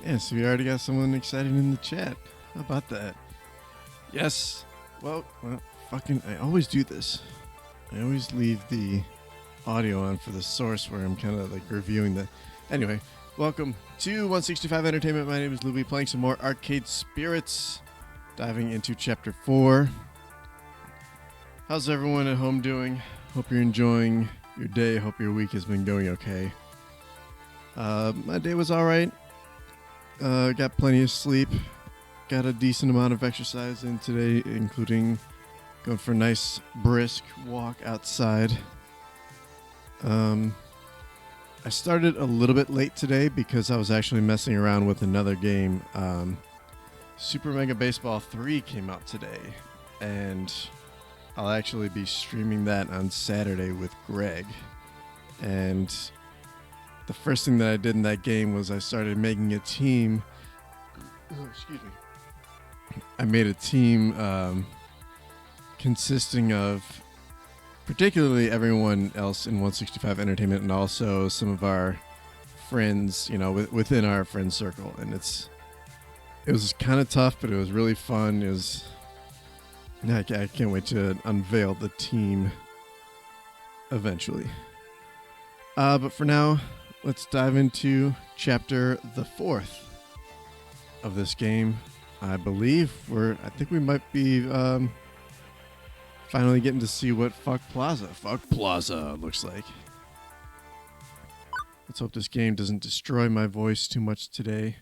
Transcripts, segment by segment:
Yeah, so we already got someone excited in the chat. How about that? Yes. Well, fucking, I always do this. I always leave the audio on for the source where I'm kind of like reviewing the. Anyway, welcome to 165 Entertainment. My name is Looby, playing some more Arcade Spirits. Diving into Chapter 4. How's everyone at home doing? Hope you're enjoying your day. Hope your week has been going okay. My day was alright. Got plenty of sleep. Got a decent amount of exercise in today, including going for a nice brisk walk outside. I started a little bit late today because I was actually messing around with another game. Super Mega Baseball 3 came out today, and I'll actually be streaming that on Saturday with Greg. And the first thing that I did in that game was I started making a team. Excuse me. I made a team consisting of particularly everyone else in 165 Entertainment and also some of our friends, you know, within our friend circle. And it was kind of tough, but it was really fun. I can't wait to unveil the team eventually. But for now, let's dive into chapter the 4th of this game. I think we might be finally getting to see what Fuck Plaza looks like. Let's hope this game doesn't destroy my voice too much today.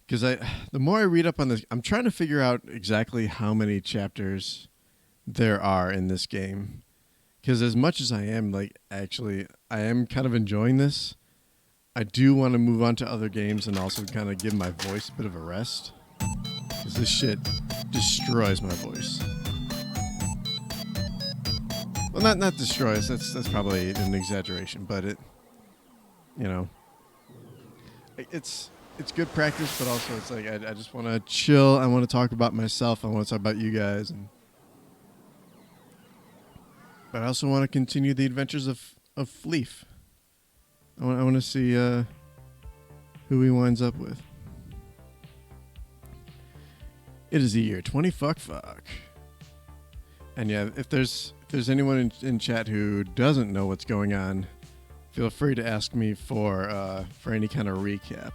Because the more I read up on this, I'm trying to figure out exactly how many chapters there are in this game. Because as much as I am, I am kind of enjoying this, I do want to move on to other games and also kind of give my voice a bit of a rest. Because this shit destroys my voice. Well, not destroys, that's probably an exaggeration, but it's good practice, but also it's like I just want to chill. I want to talk about myself. I want to talk about you guys, but I also want to continue the adventures of Fleef. I want to see who he winds up with. It is the year 20 fuck. And yeah, if there's anyone in chat who doesn't know what's going on, feel free to ask me for any kind of recap.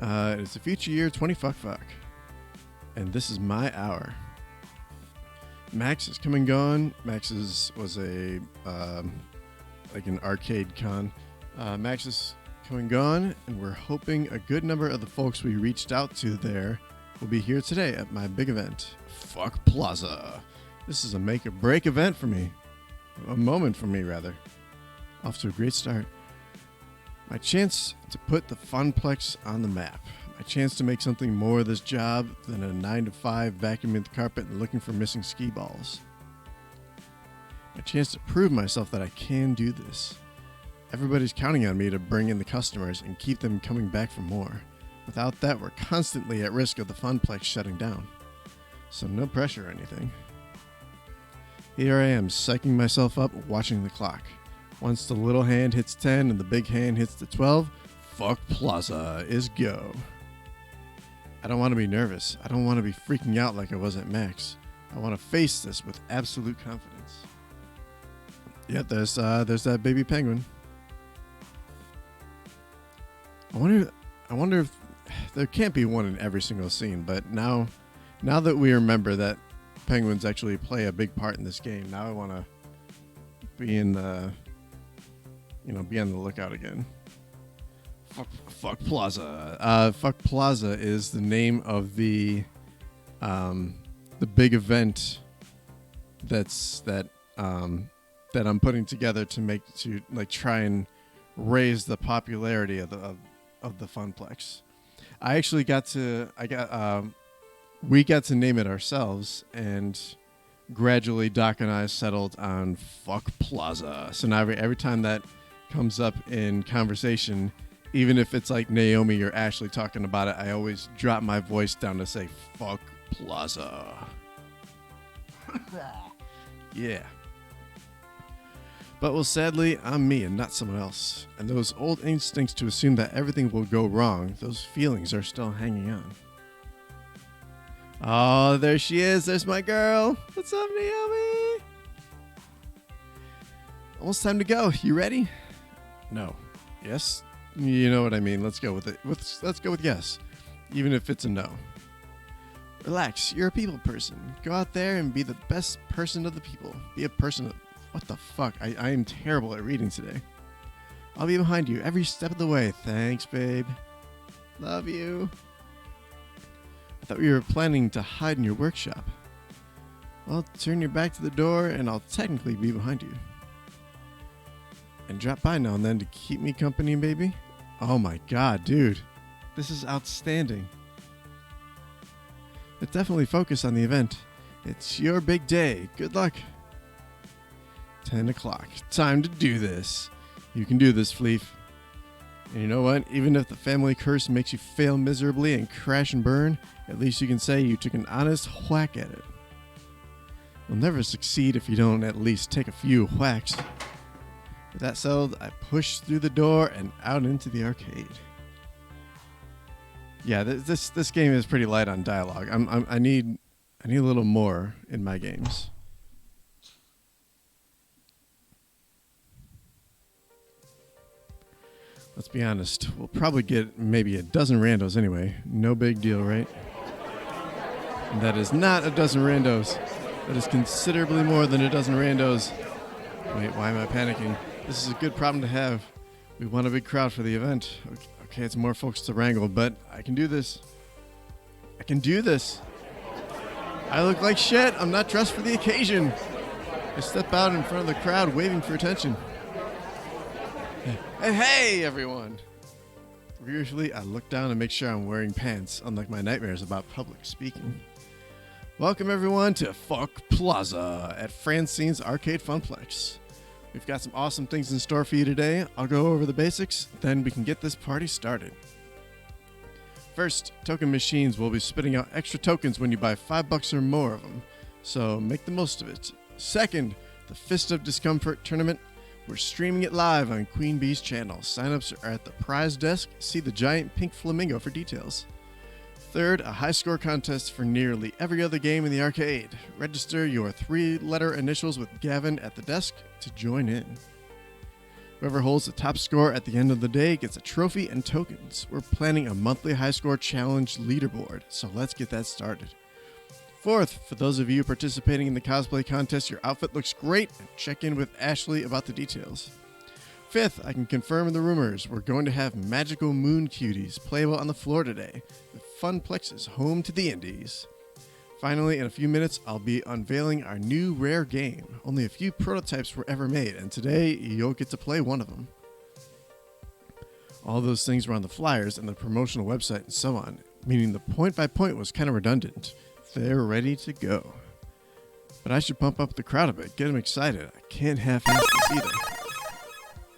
It's the future year 20 fuck. And this is my hour. Max is come and gone. was a like an arcade con. Max is come and gone, and we're hoping a good number of the folks we reached out to there will be here today at my big event, Fuck Plaza. This is a make or break event for me. A moment for me, rather. Off to a great start. My chance to put the Funplex on the map. My chance to make something more of this job than a 9-to-5 vacuuming the carpet and looking for missing ski balls. My chance to prove myself that I can do this. Everybody's counting on me to bring in the customers and keep them coming back for more. Without that, we're constantly at risk of the Funplex shutting down. So no pressure or anything. Here I am, psyching myself up, watching the clock. Once the little hand hits 10 and the big hand hits the 12, Fuck Plaza is go. I don't want to be nervous. I don't want to be freaking out like I was at Max. I want to face this with absolute confidence. Yep, there's that baby penguin. I wonder if there can't be one in every single scene, but now that we remember that penguins actually play a big part in this game, now I want to be on the lookout again. Fuck Plaza. Fuck Plaza is the name of the big event that I'm putting together to try and raise the popularity of the Funplex. We got to name it ourselves, and gradually Doc and I settled on Fuck Plaza. So now every time that comes up in conversation, even if it's like Naomi or Ashley talking about it, I always drop my voice down to say Fuck Plaza. Yeah. But well, sadly, I'm me and not someone else. And those old instincts to assume that everything will go wrong, those feelings are still hanging on. Oh, there she is. There's my girl. What's up, Naomi? Almost time to go. You ready? No. Yes? You know what I mean. Let's go with it. Let's go with yes, even if it's a no. Relax. You're a people person. Go out there and be the best person of the people. Be a person of... What the fuck? I am terrible at reading today. I'll be behind you every step of the way. Thanks, babe. Love you. I thought we were planning to hide in your workshop. Well, turn your back to the door and I'll technically be behind you. And drop by now and then to keep me company, baby. Oh my god, dude. This is outstanding. But definitely focus on the event. It's your big day. Good luck. 10 o'clock. Time to do this. You can do this, Fleef. And you know what? Even if the family curse makes you fail miserably and crash and burn, at least you can say you took an honest whack at it. You'll never succeed if you don't at least take a few whacks. With that settled, I push through the door and out into the arcade. Yeah, this game is pretty light on dialogue. I need a little more in my games. Let's be honest. We'll probably get maybe a dozen randos anyway. No big deal, right? And that is not a dozen randos. That is considerably more than a dozen randos. Wait, why am I panicking? This is a good problem to have. We want a big crowd for the event. Okay, it's more folks to wrangle, but I can do this. I can do this. I look like shit. I'm not dressed for the occasion. I step out in front of the crowd, waving for attention. Hey, everyone. Usually, I look down and make sure I'm wearing pants, unlike my nightmares about public speaking. Welcome, everyone, to Fuck Plaza at Francine's Arcade Funplex. We've got some awesome things in store for you today. I'll go over the basics, then we can get this party started. First, token machines will be spitting out extra tokens when you buy $5 or more of them, so make the most of it. Second, the Fist of Discomfort tournament. We're streaming it live on Queen Bee's channel. Signups are at the prize desk. See the giant pink flamingo for details. Third, a high score contest for nearly every other game in the arcade. Register your 3-letter initials with Gavin at the desk to join in. Whoever holds the top score at the end of the day gets a trophy and tokens. We're planning a monthly high score challenge leaderboard, so let's get that started. Fourth, for those of you participating in the cosplay contest, your outfit looks great, and check in with Ashley about the details. Fifth, I can confirm the rumors. We're going to have magical moon cuties playable on the floor today. The Funplex is home to the indies. Finally, in a few minutes, I'll be unveiling our new rare game. Only a few prototypes were ever made, and today you'll get to play one of them. All those things were on the flyers and the promotional website and so on, meaning the point-by-point was kind of redundant. They're ready to go. But I should pump up the crowd a bit, get them excited. I can't half-ass this either.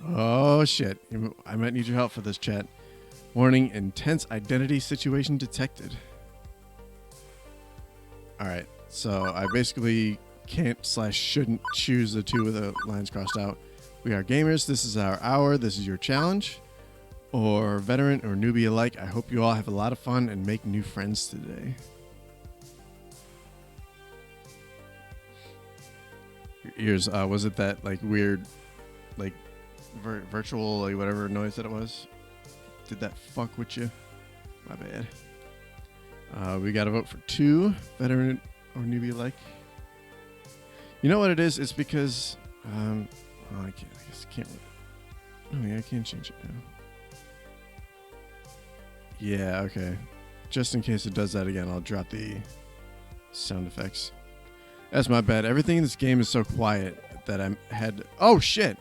Oh shit, I might need your help for this, chat. Warning, intense identity situation detected. Alright, so I basically can't/shouldn't choose the two with the lines crossed out. We are gamers, this is our hour, this is your challenge. Or veteran or newbie alike, I hope you all have a lot of fun and make new friends today. Your ears, was it that like weird, like virtual, like whatever noise that it was? Did that fuck with you? My bad. We got to vote for 2, veteran or newbie alike. You know what it is? It's because, I can't. Oh yeah, I can change it now. Yeah, okay. Just in case it does that again, I'll drop the sound effects. That's my bad. Everything in this game is so quiet that I had... Oh, shit!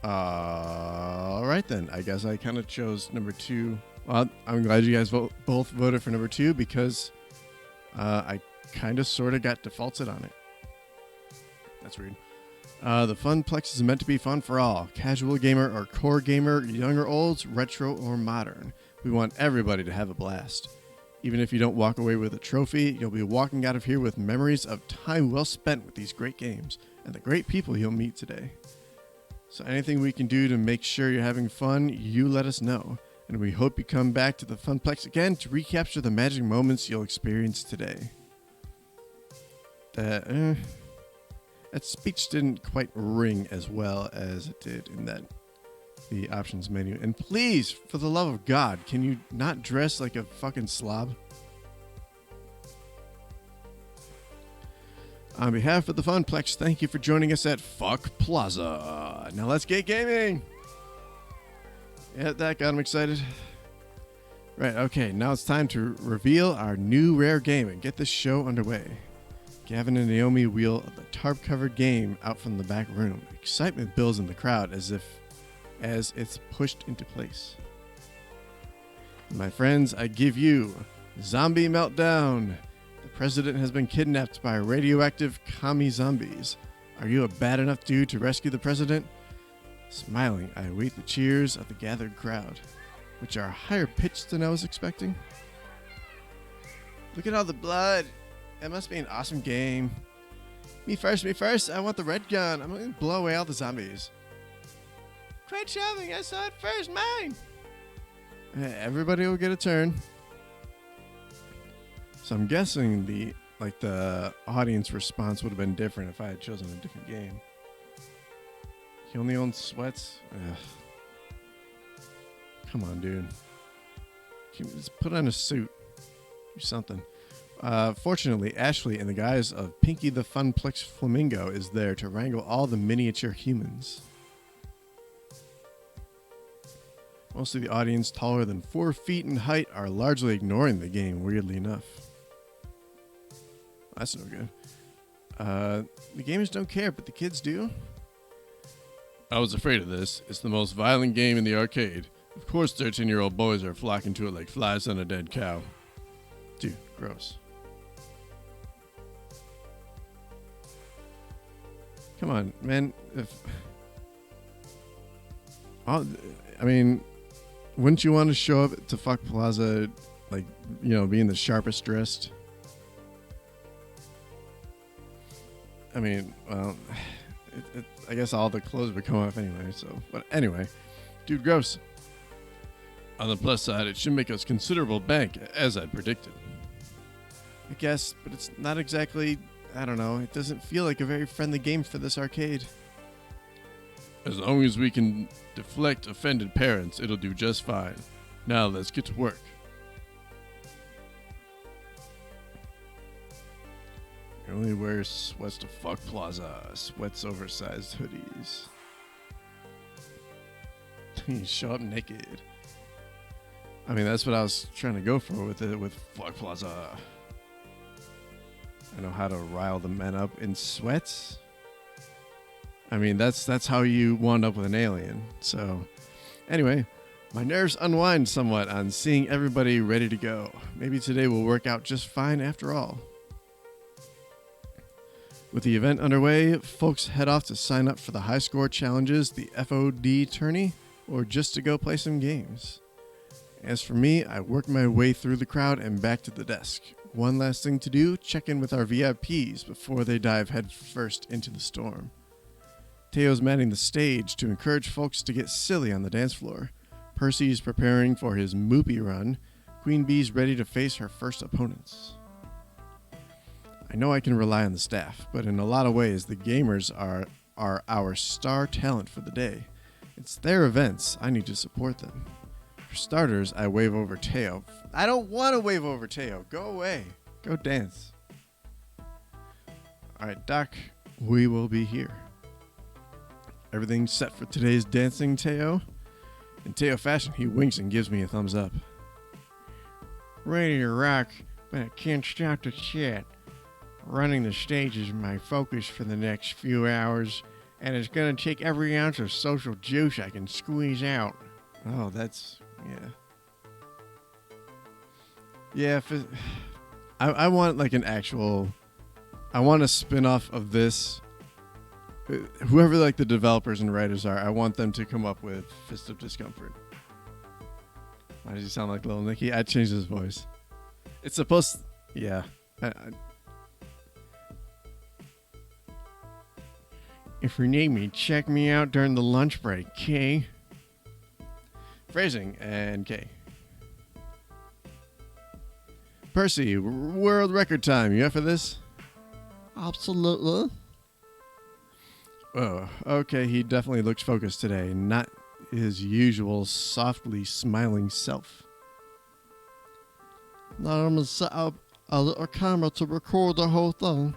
Alright then. I guess I kind of chose number 2. Well, I'm glad you guys both voted for number 2 because I kind of sort of got defaulted on it. That's weird. The Funplex is meant to be fun for all. Casual gamer or core gamer, young or old, retro or modern. We want everybody to have a blast. Even if you don't walk away with a trophy, you'll be walking out of here with memories of time well spent with these great games and the great people you'll meet today. So anything we can do to make sure you're having fun, you let us know. And we hope you come back to the Funplex again to recapture the magic moments you'll experience today. That speech didn't quite ring as well as it did in the options menu. And please, for the love of God, can you not dress like a fucking slob? On behalf of the Funplex, thank you for joining us at Fuck Plaza. Now let's get gaming! Yeah, that got him excited. Right, okay, now it's time to reveal our new rare game and get this show underway. Gavin and Naomi wheel the tarp-covered game out from the back room. Excitement builds in the crowd as it's pushed into place. My friends, I give you Zombie Meltdown. The president has been kidnapped by radioactive commie zombies. Are you a bad enough dude to rescue the president? Smiling, I await the cheers of the gathered crowd, which are higher pitched than I was expecting. Look at all the blood. That must be an awesome game. Me first. I want the red gun. I'm going to blow away all the zombies. Quit shoving. I saw it first. Mine. Everybody will get a turn. So I'm guessing the audience response would have been different if I had chosen a different game. He only owns sweats? Ugh. Come on, dude. Just put on a suit. Do something. Fortunately, Ashley, in the guise of Pinky the Funplex Flamingo, is there to wrangle all the miniature humans. Most of the audience, taller than 4 feet in height, are largely ignoring the game, weirdly enough. That's no good. The gamers don't care, but the kids do. I was afraid of this. It's the most violent game in the arcade. Of course 13-year-old boys are flocking to it like flies on a dead cow. Dude, gross. Come on, man. Wouldn't you want to show up to Fuck Plaza, being the sharpest dressed? I guess all the clothes would come off anyway, but anyway. Dude, gross. On the plus side, it should make us considerable bank, as I'd predicted. I guess, but it's not exactly, I don't know, it doesn't feel like a very friendly game for this arcade. As long as we can deflect offended parents, it'll do just fine. Now let's get to work. He only wears sweats to Fuck Plaza. Sweats oversized hoodies. You show up naked. That's what I was trying to go for with Fuck Plaza. I know how to rile the men up in sweats. That's how you wound up with an alien. So, anyway, my nerves unwind somewhat on seeing everybody ready to go. Maybe today will work out just fine after all. With the event underway, folks head off to sign up for the high score challenges, the FOD tourney, or just to go play some games. As for me, I work my way through the crowd and back to the desk. One last thing to do, check in with our VIPs before they dive headfirst into the storm. Teo's manning the stage to encourage folks to get silly on the dance floor. Percy's preparing for his Moopy run. Queen Bee's ready to face her first opponents. I know I can rely on the staff, but in a lot of ways, the gamers are our star talent for the day. It's their events. I need to support them. For starters, I wave over Teo. I don't want to wave over Teo. Go away. Go dance. All right, Doc, we will be here. Everything's set for today's dancing, Teo? In Teo fashion, he winks and gives me a thumbs up. Ready to rock, but I can't stop the chat. Running the stage is my focus for the next few hours, and it's going to take every ounce of social juice I can squeeze out. Oh, that's... yeah. Yeah, I want like an actual... I want a spin-off of this. Whoever like the developers and writers are, I want them to come up with Fist of Discomfort. Why does he sound like Lil Nicky? I changed his voice. It's supposed... yeah. If you need me, check me out during the lunch break, K. Phrasing and K. Percy, world record time. You up for this? Absolutely. Oh, okay. He definitely looks focused today. Not his usual softly smiling self. Now I'm gonna set up a little camera to record the whole thing.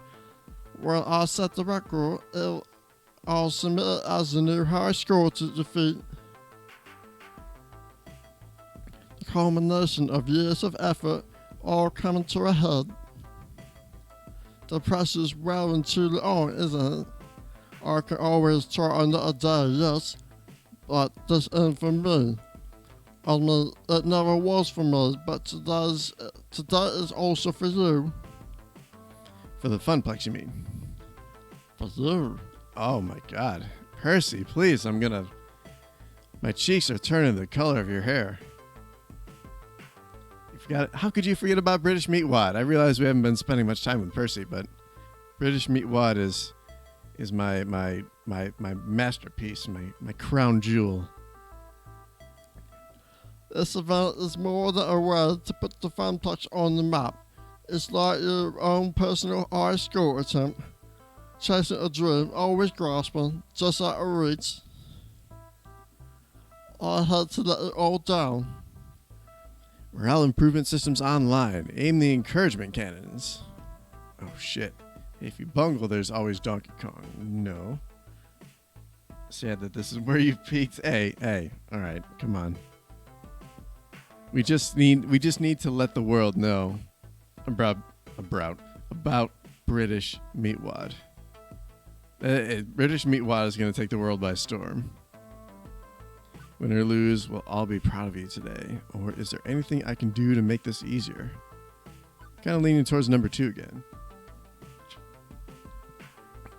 When I set the record, I'll submit it as a new high score to defeat. The culmination of years of effort all coming to a head. The pressure's wearing too long, isn't it? I can always try another day, yes, but this ain't for me. I mean, it never was for me, but today is also for you. For the funplex, you mean? For you. Oh my god. Percy, please, my cheeks are turning the color of your hair. You forgot it. How could you forget about British Meat Wad? I realize we haven't been spending much time with Percy, but British Meat Wad is my masterpiece, my crown jewel. This event is more than a way to put the funplex on the map. It's like your own personal high score attempt. Chasing a dream, always grasping, just out of reach. I had to let it all down. Morale improvement systems online. Aim the encouragement cannons. Oh shit. If you bungle, there's always Donkey Kong. No. Sad that this is where you've peaked. Hey. Alright, come on. We just need to let the world know about British Meat Wad. British Meat Wad is going to take the world by storm. Win or lose, we'll all be proud of you today. Or is there anything I can do to make this easier? Kind of leaning towards number 2 again.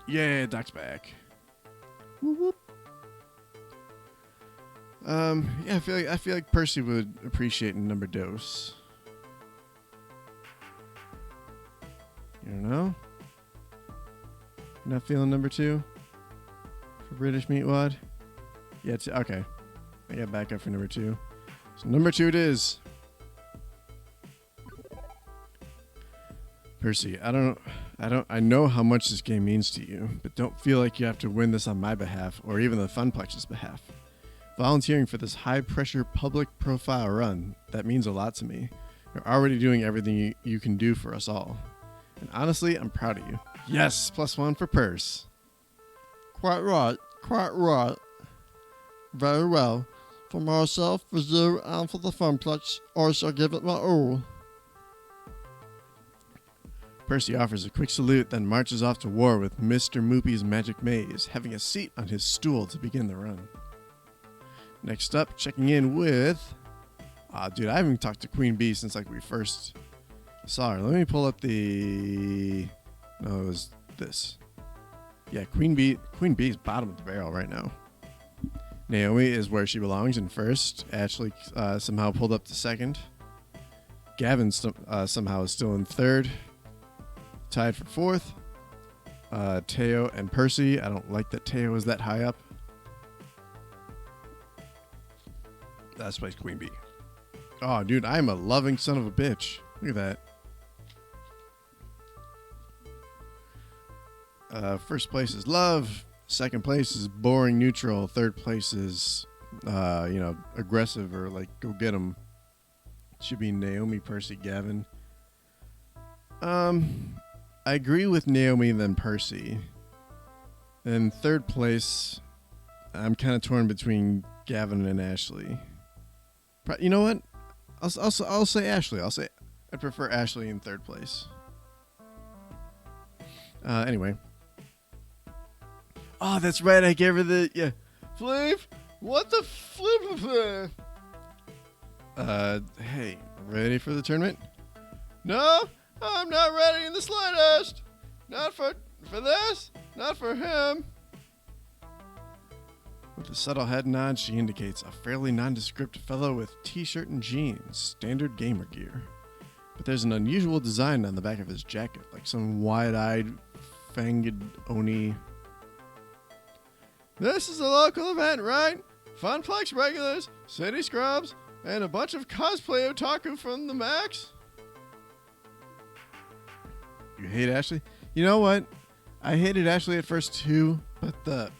Yeah, Doc's back. Whoop whoop. Yeah, I feel like Percy would appreciate a number dose. You don't know? Not feeling number 2 for British Meat Wad? Yeah, okay. I got back up for number 2. So number 2 it is. Percy, I know how much this game means to you, but don't feel like you have to win this on my behalf or even the Funplex's behalf. Volunteering for this high-pressure public profile run, that means a lot to me. You're already doing everything you can do for us all. And honestly, I'm proud of you. Yes, +1 for Purse. Quite right. Very well. For myself, for you, and for the Funplex, I shall give it my all. Percy offers a quick salute, then marches off to war with Mr. Moopy's Magic Maze, having a seat on his stool to begin the run. Next up, checking in with... dude, I haven't talked to Queen Bee since we first saw her. Let me pull up the... No, it was this. Yeah, Queen Bee's bottom of the barrel right now. Naomi is where she belongs in first. Ashley somehow pulled up to second. Gavin somehow is still in third. Tied for fourth. Teo and Percy. I don't like that Teo is that high up. That's place Queen Bee. Oh, dude, I'm a loving son of a bitch. Look at that. First place is love. Second place is boring neutral. Third place is, aggressive or go get 'em. Should be Naomi, Percy, Gavin. I agree with Naomi then Percy. In third place, I'm kind of torn between Gavin and Ashley. You know what? I'll say Ashley. I prefer Ashley in third place. Anyway. Oh, that's right. I gave her the Flav. What the flip? Hey, ready for the tournament? No, I'm not ready in the slightest. Not for this. Not for him. With a subtle head nod, she indicates a fairly nondescript fellow with t-shirt and jeans, standard gamer gear. But there's an unusual design on the back of his jacket, like some wide-eyed, fanged Oni. This is a local event, right? Funplex regulars, city scrubs, and a bunch of cosplay otaku from the Max? You hate Ashley? You know what? I hated Ashley at first too, but the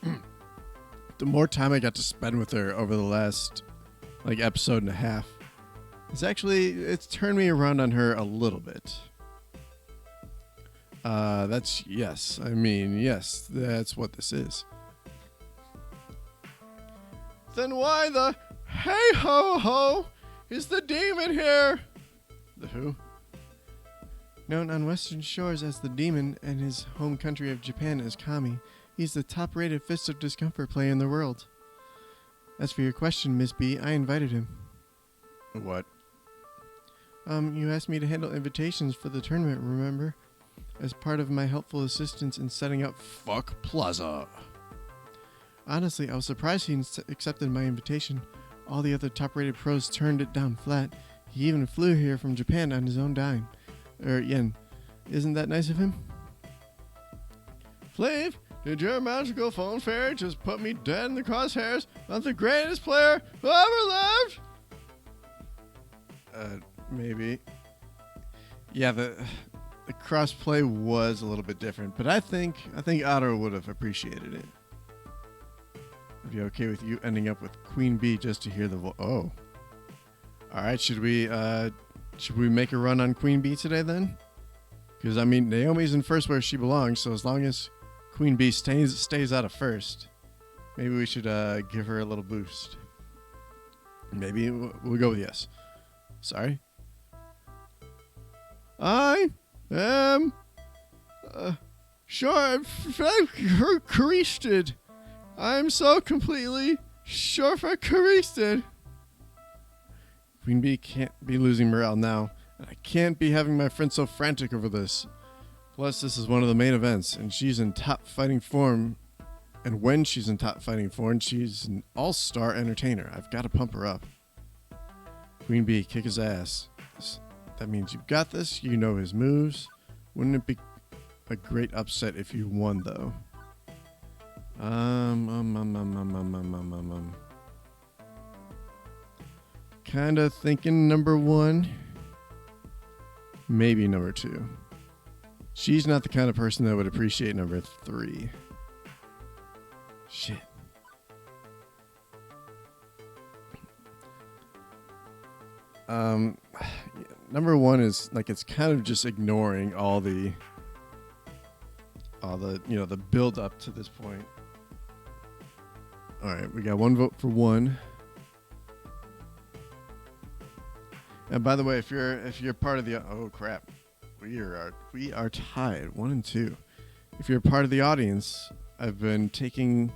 more time I got to spend with her over the last episode and a half, it's turned me around on her a little bit. Yes, that's what this is. Then why the hey ho ho is the demon here? The who? Known on Western shores as the Demon and his home country of Japan as Kami, he's the top-rated Fist of Discomfort player in the world. As for your question, Miss B, I invited him. What? You asked me to handle invitations for the tournament, remember? As part of my helpful assistance in setting up Fuck Plaza. Honestly, I was surprised he accepted my invitation. All the other top-rated pros turned it down flat. He even flew here from Japan on his own dime. Yen. Isn't that nice of him? Flav, did your magical phone fairy just put me dead in the crosshairs of the greatest player who ever lived? Maybe. Yeah, the crossplay was a little bit different, but I think Otto would have appreciated it. I'd be okay with you ending up with Queen Bee just to hear the voice. Oh. Alright, should we make a run on Queen Bee today then? Because, Naomi's in first where she belongs, so as long as Queen Bee stays out of first, maybe we should give her a little boost. Maybe we'll go with yes. Sorry? I am sure creasted. I'm so completely sure for creasted. Queen Bee can't be losing morale now, and I can't be having my friend so frantic over this. Plus, this is one of the main events, and she's in top fighting form. And when she's in top fighting form, she's an all-star entertainer. I've got to pump her up. Queen Bee, kick his ass. That means you've got this. You know his moves. Wouldn't it be a great upset if you won, though? Kind of thinking number 1. Maybe number 2. She's not the kind of person that would appreciate number 3. Shit. Number 1 is it's kind of just ignoring all the the build up to this point. All right, we got 1 vote for 1. And by the way, if you're part of the crap, we are tied 1 and 2. If you're part of the audience, I've been taking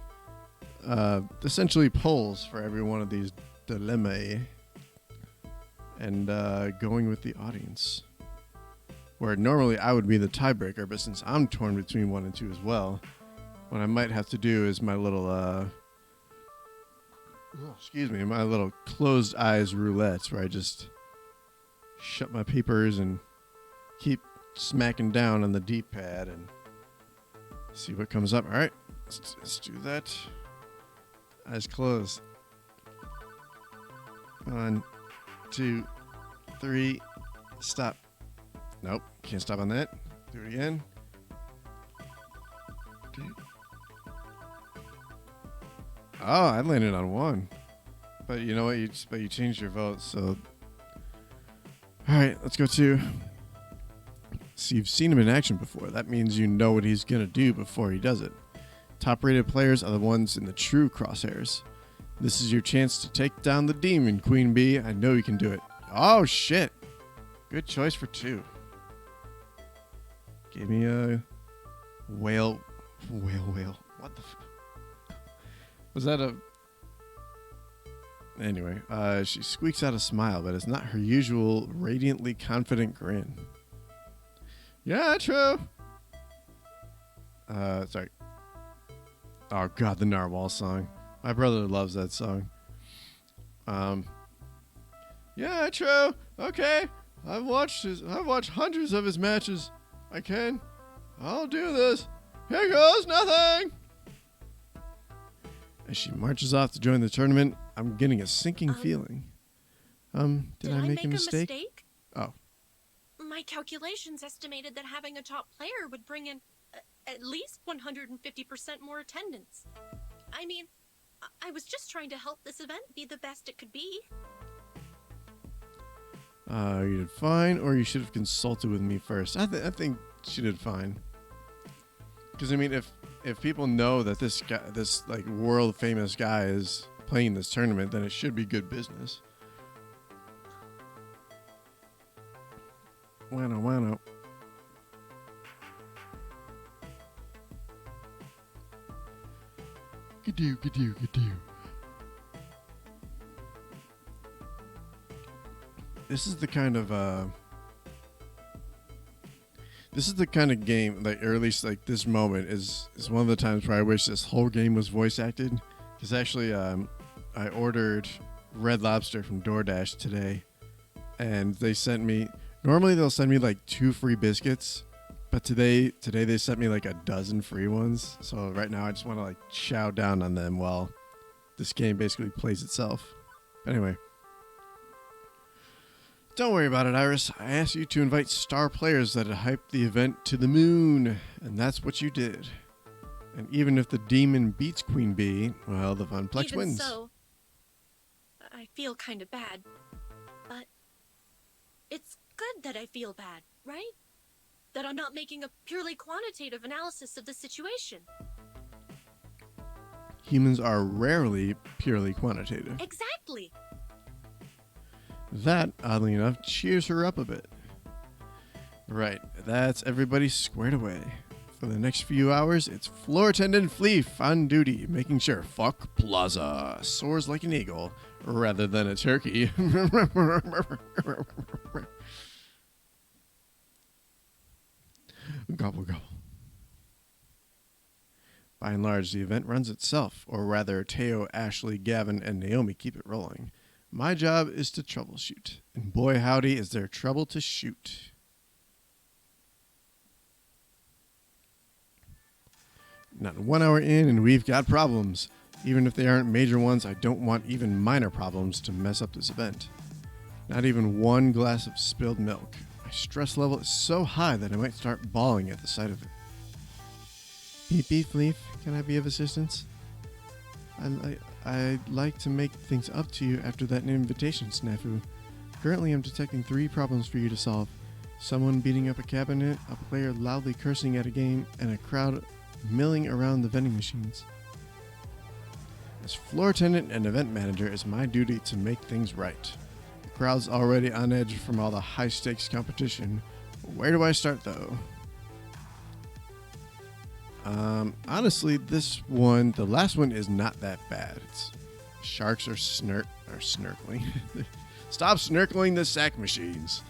essentially polls for every one of these dilemmae and going with the audience. Where normally I would be the tiebreaker, but since I'm torn between 1 and 2 as well, what I might have to do is my little my little closed eyes roulette, where I just shut my peepers and keep smacking down on the D-pad and see what comes up. All right, let's do that. Eyes closed. 1, 2, 3, stop. Nope, can't stop on that. Do it again. 2. Oh, I landed on 1. But you know what? You changed your vote, so. All right, let's go 2. So you've seen him in action before. That means you know what he's gonna do before he does it. Top-rated players are the ones in the true crosshairs. This is your chance to take down the demon, Queen Bee. I know you can do it. Oh shit! Good choice for 2. Give me a whale. What the? Was that a? Anyway, she squeaks out a smile, but it's not her usual radiantly confident grin. Yeah, true. Sorry. Oh god, the Narwhal song. My brother loves that song. Yeah, true. Okay. I've watched hundreds of his matches. I'll do this. Here goes nothing. As she marches off to join the tournament, I'm getting a sinking feeling. Did I make a mistake? Oh. My calculations estimated that having a top player would bring in at least 150% more attendance. I mean, I was just trying to help this event be the best it could be. You did fine, or you should have consulted with me first. I think she did fine. Because I mean, if people know that this guy, this like world famous guy, is playing this tournament, then it should be good business. Wano. Gadoo. This is the kind of game, like, or at least like this moment is one of the times where I wish this whole game was voice acted. Because actually, I ordered Red Lobster from DoorDash today, and they sent me. Normally they'll send me like 2 free biscuits, but today they sent me like a dozen free ones. So right now I just want to like chow down on them while this game basically plays itself. Anyway. Don't worry about it, Iris. I asked you to invite star players that had hyped the event to the moon, and that's what you did. And even if the demon beats Queen Bee, well, the Funplex Even wins. So, I feel kind of bad, but it's good that I feel bad, right? That I'm not making a purely quantitative analysis of the situation. Humans are rarely purely quantitative. Exactly. That, oddly enough, cheers her up a bit. Right, that's everybody squared away. For the next few hours, it's Floor Attendant Fleef on duty, making sure Fuck Plaza soars like an eagle rather than a turkey. Gobble gobble. By and large, the event runs itself, or rather, Teo, Ashley, Gavin, and Naomi keep it rolling. My job is to troubleshoot, and boy howdy is there trouble to shoot. Not 1 hour in and we've got problems. Even if they aren't major ones, I don't want even minor problems to mess up this event. Not even 1 glass of spilled milk. My stress level is so high that I might start bawling at the sight of it. Beep beep, Fleef. Can I be of assistance? I'd like to make things up to you after that invitation snafu. Currently, I'm detecting 3 problems for you to solve. Someone beating up a cabinet, a player loudly cursing at a game, and a crowd milling around the vending machines. As floor attendant and event manager, it's my duty to make things right. The crowd's already on edge from all the high-stakes competition. Where do I start, though? Honestly, the last one is not that bad. It's sharks are snorkeling. Stop snorkeling the sack machines.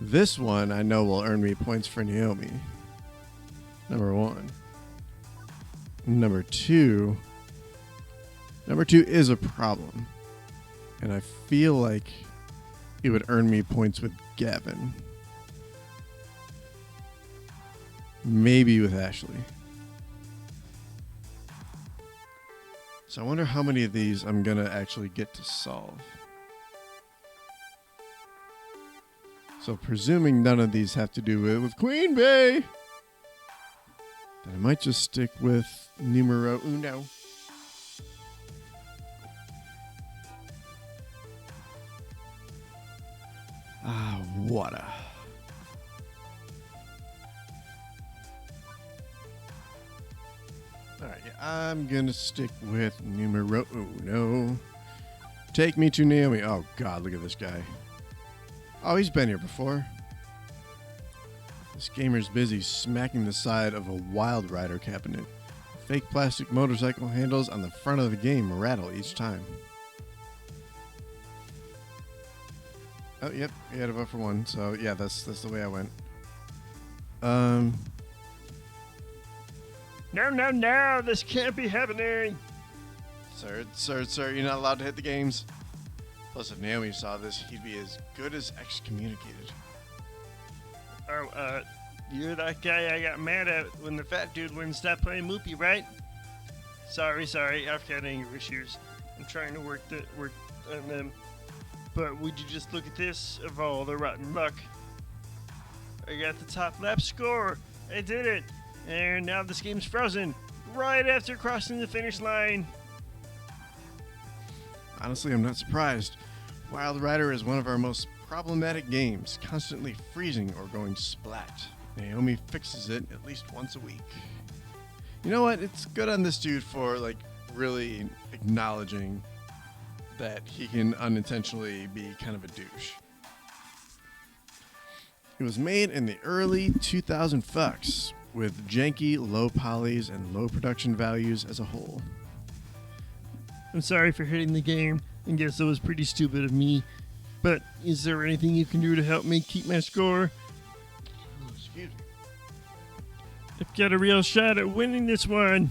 This one I know will earn me points for Naomi. Number 1. Number 2 is a problem. And I feel like it would earn me points with Gavin. Maybe with Ashley. So I wonder how many of these I'm going to actually get to solve. So presuming none of these have to do with Queen Bee, then I might just stick with numero uno. Water. Alright, yeah, I'm gonna stick with numero uno. Take me to Naomi. Oh god, look at this guy. Oh, he's been here before. This gamer's busy smacking the side of a Wild Rider cabinet. Fake plastic motorcycle handles on the front of the game rattle each time. Oh, yep, he had a vote for 1, so yeah, that's the way I went. No, this can't be happening! Sir, you're not allowed to hit the games. Plus, if Naomi saw this, he'd be as good as excommunicated. You're that guy I got mad at when the fat dude wouldn't stop playing Loopy, right? Sorry, I've got anger issues. I'm trying to work on them. But would you just look at this of all the rotten luck? I got the top lap score. I did it. And now this game's frozen right after crossing the finish line. Honestly, I'm not surprised. Wild Rider is one of our most problematic games, constantly freezing or going splat. Naomi fixes it at least once a week. You know what? It's good on this dude for really acknowledging that he can unintentionally be kind of a douche. It was made in the early 2000 fucks with janky, low polys and low production values as a whole. I'm sorry for hitting the game. I guess that was pretty stupid of me. But is there anything you can do to help me keep my score? Excuse me. I've got a real shot at winning this one.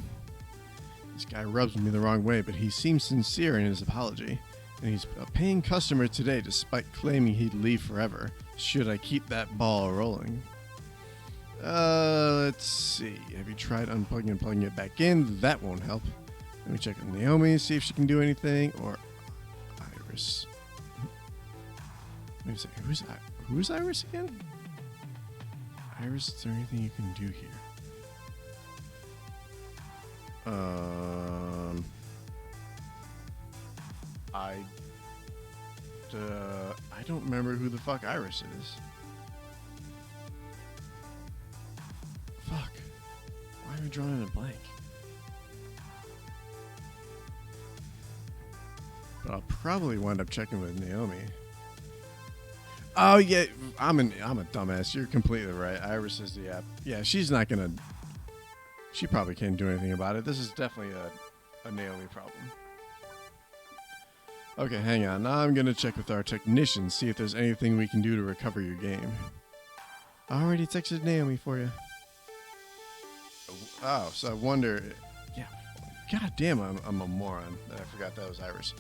This guy rubs me the wrong way, but he seems sincere in his apology. And he's a paying customer today despite claiming he'd leave forever. Should I keep that ball rolling? Let's see. Have you tried unplugging and plugging it back in? That won't help. Let me check with Naomi, see if she can do anything. Or Iris. Wait a second. Who's Iris again? Iris, is there anything you can do here? I don't remember who the fuck Iris is. Fuck. Why am I drawing a blank? But I'll probably wind up checking with Naomi. Oh yeah, I'm a dumbass. You're completely right. Iris is the app. Yeah, she's not gonna. She probably can't do anything about it. This is definitely a Naomi problem. Okay, hang on. Now I'm gonna check with our technician, see if there's anything we can do to recover your game. I already texted Naomi for you. Oh, so I wonder. Yeah, god damn, I'm a moron that I forgot that was Iris.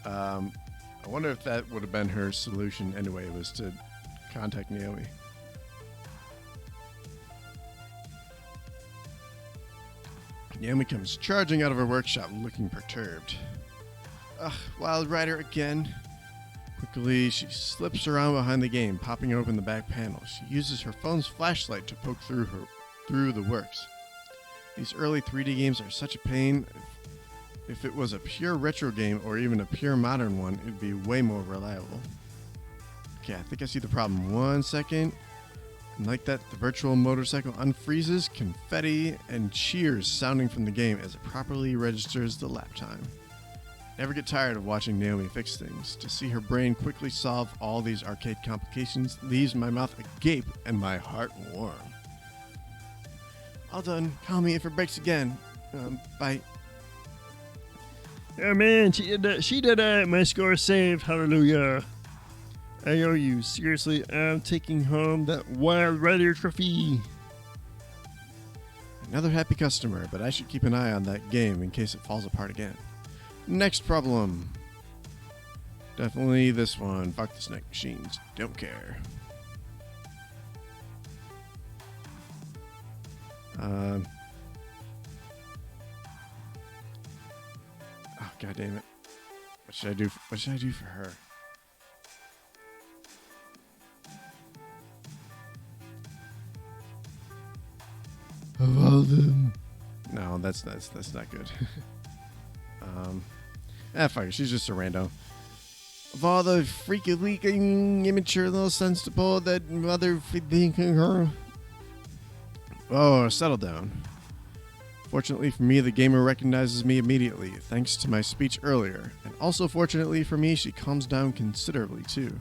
I wonder if that would have been her solution anyway, was to contact Naomi. Naomi comes charging out of her workshop looking perturbed. Ugh, Wild Rider again. Quickly, she slips around behind the game, popping open the back panel. She uses her phone's flashlight to poke through the works. These early 3D games are such a pain. If it was a pure retro game or even a pure modern one, it'd be way more reliable. Okay, I think I see the problem. 1 second. And like that, the virtual motorcycle unfreezes, confetti and cheers sounding from the game as it properly registers the lap time. Never get tired of watching Naomi fix things. To see her brain quickly solve all these arcade complications leaves my mouth agape and my heart warm. All done. Call me if it breaks again. Bye. Oh man, she did it. My score saved. Hallelujah. I owe you. Seriously, I'm taking home that Wild Rider trophy. Another happy customer, but I should keep an eye on that game in case it falls apart again. Next problem. Definitely this one. Fuck the snack machines. Don't care. Oh, god damn it. What should I do? What should I do for her? Of all them. No, that's not good. Fuck it. She's just a rando. Of all the freaky leaking immature little sensible that mother thinking her. Oh, settle down. Fortunately for me, the gamer recognizes me immediately, thanks to my speech earlier. And also fortunately for me, she calms down considerably too.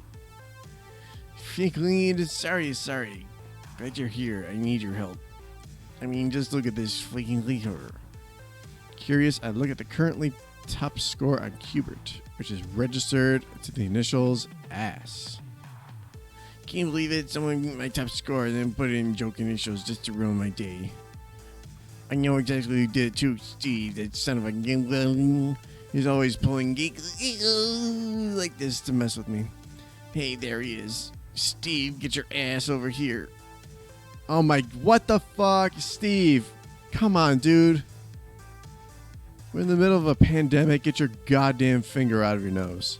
Freaking sorry. Glad you're here. I need your help. I mean, just look at this freaking leader. Curious, I look at the currently top score on Qbert, which is registered to the initials ASS. Can't believe it, someone got my top score and then put it in joke initials just to ruin my day. I know exactly who did it too, Steve, that son of a game. He's always pulling geeks like this to mess with me. Hey, there he is. Steve, get your ass over here. Oh my, what the fuck? Steve, come on, dude. We're in the middle of a pandemic. Get your goddamn finger out of your nose.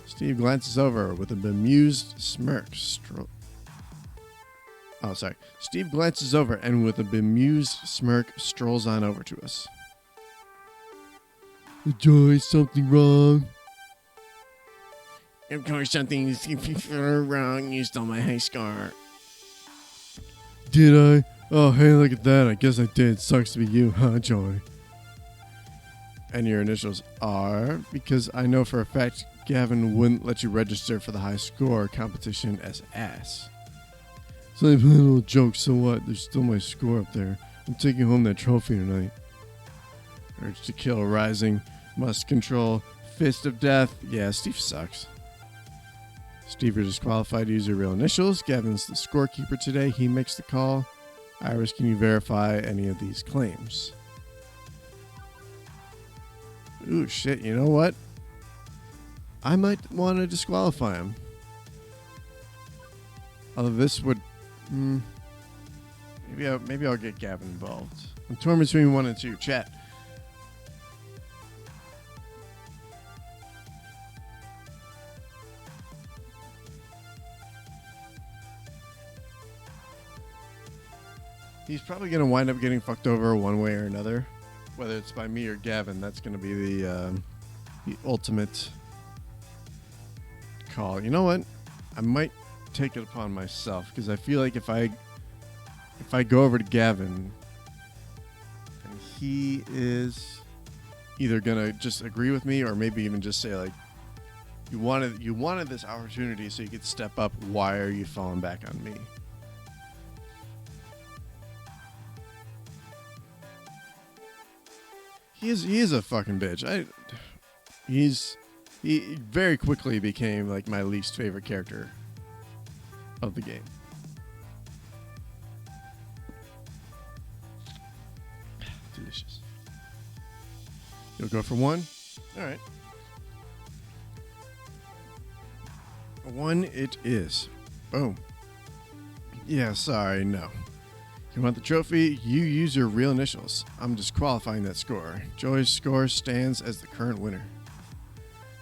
Steve glances over with a bemused smirk. Steve glances over and with a bemused smirk strolls on over to us. Joy, something wrong? Of course something's wrong. You stole my high score. Did I? Oh, hey, look at that. I guess I did. Sucks to be you, huh, Joy? And your initials are? Because I know for a fact Gavin wouldn't let you register for the high score competition as ass. So I played a little joke, so what? There's still my score up there. I'm taking home that trophy tonight. Urge to kill rising. Must control. Fist of death. Yeah, Steve sucks. Steve, you're disqualified to use your real initials. Gavin's the scorekeeper today. He makes the call. Iris, can you verify any of these claims? Ooh, shit. You know what? I might want to disqualify him. Although this would... maybe I'll get Gavin involved. I'm torn between 1 and 2. Chat. He's probably going to wind up getting fucked over one way or another. Whether it's by me or Gavin, that's going to be the ultimate call. You know what? I might take it upon myself because I feel like if I go over to Gavin and he is either going to just agree with me or maybe even just say like, you wanted this opportunity so you could step up. Why are you falling back on me? He is a fucking bitch. He very quickly became like my least favorite character of the game. Delicious. You'll go for 1? All right. 1 it is. Boom. Yeah, sorry, no. You want the trophy? You use your real initials. I'm disqualifying that score. Joy's score stands as the current winner.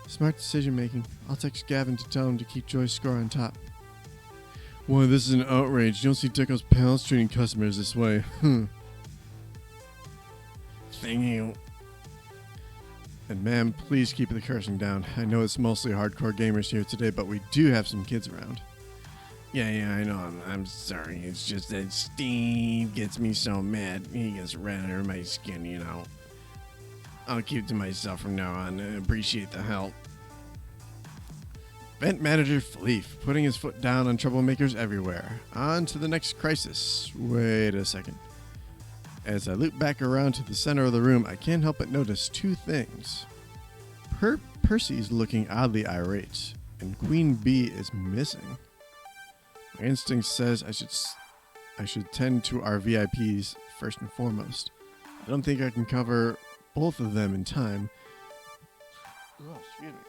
Smart decision making. I'll text Gavin to tell him to keep Joy's score on top. Boy, this is an outrage. You don't see Dicko's pals treating customers this way. Thank you. And ma'am, please keep the cursing down. I know it's mostly hardcore gamers here today, but we do have some kids around. Yeah, I know. I'm sorry. It's just that Steve gets me so mad. He gets red under my skin, you know. I'll keep it to myself from now on. I appreciate the help. Event Manager Fleef, putting his foot down on troublemakers everywhere. On to the next crisis. Wait a second. As I loop back around to the center of the room, I can't help but notice 2 things. Percy's looking oddly irate, and Queen Bee is missing. My instinct says I should tend to our VIPs first and foremost. I don't think I can cover both of them in time. Oh, excuse me.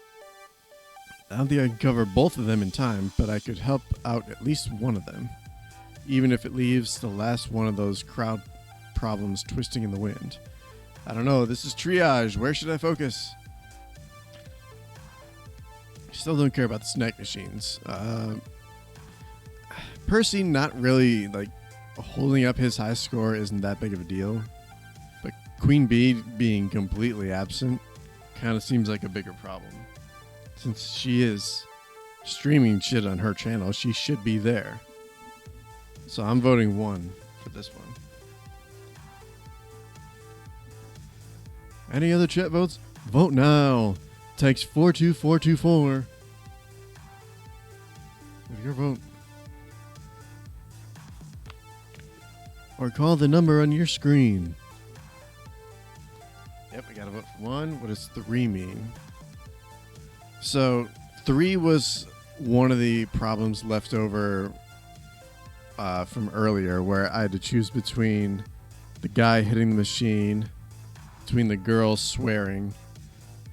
I don't think I can cover both of them in time, but I could help out at least one of them, even if it leaves the last one of those crowd problems twisting in the wind. I don't know. This is triage. Where should I focus? I still don't care about the snack machines. Percy not really, like, holding up his high score isn't that big of a deal. But Queen Bee being completely absent kind of seems like a bigger problem. Since she is streaming shit on her channel, she should be there. So I'm voting 1 for this one. Any other chat votes? Vote now. Text 42424 with your vote. Or call the number on your screen. Yep, we gotta vote for 1. What does 3 mean? So 3 was one of the problems left over from earlier, where I had to choose between the guy hitting the machine, between the girl swearing,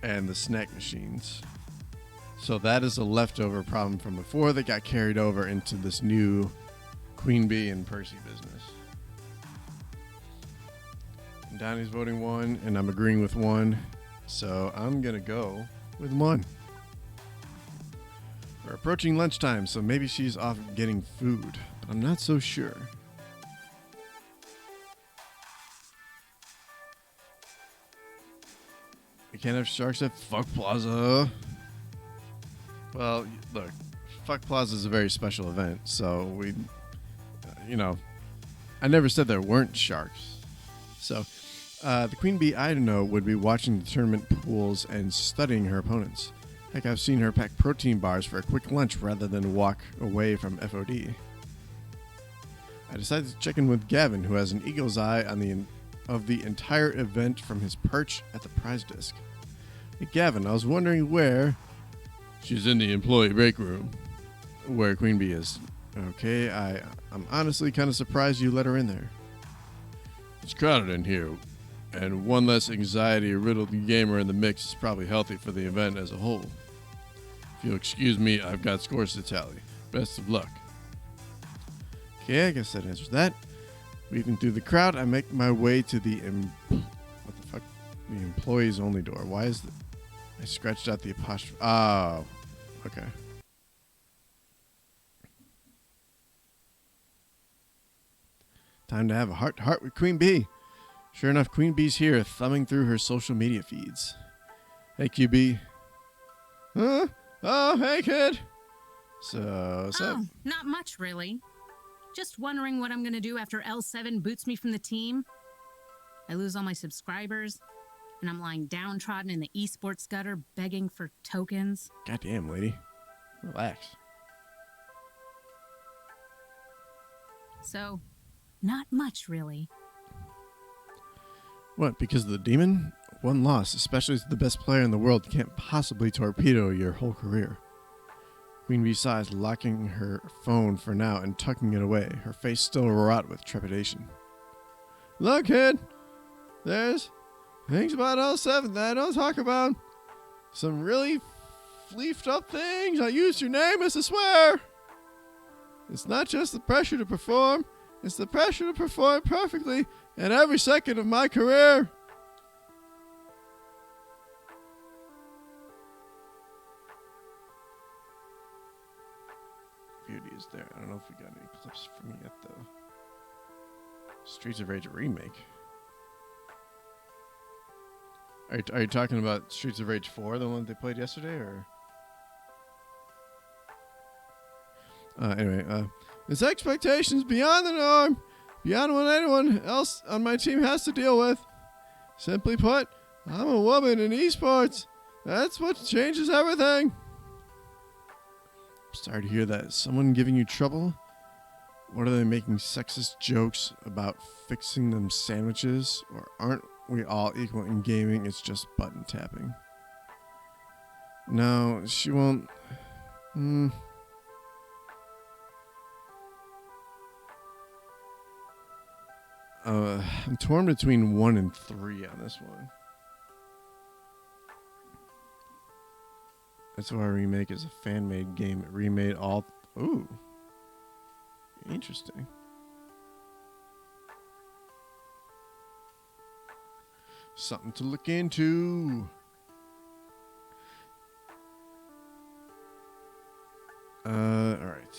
and the snack machines. So that is a leftover problem from before that got carried over into this new Queen Bee and Percy business. And Donnie's voting 1, and I'm agreeing with 1. So I'm going to go with 1. We're approaching lunchtime, so maybe she's off getting food, but I'm not so sure. We can't have sharks at Fuck Plaza. Well, look, Fuck Plaza is a very special event, so we, I never said there weren't sharks. So, the Queen Bee I know would be watching the tournament pools and studying her opponents. Heck, I've seen her pack protein bars for a quick lunch rather than walk away from FOD. I decided to check in with Gavin, who has an eagle's eye on the entire event from his perch at the prize disc. Hey, Gavin, I was wondering where... She's in the employee break room, where Queen Bee is. Okay, I'm honestly kind of surprised you let her in there. It's crowded in here, and one less anxiety-riddled gamer in the mix is probably healthy for the event as a whole. If you'll excuse me, I've got scores to tally. Best of luck. Okay, I guess that answers that. Weaving through the crowd, I make my way to the employees only door. Why is I scratched out the apostrophe. Oh, okay. Time to have a heart-to-heart with Queen Bee. Sure enough, Queen Bee's here, thumbing through her social media feeds. Hey, QB. Huh? Oh, hey, kid. So, not much, really. Just wondering what I'm going to do after L7 boots me from the team. I lose all my subscribers, and I'm lying downtrodden in the esports gutter begging for tokens. Goddamn, lady. Relax. So, not much, really. What, because of the demon? One loss, especially to the best player in the world, can't possibly torpedo your whole career. Queen Bee sighs, locking her phone for now and tucking it away, her face still wrought with trepidation. Look, kid, there's things about L7 that I don't talk about. Some really fleefed up things. I used your name as a swear. It's not just the pressure to perform, it's the pressure to perform perfectly in every second of my career. Beauty is there. I don't know if we got any clips from it yet, though. Streets of Rage remake. Are you talking about Streets of Rage 4, the one they played yesterday, or? Anyway, it's expectations beyond the norm, beyond what anyone else on my team has to deal with. Simply put, I'm a woman in esports. That's what changes everything. Sorry to hear that. Is someone giving you trouble? What are they making sexist jokes about fixing them sandwiches? Or aren't we all equal in gaming? It's just button tapping. No, she won't. I'm torn between 1 and 3 on this one. That's why Remake is a fan-made game. It remade all... Ooh. Interesting. Something to look into. Alright.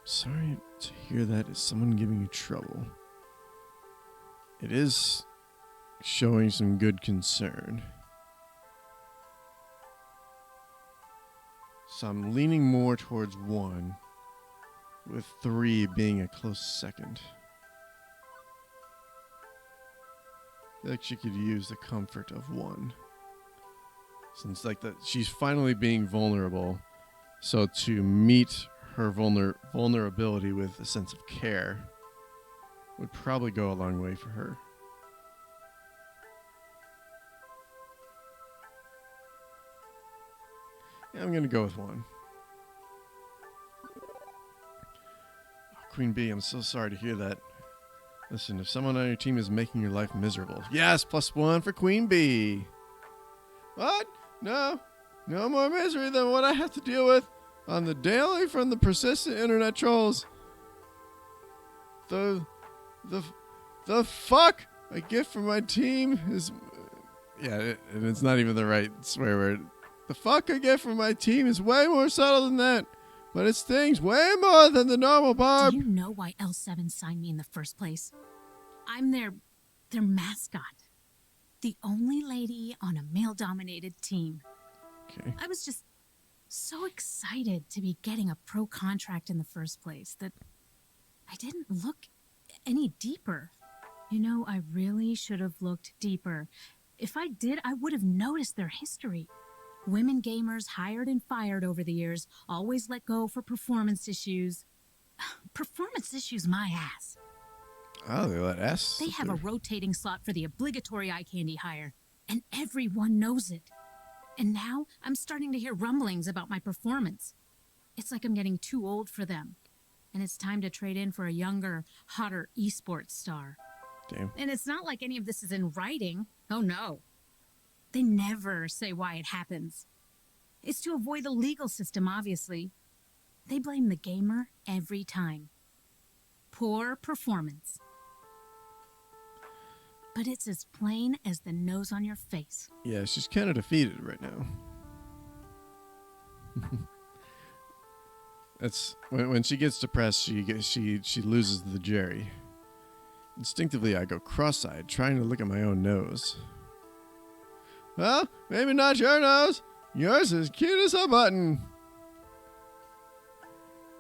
Sorry to hear that. Is someone giving you trouble? It is... showing some good concern. So I'm leaning more towards 1, with 3 being a close second. I feel like she could use the comfort of 1. Since she's finally being vulnerable, so to meet her vulnerability with a sense of care would probably go a long way for her. I'm going to go with 1. Queen Bee, I'm so sorry to hear that. Listen, if someone on your team is making your life miserable... Yes, +1 for Queen Bee! What? No. No more misery than what I have to deal with on the daily from the persistent internet trolls. The fuck I get from my team is... and it's not even the right swear word. The fuck I get from my team is way more subtle than that. But it stings way more than the normal barb. Do you know why L7 signed me in the first place? I'm their mascot. The only lady on a male-dominated team. Okay. I was just so excited to be getting a pro contract in the first place that I didn't look any deeper. You know, I really should have looked deeper. If I did, I would have noticed their history. Women gamers hired and fired over the years, always let go for performance issues. Performance issues, my ass. Oh, they let S. They have a rotating slot for the obligatory eye candy hire, and everyone knows it. And now I'm starting to hear rumblings about my performance. It's like I'm getting too old for them, and it's time to trade in for a younger, hotter esports star. Damn. And it's not like any of this is in writing. Oh no. They never say why it happens. It's to avoid the legal system, obviously. They blame the gamer every time. Poor performance. But it's as plain as the nose on your face. Yeah, she's kind of defeated right now. That's when she gets depressed. She loses the Jerry. Instinctively, I go cross-eyed, trying to look at my own nose. Well, maybe not your nose. Yours is cute as a button.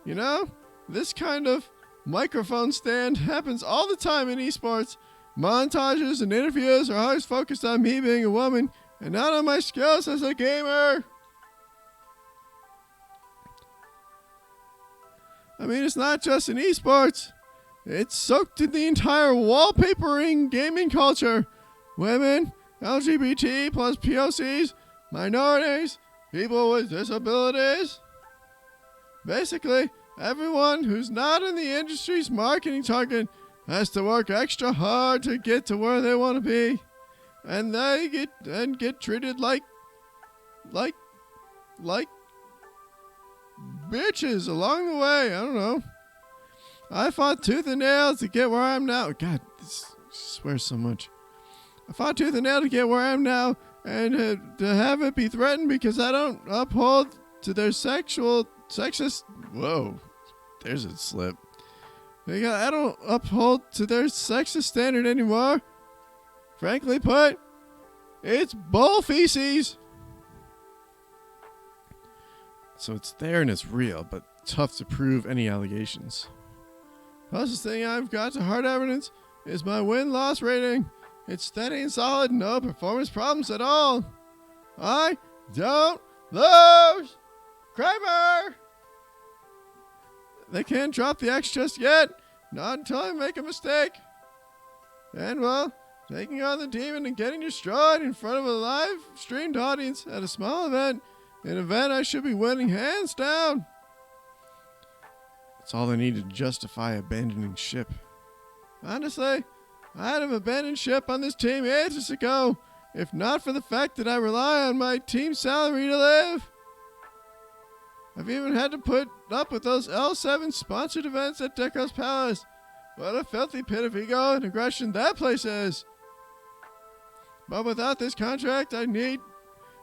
You know, this kind of microphone stand happens all the time in esports. Montages and interviews are always focused on me being a woman and not on my skills as a gamer. I mean, it's not just in esports. It's soaked in the entire wallpapering gaming culture. Women, LGBT plus POCs, minorities, people with disabilities. Basically, everyone who's not in the industry's marketing target has to work extra hard to get to where they want to be. And they get treated like bitches along the way. I don't know. I fought tooth and nail to get where I am now. God, this swears so much. I fought tooth and nail to get where I am now, and to have it be threatened because I don't uphold to their sexist. Whoa, there's a slip. I don't uphold to their sexist standard anymore. Frankly put, it's bull feces. So it's there and it's real, but tough to prove any allegations. Closest thing I've got to hard evidence is my win-loss rating. It's steady and solid, no performance problems at all. I don't lose. Kramer! They can't drop the X just yet, not until I make a mistake. And well, taking on the demon and getting destroyed in front of a live streamed audience at a small event, an event I should be winning hands down. That's all I need to justify abandoning ship. Honestly, I'd have abandoned ship on this team ages ago, if not for the fact that I rely on my team's salary to live. I've even had to put up with those L7 sponsored events at Deco's Palace. What a filthy pit of ego and aggression that place is. But without this contract, I need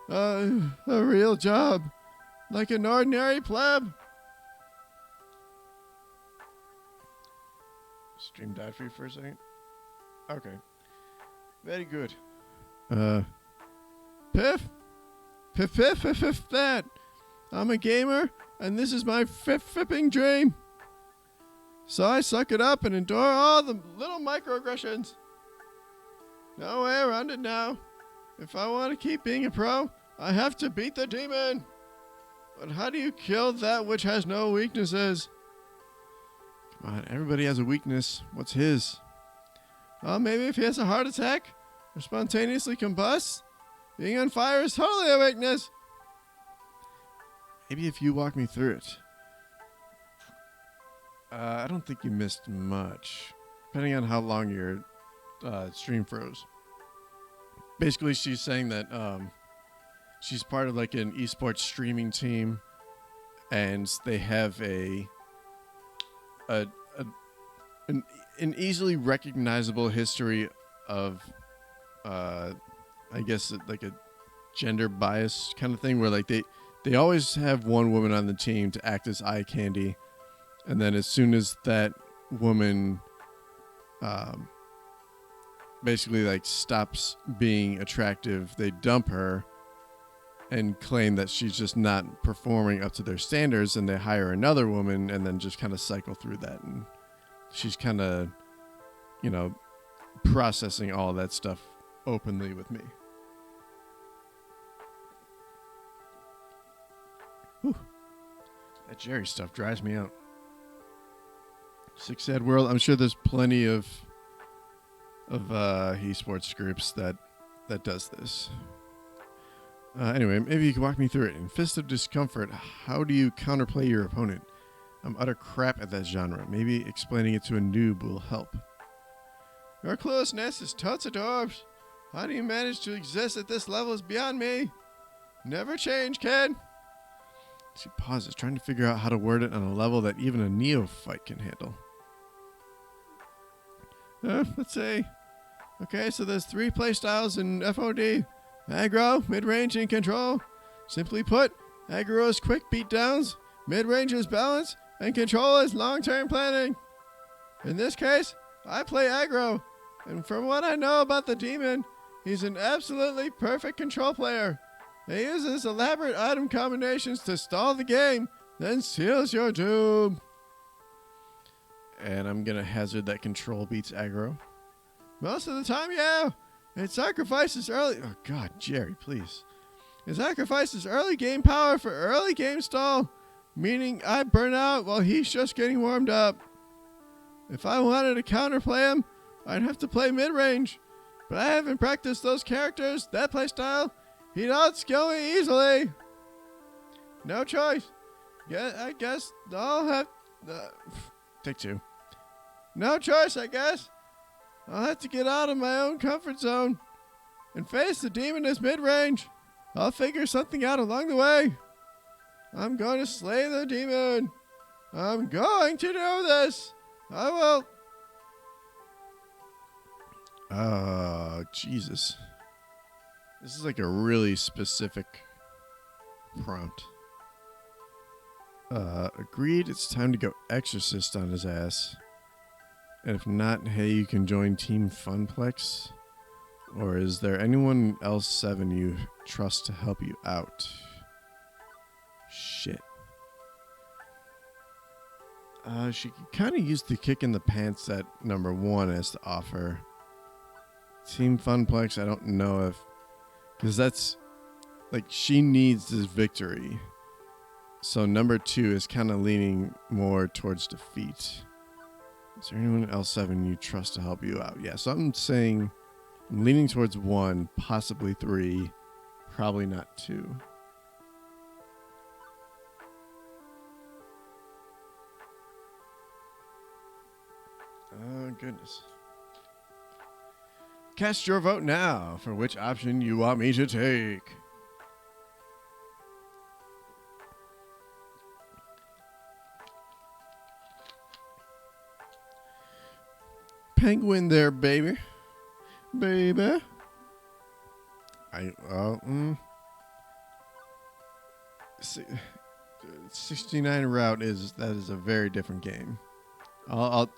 a real job, like an ordinary pleb. Stream died for you for a second? Okay. Very good. Piff, that. I'm a gamer, and this is my fipping dream. So I suck it up and endure all the little microaggressions. No way around it now. If I want to keep being a pro, I have to beat the demon. But how do you kill that which has no weaknesses? Come on, everybody has a weakness. What's his? Well, maybe if he has a heart attack or spontaneously combusts, being on fire is totally a weakness. Maybe if you walk me through it. I don't think you missed much, depending on how long your stream froze. Basically, she's saying that she's part of like an esports streaming team, and they have an easily recognizable history of, I guess like a gender bias kind of thing, where like they always have one woman on the team to act as eye candy, and then as soon as that woman basically like stops being attractive, they dump her and claim that she's just not performing up to their standards, and they hire another woman and then just kind of cycle through that. And she's kind of, you know, processing all that stuff openly with me. Whew. That Jerry stuff drives me out. Six Sad World, I'm sure there's plenty of esports groups that does this. Anyway, maybe you can walk me through it. In Fist of Discomfort, how do you counterplay your opponent? I'm utter crap at that genre. Maybe explaining it to a noob will help. Your closeness is totes adorbs. How do you manage to exist at this level is beyond me. Never change, kid. She pauses, trying to figure out how to word it on a level that even a neophyte can handle. Let's see. Okay, so there's 3 playstyles in FOD. Aggro, mid-range, and control. Simply put, aggro is quick beatdowns, mid-range is balance, and control is long-term planning. In this case, I play aggro, and from what I know about the demon, he's an absolutely perfect control player. He uses elaborate item combinations to stall the game, then seals your doom. And I'm going to hazard that control beats aggro. Most of the time, yeah. It sacrifices early... Oh, God, Jerry, please. It sacrifices early game power for early game stall, meaning I burn out while he's just getting warmed up. If I wanted to counterplay him, I'd have to play mid-range. But I haven't practiced those characters, that playstyle. He'd outskill me easily. No choice. Yeah, I guess I'll have... take 2. No choice, I guess. I'll have to get out of my own comfort zone and face the demon as mid-range. I'll figure something out along the way. I'm going to slay the demon. I'm going to do this. I will. Oh, Jesus. This is like a really specific prompt. Agreed, it's time to go exorcist on his ass. And if not, hey, you can join Team Funplex. Or is there anyone else 7 you trust to help you out? Shit. She could kind of use the kick in the pants that number 1 has to offer. Team Funplex, I don't know if... Because that's... Like, she needs this victory. So number 2 is kind of leaning more towards defeat. Is there anyone else 7 you trust to help you out? Yeah, so I'm saying I'm leaning towards 1, possibly 3, probably not 2. Oh, goodness. Cast your vote now for which option you want me to take. Penguin there, baby. Baby. 69 route is a very different game. I'll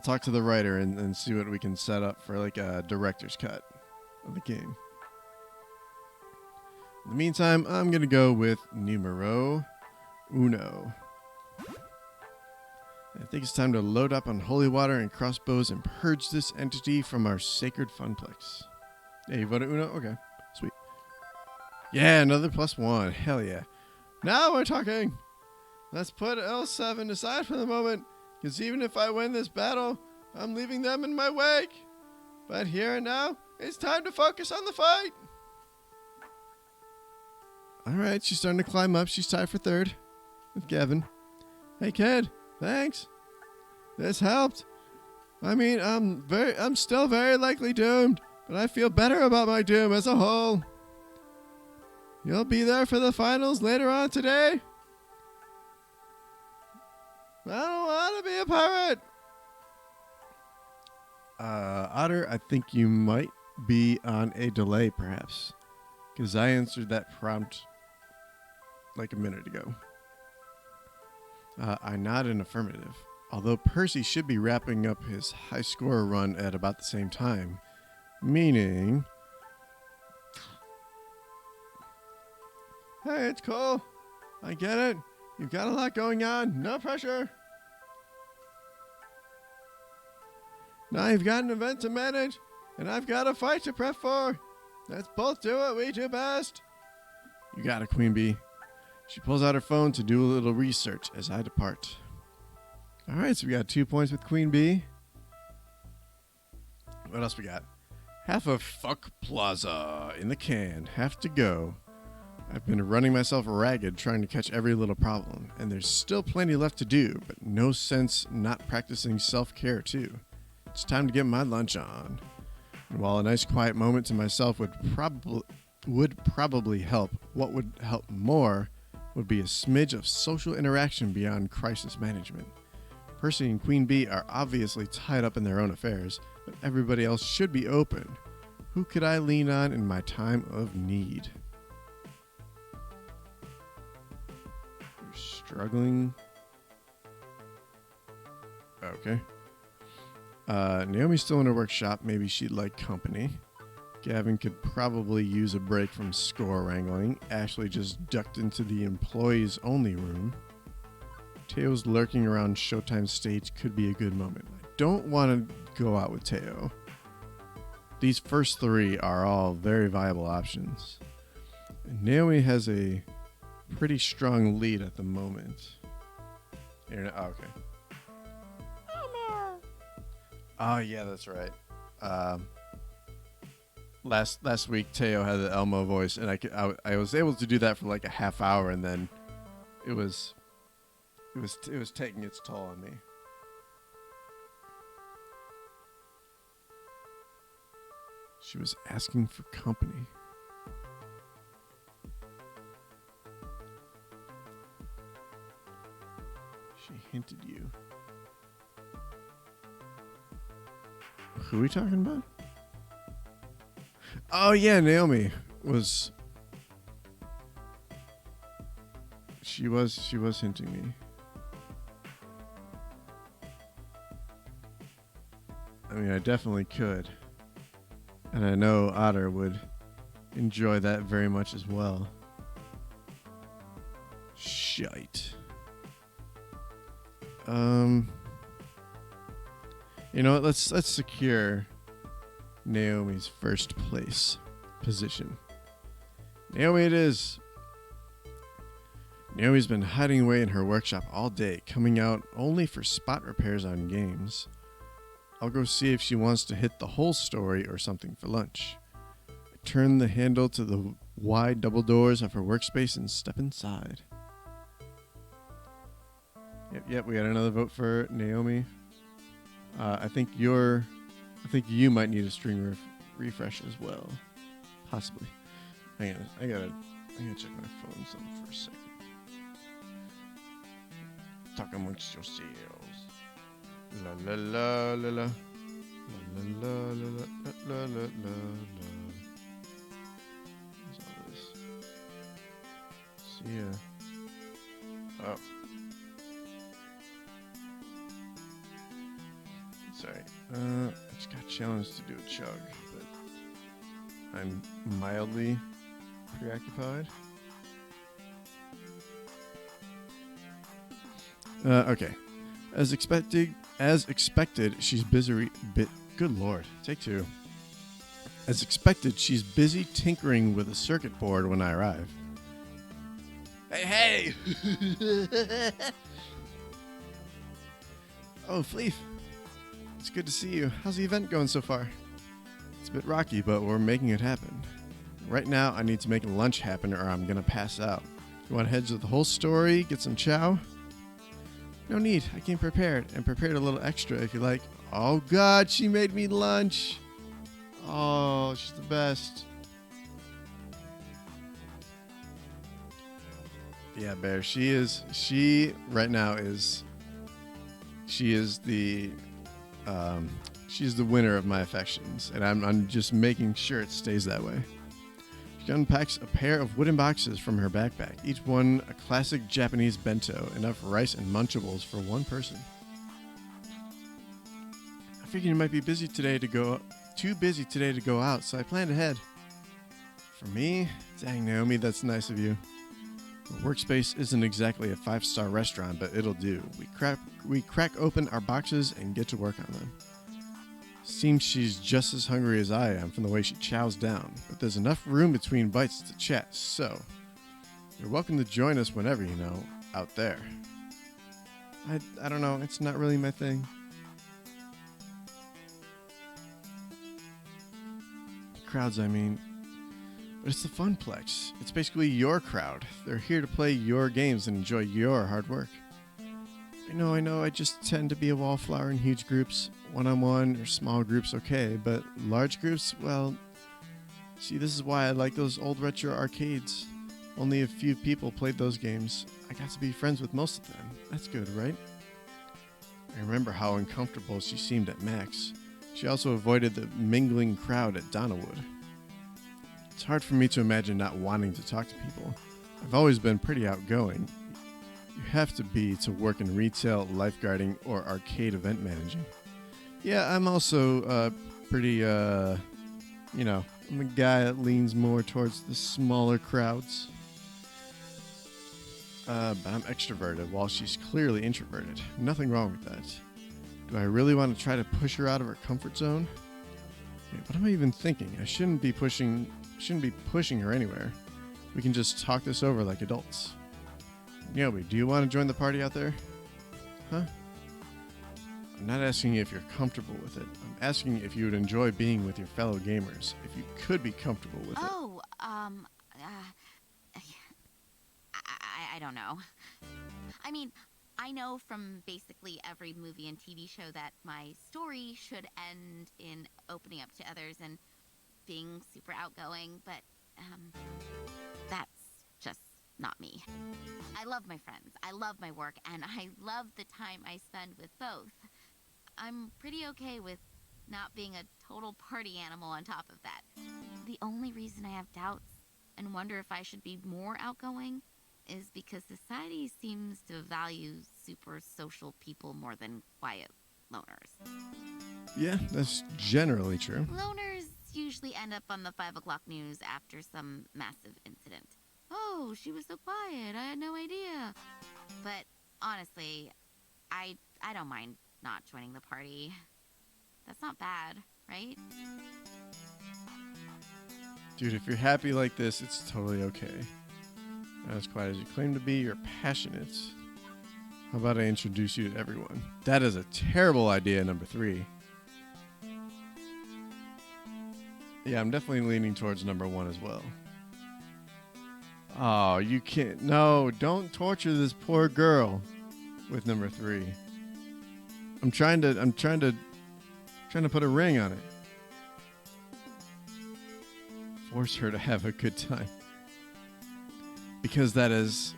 talk to the writer and see what we can set up for like a director's cut of the game. In the meantime, I'm gonna go with numero uno. I think it's time to load up on holy water and crossbows and purge this entity from our sacred funplex. Yeah, you voted Uno? Okay, sweet. Yeah, another +1. Hell yeah. Now we're talking. Let's put L7 aside for the moment, because even if I win this battle, I'm leaving them in my wake. But here and now, it's time to focus on the fight. All right, she's starting to climb up. She's tied for 3rd with Gavin. Hey, kid. Thanks. This helped. I mean, I'm still very likely doomed, but I feel better about my doom as a whole. You'll be there for the finals later on today? I don't want to be a pirate. Otter, I think you might be on a delay, perhaps. Because I answered that prompt like a minute ago. I nod in affirmative. Although Percy should be wrapping up his high scorer run at about the same time. Meaning... Hey, it's cool. I get it. You've got a lot going on. No pressure. Now you've got an event to manage, and I've got a fight to prep for. Let's both do what we do best. You got it, Queen Bee. She pulls out her phone to do a little research as I depart. All right, so we got 2 points with Queen Bee. What else we got? Half of Fuck Plaza in the can. Have to go. I've been running myself ragged trying to catch every little problem, and there's still plenty left to do, but no sense not practicing self-care too. It's time to get my lunch on. And while a nice quiet moment to myself would probably help, what would help more would be a smidge of social interaction beyond crisis management. Percy and Queen Bee are obviously tied up in their own affairs, but everybody else should be open. Who could I lean on in my time of need? You're struggling. Okay. Naomi's still in her workshop. Maybe she'd like company. Gavin could probably use a break from score wrangling. Ashley just ducked into the employees only room. Teo's lurking around Showtime stage could be a good moment. I don't want to go out with Teo. These first three are all very viable options. And Naomi has a pretty strong lead at the moment. Okay. Oh yeah, that's right. Last week Teo had the Elmo voice, and I was able to do that for like a half hour, and then it was taking its toll on me. She was asking for company. She hinted you. Who are we talking about? Oh yeah, Naomi was. She was hinting me. I mean, I definitely could. And I know Otter would enjoy that very much as well. Shite. You know what? Let's secure Naomi's first place position. Naomi it is. Naomi's been hiding away in her workshop all day, coming out only for spot repairs on games. I'll go see if she wants to hit the whole story or something for lunch. I turn the handle to the wide double doors of her workspace and step inside. Yep, we got another vote for Naomi. I think you might need a string refresh as well, possibly. Hang on, I gotta check my phone something for a second. Talk amongst yourselves. La la la la la la la la la la la la. What's all this? See ya. Oh. Sorry. I just got challenged to do a chug, but I'm mildly preoccupied. Okay. As expected, she's busy. Good lord, take two. As expected, she's busy tinkering with a circuit board when I arrive. Hey! Oh, Fleef. It's good to see you. How's the event going so far? It's a bit rocky, but we're making it happen. Right now, I need to make lunch happen or I'm gonna pass out. You want to head to the whole story, get some chow? No need. I came prepared, and prepared a little extra if you like. Oh god, she made me lunch. Oh, she's the best. Yeah, Bear. She right now is. She is the. She's the winner of my affections, and I'm just making sure it stays that way. She unpacks a pair of wooden boxes from her backpack, each one a classic Japanese bento, enough rice and Munchables for one person. I figured you might be too busy today to go out, so I planned ahead. For me, dang Naomi, that's nice of you. The workspace isn't exactly a 5-star restaurant, but it'll do. We crack open our boxes and get to work on them. Seems she's just as hungry as I am from the way she chows down, but there's enough room between bites to chat, so you're welcome to join us whenever, out there. I don't know, it's not really my thing. Crowds, I mean. But it's the Funplex. It's basically your crowd. They're here to play your games and enjoy your hard work. I know, I just tend to be a wallflower in huge groups. One-on-one or small groups, okay, but large groups, well, see, this is why I like those old retro arcades. Only a few people played those games. I got to be friends with most of them. That's good, right? I remember how uncomfortable she seemed at Max. She also avoided the mingling crowd at Donnawood. It's hard for me to imagine not wanting to talk to people. I've always been pretty outgoing. You have to be to work in retail, lifeguarding, or arcade event managing. Yeah, I'm also pretty, I'm the guy that leans more towards the smaller crowds. But I'm extroverted while she's clearly introverted. Nothing wrong with that. Do I really want to try to push her out of her comfort zone? Wait, what am I even thinking? I shouldn't be pushing her anywhere. We can just talk this over like adults. Yobi, do you want to join the party out there? Huh? I'm not asking if you're comfortable with it. I'm asking if you would enjoy being with your fellow gamers. If you could be comfortable with it. I don't know. I mean, I know from basically every movie and TV show that my story should end in opening up to others and being super outgoing, but that's just not me. I love my friends, I love my work, and I love the time I spend with both. I'm pretty okay with not being a total party animal on top of that. The only reason I have doubts and wonder if I should be more outgoing is because society seems to value super social people more than quiet loners. Yeah, that's generally true. Loners usually end up on the 5 o'clock news after some massive incident. Oh, she was so quiet, I had no idea. But honestly, I don't mind not joining the party. That's not bad, right? Dude, if you're happy like this, it's totally okay. Not as quiet as you claim to be, you're passionate. How about I introduce you to everyone? That is a terrible idea, number 3. Yeah, I'm definitely leaning towards number 1 as well. Oh, you can't. No, don't torture this poor girl with number 3. I'm trying to put a ring on it. Force her to have a good time. Because that has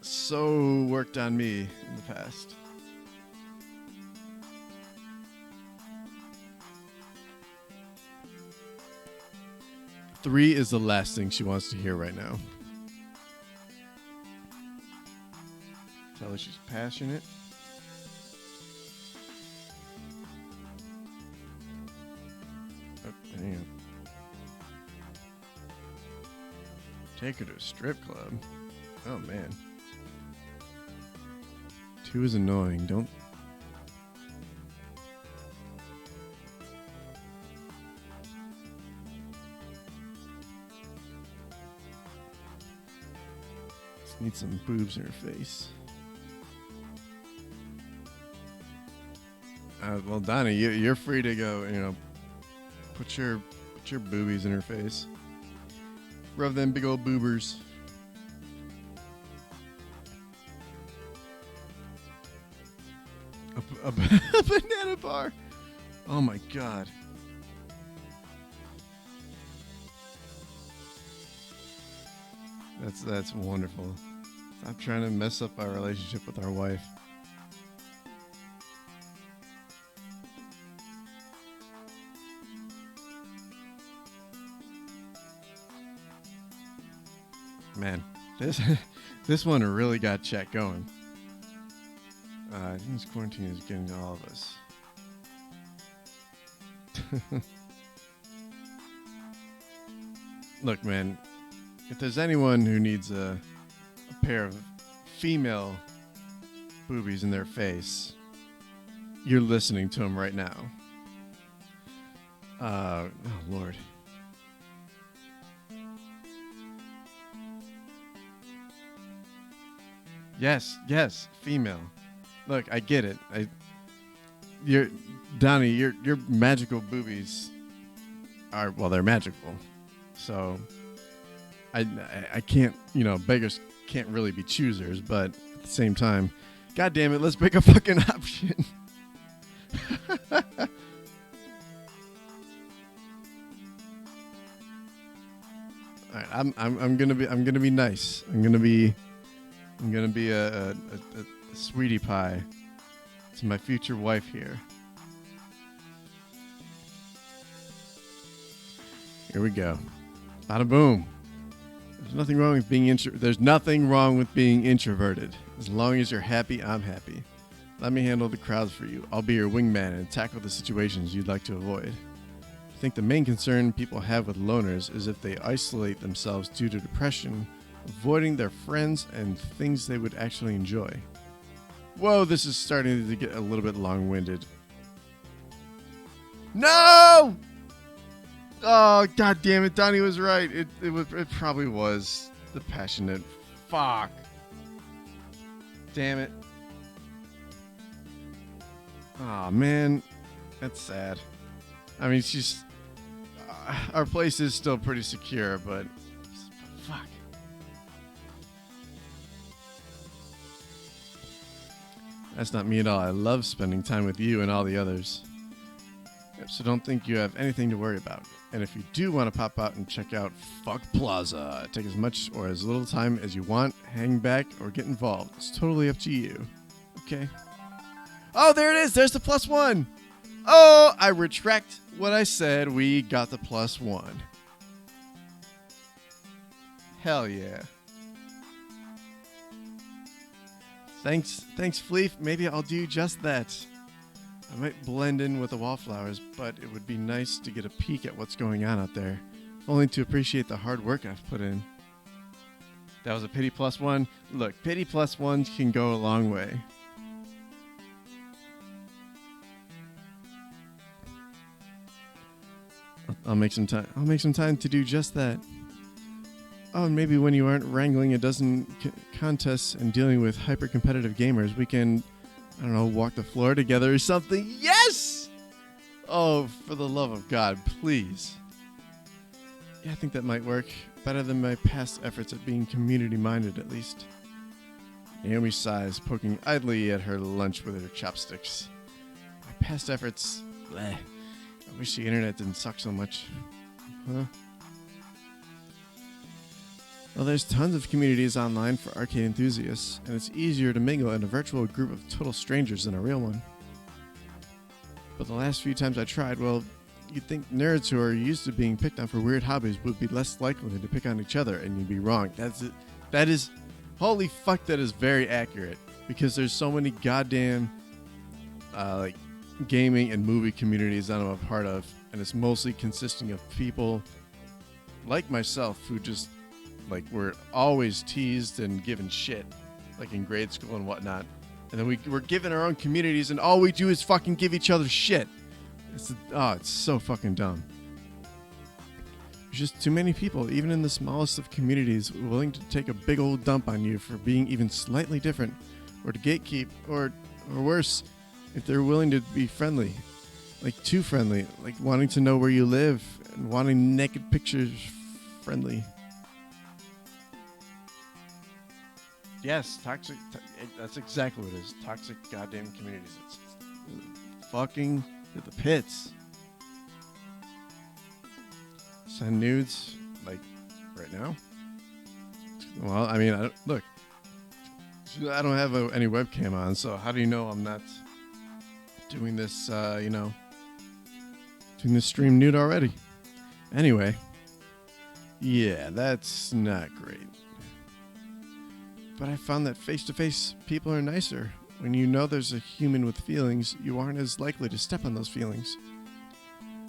so worked on me in the past. Three is the last thing she wants to hear right now. Tell her she's passionate. Oh, hang on. Take her to a strip club. Oh, man. 2 is annoying. Don't... Just need some boobs in her face. Well, Donnie, you're free to go, put your boobies in her face. Rub them big old boobers. A banana bar. Oh my god. That's wonderful. Stop trying to mess up our relationship with our wife. Man, this one really got chat going. I think this quarantine is getting to all of us. Look, man, if there's anyone who needs a pair of female boobies in their face, you're listening to them right now. Oh, Lord. Yes, female. Look, I get it. Donnie, your magical boobies are, well, they're magical. So I can't, beggars can't really be choosers, but at the same time, God damn it, let's pick a fucking option. All right, I'm gonna be nice. I'm gonna be a sweetie pie to my future wife here. Here we go. Bada boom. There's nothing wrong with being introverted. As long as you're happy, I'm happy. Let me handle the crowds for you. I'll be your wingman and tackle the situations you'd like to avoid. I think the main concern people have with loners is if they isolate themselves due to depression, avoiding their friends and things they would actually enjoy. Whoa, this is starting to get a little bit long-winded. No! Oh, God damn it. Donnie was right. It probably was the passionate. Fuck. Damn it. Oh, man. That's sad. I mean, she's... our place is still pretty secure, but... Fuck. That's not me at all. I love spending time with you and all the others. Yep, so don't think you have anything to worry about. And if you do want to pop out and check out Fuck Plaza, take as much or as little time as you want, hang back, or get involved. It's totally up to you. Okay? Oh, there it is! There's the +1! Oh, I retract what I said. We got the +1. Hell yeah. Thanks, Fleef. Maybe I'll do just that. I might blend in with the wallflowers, but it would be nice to get a peek at what's going on out there, if only to appreciate the hard work I've put in. That was a pity +1. Look, pity +1s can go a long way. I'll make some time. I'll make some time to do just that. Oh, and maybe when you aren't wrangling a dozen contests and dealing with hyper-competitive gamers, we can, I don't know, walk the floor together or something. Yes! Oh, for the love of God, please. Yeah, I think that might work. Better than my past efforts at being community-minded, at least. Naomi sighs, poking idly at her lunch with her chopsticks. My past efforts... bleh. I wish the internet didn't suck so much. Huh? Well, there's tons of communities online for arcade enthusiasts, and it's easier to mingle in a virtual group of total strangers than a real one. But the last few times I tried, well, you'd think nerds who are used to being picked on for weird hobbies would be less likely to pick on each other, and you'd be wrong. That is, holy fuck, that is very accurate, because there's so many goddamn, like, gaming and movie communities that I'm a part of, and it's mostly consisting of people like myself who just, like, we're always teased and given shit, like in grade school and whatnot. And then we're given our own communities, and all we do is fucking give each other shit. It's so fucking dumb. There's just too many people, even in the smallest of communities, willing to take a big old dump on you for being even slightly different, or to gatekeep, or worse, if they're willing to be friendly. Like, too friendly. Like, wanting to know where you live, and wanting naked pictures friendly. Yes, toxic. That's exactly what it is. Toxic goddamn communities. It's fucking to the pits. Send nudes, like, right now? Well, I mean, look. I don't have any webcam on, so how do you know I'm not doing this, doing this stream nude already? Anyway, yeah, that's not great. But I found that face-to-face people are nicer. When you know there's a human with feelings, you aren't as likely to step on those feelings.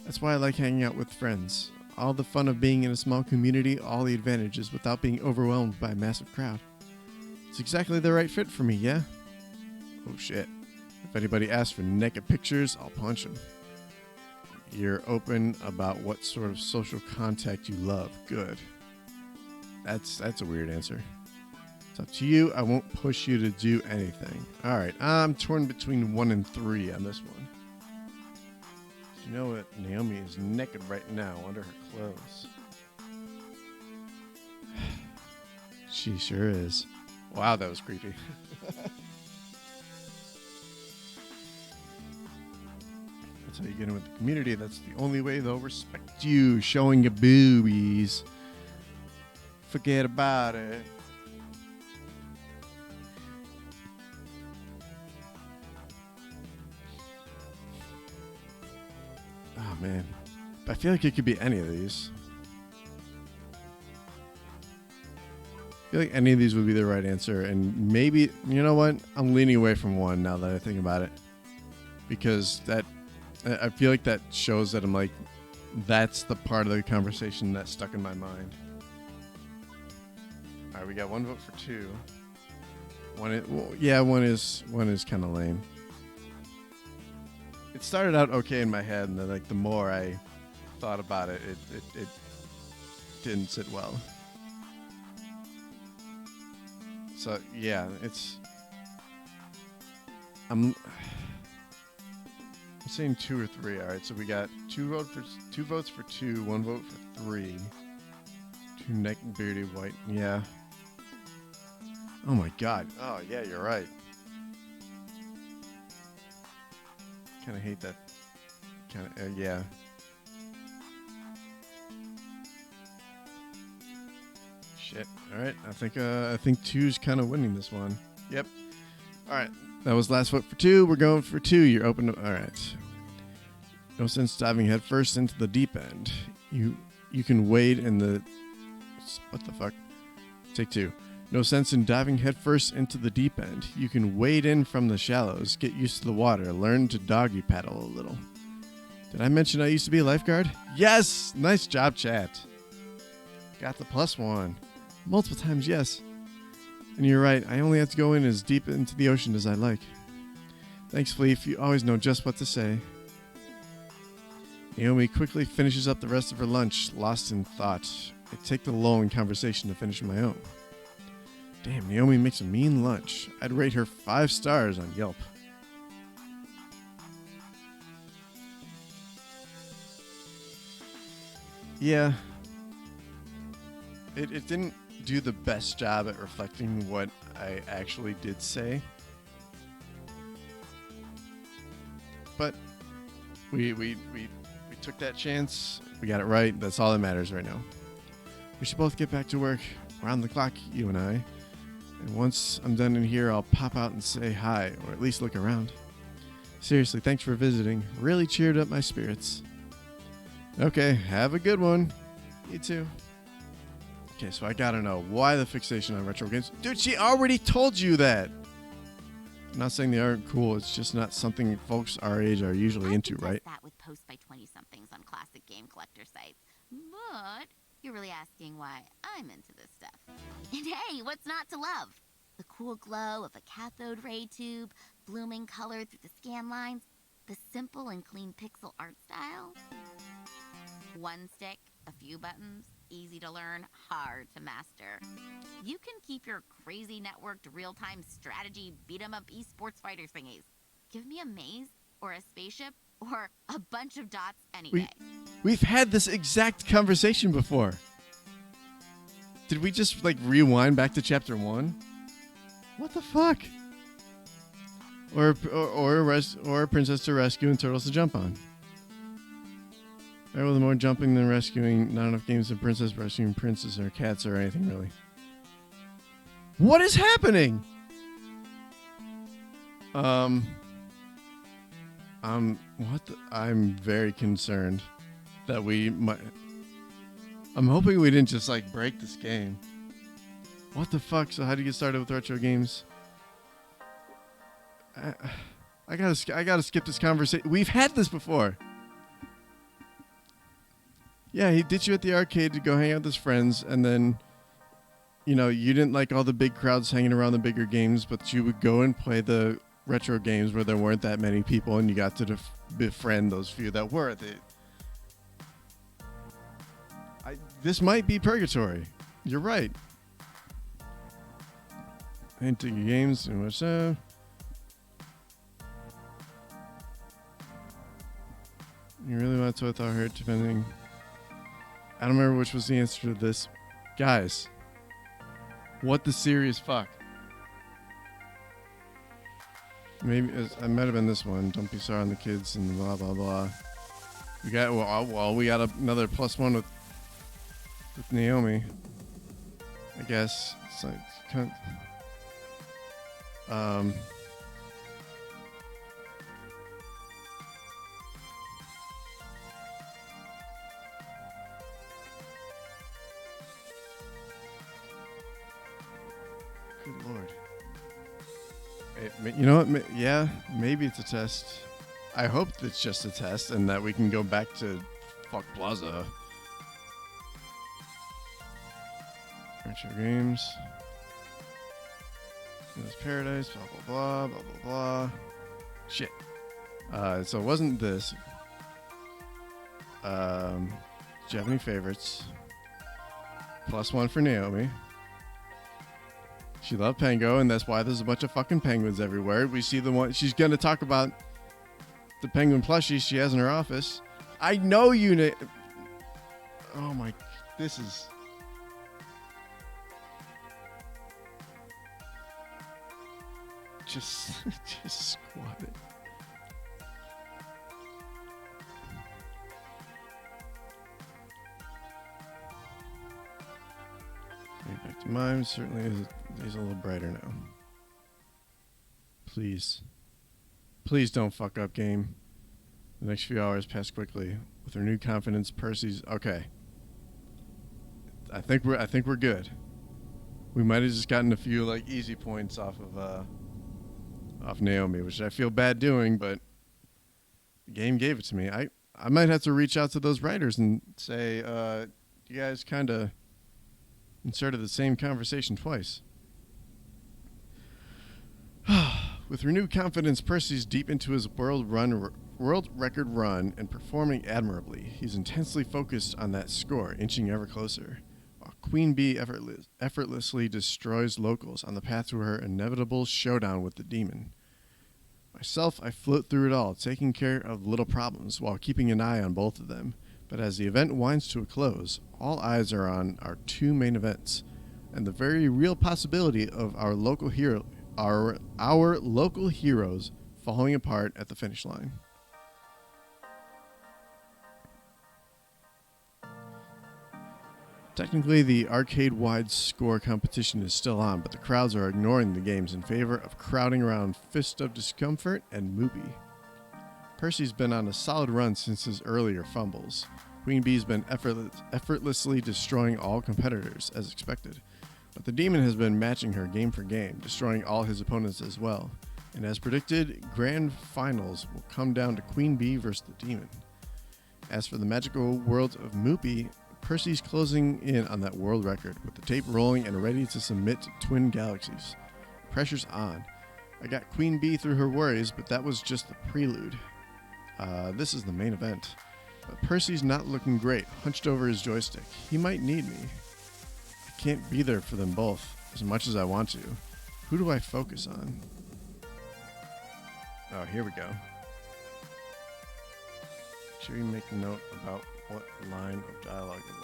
That's why I like hanging out with friends. All the fun of being in a small community, all the advantages without being overwhelmed by a massive crowd. It's exactly the right fit for me, yeah? Oh shit. If anybody asks for naked pictures, I'll punch them. You're open about what sort of social contact you love. Good. That's a weird answer. It's up to you. I won't push you to do anything. Alright, I'm torn between 1 and 3 on this one. You know what? Naomi is naked right now under her clothes. She sure is. Wow, that was creepy. That's how you get in with the community. That's the only way they'll respect you. Showing your boobies. Forget about it. Oh, man. I feel like it could be any of these. I feel like any of these would be the right answer. And maybe, you know what? I'm leaning away from 1 now that I think about it. Because I feel like that shows that I'm like, that's the part of the conversation that stuck in my mind. All right, we got 1 vote for 2. One is kind of lame. It started out okay in my head, and then like the more I thought about it, it didn't sit well. So yeah, I'm saying 2 or 3. All right, so we got 2 votes for 2, 1 vote for 3. 2 neck bearded white. Yeah. Oh my god. Oh yeah, you're right. Kind of hate that. Yeah. Shit. All right. I think 2's kind of winning this one. Yep. All right. That was last vote for 2. We're going for 2. You're open to. All right. No sense diving headfirst into the deep end. You can wade in the. What the fuck? Take 2. No sense in diving headfirst into the deep end. You can wade in from the shallows, get used to the water, learn to doggy paddle a little. Did I mention I used to be a lifeguard? Yes! Nice job, chat. Got the +1. Multiple times, yes. And you're right, I only have to go in as deep into the ocean as I like. Thanks, Fleef. You always know just what to say. Naomi quickly finishes up the rest of her lunch, lost in thought. I take the lull in conversation to finish my own. Damn, Naomi makes a mean lunch. I'd rate her 5 stars on Yelp. Yeah. It didn't do the best job at reflecting what I actually did say. But we took that chance. We got it right. That's all that matters right now. We should both get back to work around the clock, you and I. And once I'm done in here, I'll pop out and say hi, or at least look around. Seriously, thanks for visiting. Really cheered up my spirits. Okay, have a good one. You too. Okay, so I gotta know, why the fixation on retro games? Dude, she already told you that! I'm not saying they aren't cool, it's just not something folks our age are usually into, right? That with posts by 20-somethings on classic game collector sites. But you're really asking why I'm into this stuff. And hey, what's not to love? The cool glow of a cathode ray tube, blooming color through the scan lines, the simple and clean pixel art style. One stick, a few buttons, easy to learn, hard to master. You can keep your crazy networked real-time strategy beat-em-up esports fighter thingies. Give me a maze, or a spaceship, or a bunch of dots any day. We've had this exact conversation before. Did we just like rewind back to chapter 1? What the fuck? Or a princess to rescue and turtles to jump on. There was more jumping than rescuing. Not enough games of princess rescuing princes or cats or anything really. What is happening? I'm very concerned that we might. I'm hoping we didn't just like break this game. What the fuck? So how do you get started with retro games? I gotta skip this conversation. We've had this before. Yeah, he ditched you at the arcade to go hang out with his friends, and then, you know, you didn't like all the big crowds hanging around the bigger games, but you would go and play the retro games where there weren't that many people, and you got to befriend those few that were. This might be purgatory. You're right. I ain't taking games too much. You really want to without hurt, depending. I don't remember which was the answer to this. Guys, what the serious fuck? Maybe I might have been this one. Don't be sorry on the kids and blah blah blah. We got we got another +1 with Naomi. I guess it's like kind of, Good Lord. You know what? Yeah, maybe it's a test. I hope it's just a test and that we can go back to fuck Plaza. Retro games. This Paradise, blah, blah, blah, blah, blah, blah. Shit. So it wasn't this. Do you have any favorites? +1 for Naomi. She loved Pango, and that's why there's a bunch of fucking penguins everywhere. We see the one. She's going to talk about the penguin plushie she has in her office. I know you. Oh my. This is. Just squat it. Back to mine. Certainly is a little brighter now. Please don't fuck up, game. The next few hours pass quickly. With renewed confidence, Percy's okay. I think we're good. We might have just gotten a few like easy points off Naomi, which I feel bad doing, but the game gave it to me. I might have to reach out to those writers and say, you guys kind of inserted the same conversation twice. With renewed confidence, Percy's deep into his world record run and performing admirably. He's intensely focused on that score, inching ever closer, while Queen Bee effortlessly destroys locals on the path to her inevitable showdown with the demon. Myself, I float through it all, taking care of little problems while keeping an eye on both of them. But as the event winds to a close, all eyes are on our two main events, and the very real possibility of our local heroes falling apart at the finish line. Technically, the arcade-wide score competition is still on, but the crowds are ignoring the games in favor of crowding around Fist of Discomfort and Looby. Percy's been on a solid run since his earlier fumbles. Queen Bee's been effortlessly destroying all competitors, as expected. But the demon has been matching her game for game, destroying all his opponents as well. And as predicted, grand finals will come down to Queen Bee versus the demon. As for the magical world of Moopy, Percy's closing in on that world record, with the tape rolling and ready to submit to Twin Galaxies. Pressure's on. I got Queen Bee through her worries, but that was just the prelude. This is the main event. But Percy's not looking great, hunched over his joystick. He might need me. I can't be there for them both, as much as I want to. Who do I focus on? Oh, here we go. Make sure you make a note about what line of dialogue it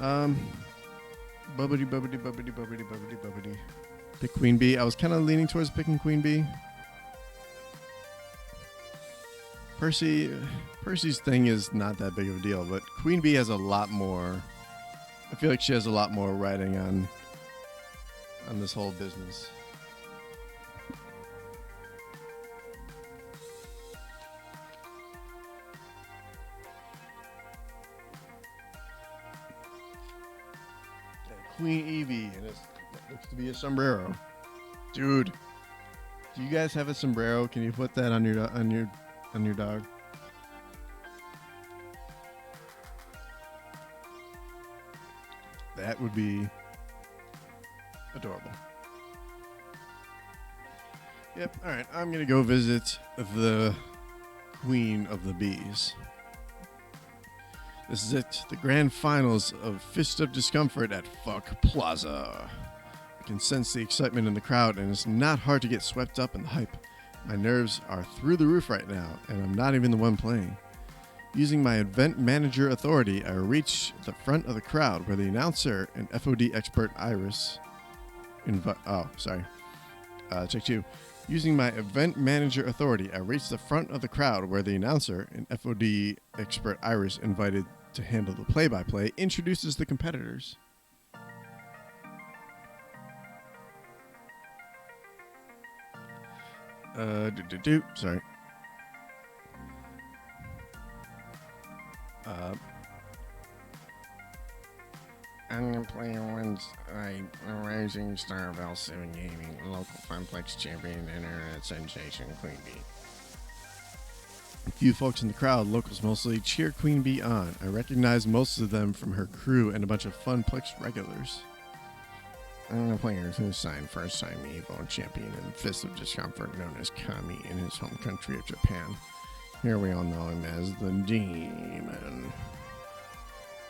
was. Bubbity, bubbity, bubbity, bubbity, bubbity, bubbity. Pick Queen Bee. I was kind of leaning towards picking Queen Bee. Percy's thing is not that big of a deal, but Queen Bee has a lot more I feel like she has a lot more writing on this whole business. Queen Evie, and it looks to be a sombrero. Dude, do you guys have a sombrero? Can you put that on your dog? That would be adorable. Yep. All right, I'm gonna go visit the Queen of the Bees. This is it, the grand finals of Fist of Discomfort at Fuck Plaza. I can sense the excitement in the crowd, and it's not hard to get swept up in the hype. My nerves are through the roof right now, and I'm not even the one playing. Using my event manager authority, I reach the front of the crowd where the announcer and FOD expert Iris check two. Using my event manager authority, I reach the front of the crowd where the announcer and FOD expert Iris, invited to handle the play-by-play, introduces the competitors. Sorry. I'm gonna play Wednesday, a rising star of L7 Gaming, local Funplex champion, internet sensation, Queen Bee. A few folks in the crowd, locals mostly, cheer Queen Bee on. I recognize most of them from her crew and a bunch of Funplex regulars. I'm the player who signed first-time Evo champion in Fist of Discomfort, known as Kami, in his home country of Japan. Here we all know him as the Demon.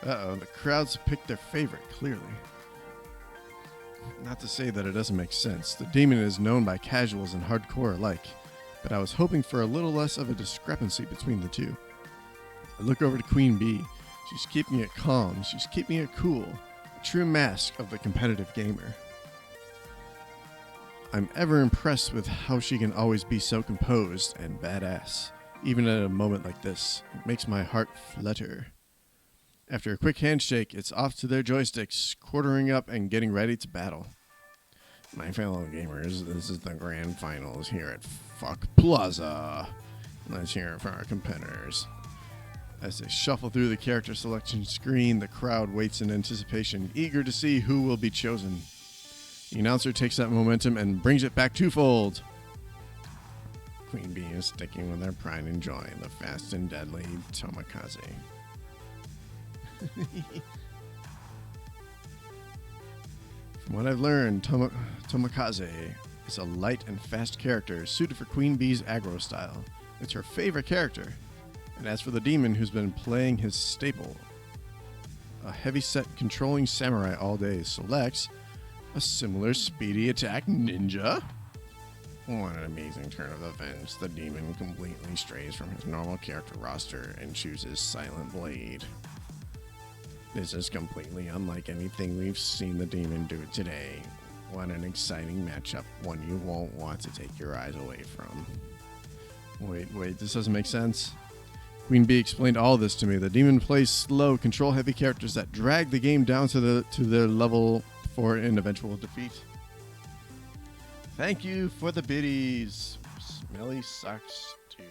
Uh-oh, the crowds picked their favorite, clearly. Not to say that it doesn't make sense. The Demon is known by casuals and hardcore alike, but I was hoping for a little less of a discrepancy between the two. I look over to Queen Bee. She's keeping it calm. She's keeping it cool. A true mask of the competitive gamer. I'm ever impressed with how she can always be so composed and badass. Even at a moment like this, it makes my heart flutter. After a quick handshake, it's off to their joysticks, quartering up and getting ready to battle. My fellow gamers, this is the grand finals here at Fuck Plaza. Let's hear it for our competitors. As they shuffle through the character selection screen, the crowd waits in anticipation, eager to see who will be chosen. The announcer takes that momentum and brings it back twofold. Queen Bee is sticking with her pride and joy, the fast and deadly Tomikaze. From what I've learned, Tomikaze is a light and fast character suited for Queen Bee's aggro style. It's her favorite character. And as for the Demon, who's been playing his staple, a heavy-set controlling samurai all day, selects a similar speedy attack ninja. What an amazing turn of events. The Demon completely strays from his normal character roster and chooses Silent Blade. This is completely unlike anything we've seen the Demon do today. What an exciting matchup, one you won't want to take your eyes away from. Wait, this doesn't make sense. Queen Bee explained all this to me. The Demon plays slow, control-heavy characters that drag the game down to their level for an eventual defeat. Thank you for the biddies. Smelly sock stick.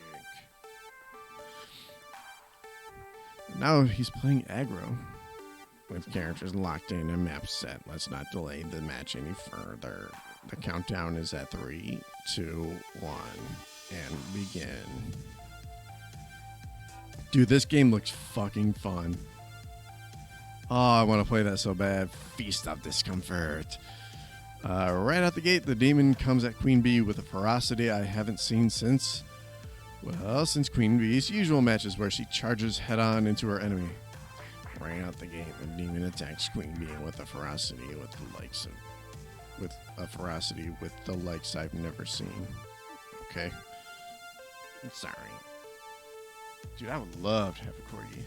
Now he's playing aggro. With characters locked in and maps set, let's not delay the match any further. The countdown is at 3, 2, 1, and begin. Dude, this game looks fucking fun. Oh, I want to play that so bad. Feast of Discomfort. Right out the gate, the Demon comes at Queen Bee with a ferocity I haven't seen since Queen Bee's usual matches where she charges head-on into her enemy. Right out the gate, the Demon attacks Queen Bee with a ferocity with the likes I've never seen. Okay. I'm sorry. Dude, I would love to have a corgi.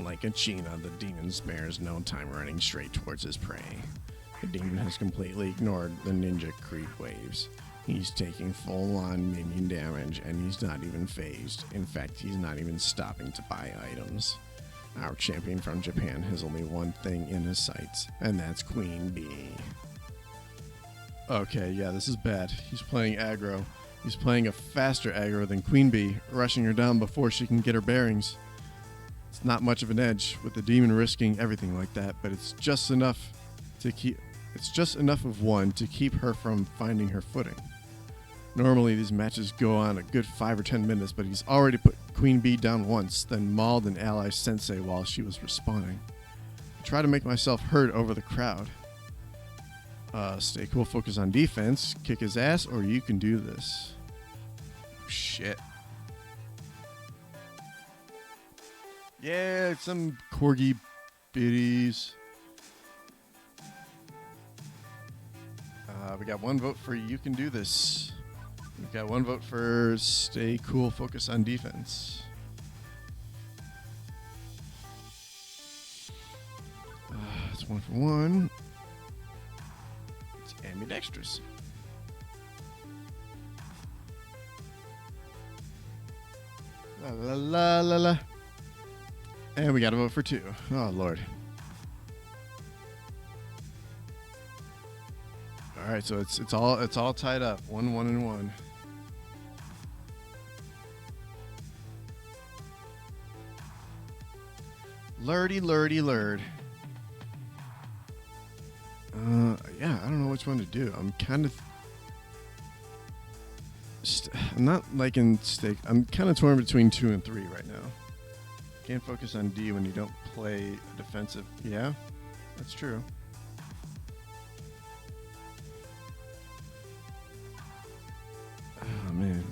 Like a cheetah, the Demon spares no time running straight towards his prey. The Demon has completely ignored the ninja creep waves. He's taking full-on minion damage, and he's not even phased. In fact, he's not even stopping to buy items. Our champion from Japan has only one thing in his sights, and that's Queen Bee. Okay, yeah, this is bad. He's playing aggro. He's playing a faster aggro than Queen Bee, rushing her down before she can get her bearings. It's not much of an edge, with the demon risking everything like that, but it's just enough to keep. It's just enough of one to keep her from finding her footing. Normally, these matches go on a good 5 or 10 minutes, but he's already put Queen Bee down once, then mauled an ally sensei while she was respawning. I try to make myself heard over the crowd. Stay cool, focus on defense, kick his ass, or you can do this. Shit. Yeah, some corgi biddies. We got one vote for you can do this. We've got one vote for stay cool, focus on defense. It's 1 for 1. It's ambidextrous. La la la la la. And we got a vote for 2. Oh, Lord. All right, so it's all tied up. 1, 1, and 1. Lurdy, lurdy, lurd. Yeah, I don't know which one to do. I'm kind of... I'm not liking steak. I'm kind of torn between 2 and 3 right now. Can't focus on D when you don't play defensive. Yeah, that's true. Oh, man.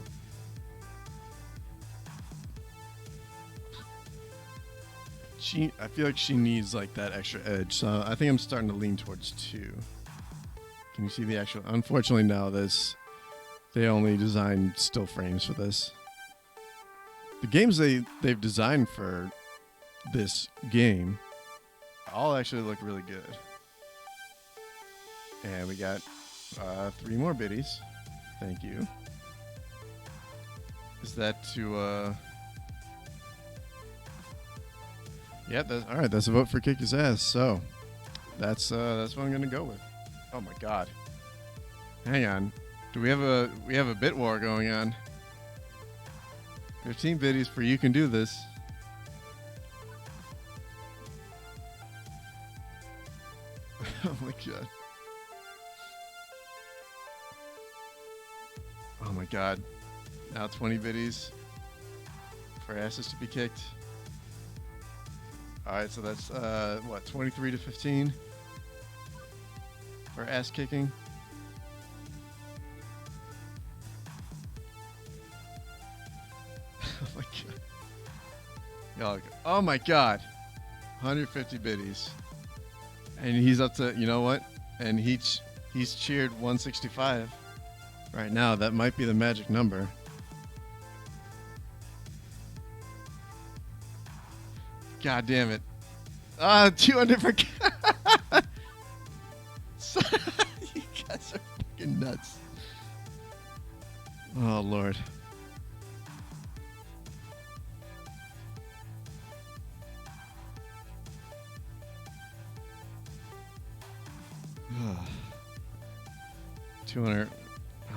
I feel like she needs like that extra edge, so I think I'm starting to lean towards 2. Can you see the actual? Unfortunately, now they only designed still frames for this. The games they've designed for this game all actually look really good. And we got 3 more biddies. Thank you. Is that to Yep, all right, that's a vote for kick his ass. So that's what I'm gonna go with. Oh my god. Hang on. Do we have a bit war going on? 15 biddies for you can do this. Oh my god. Oh my god. Now 20 biddies for asses to be kicked. Alright, so that's, 23 to 15 for ass kicking. Oh my god. Oh my god. 150 biddies. And he's up to, you know what? And he's cheered 165 right now. That might be the magic number. God damn it. 200 for... You guys are fucking nuts. Oh, Lord. Ugh. 200.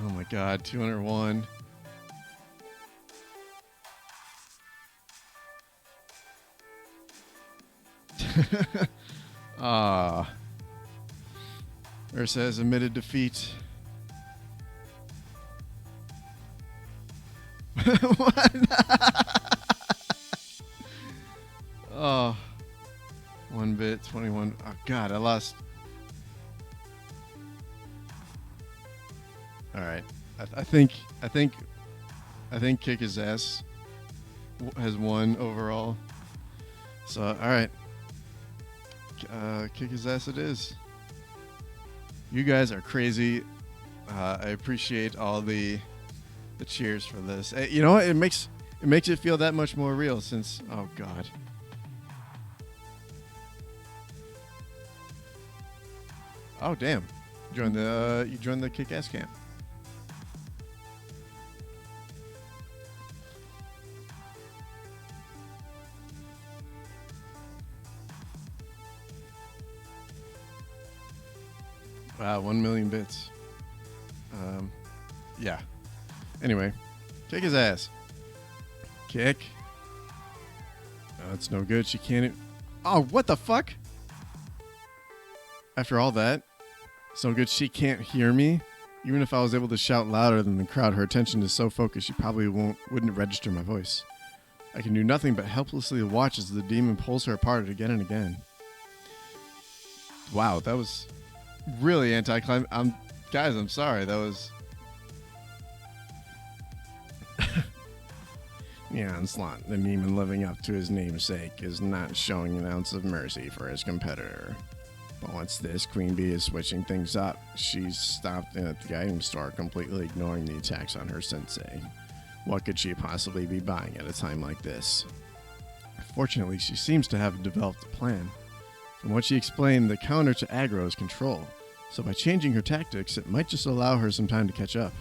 Oh my god, 201. Ursa has admitted defeat. What? Oh. 1 bit, 21. Oh god, I lost. Alright. I think Kick His Ass has won overall. So, alright. Kick His Ass it is. You guys are crazy. I appreciate all the cheers for this. You know what? It makes it feel that much more real since... Oh, God. Oh, damn. You joined the Kick-Ass camp. Wow, 1 million bits. Yeah. Anyway, kick his ass. Kick. No, it's no good. She can't. Oh, what the fuck? After all that, it's no good. She can't hear me. Even if I was able to shout louder than the crowd, her attention is so focused she probably wouldn't register my voice. I can do nothing but helplessly watch as the demon pulls her apart again and again. Wow, that was really anticlimactic. Guys, I'm sorry. That was... Yeah, Onslaught, the demon living up to his namesake, is not showing an ounce of mercy for his competitor. But once this, Queen Bee is switching things up. She's stopped at the item store, completely ignoring the attacks on her sensei. What could she possibly be buying at a time like this? Fortunately, she seems to have developed a plan. From what she explained, the counter to aggro is control, so by changing her tactics, it might just allow her some time to catch up.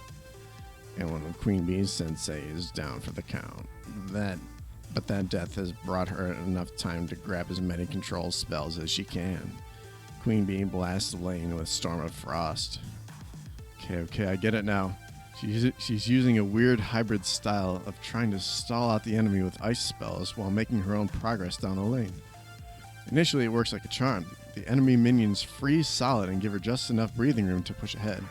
And one of Queen Bee's sensei is down for the count. But that death has brought her enough time to grab as many control spells as she can. Queen Bee blasts the lane with Storm of Frost. Okay, I get it now. She's using a weird hybrid style of trying to stall out the enemy with ice spells while making her own progress down the lane. Initially, it works like a charm. The enemy minions freeze solid and give her just enough breathing room to push ahead.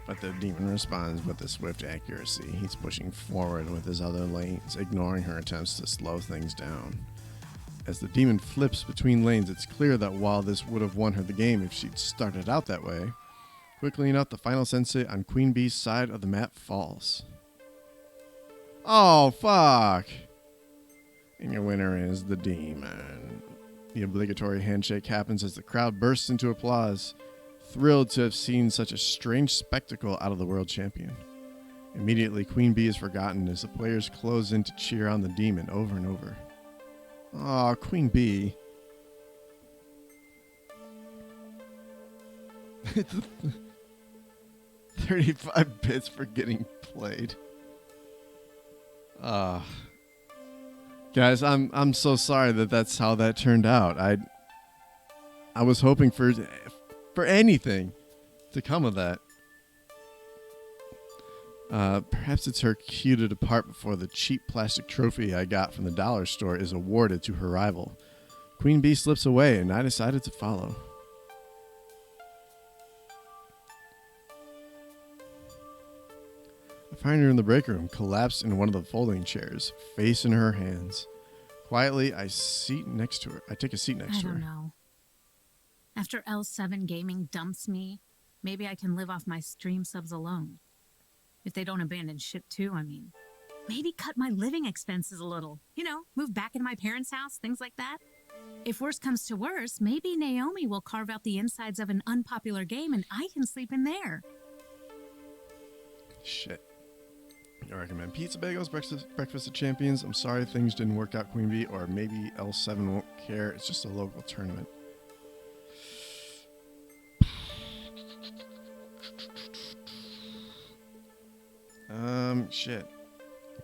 But the demon responds with a swift accuracy. He's pushing forward with his other lanes, ignoring her attempts to slow things down. As the demon flips between lanes, it's clear that while this would have won her the game if she'd started out that way, quickly enough, the final sensei on Queen Bee's side of the map falls. Oh, fuck! And your winner is the demon. The obligatory handshake happens as the crowd bursts into applause, thrilled to have seen such a strange spectacle out of the world champion. Immediately, Queen Bee is forgotten as the players close in to cheer on the demon over and over. Aw, Queen Bee. 35 bits for getting played. Guys, I'm so sorry that's how that turned out. I was hoping for anything to come of that. Perhaps it's her cue to depart before the cheap plastic trophy I got from the dollar store is awarded to her rival. Queen Bee slips away, and I decided to follow. I find her in the break room, collapsed in one of the folding chairs, face in her hands. Quietly, I take a seat next to her. I don't know. After L7 Gaming dumps me, maybe I can live off my stream subs alone. If they don't abandon ship too, I mean. Maybe cut my living expenses a little. You know, move back into my parents' house, things like that. If worse comes to worse, maybe Naomi will carve out the insides of an unpopular game and I can sleep in there. Shit. I recommend Pizza Bagels, Breakfast of Champions. I'm sorry things didn't work out, Queen Bee, or maybe L7 won't care. It's just a local tournament. Shit.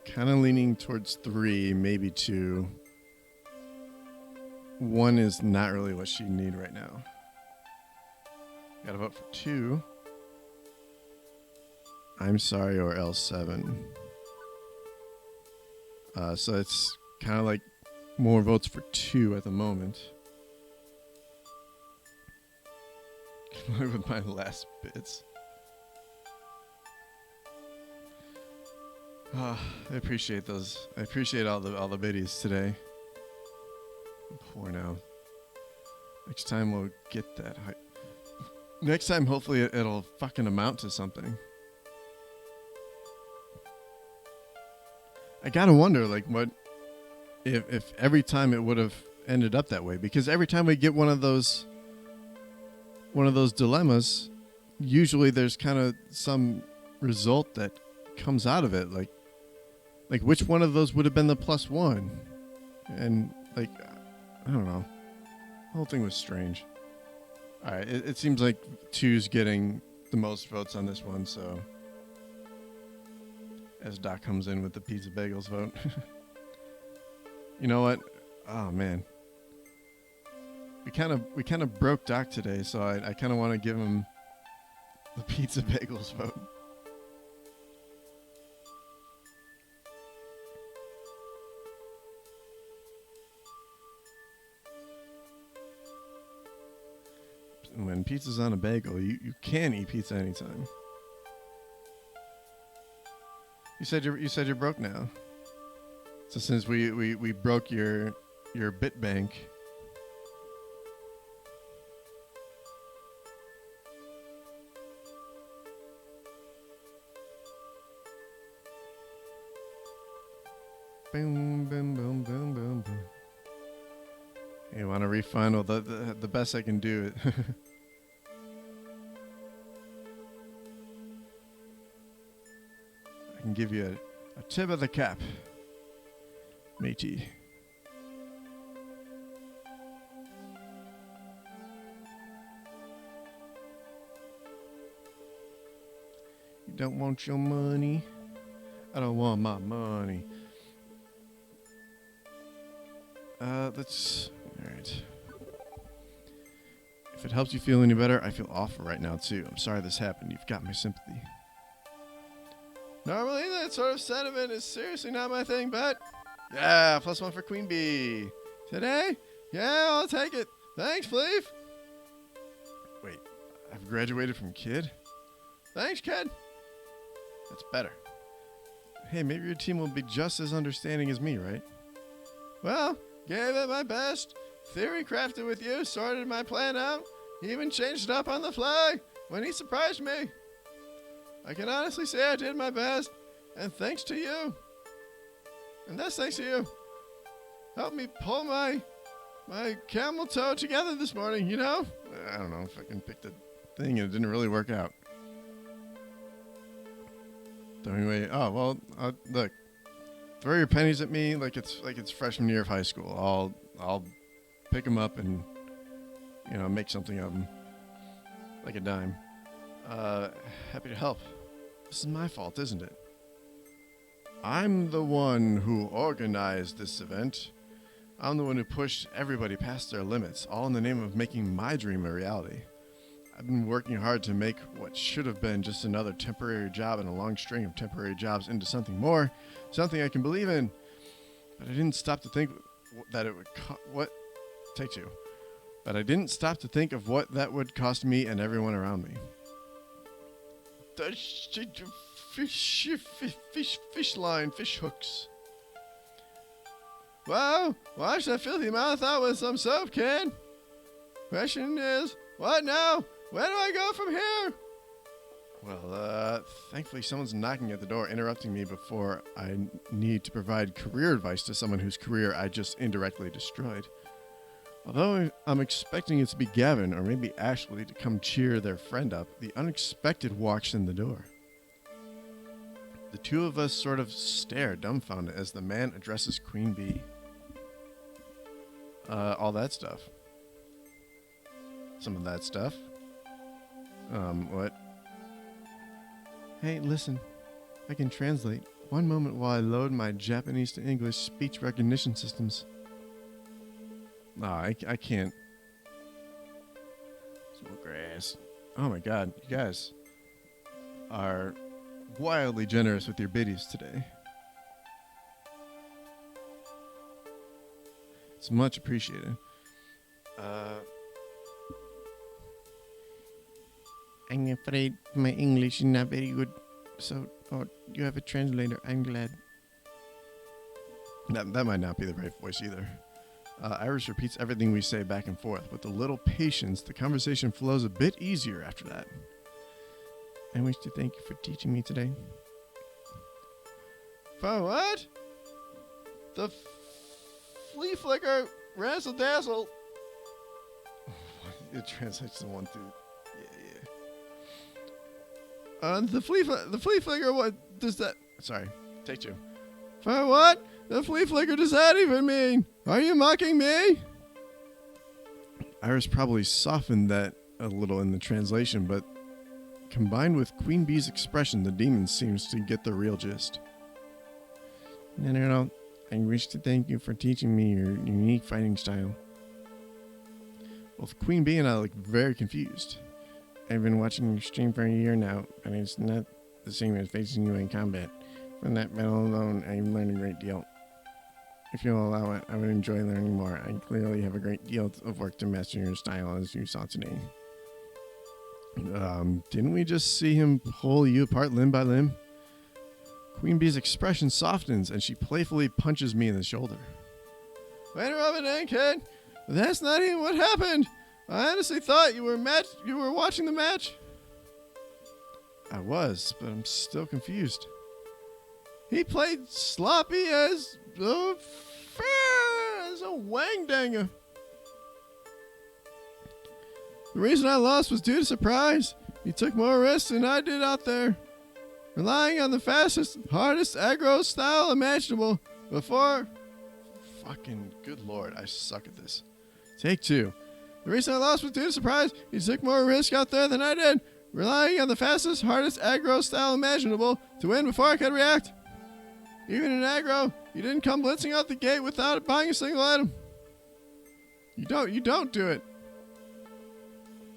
Kind of leaning towards 3, maybe 2. 1 is not really what she need right now. Gotta vote for 2. I'm sorry, or L7. So it's kind of like more votes for 2 at the moment. With my last bits. I appreciate those. I appreciate all the biddies today. I'm poor now. Next time we'll get that hype. Next time, hopefully, it'll fucking amount to something. I gotta wonder, like, what if every time it would have ended up that way? Because every time we get one of those dilemmas, usually there's kind of some result that comes out of it. Like which one of those would have been the +1? And like, I don't know. The whole thing was strange. All right, it seems like 2's getting the most votes on this one, so as Doc comes in with the Pizza Bagels vote. You know what? Oh, man. we kind of broke Doc today, so I kind of want to give him the pizza bagels vote. When pizza's on a bagel, you can eat pizza anytime. You said you're broke now. So since we broke your bit bank. Boom, boom, boom, boom, boom, boom. Hey, want a refund? Well, the best I can do it. I can give you a tip of the cap, matey. You don't want your money? I don't want my money. Let's... Alright. If it helps you feel any better, I feel awful right now, too. I'm sorry this happened. You've got my sympathy. Normally, that sort of sentiment is seriously not my thing, but... Yeah, +1 for Queen Bee. Today? Yeah, I'll take it. Thanks, Fleef. Wait, I've graduated from Kid? Thanks, Kid. That's better. Hey, maybe your team will be just as understanding as me, right? Well, gave it my best. Theory crafted with you, sorted my plan out, even changed it up on the fly when he surprised me. I can honestly say I did my best, and thanks to you. And that's thanks to you. Helped me pull my camel toe together this morning, you know? I don't know if I can pick the thing and it didn't really work out. Throwing away. Oh, well, look. Throw your pennies at me like it's freshman year of high school. I'll pick them up and, you know, make something of them. Like a dime. Happy to help. This is my fault, isn't it? I'm the one who organized this event. I'm the one who pushed everybody past their limits, all in the name of making my dream a reality. I've been working hard to make what should have been just another temporary job in a long string of temporary jobs into something more, something I can believe in. But I didn't stop to think that it would Take two. But I didn't stop to think of what that would cost me and everyone around me. Fish line, fish hooks. Wow, wash that filthy mouth out with some soap, kid. Question is, what now? Where do I go from here? Well, thankfully someone's knocking at the door, interrupting me before I need to provide career advice to someone whose career I just indirectly destroyed. Although I'm expecting it to be Gavin or maybe Ashley to come cheer their friend up, the unexpected walks in the door. The two of us sort of stare dumbfounded as the man addresses Queen Bee. All that stuff. Some of that stuff. What? Hey, listen. I can translate. One moment while I load my Japanese to English speech recognition systems. No, I can't. Smoke grass. Oh my god, you guys are wildly generous with your biddies today. It's much appreciated. I'm afraid my English is not very good, so you have a translator. I'm glad. That might not be the right voice either. Iris repeats everything we say back and forth. With a little patience, the conversation flows a bit easier after that. I wish to thank you for teaching me today. For what? The flea flicker razzle dazzle. It translates to one through. Yeah. The flea flicker. What does that? Sorry. Take two. For what? The flea flicker does that even mean? Are you mocking me? Iris probably softened that a little in the translation, but combined with Queen Bee's expression, the demon seems to get the real gist. No. I wish to thank you for teaching me your unique fighting style. Both Queen Bee and I look very confused. I've been watching your stream for a year now, and it's not the same as facing you in combat. From that battle alone, I've learned a great deal. If you'll allow it, I would enjoy learning more. I clearly have a great deal of work to master your style, as you saw today. Didn't we just see him pull you apart limb by limb? Queen Bee's expression softens, and she playfully punches me in the shoulder. Wait a minute, kid. That's not even what happened. I honestly thought you were watching the match. I was, but I'm still confused. He played sloppy as a wangdanger. The reason I lost was due to surprise. He took more risks than I did out there, relying on the fastest, hardest aggro style imaginable before... Fucking good lord, I suck at this. Take two. The reason I lost was due to surprise. He took more risk out there than I did, relying on the fastest, hardest aggro style imaginable to win before I could react. Even in aggro, you didn't come blitzing out the gate without buying a single item. You don't do it.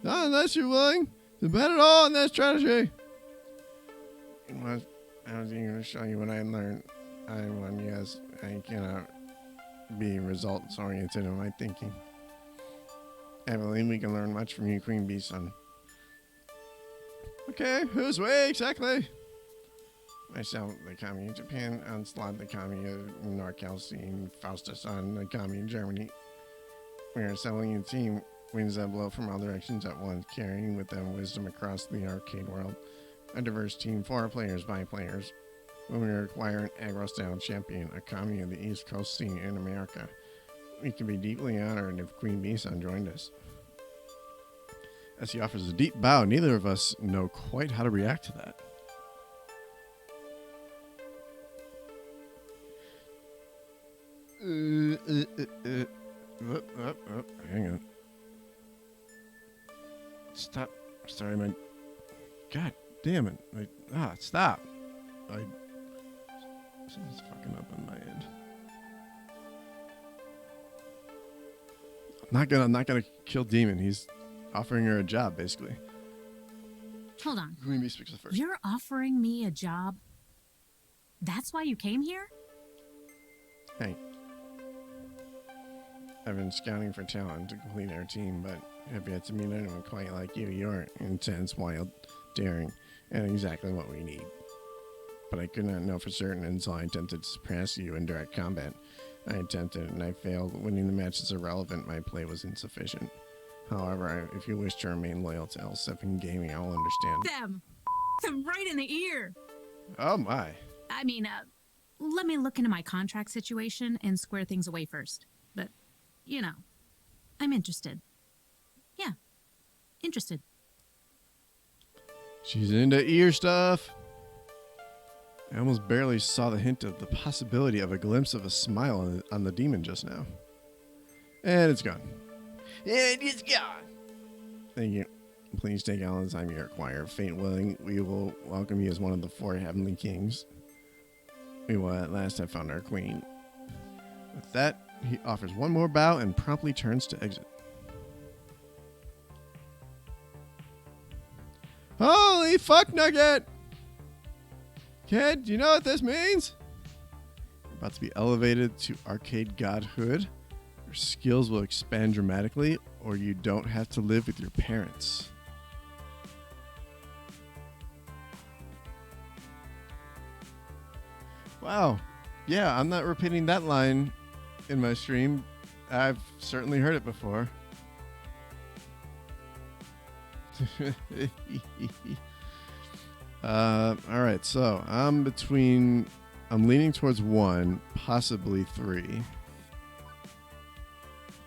Not unless you're willing to bet it all on that strategy. I was eager to show you what I learned. I won, yes. I cannot be results oriented in my thinking. I believe we can learn much from you, Queen Bee, son. Okay, whose way exactly? Myself, the Kami of Japan, Onslaught, the Kami of NorCal scene, Faustus on the Kami in Germany. We are assembling a team, winds that blow from all directions at once, carrying with them wisdom across the arcade world. A diverse team, 4 players by players. When we require an aggro-style champion, a Kami of the East Coast scene in America, we can be deeply honored if Queen Bee-san joined us. As he offers a deep bow, neither of us know quite how to react to that. Hang on. Stop. Sorry, man. God damn it. Stop. Something's fucking up on my end. I'm not gonna kill Demon. He's offering her a job, basically. Hold on. Queen Bee speaks first. You're offering me a job? That's why you came here? Hey. I've been scouting for talent to complete our team, but have yet to meet anyone quite like you. You're intense, wild, daring, and exactly what we need. But I could not know for certain until I attempted to surpass you in direct combat. I attempted and I failed. Winning the match is irrelevant. My play was insufficient. However, if you wish to remain loyal to L7 Gaming, I will understand. Them right in the ear. Oh my. I mean, let me look into my contract situation and square things away first. But, you know, I'm interested. Yeah, interested. She's into ear stuff. I almost barely saw the hint of the possibility of a glimpse of a smile on the demon just now. And it's gone. And it's gone. Thank you. Please take all the time you require. Fate willing, we will welcome you as one of the 4 heavenly kings. We will at last have found our queen. With that, he offers one more bow and promptly turns to exit. Holy fuck nugget! Kid, do you know what this means? You're about to be elevated to arcade godhood. Your skills will expand dramatically, or you don't have to live with your parents. Wow. Yeah, I'm not repeating that line in my stream. I've certainly heard it before. All right, so I'm leaning towards 1, possibly 3.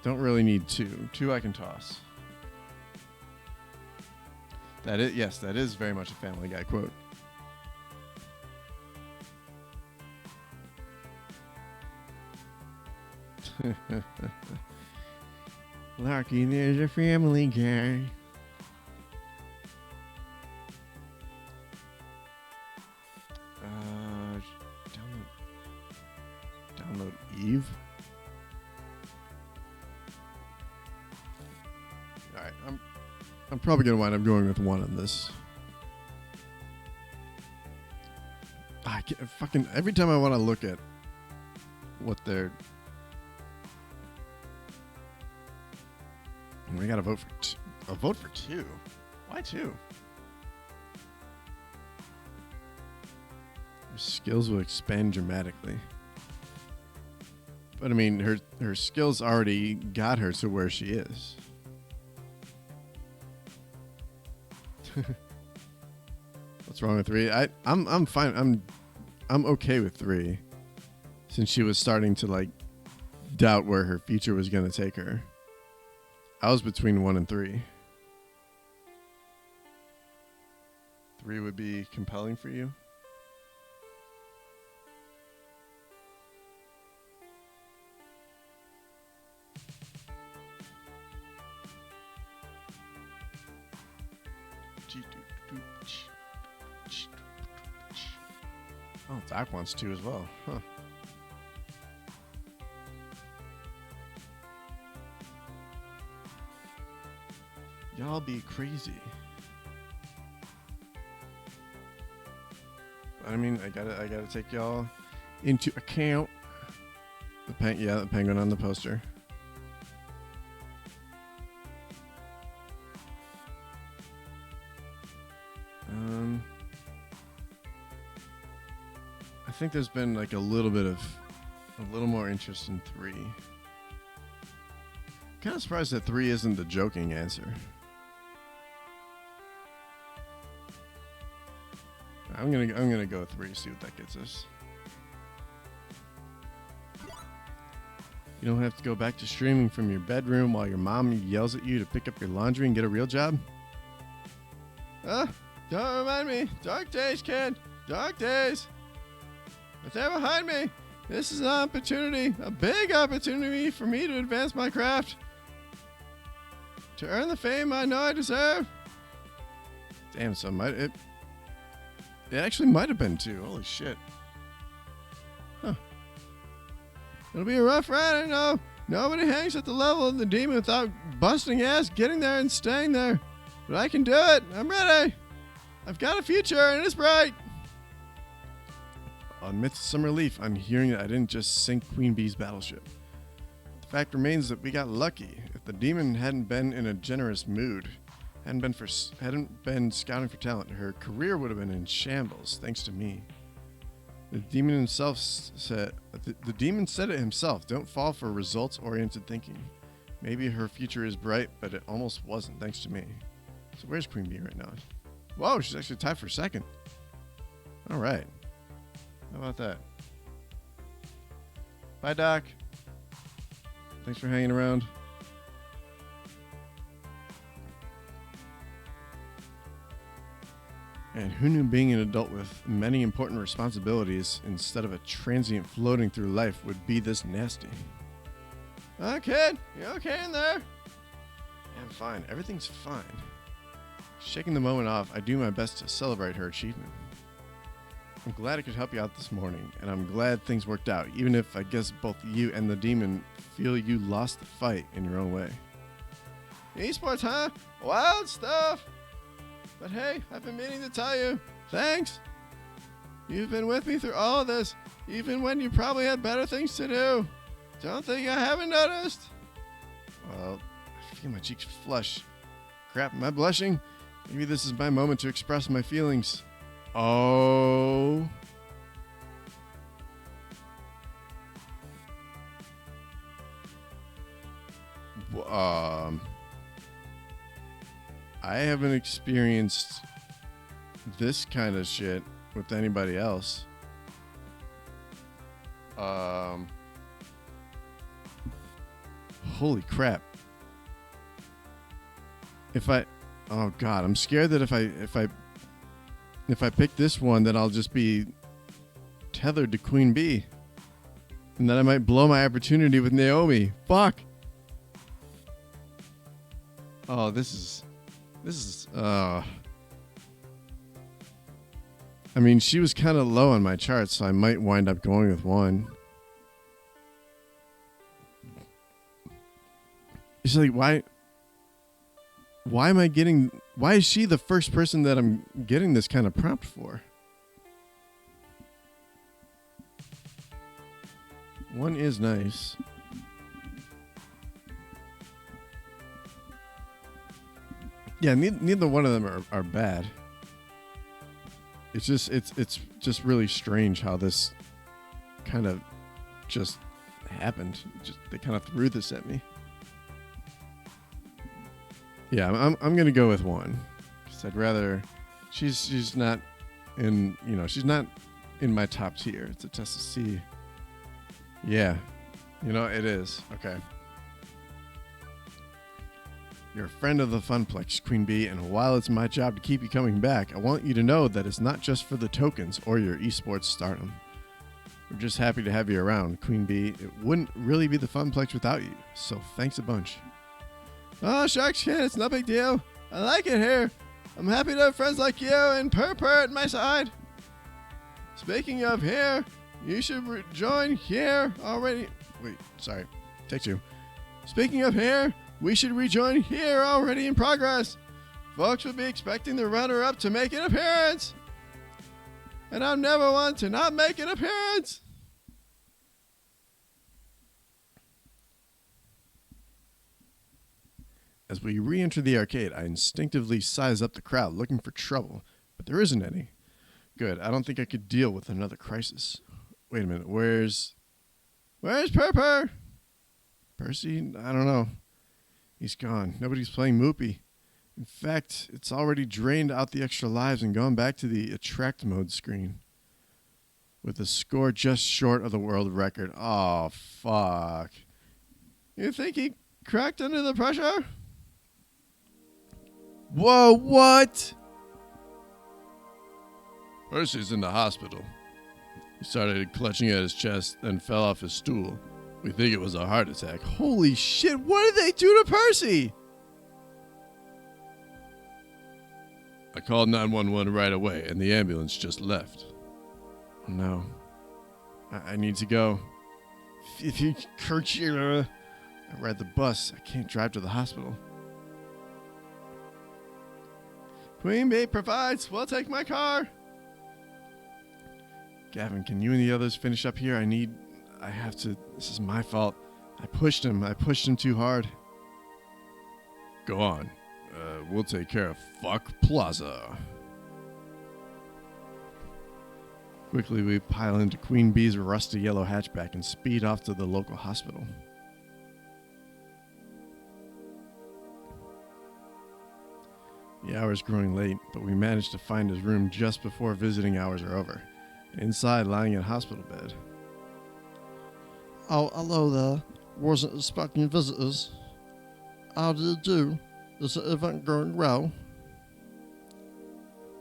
Don't really need 2. 2 I can toss. That is very much a Family Guy quote. Larky, there's a Family Guy. Download Eve. I'm probably going to wind up going with 1 on this. I can't, fucking every time I want to look at what they're... We got to vote for a vote for 2. Why 2? Your skills will expand dramatically. But I mean, her skills already got her to where she is. What's wrong with 3? I'm fine. I'm okay with 3, since she was starting to like doubt where her future was gonna take her. I was between 1 and 3. 3 would be compelling for you. Oh, Doc wants 2 as well. Huh. Y'all be crazy. I mean, I gotta take y'all into account. The penguin on the poster. I think there's been like a little more interest in 3. Kind of surprised that 3 isn't the joking answer. I'm gonna go 3. See what that gets us. You don't have to go back to streaming from your bedroom while your mom yells at you to pick up your laundry and get a real job. Don't remind me. Dark days, kid. Dark days. But they're behind me. This is an opportunity, a big opportunity for me to advance my craft. To earn the fame I know I deserve. Damn, so it actually might have been 2. Holy shit. Huh. It'll be a rough ride, I know. Nobody hangs at the level of the demon without busting ass, getting there, and staying there. But I can do it. I'm ready. I've got a future, and it's bright. Amidst some relief, I'm hearing that I didn't just sink Queen Bee's battleship. The fact remains that we got lucky. If the demon hadn't been in a generous mood, hadn't been scouting for talent, her career would have been in shambles, thanks to me. The demon himself said, the demon said it himself, don't fall for results-oriented thinking. Maybe her future is bright, but it almost wasn't, thanks to me. So where's Queen Bee right now? Whoa, she's actually tied for 2nd. All right. How about that? Bye, Doc. Thanks for hanging around. And who knew being an adult with many important responsibilities instead of a transient floating through life would be this nasty? Oh, kid, you okay in there? I'm fine. Everything's fine. Shaking the moment off, I do my best to celebrate her achievement. I'm glad I could help you out this morning, and I'm glad things worked out, even if I guess both you and the demon feel you lost the fight in your own way. Esports, huh? Wild stuff! But hey, I've been meaning to tell you, thanks! You've been with me through all of this, even when you probably had better things to do. Don't think I haven't noticed. Well, I feel my cheeks flush. Crap, am I blushing? Maybe this is my moment to express my feelings. Oh. I haven't experienced this kind of shit with anybody else. Holy crap. Oh god, I'm scared that if I pick this one, that I'll just be tethered to Queen Bee. And that I might blow my opportunity with Naomi. Fuck. Oh, this is I mean, she was kind of low on my chart, so I might wind up going with 1. It's like, why? why is she the first person that I'm getting this kind of prompt for? One is nice. Yeah, neither one of them are bad. It's just really strange how this kind of just happened. They kind of threw this at me. Yeah, I'm gonna go with one, because I'd rather. She's not in she's not in my top tier. It's a test to see. Yeah, it is. Okay. You're a friend of the Funplex, Queen Bee, and while it's my job to keep you coming back, I want you to know that it's not just for the tokens or your esports stardom. We're just happy to have you around, Queen Bee. It wouldn't really be the Funplex without you, so thanks a bunch. Oh, Sharks Kid, it's no big deal. I like it here. I'm happy to have friends like you and Purr at my side. Speaking of here, you should join here already. Wait, sorry. Take two. Speaking of here, we should rejoin here already in progress. Folks would be expecting the runner-up to make an appearance. And I'm never one to not make an appearance. As we re-enter the arcade, I instinctively size up the crowd looking for trouble, but there isn't any. Good, I don't think I could deal with another crisis. Wait a minute, where's Purr? Percy? I don't know. He's gone. Nobody's playing Moopy. In fact, it's already drained out the extra lives and gone back to the attract mode screen. With a score just short of the world record. Oh, fuck. You think he cracked under the pressure? Whoa, what? Percy's in the hospital. He started clutching at his chest, then fell off his stool. We think it was a heart attack. Holy shit, what did they do to Percy? I called 911 right away, and the ambulance just left. Oh, no. I need to go. If you I ride the bus. I can't drive to the hospital. Queen Bee provides. We'll take my car. Gavin, can you and the others finish up here? I have to. This is my fault. I pushed him too hard. Go on. We'll take care of Fuck Plaza. Quickly, we pile into Queen Bee's rusty yellow hatchback and speed off to the local hospital. The hour's growing late, but we managed to find his room just before visiting hours are over. Inside, lying in hospital bed. Oh, hello there. Wasn't expecting visitors. How do you do? Is the event going well?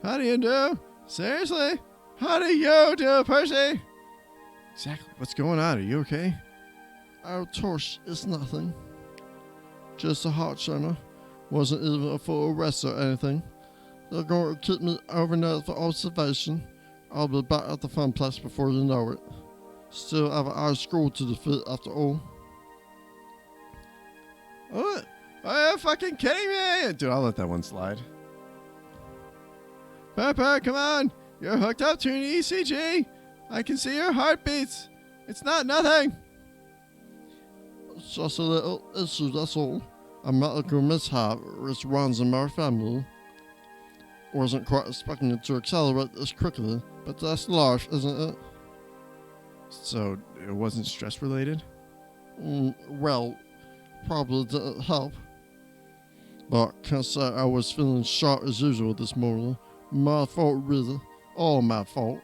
How do you do? Seriously? How do you do, Percy? Exactly. What's going on? Are you okay? Oh, Tosh, it's nothing. Just a heart center. Wasn't even a full arrest or anything. They're going to keep me overnight for observation. I'll be back at the Funplex before you know it. Still have an high school to defeat after all. What? Are you fucking kidding me? Dude, I'll let that one slide. Pepper, come on. You're hooked up to an ECG. I can see your heartbeats. It's not nothing. It's just a little issue, that's all. A medical mishap which runs in my family. Wasn't quite expecting it to accelerate this quickly, but that's life, isn't it? So, it wasn't stress related? Well, probably didn't help. But can't say I was feeling sharp as usual this morning. My fault, really. All my fault.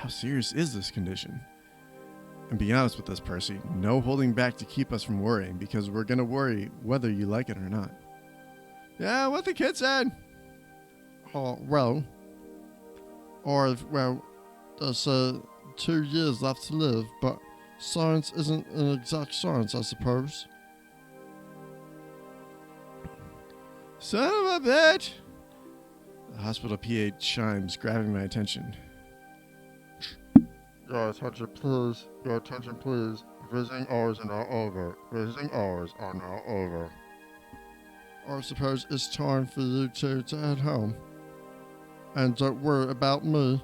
How serious is this condition? And be honest with us, Percy. No holding back to keep us from worrying, because we're gonna worry whether you like it or not. Yeah, what the kid said. Oh, well. There's 2 years left to live, but science isn't an exact science, I suppose. Son of a bitch! The hospital PA chimes, grabbing my attention. Your attention, please. Your attention, please. Visiting hours are now over. Visiting hours are now over. I suppose it's time for you two to head home. And don't worry about me.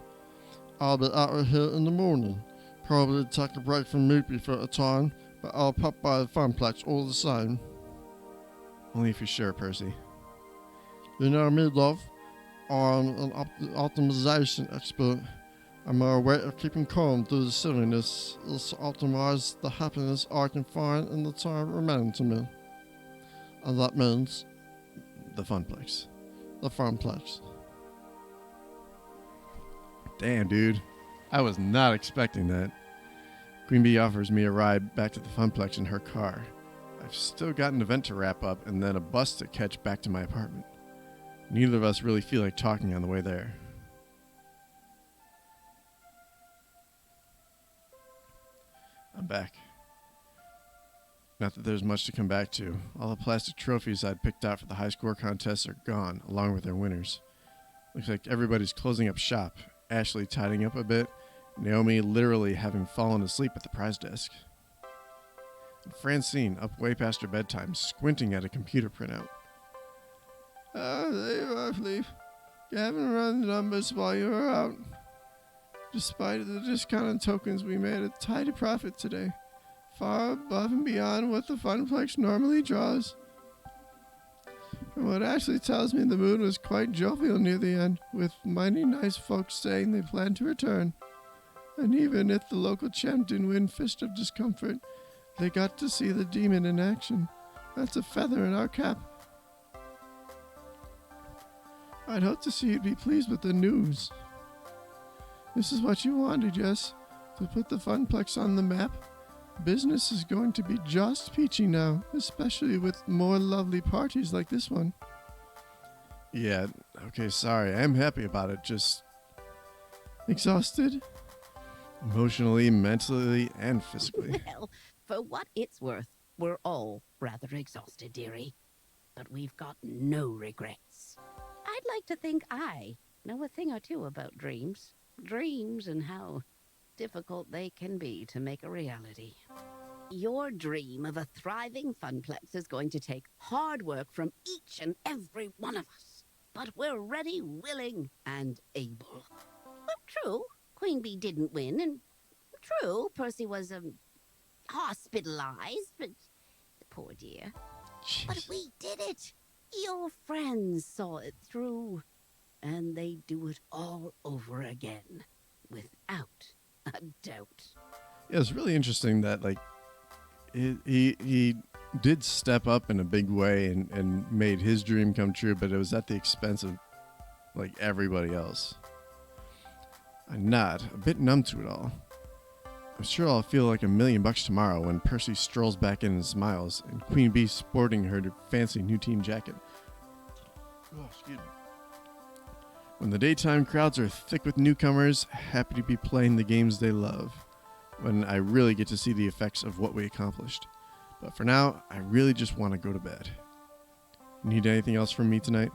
I'll be out of here in the morning. Probably take a break from Moopy for a time, but I'll pop by the Funplex all the same. Only if you're sure, Percy. You know me, love. I'm an optimization expert, and my way of keeping calm through the silliness is to optimize the happiness I can find in the time remaining to me. And that means The Funplex. the Funplex. Damn, dude. I was not expecting that. Queen Bee offers me a ride back to the Funplex in her car. I've still got an event to wrap up and then a bus to catch back to my apartment. Neither of us really feel like talking on the way there. I'm back. Not that there's much to come back to. All the plastic trophies I'd picked out for the high score contests are gone, along with their winners. Looks like everybody's closing up shop. Ashley tidying up a bit. Naomi literally having fallen asleep at the prize desk. And Francine up way past her bedtime, squinting at a computer printout. There you are, Leaf. Gavin ran the numbers while you were out. Despite the discounted tokens, we made a tidy profit today, far above and beyond what the Funplex normally draws. From what Ashley tells me, the mood was quite jovial near the end, with mighty nice folks saying they plan to return. And even if the local champ didn't win Fist of Discomfort, they got to see the demon in action. That's a feather in our cap. I'd hope to see you'd be pleased with the news. This is what you wanted, yes? To put the Funplex on the map? Business is going to be just peachy now, especially with more lovely parties like this one. Yeah, okay, sorry. I'm happy about it. Just Exhausted? emotionally, mentally, and physically. Well, for what it's worth, we're all rather exhausted, dearie. But we've got no regrets. I'd like to think I know a thing or two about dreams. Dreams and how difficult they can be to make a reality. Your dream of a thriving Funplex is going to take hard work from each and every one of us. But we're ready, willing, and able. Well, true, Queen Bee didn't win, and true, Percy was, hospitalized, but poor dear. But Jeez. we did it. Your friends saw it through, and they do it all over again, without a doubt. Yeah, it's really interesting that he did step up in a big way and made his dream come true, but it was at the expense of everybody else. I'm not a bit numb to it all. I'm sure I'll feel like $1 million tomorrow when Percy strolls back in and smiles, and Queen Bee sporting her fancy new team jacket. Oh, excuse me. When the daytime crowds are thick with newcomers, happy to be playing the games they love. When I really get to see the effects of what we accomplished. But for now, I really just want to go to bed. Need anything else from me tonight?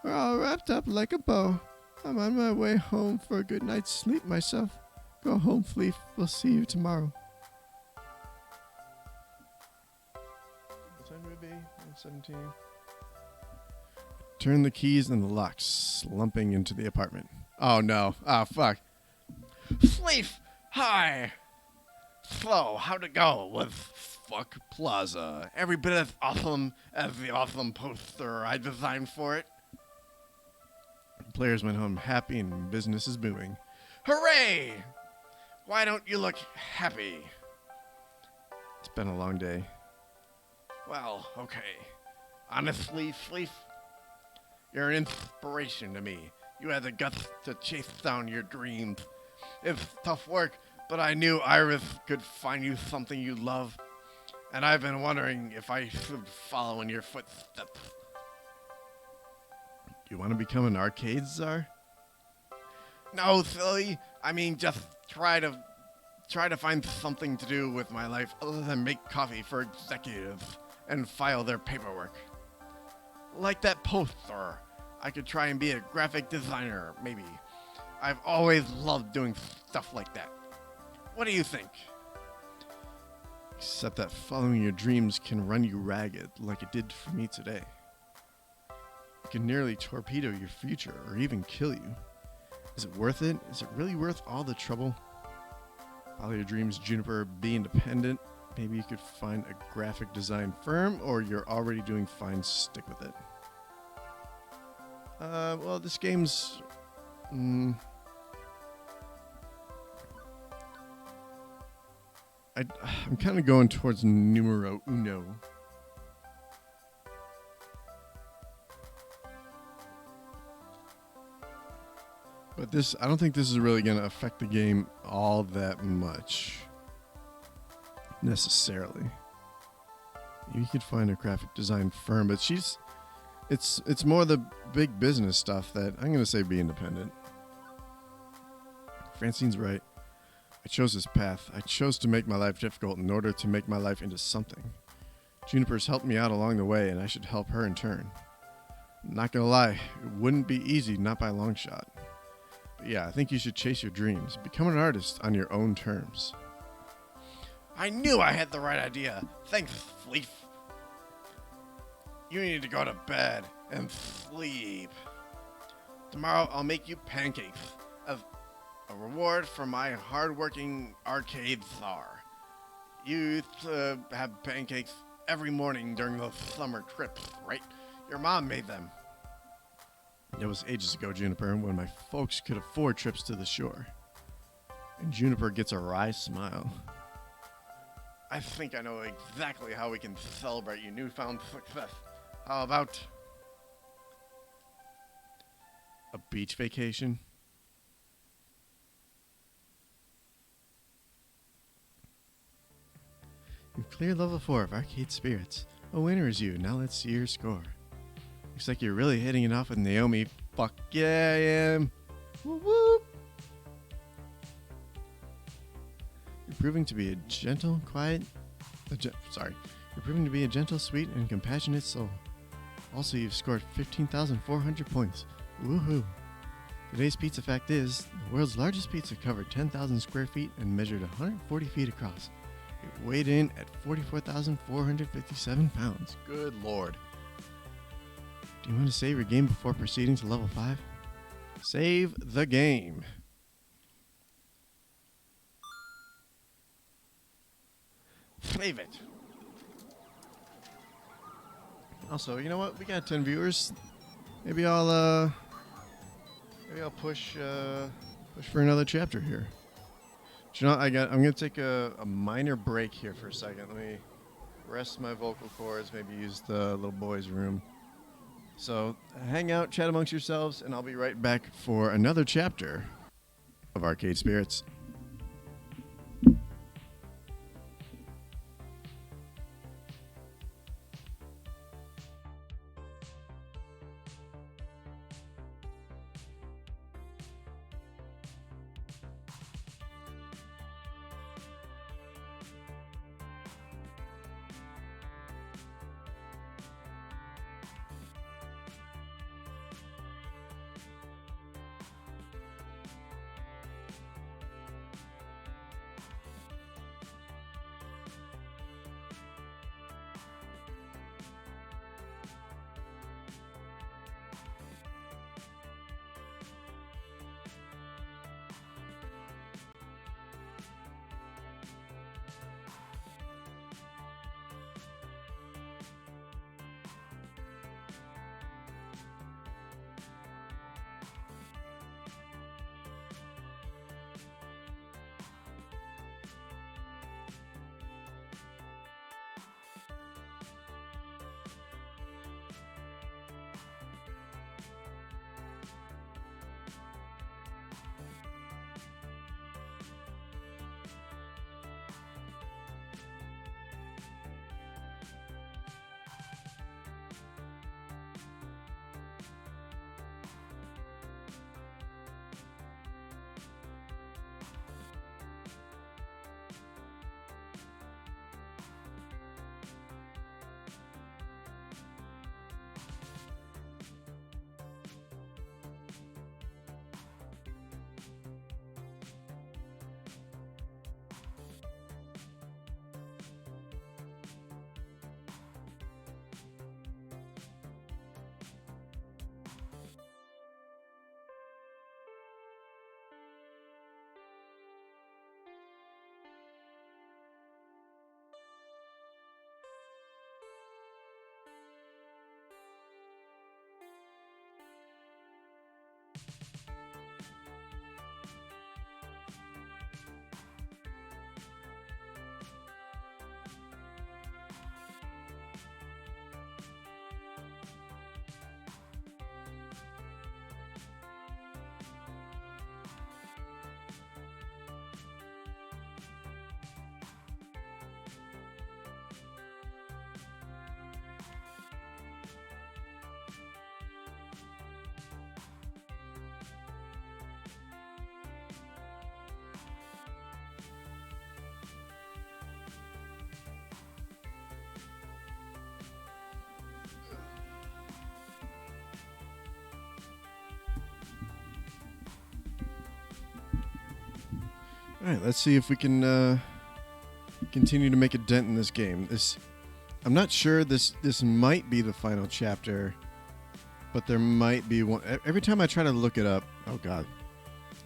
We're all wrapped up like a bow. I'm on my way home for a good night's sleep myself. Go home, Fleef. We'll see you tomorrow. What time would it be? 1:17. Turn the keys in the lock, slumping into the apartment. Oh no. Ah, fuck. Fleef! Hi! So, how'd it go with Fuck Plaza? Every bit as awesome as the awesome poster I designed for it? Players went home happy and business is booming. Hooray! Why don't you look happy? It's been a long day. Well, okay. Honestly, Fleef, you're an inspiration to me. You had the guts to chase down your dreams. It's tough work, but I knew Iris could find you something you love. And I've been wondering if I should follow in your footsteps. You want to become an arcade czar? No, silly. I mean, just try to find something to do with my life other than make coffee for executives and file their paperwork. Like that poster. I could try and be a graphic designer, maybe. I've always loved doing stuff like that. What do you think? Except that following your dreams can run you ragged, like it did for me today. It can nearly torpedo your future or even kill you. Is it worth it? Is it really worth all the trouble? Follow your dreams, Juniper. Be independent. Maybe you could find a graphic design firm, or you're already doing fine, stick with it. Well, this game's... I'm kind of going towards numero uno. But this, I don't think this is really going to affect the game all that much. Necessarily. You could find a graphic design firm, but it's more the big business stuff that I'm going to say be independent. Francine's right. I chose this path. I chose to make my life difficult in order to make my life into something. Juniper's helped me out along the way, and I should help her in turn. Not gonna lie, it wouldn't be easy, not by a long shot. But yeah, I think you should chase your dreams. Become an artist on your own terms. I knew I had the right idea. Thanks, Fleef. You need to go to bed and sleep. Tomorrow I'll make you pancakes as a reward for my hard-working arcade czar. You used to have pancakes every morning during those summer trips, right? Your mom made them. It was ages ago, Juniper, when my folks could afford trips to the shore. And Juniper gets a wry smile. I think I know exactly how we can celebrate your newfound success. How about a beach vacation? You've cleared level 4 of Arcade Spirits. A winner is you. Now let's see your score. Looks like you're really hitting it off with Naomi. Fuck yeah, I am. Whoop whoop. You're proving to be a gentle, You're proving to be a gentle, sweet, and compassionate soul. Also, you've scored 15,400 points. Woohoo. Today's pizza fact is, the world's largest pizza covered 10,000 square feet and measured 140 feet across. It weighed in at 44,457 pounds. Good lord. Do you want to save your game before proceeding to level 5? Save the game. Save it. Also, you know what? We got 10 viewers. Maybe I'll push for another chapter here. But you know, I'm gonna take a minor break here for a second. Let me rest my vocal cords. Maybe use the little boy's room. So hang out, chat amongst yourselves, and I'll be right back for another chapter of Arcade Spirits. Alright, let's see if we can continue to make a dent in this game. I'm not sure this might be the final chapter, but there might be one. Every time I try to look it up, oh god,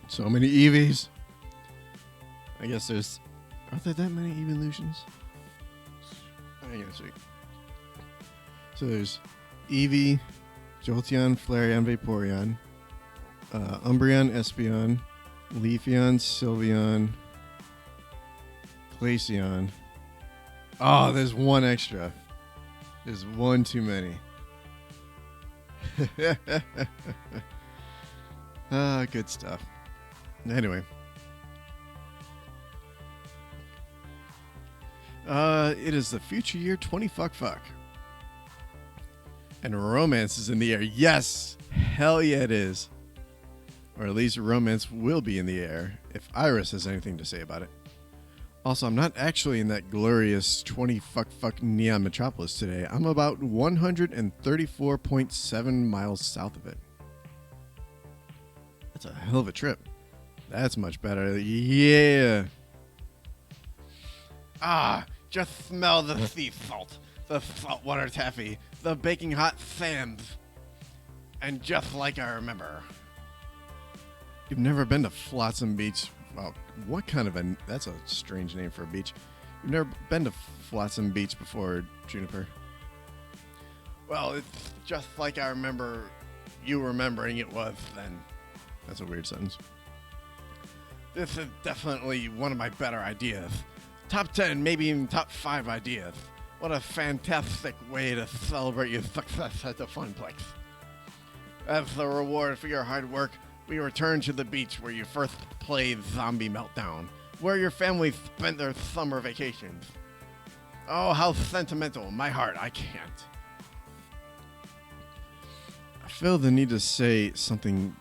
so many EVs. I guess are there that many evolutions? Hang on a sec. So there's Eevee, Jolteon, Flareon, Vaporeon, Umbreon, Espeon, Leafeon, Sylveon, Glaceon. Oh, there's one extra. There's one too many. Good stuff. Anyway. It is the future year 20 fuck. And romance is in the air. Yes! Hell yeah it is. Or at least romance will be in the air, if Iris has anything to say about it. Also, I'm not actually in that glorious 20 fuck neon metropolis today. I'm about 134.7 miles south of it. That's a hell of a trip. That's much better. Yeah. Ah, just smell the sea salt, the saltwater taffy, the baking hot sands. And just like I remember. You've never been to Flotsam Beach? Well, what kind of that's a strange name for a beach. You've never been to Flotsam Beach before, Juniper? Well, it's just like I remember you remembering it was then. That's a weird sentence. This is definitely one of my better ideas. Top 10, maybe even top 5 ideas. What a fantastic way to celebrate your success at the Funplex. As the reward for your hard work, we return to the beach where you first played Zombie Meltdown, where your family spent their summer vacations. Oh, how sentimental. My heart, I can't. I feel the need to say something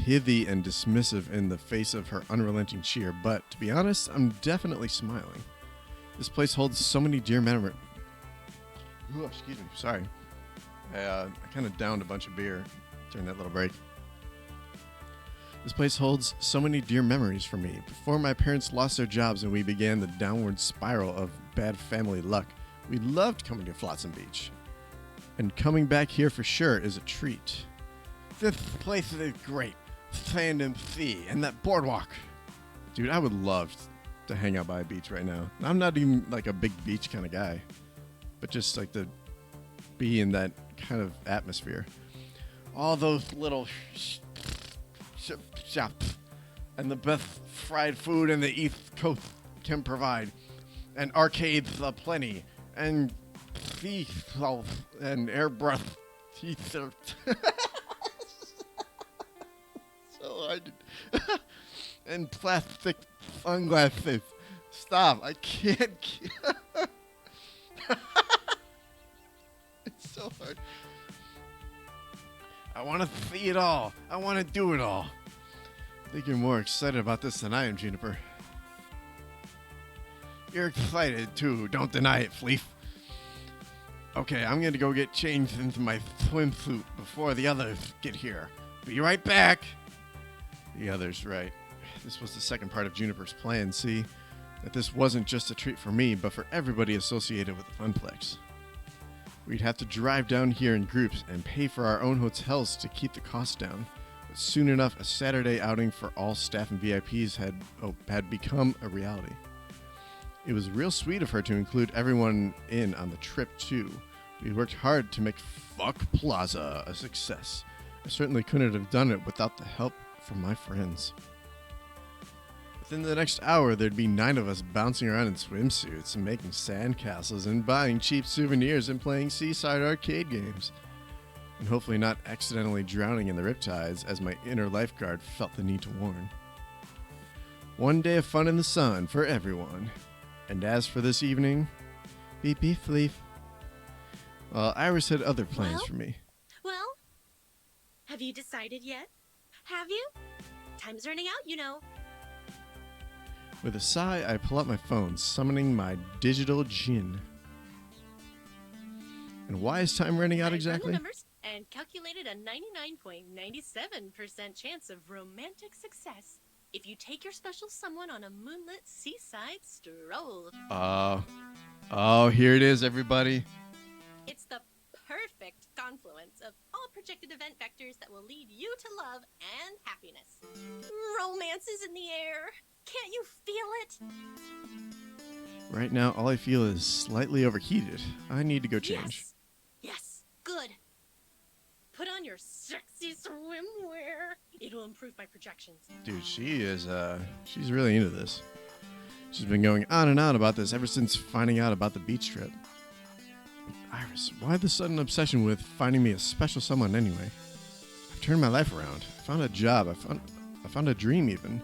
pithy and dismissive in the face of her unrelenting cheer, but to be honest, I'm definitely smiling. This place holds so many dear memories. Ooh, excuse me, sorry. I kind of downed a bunch of beer during that little break. This place holds so many dear memories for me. Before my parents lost their jobs and we began the downward spiral of bad family luck, we loved coming to Flotsam Beach. And coming back here for sure is a treat. This place is great. Sand and sea, and that boardwalk. Dude, I would love to hang out by a beach right now. I'm not even like a big beach kind of guy, but just like to be in that kind of atmosphere. All those little shops and the best fried food in the East Coast can provide, and arcades aplenty, and sea salt and airbrush t-shirts. So hard. And plastic sunglasses. Stop! I can't. It's so hard. I want to see it all. I want to do it all. I think you're more excited about this than I am, Juniper. You're excited, too. Don't deny it, Fleef. Okay, I'm going to go get changed into my swimsuit before the others get here. Be right back. The others, right. This was the second part of Juniper's plan, see? That this wasn't just a treat for me, but for everybody associated with the Funplex. We'd have to drive down here in groups and pay for our own hotels to keep the costs down. But soon enough, a Saturday outing for all staff and VIPs had become a reality. It was real sweet of her to include everyone in on the trip, too. We worked hard to make Fuck Plaza a success. I certainly couldn't have done it without the help from my friends. Within the next hour, there'd be 9 of us bouncing around in swimsuits and making sandcastles and buying cheap souvenirs and playing seaside arcade games. And hopefully not accidentally drowning in the riptides, as my inner lifeguard felt the need to warn. One day of fun in the sun for everyone. And as for this evening, beep beep fleef. Well, Iris had other plans for me. Well, have you decided yet? Have you? Time's running out, you know. With a sigh, I pull out my phone, summoning my digital djinn. And why is time running out exactly? I run the numbers and calculated a 99.97% chance of romantic success. if you take your special someone on a moonlit seaside stroll. Oh, here it is, everybody. It's the perfect confluence of all projected event vectors that will lead you to love and happiness. Romance is in the air. Can't you feel it? Right now, all I feel is slightly overheated. I need to go change. Yes, good. Put on your sexy swimwear. It'll improve my projections. Dude, she's really into this. She's been going on and on about this ever since finding out about the beach trip. Iris, why the sudden obsession with finding me a special someone anyway? I've turned my life around. I found a job. I found a dream even.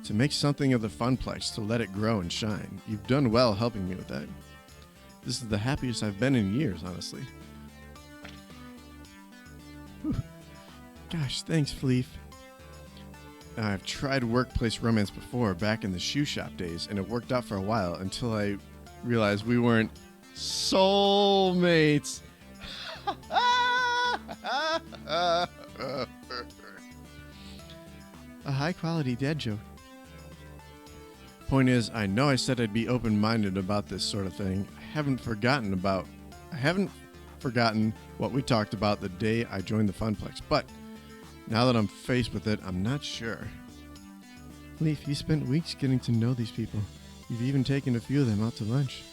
To make something of the funplex, to let it grow and shine. You've done well helping me with that. This is the happiest I've been in years, honestly. Whew. Gosh, thanks, Fleef. I've tried workplace romance before, back in the shoe shop days, and it worked out for a while until I realized we weren't soulmates. A high-quality dad joke. Point is, I know I said I'd be open-minded about this sort of thing. I haven't forgotten what we talked about the day I joined the Funplex, but now that I'm faced with it, I'm not sure. Leaf, you spent weeks getting to know these people. You've even taken a few of them out to lunch.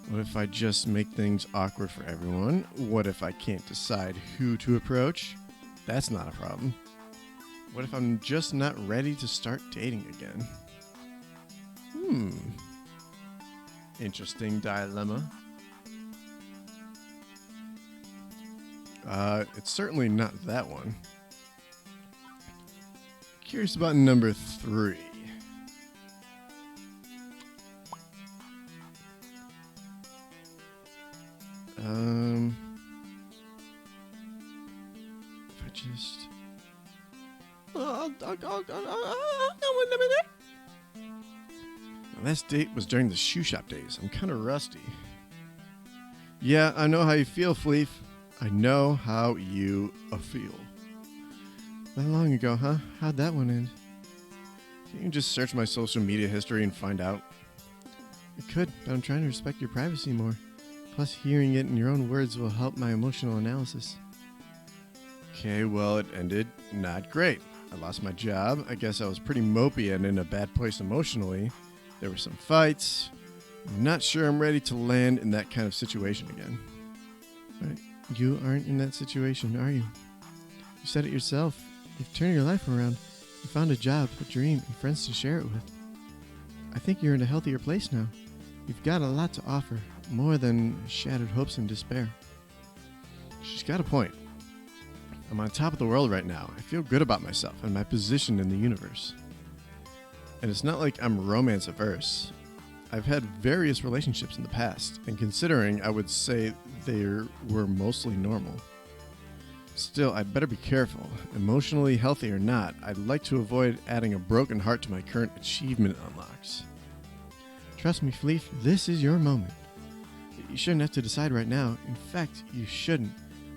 What if I just make things awkward for everyone? What if I can't decide who to approach? That's not a problem. What if I'm just not ready to start dating again? Interesting dilemma. It's certainly not that one. Curious about number 3. If I just... My last date was during the shoe shop days. I'm kind of rusty. Yeah, I know how you feel, Fleef. I know how you feel. That long ago, huh? How'd that one end? Can't you just search my social media history and find out? I could, but I'm trying to respect your privacy more. Plus, hearing it in your own words will help my emotional analysis. Okay, well, it ended not great. I lost my job. I guess I was pretty mopey and in a bad place emotionally. There were some fights. I'm not sure I'm ready to land in that kind of situation again. Right. You aren't in that situation, are you? You said it yourself. You've turned your life around. You found a job, a dream, and friends to share it with. I think you're in a healthier place now. You've got a lot to offer, more than shattered hopes and despair. She's got a point. I'm on top of the world right now. I feel good about myself and my position in the universe. And it's not like I'm romance averse. I've had various relationships in the past, and considering, I would say they were mostly normal. Still, I'd better be careful. Emotionally healthy or not, I'd like to avoid adding a broken heart to my current achievement unlocks. Trust me, Fleef, this is your moment. You shouldn't have to decide right now. In fact, you shouldn't.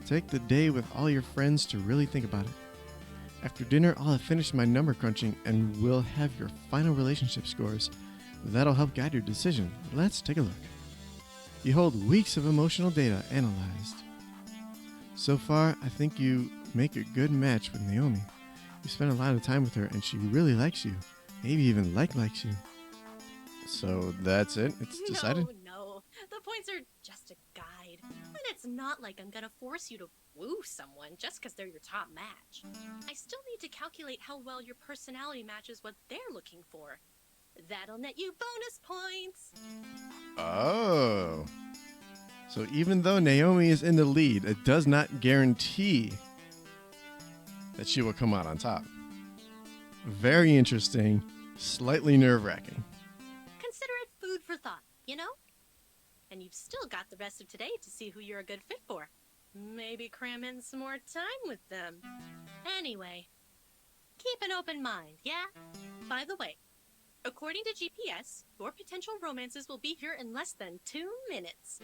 Take the day with all your friends to really think about it. After dinner, I'll have finished my number crunching and we'll have your final relationship scores. That'll help guide your decision. Let's take a look. You hold weeks of emotional data analyzed. So far, I think you make a good match with Naomi. You spend a lot of time with her and she really likes you. Maybe even likes you. So that's it? It's decided? No. The points are just a guide. And it's not like I'm gonna force you to woo someone just because they're your top match. I still need to calculate how well your personality matches what they're looking for. That'll net you bonus points. Oh. So even though Naomi is in the lead, it does not guarantee that she will come out on top. Very interesting, slightly nerve-wracking. Consider it food for thought, you know? And you've still got the rest of today to see who you're a good fit for. Maybe cram in some more time with them. Anyway, keep an open mind, yeah? By the way, according to GPS, your potential romances will be here in less than 2 minutes.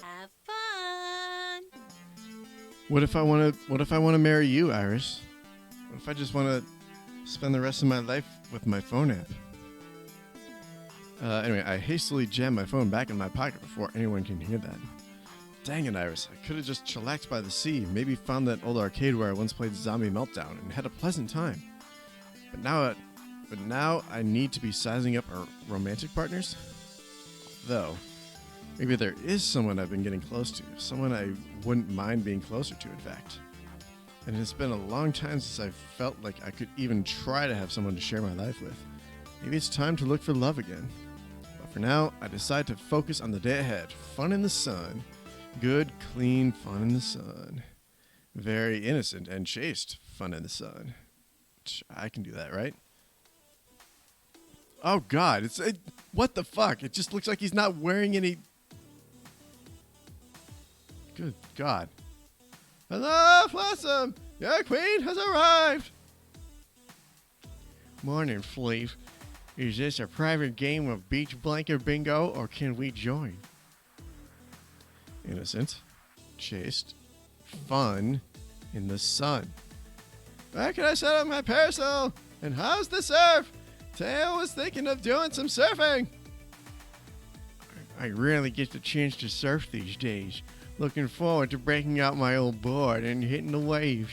Have fun! What if I want to marry you, Iris? What if I just want to spend the rest of my life with my phone app? Anyway, I hastily jammed my phone back in my pocket before anyone can hear that. Dang it, Iris. I could have just chillaxed by the sea, maybe found that old arcade where I once played Zombie Meltdown and had a pleasant time. But now I need to be sizing up our romantic partners. Though, maybe there is someone I've been getting close to, someone I wouldn't mind being closer to, in fact. And it's been a long time since I felt like I could even try to have someone to share my life with. Maybe it's time to look for love again. But for now, I decide to focus on the day ahead. Fun in the sun. Good, clean fun in the sun. Very innocent and chaste fun in the sun. I can do that, right? Oh God, what the fuck? It just looks like he's not wearing any... Good God. Hello, Flossom! Your queen has arrived! Morning, Fleef. Is this a private game of beach blanket bingo, or can we join? Innocent, chaste, fun, in the sun. Where can I set up my parasol? And how's the surf? Tail was thinking of doing some surfing. I rarely get the chance to surf these days. Looking forward to breaking out my old board and hitting the waves.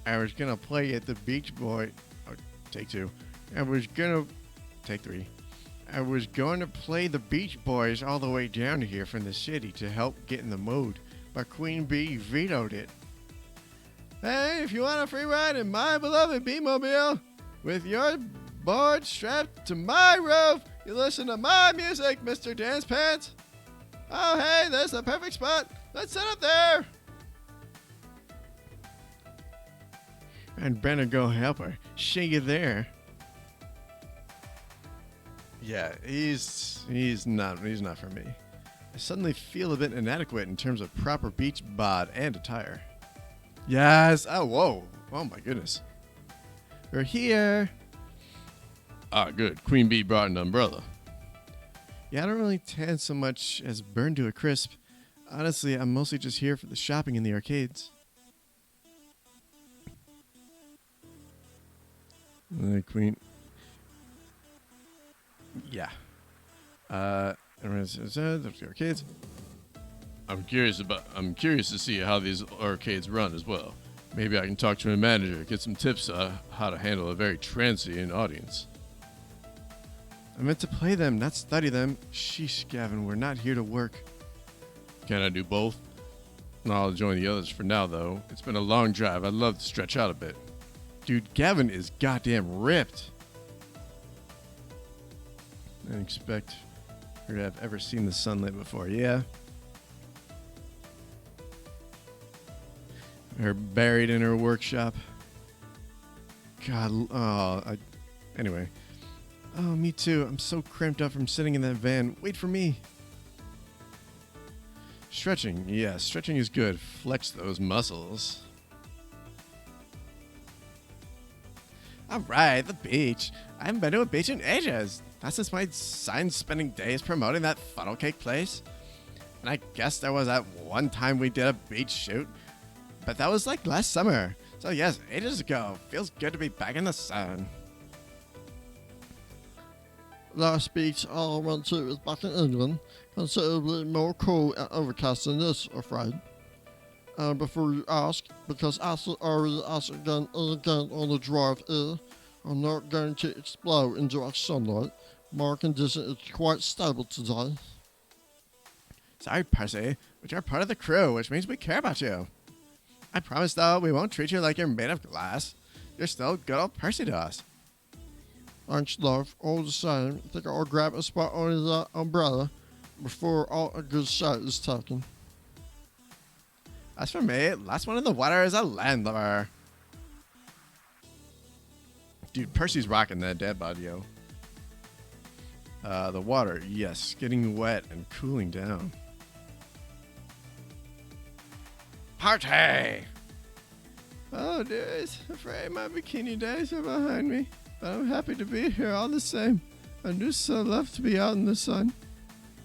I was gonna play at the Beach Boy. Oh, take two. Take three. I was going to play the Beach Boys all the way down here from the city to help get in the mood, but Queen Bee vetoed it. Hey, if you want a free ride in my beloved Bee-mobile, with your board strapped to my roof, you listen to my music, Mr. Dance Pants. Oh, hey, there's the perfect spot. Let's set up there. I'd better go help her. See you there. Yeah, he's not for me. I suddenly feel a bit inadequate in terms of proper beach bod and attire. Yes. Oh, whoa. Oh my goodness. We're here. Ah, good. Queen Bee brought an umbrella. Yeah, I don't really tan so much as burn to a crisp. Honestly, I'm mostly just here for the shopping in the arcades. The Queen. Yeah. There's the arcades. I'm curious to see how these arcades run as well. Maybe I can talk to a manager, get some tips on how to handle a very transient audience. I meant to play them, not study them. Sheesh, Gavin, we're not here to work. Can I do both? I'll join the others for now, though. It's been a long drive. I'd love to stretch out a bit. Dude, Gavin is goddamn ripped. I didn't expect her to have ever seen the sunlight before. Yeah. Her buried in her workshop. God, anyway. Oh, me too. I'm so cramped up from sitting in that van. Wait for me. Stretching. Yeah, stretching is good. Flex those muscles. Alright, the beach. I haven't been to a beach in ages. That's since my son spending days promoting that funnel cake place. And I guess there was that one time we did a beach shoot. But that was like last summer. So yes, ages ago. Feels good to be back in the sun. Last beach I went to was back in England. Considerably more cool and overcast than this, afraid. And before you ask, because I already asked again and again on the drive here, I'm not going to explode in direct sunlight. My condition is quite stable today. Sorry, Percy, but you're part of the crew, which means we care about you. I promise, though, we won't treat you like you're made of glass. You're still good old Percy to us. Thanks, love. All the same, I think I'll grab a spot under the umbrella before all a good shot is taken. As for me, last one in the water is a landlubber. Dude, Percy's rocking that dad bod, yo. The water, yes, getting wet and cooling down. Party! Oh, dears, afraid my bikini days are behind me, but I'm happy to be here all the same. I do so love to be out in the sun.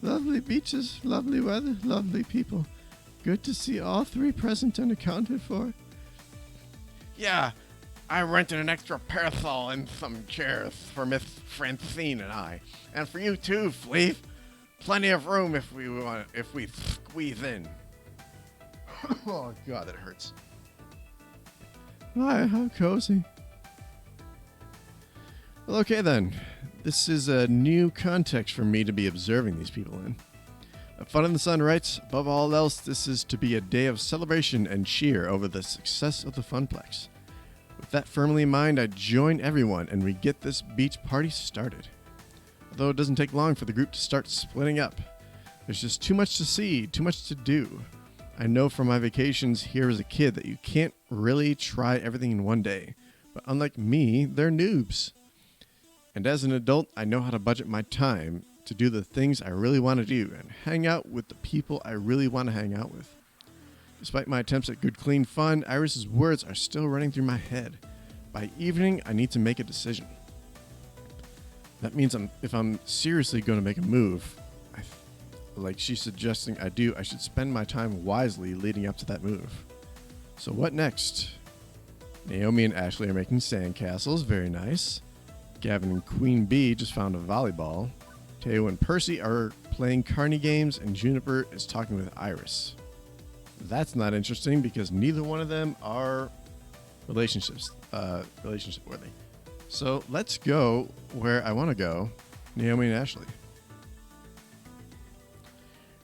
Lovely beaches, lovely weather, lovely people. Good to see all three present and accounted for. Yeah, I rented an extra parasol and some chairs for Miss Francine and I. And for you too, Fleef. Plenty of room if we squeeze in. Oh god, that hurts. Hi, how cozy. Well, okay then. This is a new context for me to be observing these people in. Fun in the Sun writes, above all else, this is to be a day of celebration and cheer over the success of the Funplex. With that firmly in mind, I join everyone and we get this beach party started. Although it doesn't take long for the group to start splitting up. There's just too much to see, too much to do. I know from my vacations here as a kid that you can't really try everything in one day. But unlike me, they're noobs. And as an adult, I know how to budget my time to do the things I really want to do and hang out with the people I really want to hang out with. Despite my attempts at good, clean fun, Iris's words are still running through my head. By evening, I need to make a decision. That means if I'm seriously going to make a move, like she's suggesting I do, I should spend my time wisely leading up to that move. So what next? Naomi and Ashley are making sandcastles, very nice. Gavin and Queen Bee just found a volleyball. Teo and Percy are playing carny games, and Juniper is talking with Iris. That's not interesting because neither one of them are relationship worthy. So let's go where I want to go, Naomi and Ashley.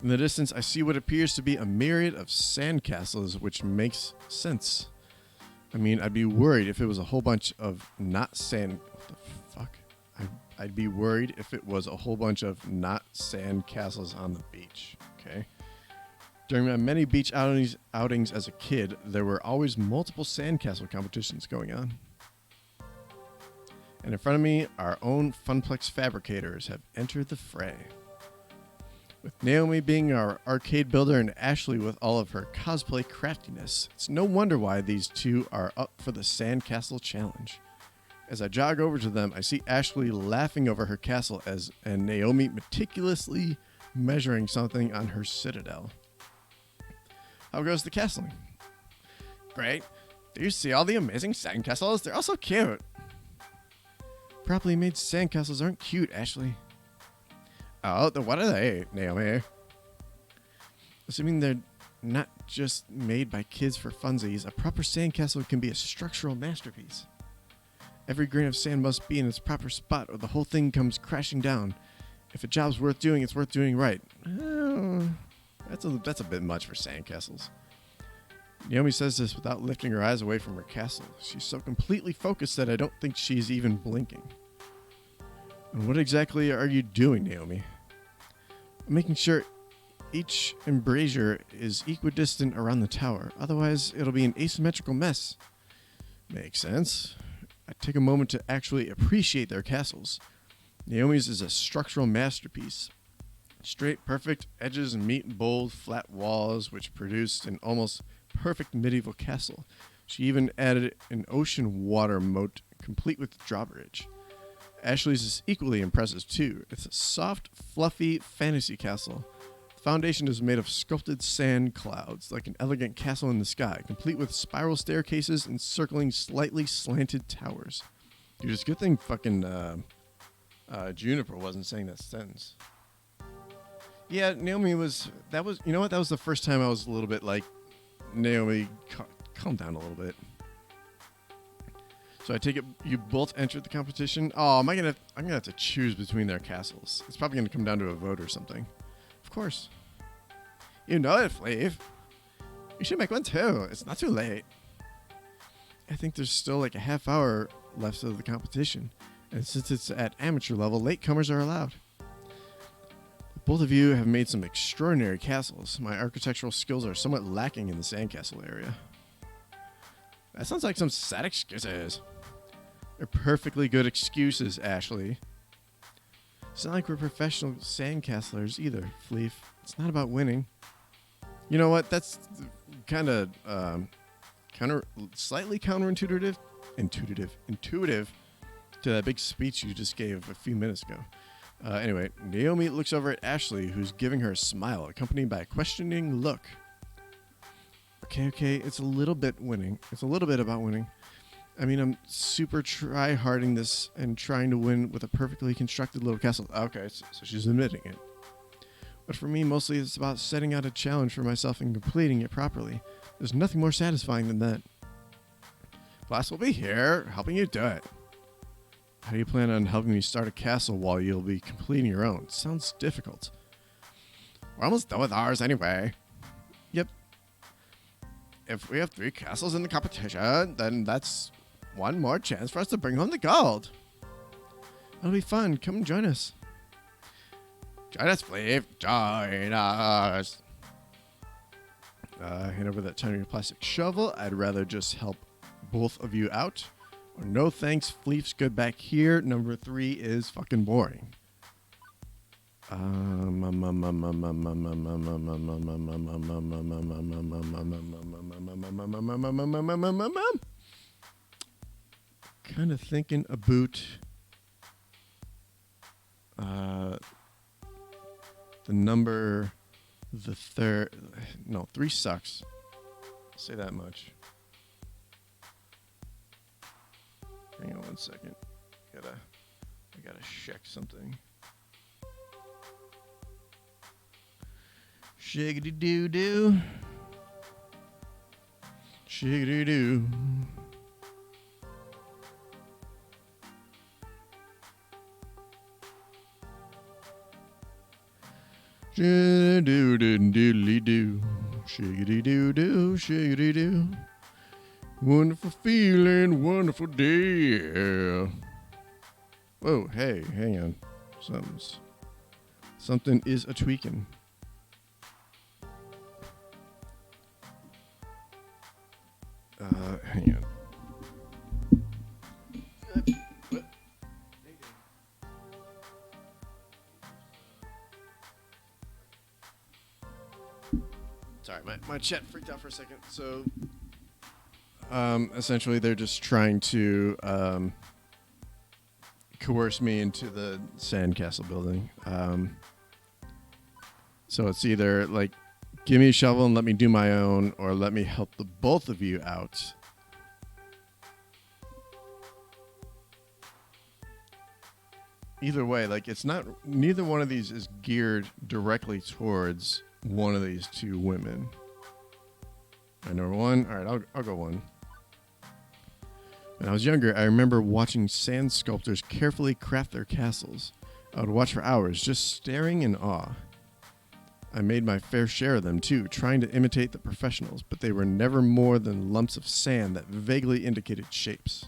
In the distance, I see what appears to be a myriad of sandcastles, which makes sense. I mean, I'd be worried if it was a whole bunch of not sand... What the fuck? I'd be worried if it was a whole bunch of not sandcastles on the beach, okay? During my many beach outings as a kid, there were always multiple sandcastle competitions going on. And in front of me, our own Funplex fabricators have entered the fray. With Naomi being our arcade builder and Ashley with all of her cosplay craftiness, it's no wonder why these two are up for the sandcastle challenge. As I jog over to them, I see Ashley laughing over her castle and Naomi meticulously measuring something on her citadel. How goes the castling? Great. Do you see all the amazing sandcastles? They're all so cute. Properly made sandcastles aren't cute, Ashley. Oh, then what are they, Naomi? Assuming they're not just made by kids for funsies, a proper sandcastle can be a structural masterpiece. Every grain of sand must be in its proper spot or the whole thing comes crashing down. If a job's worth doing, it's worth doing right. That's a bit much for sandcastles. Naomi says this without lifting her eyes away from her castle. She's so completely focused that I don't think she's even blinking. And what exactly are you doing, Naomi? I'm making sure each embrasure is equidistant around the tower. Otherwise, it'll be an asymmetrical mess. Makes sense. I take a moment to actually appreciate their castles. Naomi's is a structural masterpiece. Straight, perfect edges meet bold, flat walls, which produced an almost perfect medieval castle. She even added an ocean water moat, complete with drawbridge. Ashley's is equally impressive, too. It's a soft, fluffy fantasy castle. The foundation is made of sculpted sand clouds, like an elegant castle in the sky, complete with spiral staircases encircling slightly slanted towers. Dude, it's a good thing fucking Juniper wasn't saying that sentence. Yeah, Naomi was, you know what? That was the first time I was a little bit like, Naomi, calm down a little bit. So I take it you both entered the competition. Oh, I'm gonna have to choose between their castles. It's probably gonna come down to a vote or something. Of course. You know it, Flav. You should make one too. It's not too late. I think there's still like a half hour left of the competition. And since it's at amateur level, latecomers are allowed. Both of you have made some extraordinary castles. My architectural skills are somewhat lacking in the sandcastle area. That sounds like some sad excuses. They're perfectly good excuses, Ashley. It's not like we're professional sandcastlers either, Fleef. It's not about winning. You know what? That's kind of slightly counterintuitive, intuitive to that big speech you just gave a few minutes ago. Anyway, Naomi looks over at Ashley, who's giving her a smile, accompanied by a questioning look. Our Okay. It's a little bit winning. It's a little bit about winning. I mean, I'm super try-harding this and trying to win with a perfectly constructed little castle. Okay, so she's admitting it. But for me, mostly it's about setting out a challenge for myself and completing it properly. There's nothing more satisfying than that. Blast will be here, helping you do it. How do you plan on helping me start a castle while you'll be completing your own? Sounds difficult. We're almost done with ours anyway. Yep. If we have 3 castles in the competition, then that's one more chance for us to bring home the gold. It'll be fun. Come and join us. Join us, Fleef. Join us. Hand over that tiny plastic shovel. I'd rather just help both of you out. Or no thanks, Fleef's good back here. Number 3 is fucking boring. Kind of thinking about the third. No, 3 sucks. I'll say that much. Hang on one second. I gotta check something. Shiggity doo doo. Shiggity doo. Shiggity doo doo doodly doo. Shiggity doo doo. Shiggity doo. Wonderful feeling, wonderful day. Yeah. Whoa, hey, hang on. Something is a tweaking. Hang on. What? Sorry, my chat freaked out for a second. So, essentially, they're just trying to coerce me into the sandcastle building. So it's either like, give me a shovel and let me do my own, or let me help the both of you out. Either way, like, it's not, neither one of these is geared directly towards one of these 2 women. All right, number 1. All right, I'll go 1. When I was younger, I remember watching sand sculptors carefully craft their castles. I would watch for hours, just staring in awe. I made my fair share of them too, trying to imitate the professionals, but they were never more than lumps of sand that vaguely indicated shapes.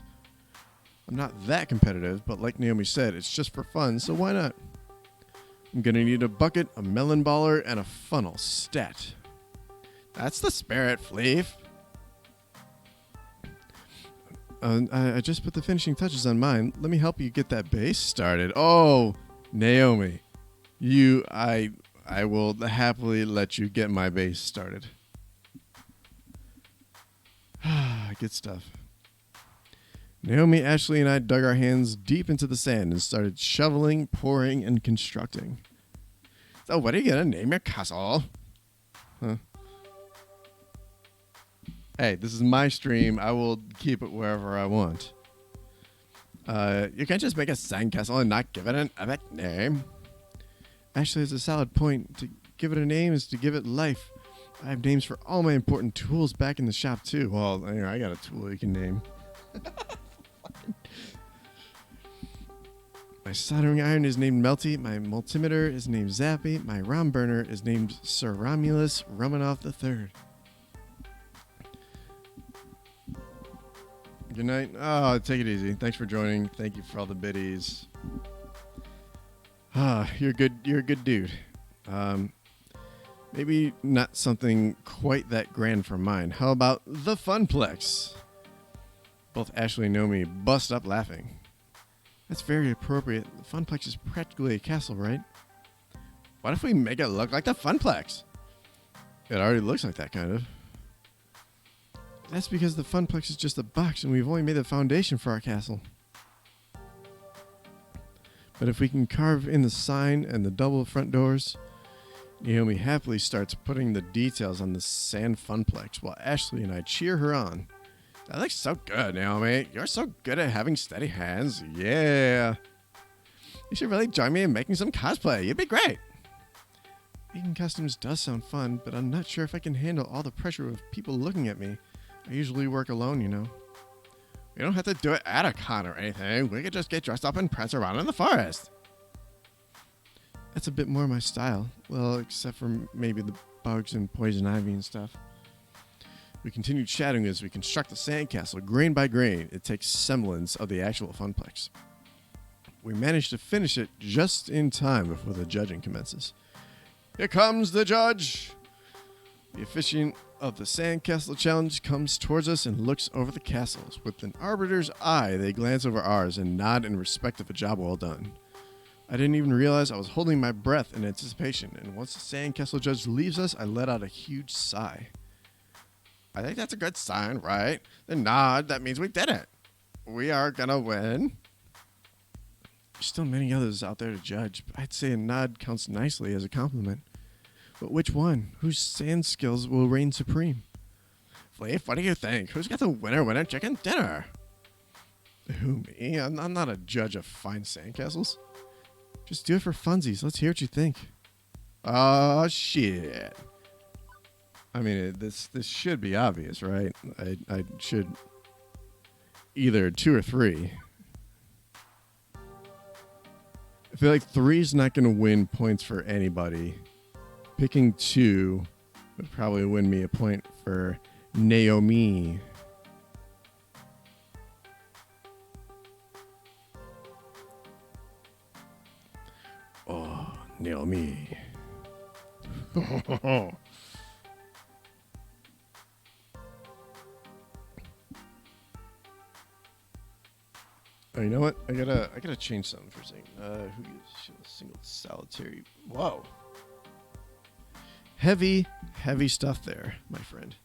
I'm not that competitive, but like Naomi said, it's just for fun, so why not? I'm gonna need a bucket, a melon baller, and a funnel. Stat. That's the spirit, Fleef. I just put the finishing touches on mine. Let me help you get that base started. Oh, Naomi, I will happily let you get my base started. Good stuff. Naomi, Ashley, and I dug our hands deep into the sand and started shoveling, pouring, and constructing. So what are you going to name your castle? Huh? Hey, this is my stream. I will keep it wherever I want. You can't just make a sandcastle and not give it an epic name. Actually, it's a solid point. To give it a name is to give it life. I have names for all my important tools back in the shop, too. Well, here, I got a tool you can name. My soldering iron is named Melty. My multimeter is named Zappy. My rom burner is named Sir Romulus Romanov III. Good night. Oh, take it easy. Thanks for joining. Thank you for all the biddies. You're good. You're a good dude. Maybe not something quite that grand for mine. How about the Funplex? Both Ashley and Naomi bust up laughing. That's very appropriate. The Funplex is practically a castle, right? What if we make it look like the Funplex? It already looks like that, kind of. That's because the Funplex is just a box and we've only made the foundation for our castle. But if we can carve in the sign and the double front doors, Naomi happily starts putting the details on the sand funplex while Ashley and I cheer her on. That looks so good, Naomi. You're so good at having steady hands. Yeah. You should really join me in making some cosplay. You'd be great. Making costumes does sound fun, but I'm not sure if I can handle all the pressure of people looking at me. I usually work alone, you know. We don't have to do it at a con or anything. We could just get dressed up and prance around in the forest. That's a bit more my style. Well, except for maybe the bugs and poison ivy and stuff. We continue chatting as we construct the sandcastle grain by grain. It takes semblance of the actual funplex. We manage to finish it just in time before the judging commences. Here comes the judge! The officiant of the Sandcastle Challenge comes towards us and looks over the castles. With an arbiter's eye, they glance over ours and nod in respect of a job well done. I didn't even realize I was holding my breath in anticipation, and once the Sandcastle judge leaves us, I let out a huge sigh. I think that's a good sign, right? The nod, that means we did it. We are gonna win. There's still many others out there to judge, but I'd say a nod counts nicely as a compliment. But which one? Whose sand skills will reign supreme? Flav, what do you think? Who's got the winner chicken dinner? Who, me? I'm not a judge of fine sandcastles. Just do it for funsies. Let's hear what you think. Oh, shit. I mean, this should be obvious, right? I should either 2 or 3. I feel like 3 is not going to win points for anybody. Picking 2 would probably win me a point for Naomi. Oh, Naomi. Oh, you know what? I gotta change something for a second. Who gives a single solitary? Whoa. Heavy stuff there, my friend.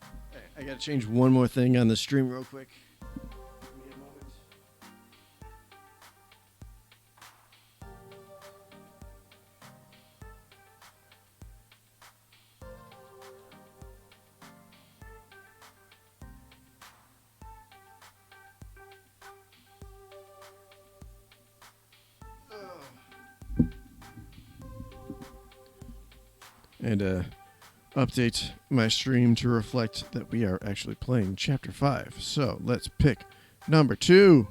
Okay, I gotta change one more thing on the stream real quick. Give me a moment. And update my stream to reflect that we are actually playing Chapter 5. So let's pick number 2.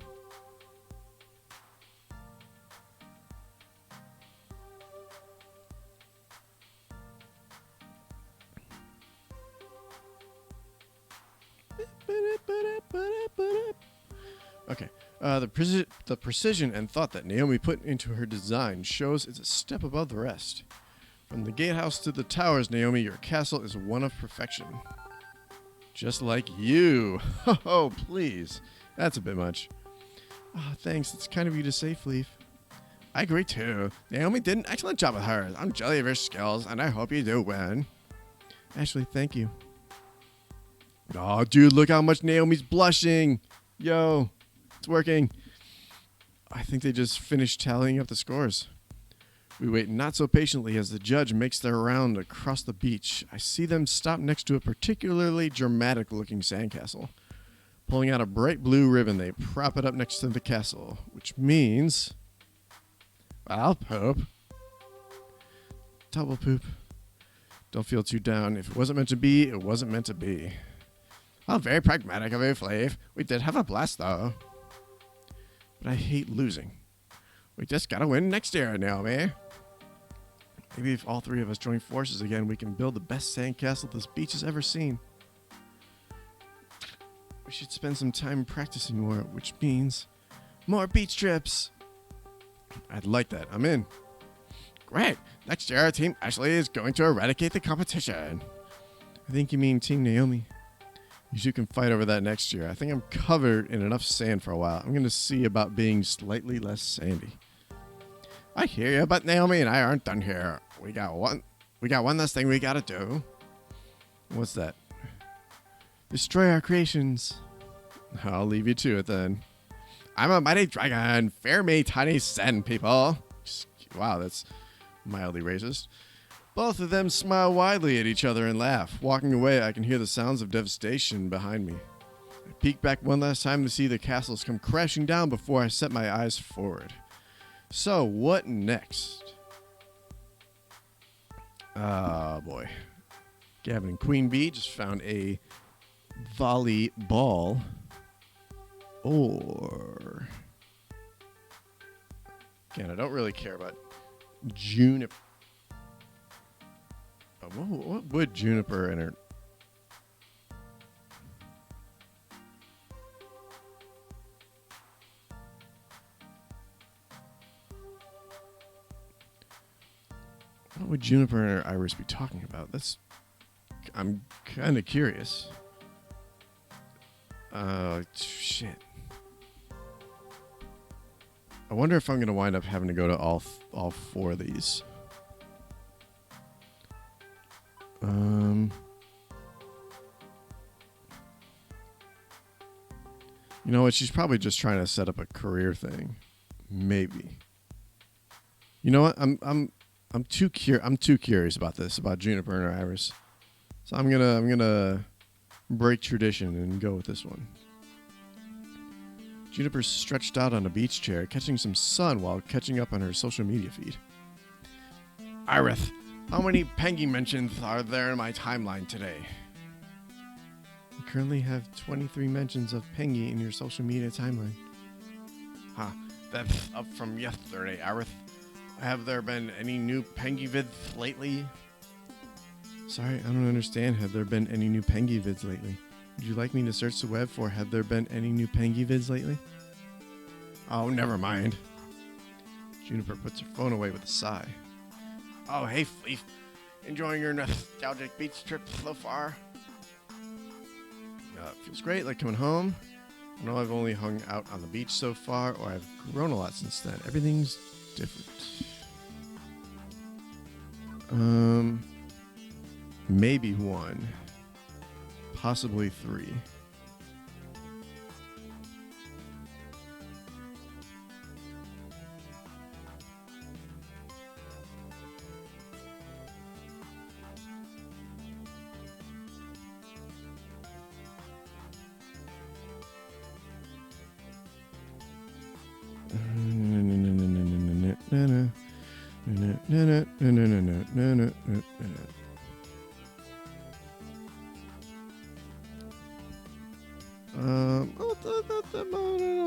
Okay. The precision and thought that Naomi put into her design shows it's a step above the rest. From the gatehouse to the towers, Naomi, your castle is one of perfection. Just like you. Oh, please. That's a bit much. Oh, thanks. It's kind of you to say, Fleef. I agree, too. Naomi did an excellent job with hers. I'm jelly of her skills, and I hope you do win. Ashley, thank you. Oh, dude, look how much Naomi's blushing. Yo, it's working. I think they just finished tallying up the scores. We wait not so patiently as the judge makes their round across the beach. I see them stop next to a particularly dramatic-looking sandcastle. Pulling out a bright blue ribbon, they prop it up next to the castle, which means... Well, poop. Double poop. Don't feel too down. If it wasn't meant to be, it wasn't meant to be. Oh, very pragmatic of you, Flav. We did have a blast, though. But I hate losing. We just gotta win next year, Naomi. Maybe if all 3 of us join forces again, we can build the best sandcastle this beach has ever seen. We should spend some time practicing more, which means more beach trips. I'd like that. I'm in. Great. Next year, our team Ashley is going to eradicate the competition. I think you mean Team Naomi. You two can fight over that next year. I think I'm covered in enough sand for a while. I'm going to see about being slightly less sandy. I hear you, but Naomi and I aren't done here. We got one last thing we gotta do. What's that? Destroy our creations. I'll leave you to it then. I'm a mighty dragon. Fear me, tiny sand people. Wow, that's mildly racist. Both of them smile widely at each other and laugh. Walking away, I can hear the sounds of devastation behind me. I peek back one last time to see the castles come crashing down before I set my eyes forward. So, what next? Ah, boy. Gavin and Queen Bee just found a volleyball. Or... Again, I don't really care about Juniper. What would Juniper enter? What would Juniper and Iris be talking about? I'm kind of curious. Shit. I wonder if I'm going to wind up having to go to all four of these. You know what? She's probably just trying to set up a career thing. Maybe. You know what? I'm too curious about this, about Juniper and Iris. So I'm gonna break tradition and go with this one. Juniper's stretched out on a beach chair, catching some sun while catching up on her social media feed. Iris, how many Pengy mentions are there in my timeline today? You currently have 23 mentions of Pengy in your social media timeline. Huh, that's up from yesterday, Iris. Have there been any new Pengy vids lately? Sorry, I don't understand. Have there been any new Pengy vids lately? Would you like me to search the web for have there been any new Pengy vids lately? Oh, never mind. Juniper puts her phone away with a sigh. Oh, hey, Fleef. Enjoying your nostalgic beach trip so far? It feels great, like coming home. I know I've only hung out on the beach so far, or I've grown a lot since then. Everything's different. Maybe one. Possibly three.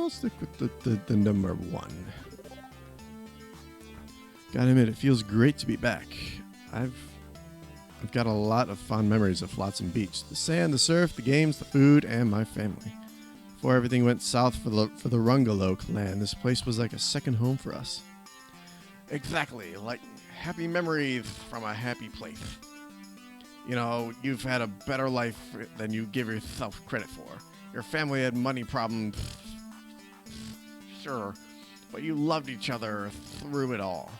I'll stick with the number one. Gotta admit, it feels great to be back. I've got a lot of fond memories of Flotsam Beach. The sand, the surf, the games, the food, and my family. Before everything went south for the Rungalo clan, this place was like a second home for us. Exactly, like happy memories from a happy place. You know, you've had a better life than you give yourself credit for. Your family had money problems, sure, but you loved each other through it all.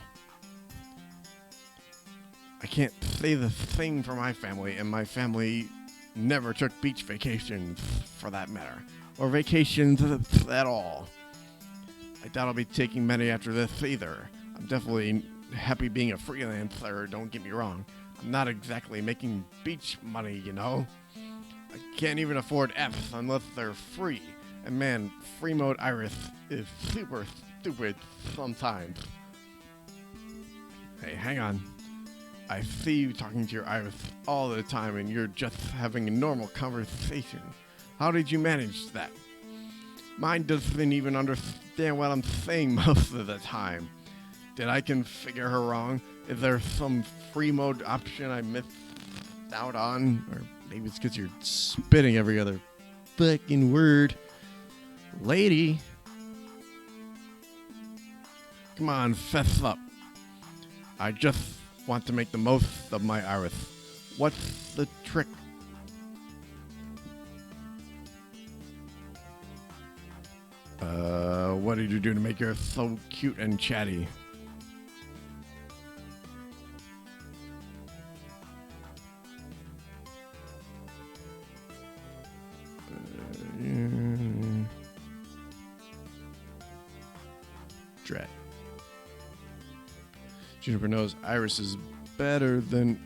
I can't say the same for my family, and my family never took beach vacations, for that matter, or vacations at all. I doubt I'll be taking many after this either. I'm definitely happy being a freelancer, don't get me wrong. I'm not exactly making beach money, you know? I can't even afford F's unless they're free. And man, free mode Iris is super stupid sometimes. Hey, hang on. I see you talking to your Iris all the time and you're just having a normal conversation. How did you manage that? Mine doesn't even understand what I'm saying most of the time. Did I configure her wrong? Is there some free mode option I missed out on? Or maybe it's because you're spitting every other fucking word. Lady. Come on, fess up. I just want to make the most of my Iris. What's the trick? What did you do to make her so cute and chatty? Drat. Juniper knows Iris is better than...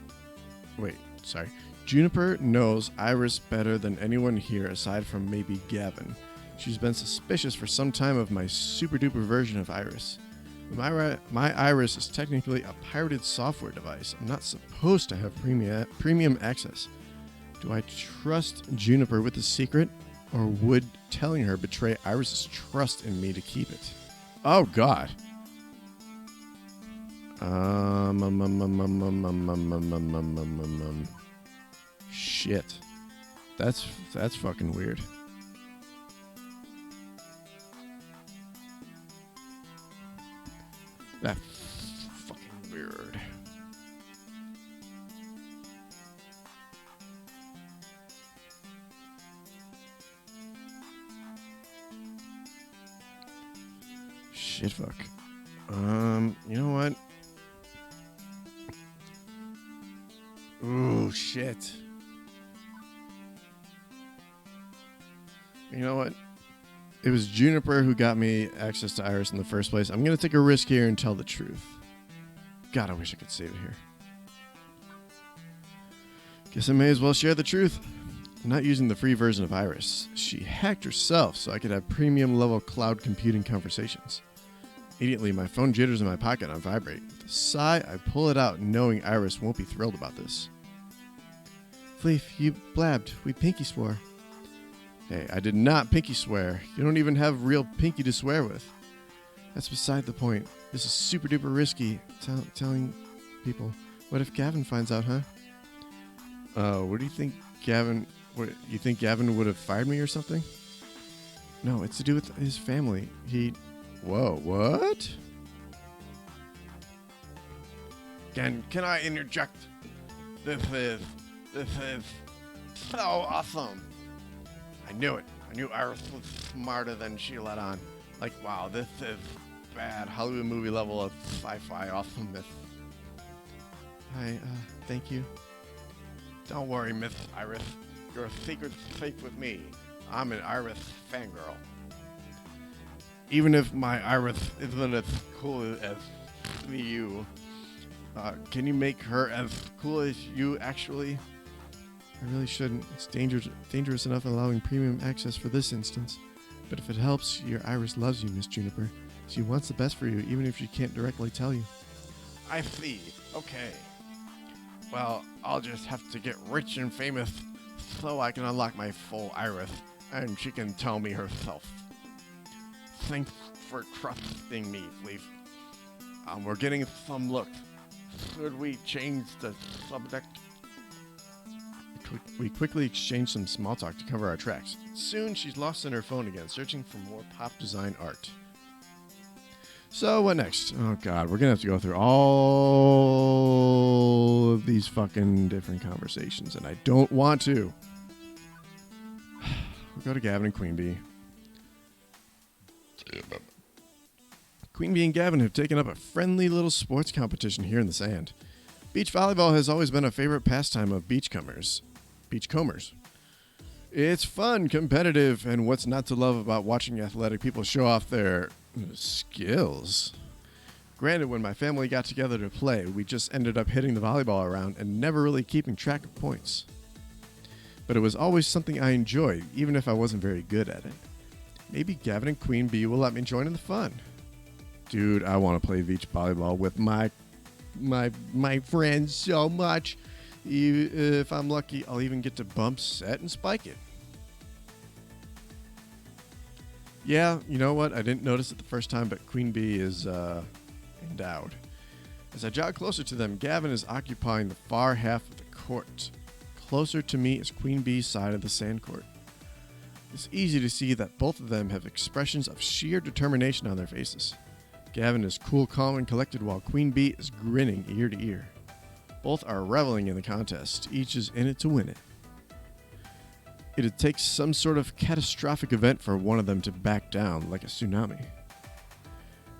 Wait, sorry. Juniper knows Iris better than anyone here aside from maybe Gavin. She's been suspicious for some time of my super duper version of Iris. My Iris is technically a pirated software device. I'm not supposed to have premium access. Do I trust Juniper with the secret, or would telling her betray Iris's trust in me to keep it? Oh God. Shit. That's fucking weird. That's fucking weird. Shit, fuck. You know what? Ooh, shit. You know what? It was Juniper who got me access to Iris in the first place. I'm going to take a risk here and tell the truth. God, I wish I could save it here. Guess I may as well share the truth. I'm not using the free version of Iris. She hacked herself so I could have premium level cloud computing conversations. Immediately, my phone jitters in my pocket on vibrate. With a sigh, I pull it out knowing Iris won't be thrilled about this. Fleef, you blabbed. We pinky swore. Hey, I did not pinky swear. You don't even have real pinky to swear with. That's beside the point. This is super duper risky. Telling people. What if Gavin finds out, huh? What do you think Gavin... What, you think Gavin would have fired me or something? No, it's to do with his family. Whoa, what? Can I interject? This is so awesome. I knew it. I knew Iris was smarter than she let on. Like, wow, this is bad Hollywood movie level of sci-fi awesomeness. Thank you. Don't worry, Miss Iris. Your secret's safe with me. I'm an Iris fangirl. Even if my Iris isn't as cool as you, can you make her as cool as you, actually? I really shouldn't. It's dangerous enough allowing premium access for this instance. But if it helps, your Iris loves you, Miss Juniper. She wants the best for you, even if she can't directly tell you. I see. Okay. Well, I'll just have to get rich and famous so I can unlock my full Iris, and she can tell me herself. Thanks for trusting me, Fleef. We're getting some looks. Should we change the subject? We quickly exchanged some small talk to cover our tracks. Soon, she's lost in her phone again, searching for more pop design art. So, what next? Oh, God. We're going to have to go through all of these fucking different conversations, and I don't want to. We'll go to Gavin and Queen Bee. Queen Bee and Gavin have taken up a friendly little sports competition here in the sand. Beach volleyball has always been a favorite pastime of beachcombers. It's fun, competitive, and what's not to love about watching athletic people show off their skills. Granted, when my family got together to play, we just ended up hitting the volleyball around and never really keeping track of points. But it was always something I enjoyed, even if I wasn't very good at it. Maybe Gavin and Queen Bee will let me join in the fun. Dude, I want to play beach volleyball with my friends so much. If I'm lucky, I'll even get to bump, set, and spike it. Yeah, you know what? I didn't notice it the first time, but Queen Bee is endowed. As I jog closer to them, Gavin is occupying the far half of the court. Closer to me is Queen Bee's side of the sand court. It's easy to see that both of them have expressions of sheer determination on their faces. Gavin is cool, calm, and collected while Queen Bee is grinning ear to ear. Both are reveling in the contest. Each is in it to win it. It'd take some sort of catastrophic event for one of them to back down, like a tsunami.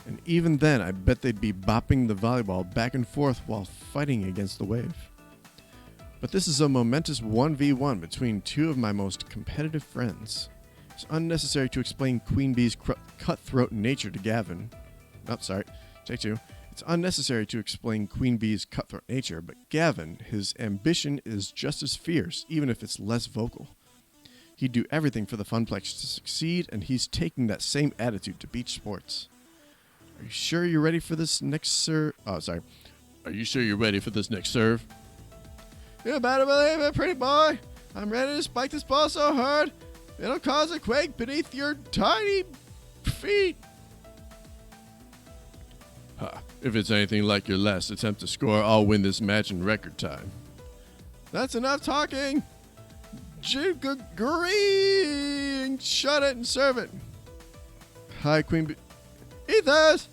And even then, I bet they'd be bopping the volleyball back and forth while fighting against the wave. But this is a momentous 1v1 between two of my most competitive friends. It's unnecessary to explain Queen Bee's cutthroat nature to Gavin. Oh, sorry. Take two. It's unnecessary to explain Queen Bee's cutthroat nature, but Gavin, his ambition is just as fierce, even if it's less vocal. He'd do everything for the Funplex to succeed, and he's taking that same attitude to beach sports. Are you sure you're ready for this next serve? Oh, sorry. Are you sure you're ready for this next serve? You better believe it, pretty boy. I'm ready to spike this ball so hard, it'll cause a quake beneath your tiny feet. Ha, if it's anything like your last attempt to score, I'll win this match in record time. That's enough talking. Green, shut it and serve it. Hi, Queen Bee. Eat this!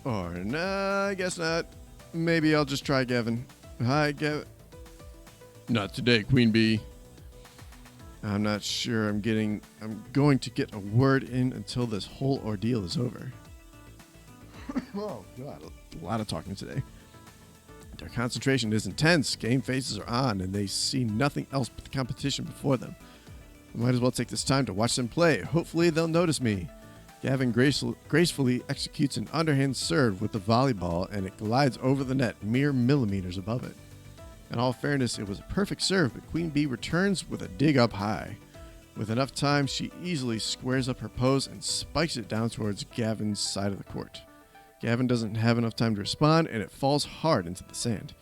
Or nah, I guess not. Maybe I'll just try Gavin. Hi, Gavin. Not today, Queen Bee. I'm not sure I'm going to get a word in until this whole ordeal is over. Oh, God. A lot of talking today. Their concentration is intense. Game faces are on, and they see nothing else but the competition before them. I might as well take this time to watch them play. Hopefully they'll notice me. Gavin gracefully executes an underhand serve with the volleyball, and it glides over the net mere millimeters above it. In all fairness, it was a perfect serve, but Queen Bee returns with a dig up high. With enough time, she easily squares up her pose and spikes it down towards Gavin's side of the court. Gavin doesn't have enough time to respond, and it falls hard into the sand.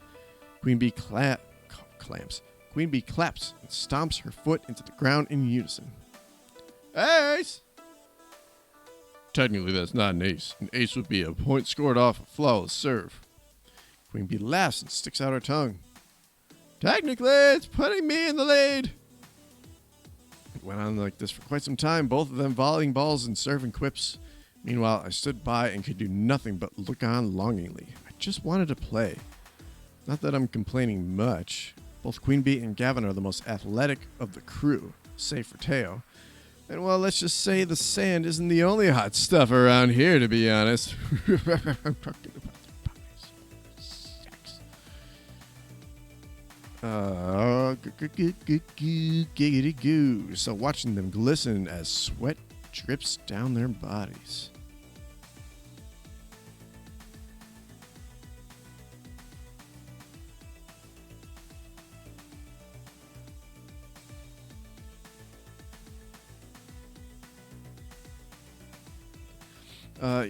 Queen Bee clamps. Queen Bee claps and stomps her foot into the ground in unison. Ace! Technically, that's not an ace. An ace would be a point scored off a flawless serve. Queen Bee laughs and sticks out her tongue. Technically, it's putting me in the lead. It went on like this for quite some time, both of them volleying balls and serving quips. Meanwhile, I stood by and could do nothing but look on longingly. I just wanted to play. Not that I'm complaining much. Both Queen Bee and Gavin are the most athletic of the crew, save for Teo. And well, let's just say the sand isn't the only hot stuff around here, to be honest. I'm talking about the sex. Giggity goo. So watching them glisten as sweat drips down their bodies.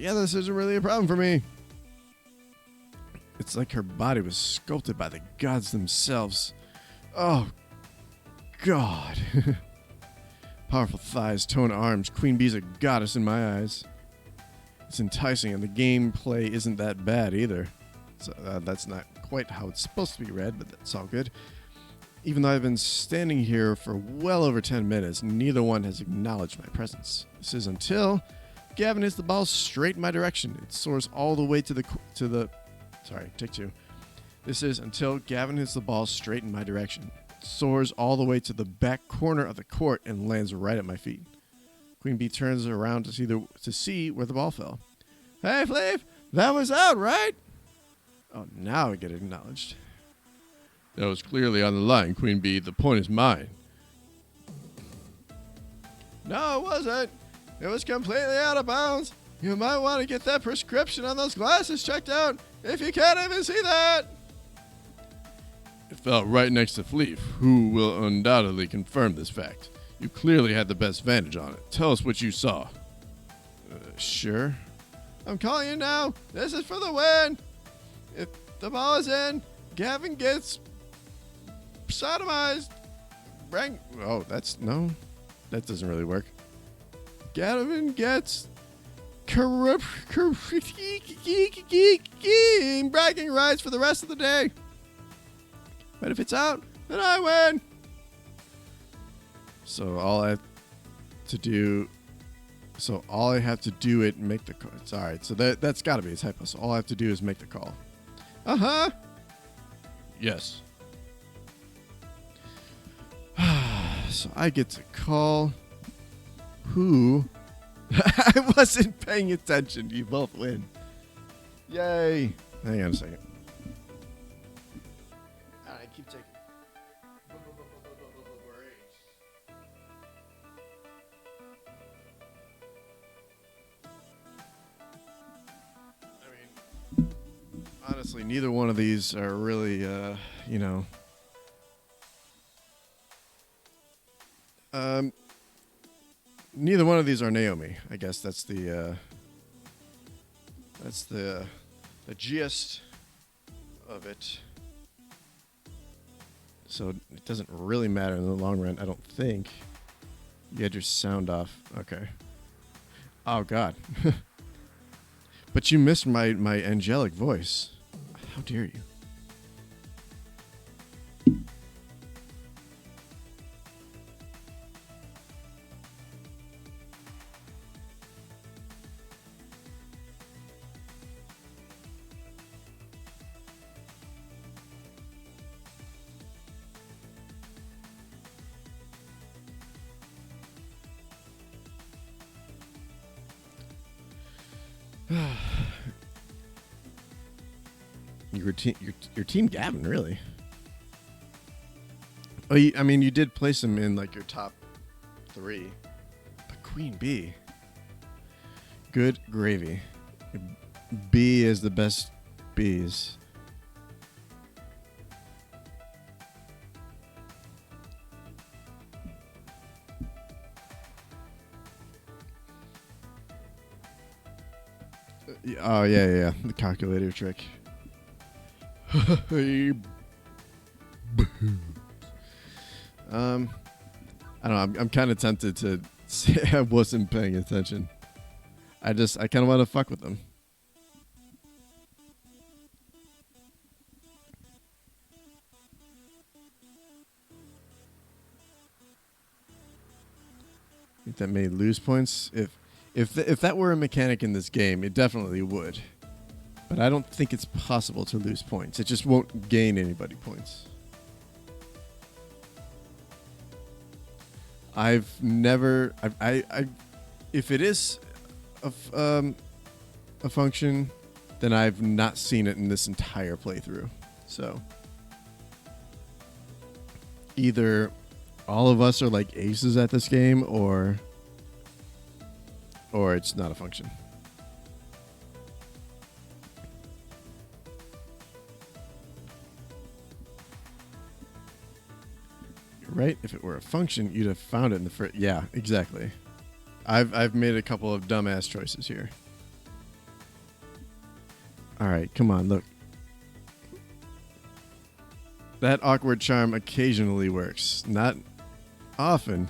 Yeah, this isn't really a problem for me. It's like her body was sculpted by the gods themselves. Oh, God. Powerful thighs, toned arms. Queen Bee's a goddess in my eyes. It's enticing, and the gameplay isn't that bad either. So, that's not quite how it's supposed to be read, but that's all good. Even though I've been standing here for well over 10 minutes, neither one has acknowledged my presence. This is until Gavin hits the ball straight in my direction. It soars all the way to the sorry, take two. This is until Gavin hits the ball straight in my direction. It soars all the way to the back corner of the court and lands right at my feet. Queen Bee turns around to see where the ball fell. Hey, Flav, that was out, right? Oh, now I get acknowledged. That was clearly on the line, Queen Bee. The point is mine. No, it wasn't. It was completely out of bounds. You might want to get that prescription on those glasses checked out if you can't even see that. It fell right next to Fleef, who will undoubtedly confirm this fact. You clearly had the best vantage on it. Tell us what you saw. Sure. I'm calling you now. This is for the win. If the ball is in, Gavin gets sodomized. Oh, that doesn't really work. Gavin gets bragging rights for the rest of the day. But if it's out, then I win. So all I have to do it and make the call. It's all right. So that's got to be a typo. So all I have to do is make the call. Uh-huh. Yes. So I get to call who? I wasn't paying attention. You both win. Yay. Hang on a second. All right, keep taking. honestly, neither one of these are really, you know. Neither one of these are Naomi. I guess that's the gist of it. So it doesn't really matter in the long run, I don't think. You had your sound off. Okay. Oh, God. But you missed my angelic voice. How dare you? Your team Gavin, really? Oh, I mean, you did place him in like your top 3, but Queen Bee, good gravy. B is the best bees. Oh yeah, the calculator trick. I don't know. I'm kind of tempted to say I wasn't paying attention. I kind of want to fuck with them. I think that may lose points. If that were a mechanic in this game, it definitely would. But I don't think it's possible to lose points. It just won't gain anybody points. I've never... if it is a function, then I've not seen it in this entire playthrough. So either all of us are like aces at this game, or it's not a function. Right? If it were a function, you'd have found it in the first... Yeah, exactly. I've made a couple of dumbass choices here. All right, come on, look. That awkward charm occasionally works. Not often,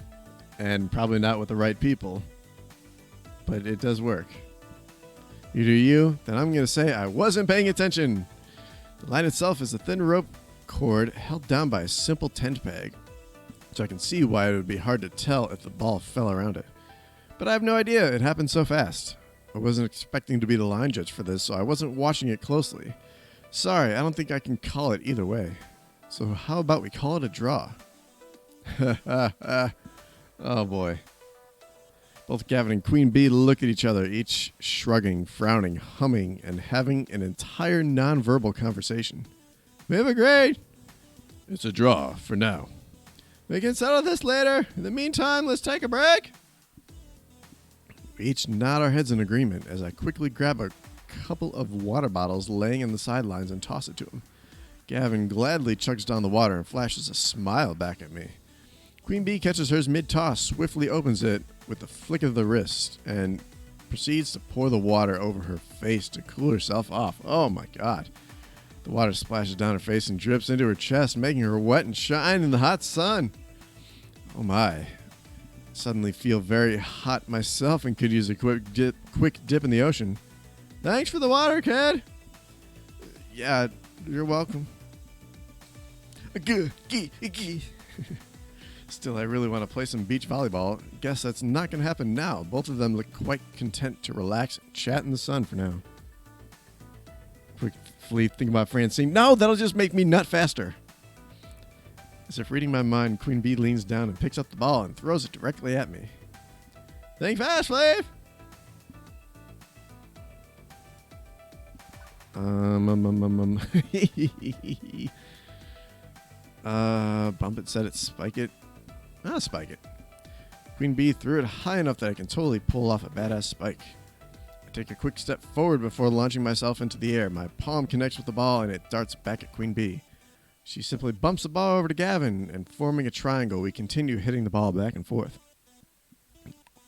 and probably not with the right people. But it does work. You do you, then I'm going to say I wasn't paying attention. The line itself is a thin rope cord held down by a simple tent peg. So I can see why it would be hard to tell if the ball fell around it. But I have no idea, it happened so fast. I wasn't expecting to be the line judge for this, so I wasn't watching it closely. Sorry, I don't think I can call it either way. So how about we call it a draw? Oh boy. Both Gavin and Queen Bee look at each other, each shrugging, frowning, humming, and having an entire non-verbal conversation. We have agreed. It's a draw for now. We can settle this later. In the meantime, let's take a break. We each nod our heads in agreement as I quickly grab a couple of water bottles laying in the sidelines and toss it to him. Gavin gladly chugs down the water and flashes a smile back at me. Queen Bee catches hers mid-toss, swiftly opens it with a flick of the wrist, and proceeds to pour the water over her face to cool herself off. Oh my god. The water splashes down her face and drips into her chest, making her wet and shine in the hot sun. Oh my. I suddenly feel very hot myself and could use a quick dip in the ocean. Thanks for the water, kid. Yeah, you're welcome. Still, I really want to play some beach volleyball. Guess that's not going to happen now. Both of them look quite content to relax and chat in the sun for now. Quickly think about Francine. No, that'll just make me nut faster. As if reading my mind, Queen Bee leans down and picks up the ball and throws it directly at me. Think fast, Flav! Bump it, set it, spike it. Spike it. Queen Bee threw it high enough that I can totally pull off a badass spike. I take a quick step forward before launching myself into the air. My palm connects with the ball and it darts back at Queen Bee. She simply bumps the ball over to Gavin, and forming a triangle, we continue hitting the ball back and forth.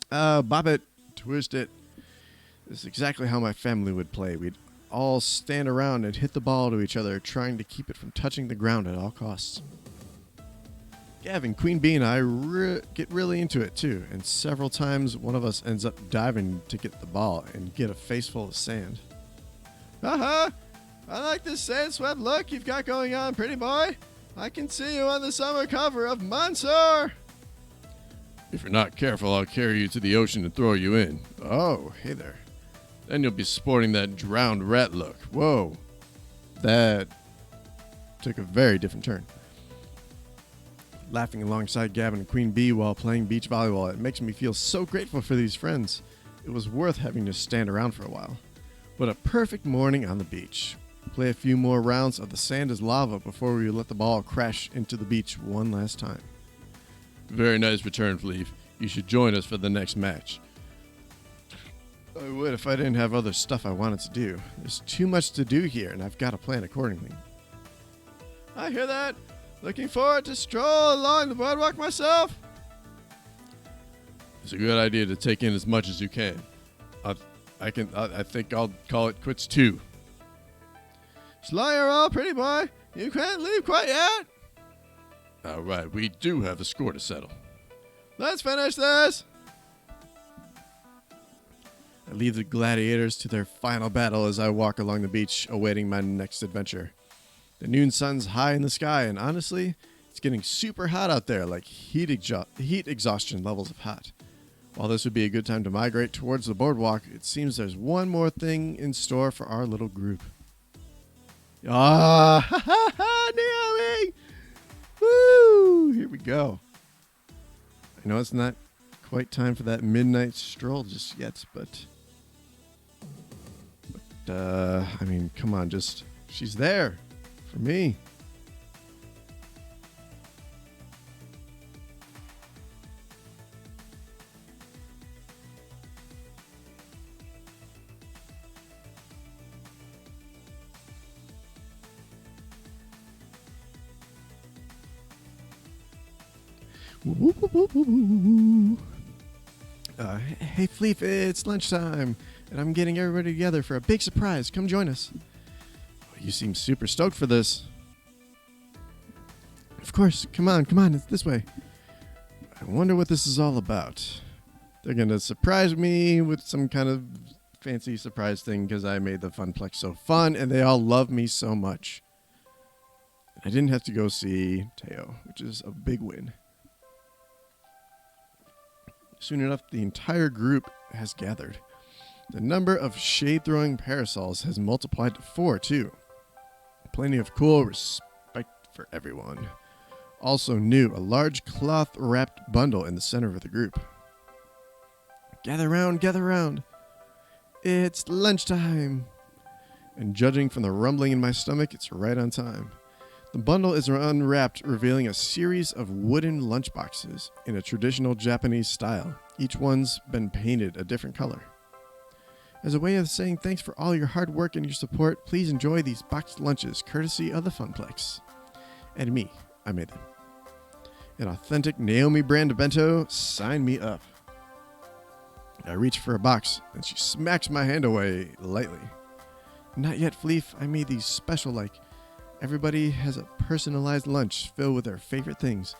Bob it, twist it. This is exactly how my family would play. We'd all stand around and hit the ball to each other, trying to keep it from touching the ground at all costs. Gavin, Queen Bee, and I get really into it too, and several times one of us ends up diving to get the ball and get a face full of sand. Haha! I like this sand-swept look you've got going on, pretty boy. I can see you on the summer cover of Mansour. If you're not careful, I'll carry you to the ocean and throw you in. Oh, hey there. Then you'll be sporting that drowned rat look. Whoa. That took a very different turn. Laughing alongside Gavin and Queen Bee while playing beach volleyball, it makes me feel so grateful for these friends. It was worth having to stand around for a while. What a perfect morning on the beach. Play a few more rounds of the sand is lava before we let the ball crash into the beach one last time. Very nice return, Fleef. You should join us for the next match. I would if I didn't have other stuff I wanted to do. There's too much to do here, and I've got to plan accordingly. I hear that. Looking forward to stroll along the boardwalk myself. It's a good idea to take in as much as you can. I think I'll call it quits too. Slow your roll, pretty boy. You can't leave quite yet. All right, we do have a score to settle. Let's finish this. I leave the gladiators to their final battle as I walk along the beach, awaiting my next adventure. The noon sun's high in the sky, and honestly, it's getting super hot out there, like heat exhaustion levels of hot. While this would be a good time to migrate towards the boardwalk, it seems there's one more thing in store for our little group. Ah, ha ha ha, Naomi! Woo! Here we go. I know it's not quite time for that midnight stroll just yet, but I mean, come on, she's there for me. Hey, Fleef, it's lunchtime, and I'm getting everybody together for a big surprise. Come join us. You seem super stoked for this. Of course, come on, it's this way. I wonder what this is all about. They're going to surprise me with some kind of fancy surprise thing because I made the Funplex so fun, and they all love me so much. I didn't have to go see Teo, which is a big win. Soon enough, the entire group has gathered. The number of shade-throwing parasols has multiplied to 4, too. Plenty of cool respect for everyone. Also new, a large cloth-wrapped bundle in the center of the group. Gather round. It's lunchtime. And judging from the rumbling in my stomach, it's right on time. The bundle is unwrapped, revealing a series of wooden lunchboxes in a traditional Japanese style. Each one's been painted a different color. As a way of saying thanks for all your hard work and your support, please enjoy these boxed lunches courtesy of the Funplex. And me, I made them. An authentic Naomi brand bento, sign me up. I reach for a box, and she smacks my hand away lightly. Not yet, Fleef. I made these special like... Everybody has a personalized lunch filled with their favorite things.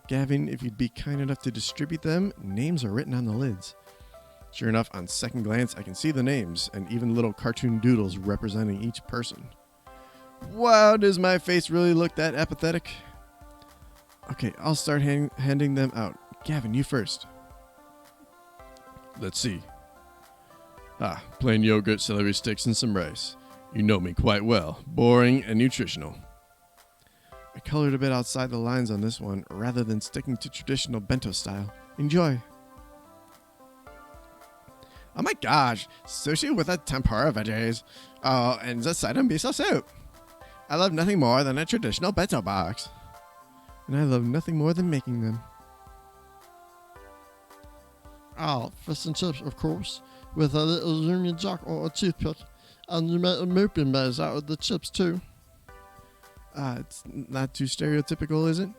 Gavin, if you'd be kind enough to distribute them, names are written on the lids. Sure enough, on second glance, I can see the names and even little cartoon doodles representing each person. Wow, does my face really look that apathetic? Okay, I'll start handing them out. Gavin, you first. Let's see. Plain yogurt, celery sticks, and some rice. You know me quite well. Boring and nutritional. I colored a bit outside the lines on this one, rather than sticking to traditional bento style. Enjoy. Oh my gosh, sushi with a tempura veggies. Oh, and the side of miso soup. I love nothing more than a traditional bento box. And I love nothing more than making them. fish and chips, of course, with a little Union Jack or a toothpick. And you make a moopy maze out of the chips, too. It's not too stereotypical, is it?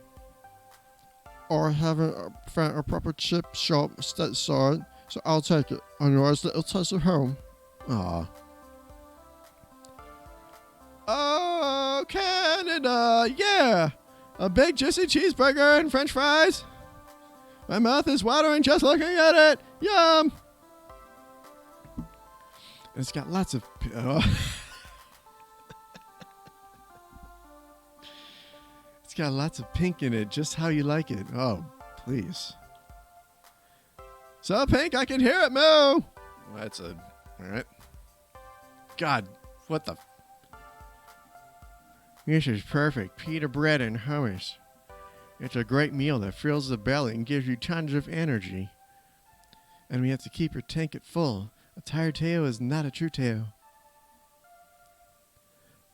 Or haven't found a proper chip shop stateside, so I'll take it on yours little taste of home. Aw. Oh, Canada, yeah! A big juicy cheeseburger and french fries. My mouth is watering just looking at it. Yum! It's got lots of... It's got lots of pink in it, just how you like it. Oh, please. So pink, I can hear it moo! Well, that's a... Alright. God, what the... This is perfect. Pita bread and hummus. It's a great meal that fills the belly and gives you tons of energy. And we have to keep your tank at full. A tired tail is not a true tail.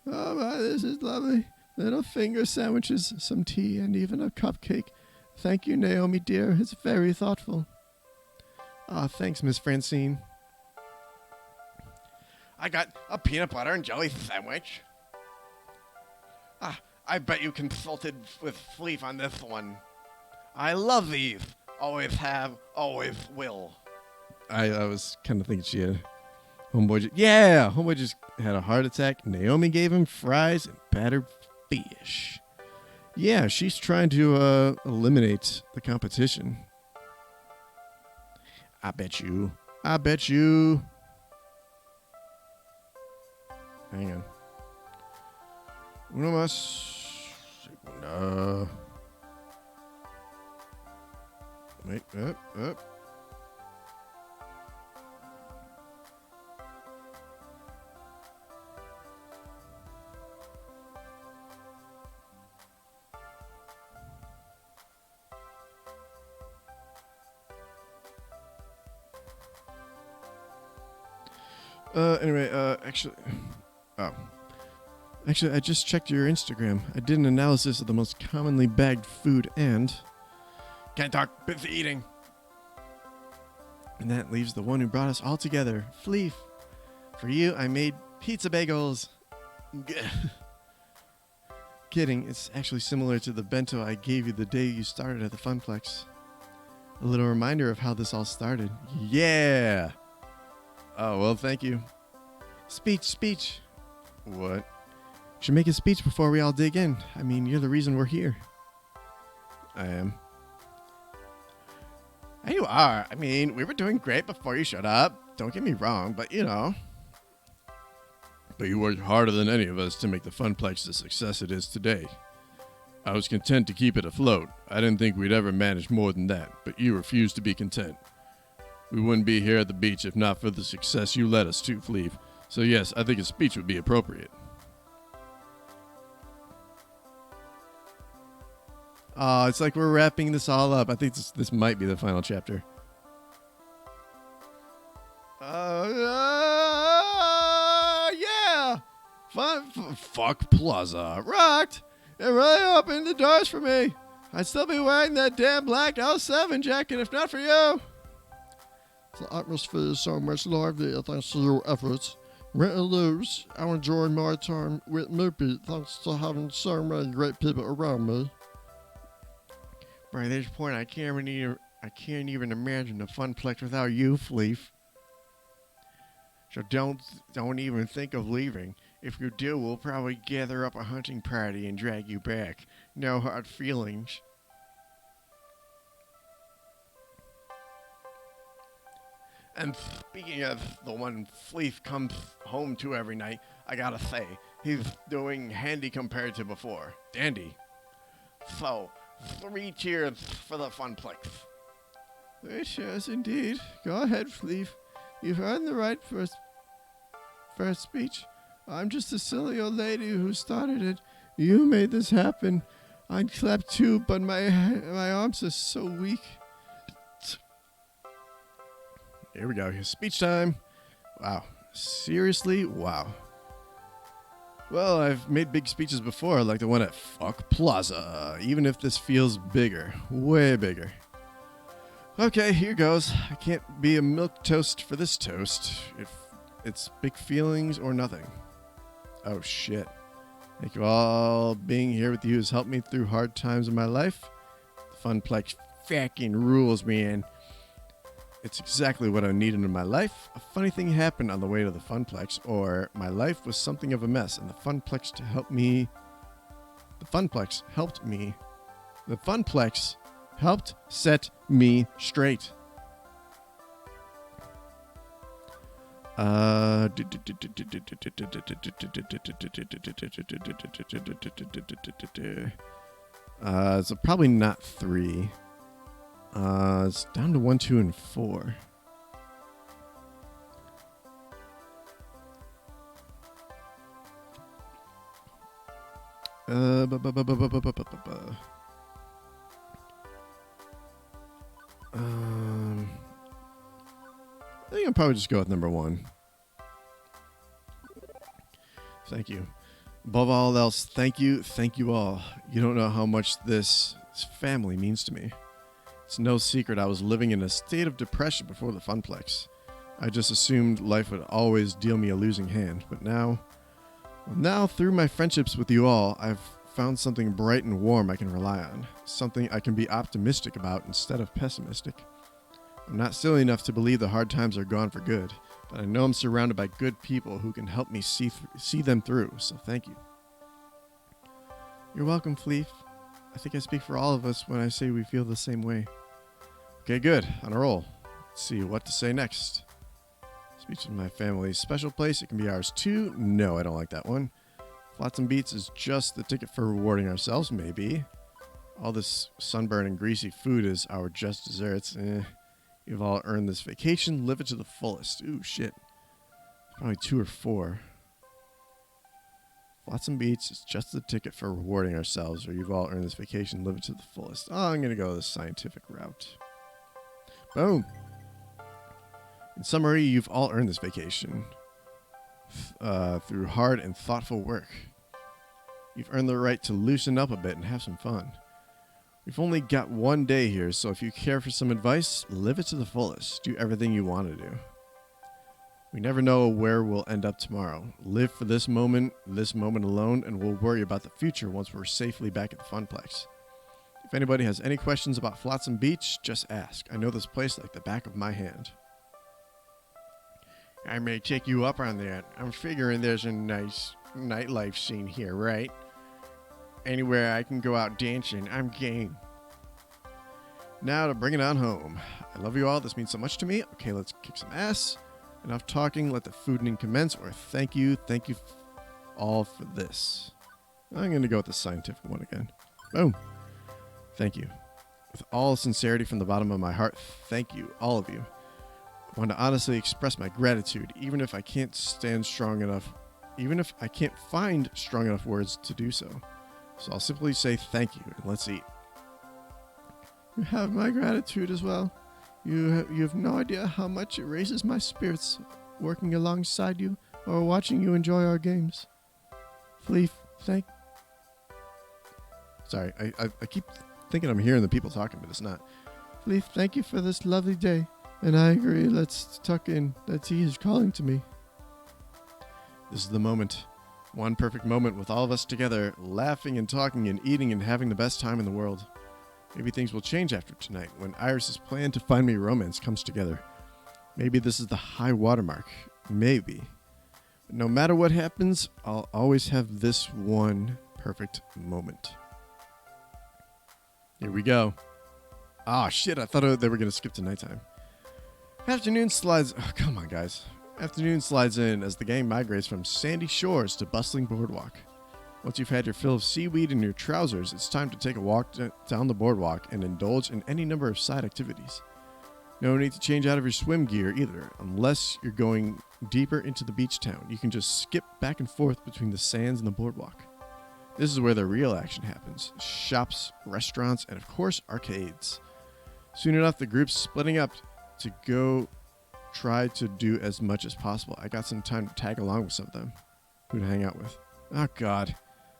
Oh my, this is lovely. Little finger sandwiches, some tea, and even a cupcake. Thank you, Naomi dear. It's very thoughtful. Ah, thanks, Miss Francine. I got a peanut butter and jelly sandwich. I bet you consulted with Fleef on this one. I love these. Always have, always will. I was kind of thinking she had... Homeboy just had a heart attack. Naomi gave him fries and battered fish. Yeah, she's trying to eliminate the competition. I bet you. Hang on. Uno más. Wait, up. Actually, I just checked your Instagram. I did an analysis of the most commonly bagged food and... Can't talk, busy eating. And that leaves the one who brought us all together, Fleef. For you, I made pizza bagels. Kidding, it's actually similar to the bento I gave you the day you started at the Funplex. A little reminder of how this all started. Yeah! Oh, well, thank you. Speech. What? Should make a speech before we all dig in. I mean, you're the reason we're here. I am. And you are. I mean, we were doing great before you showed up. Don't get me wrong, but you know. But you worked harder than any of us to make the Funplex the success it is today. I was content to keep it afloat. I didn't think we'd ever manage more than that, but you refused to be content. We wouldn't be here at the beach if not for the success you led us to, Fleef. So yes, I think a speech would be appropriate. Oh, it's like we're wrapping this all up. I think this might be the final chapter. Yeah! Fuck Plaza. Rocked! It really opened the doors for me. I'd still be wearing that damn black L7 jacket if not for you. The atmosphere is so much livelier thanks to your efforts. Win or lose, I'll enjoy my time with Loopy thanks to having so many great people around me. By this point, I can't even imagine the Funplex without you, Fleef. So don't even think of leaving. If you do, we'll probably gather up a hunting party and drag you back. No hard feelings. And speaking of the one Fleef comes home to every night, I gotta say, he's doing handy compared to before. Dandy. So, 3 cheers for the Funplex. 3 cheers indeed. Go ahead, Fleef. You've earned the right for a speech. I'm just a silly old lady who started it. You made this happen. I'd clap too, but my arms are so weak. Here we go. Here's speech time. Wow. Seriously? Wow. Well, I've made big speeches before, like the one at Fuck Plaza, even if this feels bigger. Way bigger. Okay, here goes. I can't be a milk toast for this toast. If it's big feelings or nothing. Oh shit. Thank you all. Being here with you has helped me through hard times in my life. The Funplex fucking rules, man. It's exactly what I needed in my life. A funny thing happened on the way to the Funplex, or my life was something of a mess, and the Funplex helped me. The Funplex helped me. The Funplex helped set me straight. So probably not 3. It's down to 1, 2, and 4. I think I'll probably just go with number 1. Thank you. Above all else, thank you all. You don't know how much this family means to me. It's no secret I was living in a state of depression before the Funplex. I just assumed life would always deal me a losing hand, but now through my friendships with you all, I've found something bright and warm I can rely on. Something I can be optimistic about instead of pessimistic. I'm not silly enough to believe the hard times are gone for good, but I know I'm surrounded by good people who can help me see them through, so thank you. You're welcome, Fleef. I think I speak for all of us when I say we feel the same way. Okay, good. On a roll. Let's see what to say next. Speech of my family's special place. It can be ours too. No, I don't like that one. Flotsam Beats is just the ticket for rewarding ourselves, maybe. All this sunburn and greasy food is our just desserts. You've all earned this vacation. Live it to the fullest. Ooh, shit. Probably 2 or 4. Flotsam Beats is just the ticket for rewarding ourselves, or you've all earned this vacation. Live it to the fullest. Oh, I'm going to go the scientific route. Boom. In summary, you've all earned this vacation through hard and thoughtful work. You've earned the right to loosen up a bit and have some fun. We've only got one day here, so if you care for some advice, live it to the fullest. Do everything you want to do. We never know where we'll end up tomorrow. Live for this moment alone, and we'll worry about the future once we're safely back at the Funplex. If anybody has any questions about Flotsam Beach, just ask. I know this place like the back of my hand. I may take you up on that. I'm figuring there's a nice nightlife scene here, right? Anywhere I can go out dancing, I'm game. Now to bring it on home. I love you all. This means so much to me. Okay, let's kick some ass. Enough talking. Let the fooding commence. Or thank you all for this. I'm going to go with the scientific one again. Boom. Thank you. With all sincerity from the bottom of my heart, thank you, all of you. I want to honestly express my gratitude, even if I can't find strong enough words to do so. So I'll simply say thank you, and let's eat. You have my gratitude as well. You have no idea how much it raises my spirits working alongside you or watching you enjoy our games. Fleef, Sorry, I keep thinking I'm hearing the people talking, but it's not. Fleef, thank you for this lovely day. And I agree, let's tuck in. That tea is calling to me. This is the moment. One perfect moment with all of us together, laughing and talking and eating and having the best time in the world. Maybe things will change after tonight when Iris's plan to find me romance comes together. Maybe this is the high watermark. Maybe. But no matter what happens, I'll always have this one perfect moment. Here we go. Ah, shit, I thought they were going to skip to nighttime. Afternoon slides... Oh, come on, guys. Afternoon slides in as the gang migrates from sandy shores to bustling boardwalk. Once you've had your fill of seaweed in your trousers, it's time to take a walk down the boardwalk and indulge in any number of side activities. No need to change out of your swim gear either, unless you're going deeper into the beach town. You can just skip back and forth between the sands and the boardwalk. This is where the real action happens. Shops, restaurants, and of course, arcades. Soon enough, the group's splitting up to go try to do as much as possible. I got some time to tag along with some of them. Who to hang out with. Oh, God.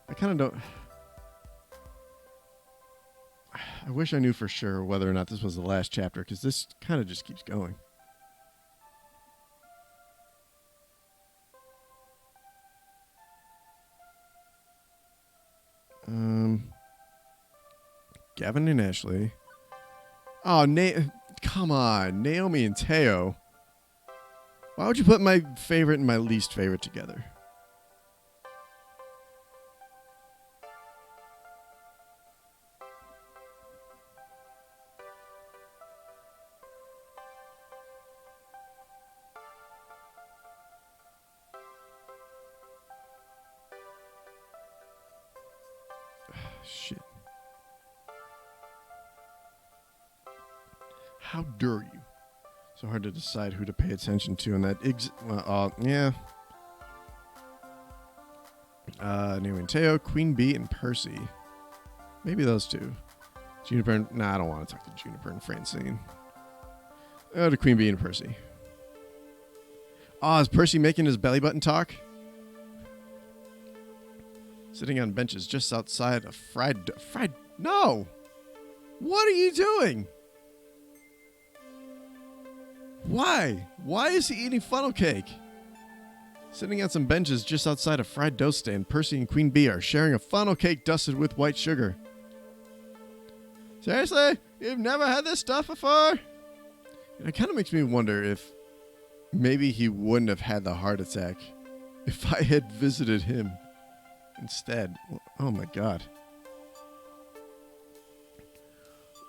I kind of don't... I wish I knew for sure whether or not this was the last chapter, because this kind of just keeps going. Gavin and Ashley. Oh, come on. Naomi and Teo. Why would you put my favorite and my least favorite together? Shit. How dare you? So hard to decide who to pay attention to in that yeah. Naomi and Teo, Queen Bee, and Percy. Maybe those two. Juniper and... Nah, I don't want to talk to Juniper and Francine. Oh, to Queen Bee and Percy. Oh, is Percy making his belly button talk? Sitting on benches just outside a fried... No! What are you doing? Why? Why is he eating funnel cake? Sitting on some benches just outside a fried dough stand, Percy and Queen Bee are sharing a funnel cake dusted with white sugar. Seriously? You've never had this stuff before? It kind of makes me wonder if maybe he wouldn't have had the heart attack if I had visited him instead. Oh my god.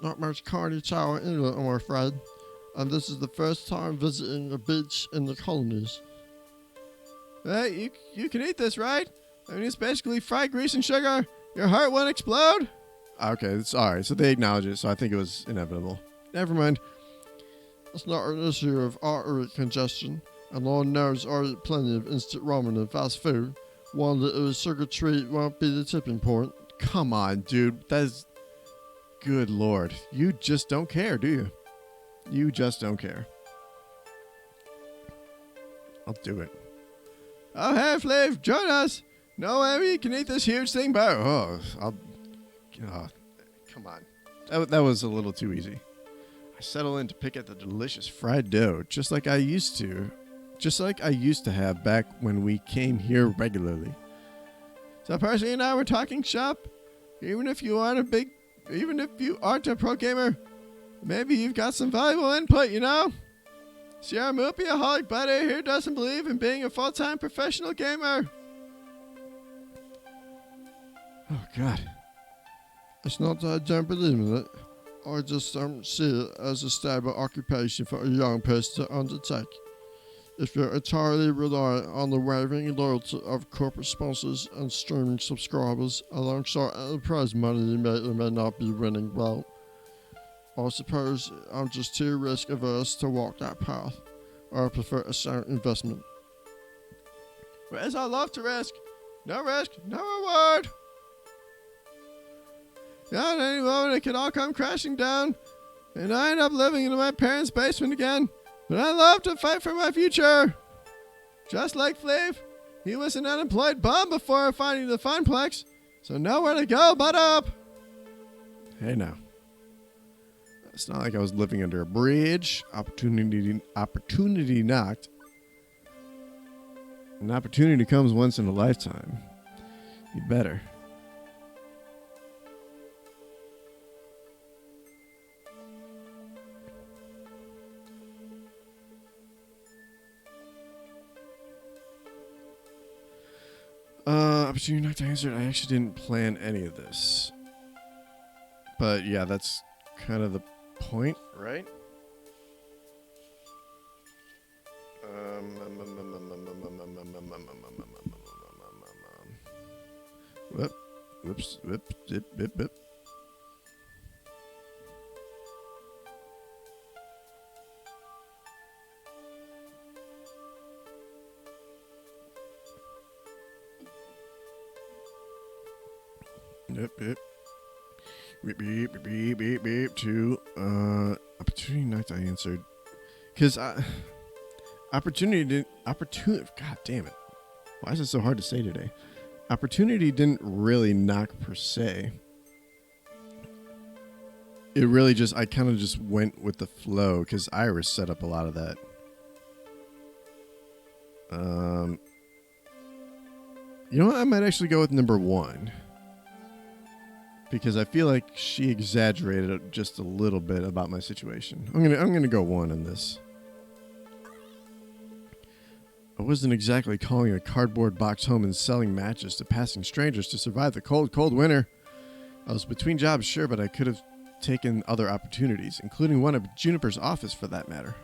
Not much carny tower in it, I'm afraid. And this is the first time visiting a beach in the colonies. Hey, you can eat this, right? I mean, it's basically fried grease and sugar. Your heart won't explode? Okay, it's alright. So they acknowledge it, so I think it was inevitable. Never mind. It's not an issue of artery congestion, and Lord knows I eat plenty of instant ramen and fast food. One little sugar treat won't be the tipping point. Come on, dude. That is... Good lord. You just don't care, do you? You just don't care. I'll do it. Oh, hey, Flav, join us. No way you can eat this huge thing, but... come on. That was a little too easy. I settle in to pick at the delicious fried dough, just like I used to have back when we came here regularly. So Percy and I were talking shop. Even if you aren't a pro gamer, maybe you've got some valuable input, you know? Sierra Moopy-aholic buddy here doesn't believe in being a full-time professional gamer. Oh, God. It's not that I don't believe in it. I just don't see it as a stable occupation for a young person to undertake. If you're entirely reliant on the wavering loyalty of corporate sponsors and streaming subscribers alongside enterprise money, you may or may not be winning well. I suppose I'm just too risk averse to walk that path. I prefer a sound investment. Where's our love to risk? No risk, no reward. Yeah, at any moment it could all come crashing down, and I end up living in my parents' basement again. But I love to fight for my future. Just like Flav, he was an unemployed bum before finding the Funplex, so nowhere to go but up. Hey now. It's not like I was living under a bridge. Opportunity knocked. An opportunity comes once in a lifetime. You better. Opportunity not to answer it. I actually didn't plan any of this. But yeah, that's kind of the point, right? Whoops. Whoop. Yep. Beep. To opportunity not to answered. Because opportunity. God damn it. Why is it so hard to say today? Opportunity didn't really knock per se. it really just, I kind of just went with the flow because Iris set up a lot of that. You know what? I might actually go with number 1 because I feel like she exaggerated just a little bit about my situation. I'm gonna go 1 on this. I wasn't exactly calling a cardboard box home and selling matches to passing strangers to survive the cold, cold winter. I was between jobs, sure, but I could have taken other opportunities, including one at Juniper's office for that matter.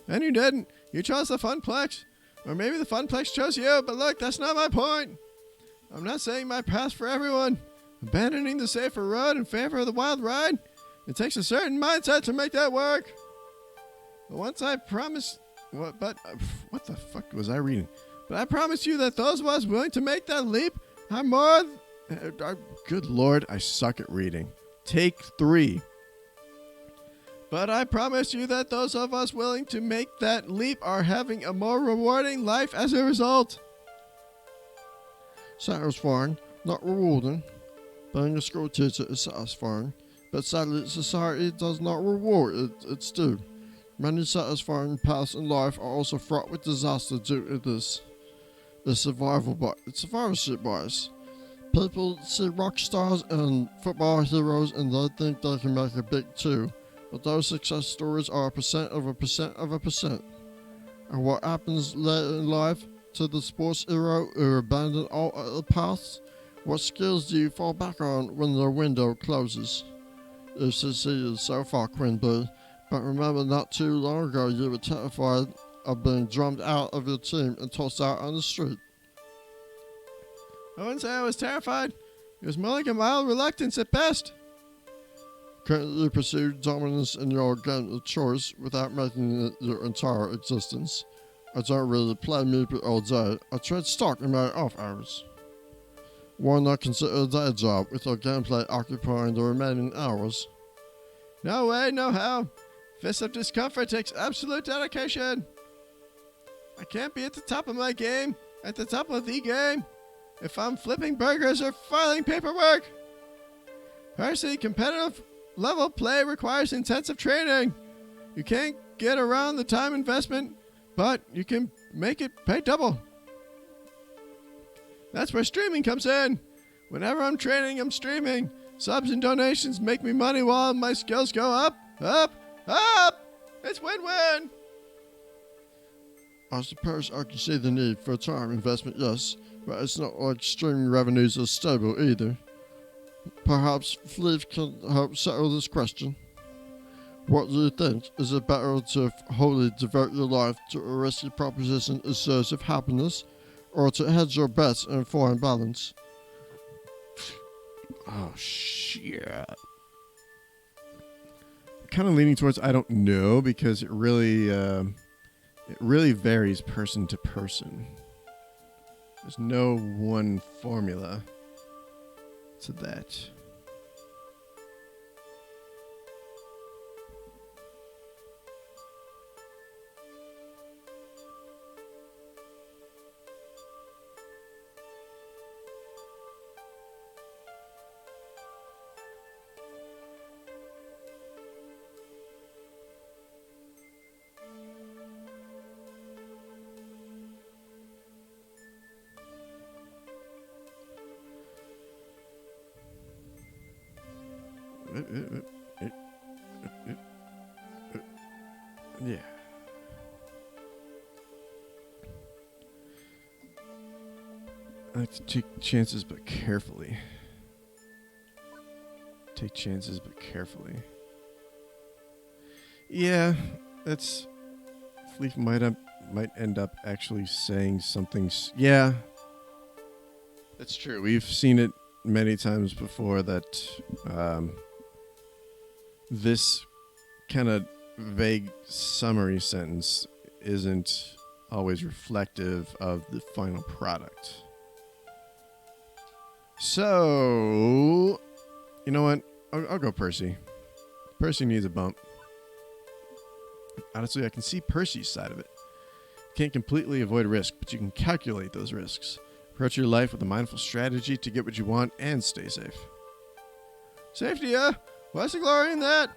And you didn't. You chose the Funplex. Or maybe the Funplex chose you, but look, that's not my point. I'm not saying my path's for everyone. Abandoning the safer road in favor of the wild ride. It takes a certain mindset to make that work. But once I promise... what the fuck was I reading? But I promise you that those of us willing to make that leap are more... good lord, I suck at reading. Take 3. But I promise you that those of us willing to make that leap are having a more rewarding life as a result. Satisfying, not rewarding. Being a school teacher is satisfying, but sadly society does not reward its due. Many satisfying paths in life are also fraught with disaster due to this. It's survivorship bias. People see rock stars and football heroes and they think they can make it big too. But those success stories are a percent of a percent of a percent. And what happens later in life to the sports hero who abandoned all other paths? What skills do you fall back on when the window closes? You succeeded so far, Queen Bee, but remember not too long ago you were terrified of being drummed out of your team and tossed out on the street. I wouldn't say I was terrified. It was more like a mild reluctance at best. Currently you pursue dominance in your game of choice without making it your entire existence. I don't really play Meeple all day. I trade stock in my off hours. Why not consider a day job with your gameplay occupying the remaining hours? No way, no how. Fist of Discomfort takes absolute dedication. I can't be at the top of my game, at the top of the game, if I'm flipping burgers or filing paperwork. Percy, competitive level play requires intensive training. You can't get around the time investment, but you can make it pay double. That's where streaming comes in. Whenever I'm training, I'm streaming. Subs and donations make me money while my skills go up, up, up. It's win-win. I suppose I can see the need for a time investment, yes, but it's not like streaming revenues are stable either. Perhaps Fleeve can help settle this question. What do you think? Is it better to wholly devote your life to a risky proposition in search of happiness, or to hedge your bets and find balance? Oh, shit. I'm kind of leaning towards I don't know because it really varies person to person. There's no one formula to that. Yeah. I like to take chances, but carefully. Take chances, but carefully. Yeah, that's... Fleef might end up actually saying something... Yeah. That's true. We've seen it many times before that this kind of vague summary sentence isn't always reflective of the final product. So, you know what? I'll go Percy. Percy needs a bump. Honestly, I can see Percy's side of it. You can't completely avoid risk, but you can calculate those risks. Approach your life with a mindful strategy to get what you want and stay safe. Safety, What's the glory in that?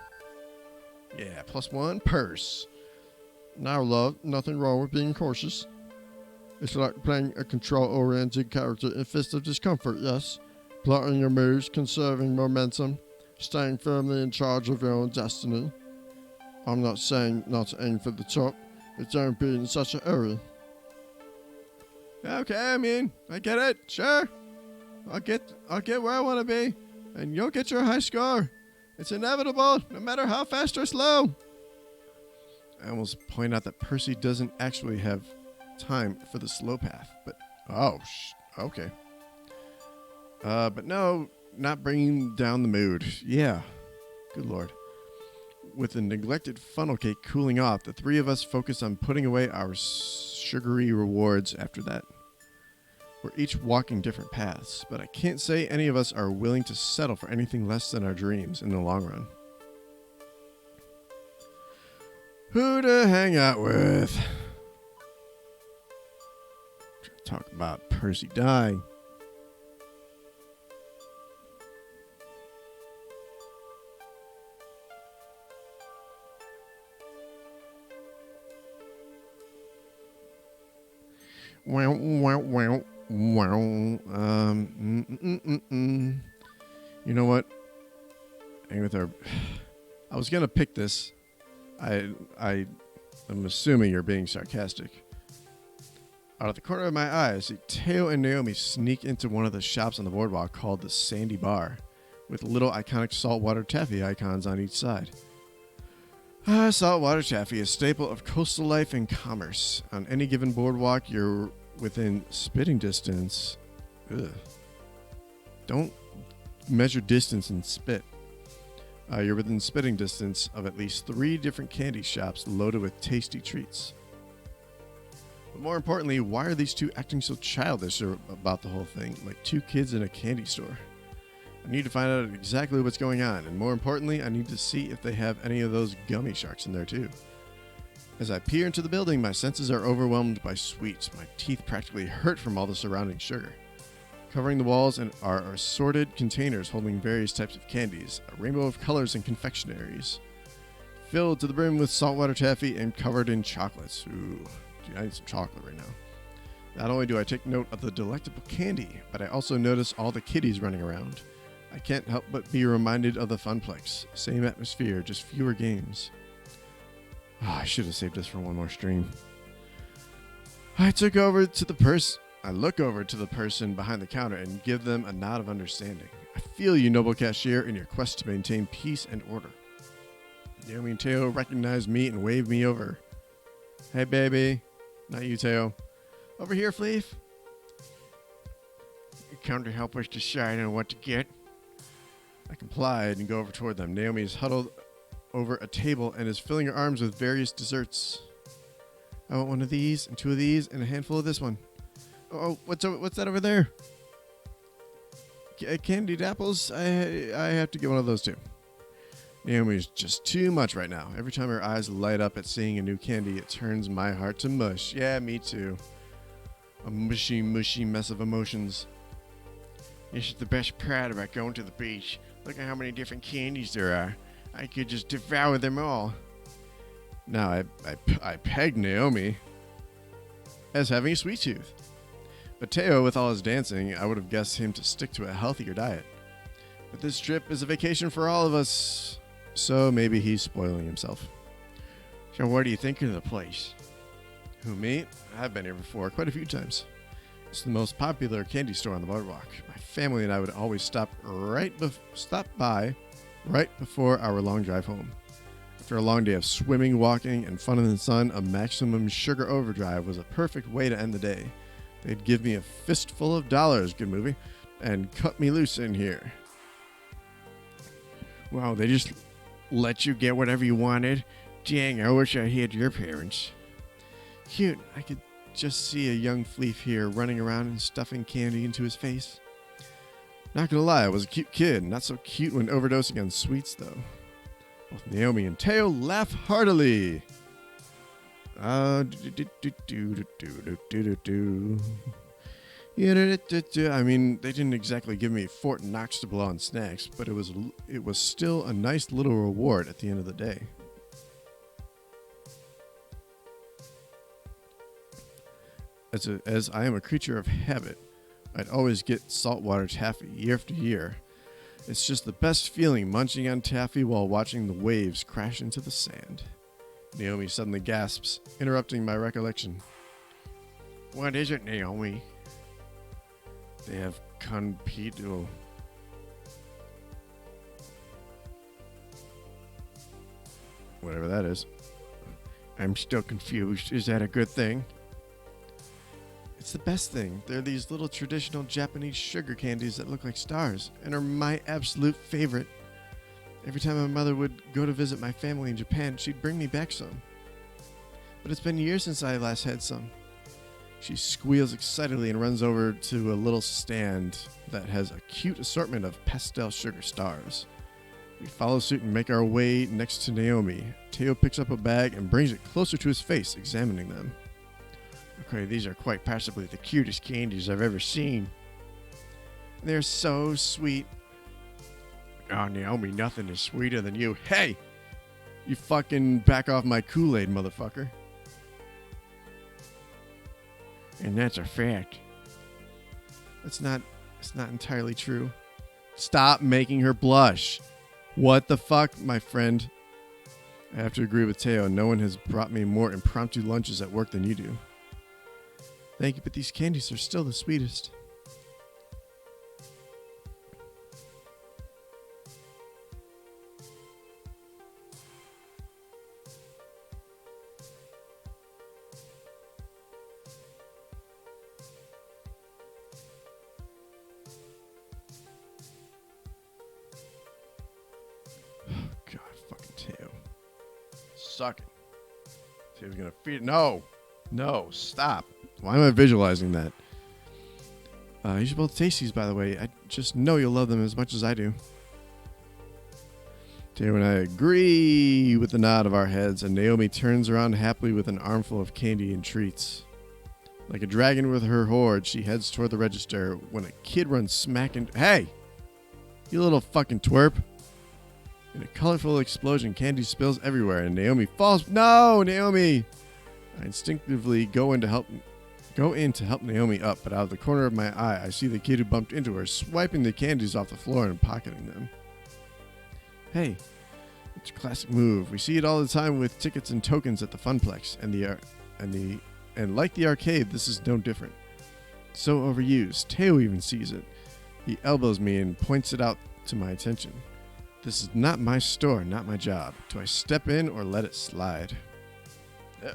Yeah, +1 purse. Now, love, nothing wrong with being cautious. It's like playing a control-oriented character in Fist of Discomfort, yes? Plotting your moves, conserving momentum, staying firmly in charge of your own destiny. I'm not saying not to aim for the top, but don't be in such a hurry. Okay, I mean, I get it. Sure. I'll get where I want to be, and you'll get your high score. It's inevitable, no matter how fast or slow. I almost point out that Percy doesn't actually have time for the slow path, but okay. But no, not bringing down the mood. Yeah, good lord. With the neglected funnel cake cooling off, the three of us focus on putting away our sugary rewards after that. We're each walking different paths, but I can't say any of us are willing to settle for anything less than our dreams in the long run. Who to hang out with? Talk about Percy dying. Wow. You know what? I was gonna pick this. I'm assuming you're being sarcastic. Out of the corner of my eye, I see Teo and Naomi sneak into one of the shops on the boardwalk called the Sandy Bar, with little iconic saltwater taffy icons on each side. Saltwater taffy, a staple of coastal life and commerce. On any given boardwalk, you're within spitting distance. Don't measure distance and spit. You're within spitting distance of at least 3 different candy shops loaded with tasty treats. But more importantly, why are these two acting so childish about the whole thing, like 2 kids in a candy store? I need to find out exactly what's going on, and more importantly, I need to see if they have any of those gummy sharks in there too. As I peer into the building, my senses are overwhelmed by sweets. My teeth practically hurt from all the surrounding sugar. Covering the walls are assorted containers holding various types of candies, a rainbow of colors and confectionaries, filled to the brim with saltwater taffy and covered in chocolates. Ooh, dude, I need some chocolate right now. Not only do I take note of the delectable candy, but I also notice all the kiddies running around. I can't help but be reminded of the Funplex. Same atmosphere, just fewer games. I should have saved this for one more stream. I look over to the person behind the counter and give them a nod of understanding. I feel you, noble cashier, in your quest to maintain peace and order. Naomi and Teo recognize me and wave me over. Hey, baby. Not you, Teo. Over here, Fleef. You come to help us decide on what to get? I complied and go over toward them. Naomi is huddled over a table and is filling her arms with various desserts. I want one of these, and 2 of these, and a handful of this one. Oh, what's that over there? Candied apples? I have to get one of those too. Naomi's just too much right now. Every time her eyes light up at seeing a new candy, it turns my heart to mush. Yeah, me too. A mushy mess of emotions. This is the best part about going to the beach. Look at how many different candies there are. I could just devour them all. Now, I pegged Naomi as having a sweet tooth. But Teo, with all his dancing, I would have guessed him to stick to a healthier diet. But this trip is a vacation for all of us, so maybe he's spoiling himself. So what do you think of the place? Who, me? I've been here before, quite a few times. It's the most popular candy store on the boardwalk. My family and I would always stop by right before our long drive home. After a long day of swimming, walking, and fun in the sun, a maximum sugar overdrive was a perfect way to end the day. They'd give me a fistful of dollars, good movie, and cut me loose in here. Wow, they just let you get whatever you wanted? Dang, I wish I had your parents. Cute, I could just see a young Fleef here running around and stuffing candy into his face. Not gonna lie, I was a cute kid, not so cute when overdosing on sweets, though. Both Naomi and Teo laugh heartily. I mean, they didn't exactly give me Fort Knox to blow on snacks, but it was still a nice little reward at the end of the day. As I am a creature of habit, I'd always get saltwater taffy year after year. It's just the best feeling munching on taffy while watching the waves crash into the sand. Naomi suddenly gasps, interrupting my recollection. What is it, Naomi? They have conpedo. Whatever that is. I'm still confused. Is that a good thing? It's the best thing. They're these little traditional Japanese sugar candies that look like stars and are my absolute favorite. Every time my mother would go to visit my family in Japan, she'd bring me back some. But it's been years since I last had some. She squeals excitedly and runs over to a little stand that has a cute assortment of pastel sugar stars. We follow suit and make our way next to Naomi. Teo picks up a bag and brings it closer to his face, examining them. Okay, these are quite possibly the cutest candies I've ever seen. They're so sweet. Oh, Naomi, nothing is sweeter than you. Hey! You fucking back off my Kool-Aid, motherfucker. And that's a fact. It's not entirely true. Stop making her blush. What the fuck, my friend? I have to agree with Teo. No one has brought me more impromptu lunches at work than you do. Thank you, but these candies are still the sweetest. God, fucking Teo. Suck it. Teo's gonna feed it. No, stop. Why am I visualizing that? You should both taste these, by the way. I just know you'll love them as much as I do. Teo and I agree with the nod of our heads, and Naomi turns around happily with an armful of candy and treats. Like a dragon with her hoard, she heads toward the register when a kid runs smack into... Hey! You little fucking twerp. In a colorful explosion, candy spills everywhere, and Naomi falls... No, Naomi! I instinctively go in to help Naomi up, but out of the corner of my eye, I see the kid who bumped into her, swiping the candies off the floor and pocketing them. Hey, it's a classic move. We see it all the time with tickets and tokens at the Funplex, and like the arcade, this is no different. So overused, Teo even sees it. He elbows me and points it out to my attention. This is not my store, not my job. Do I step in or let it slide? Uh-oh.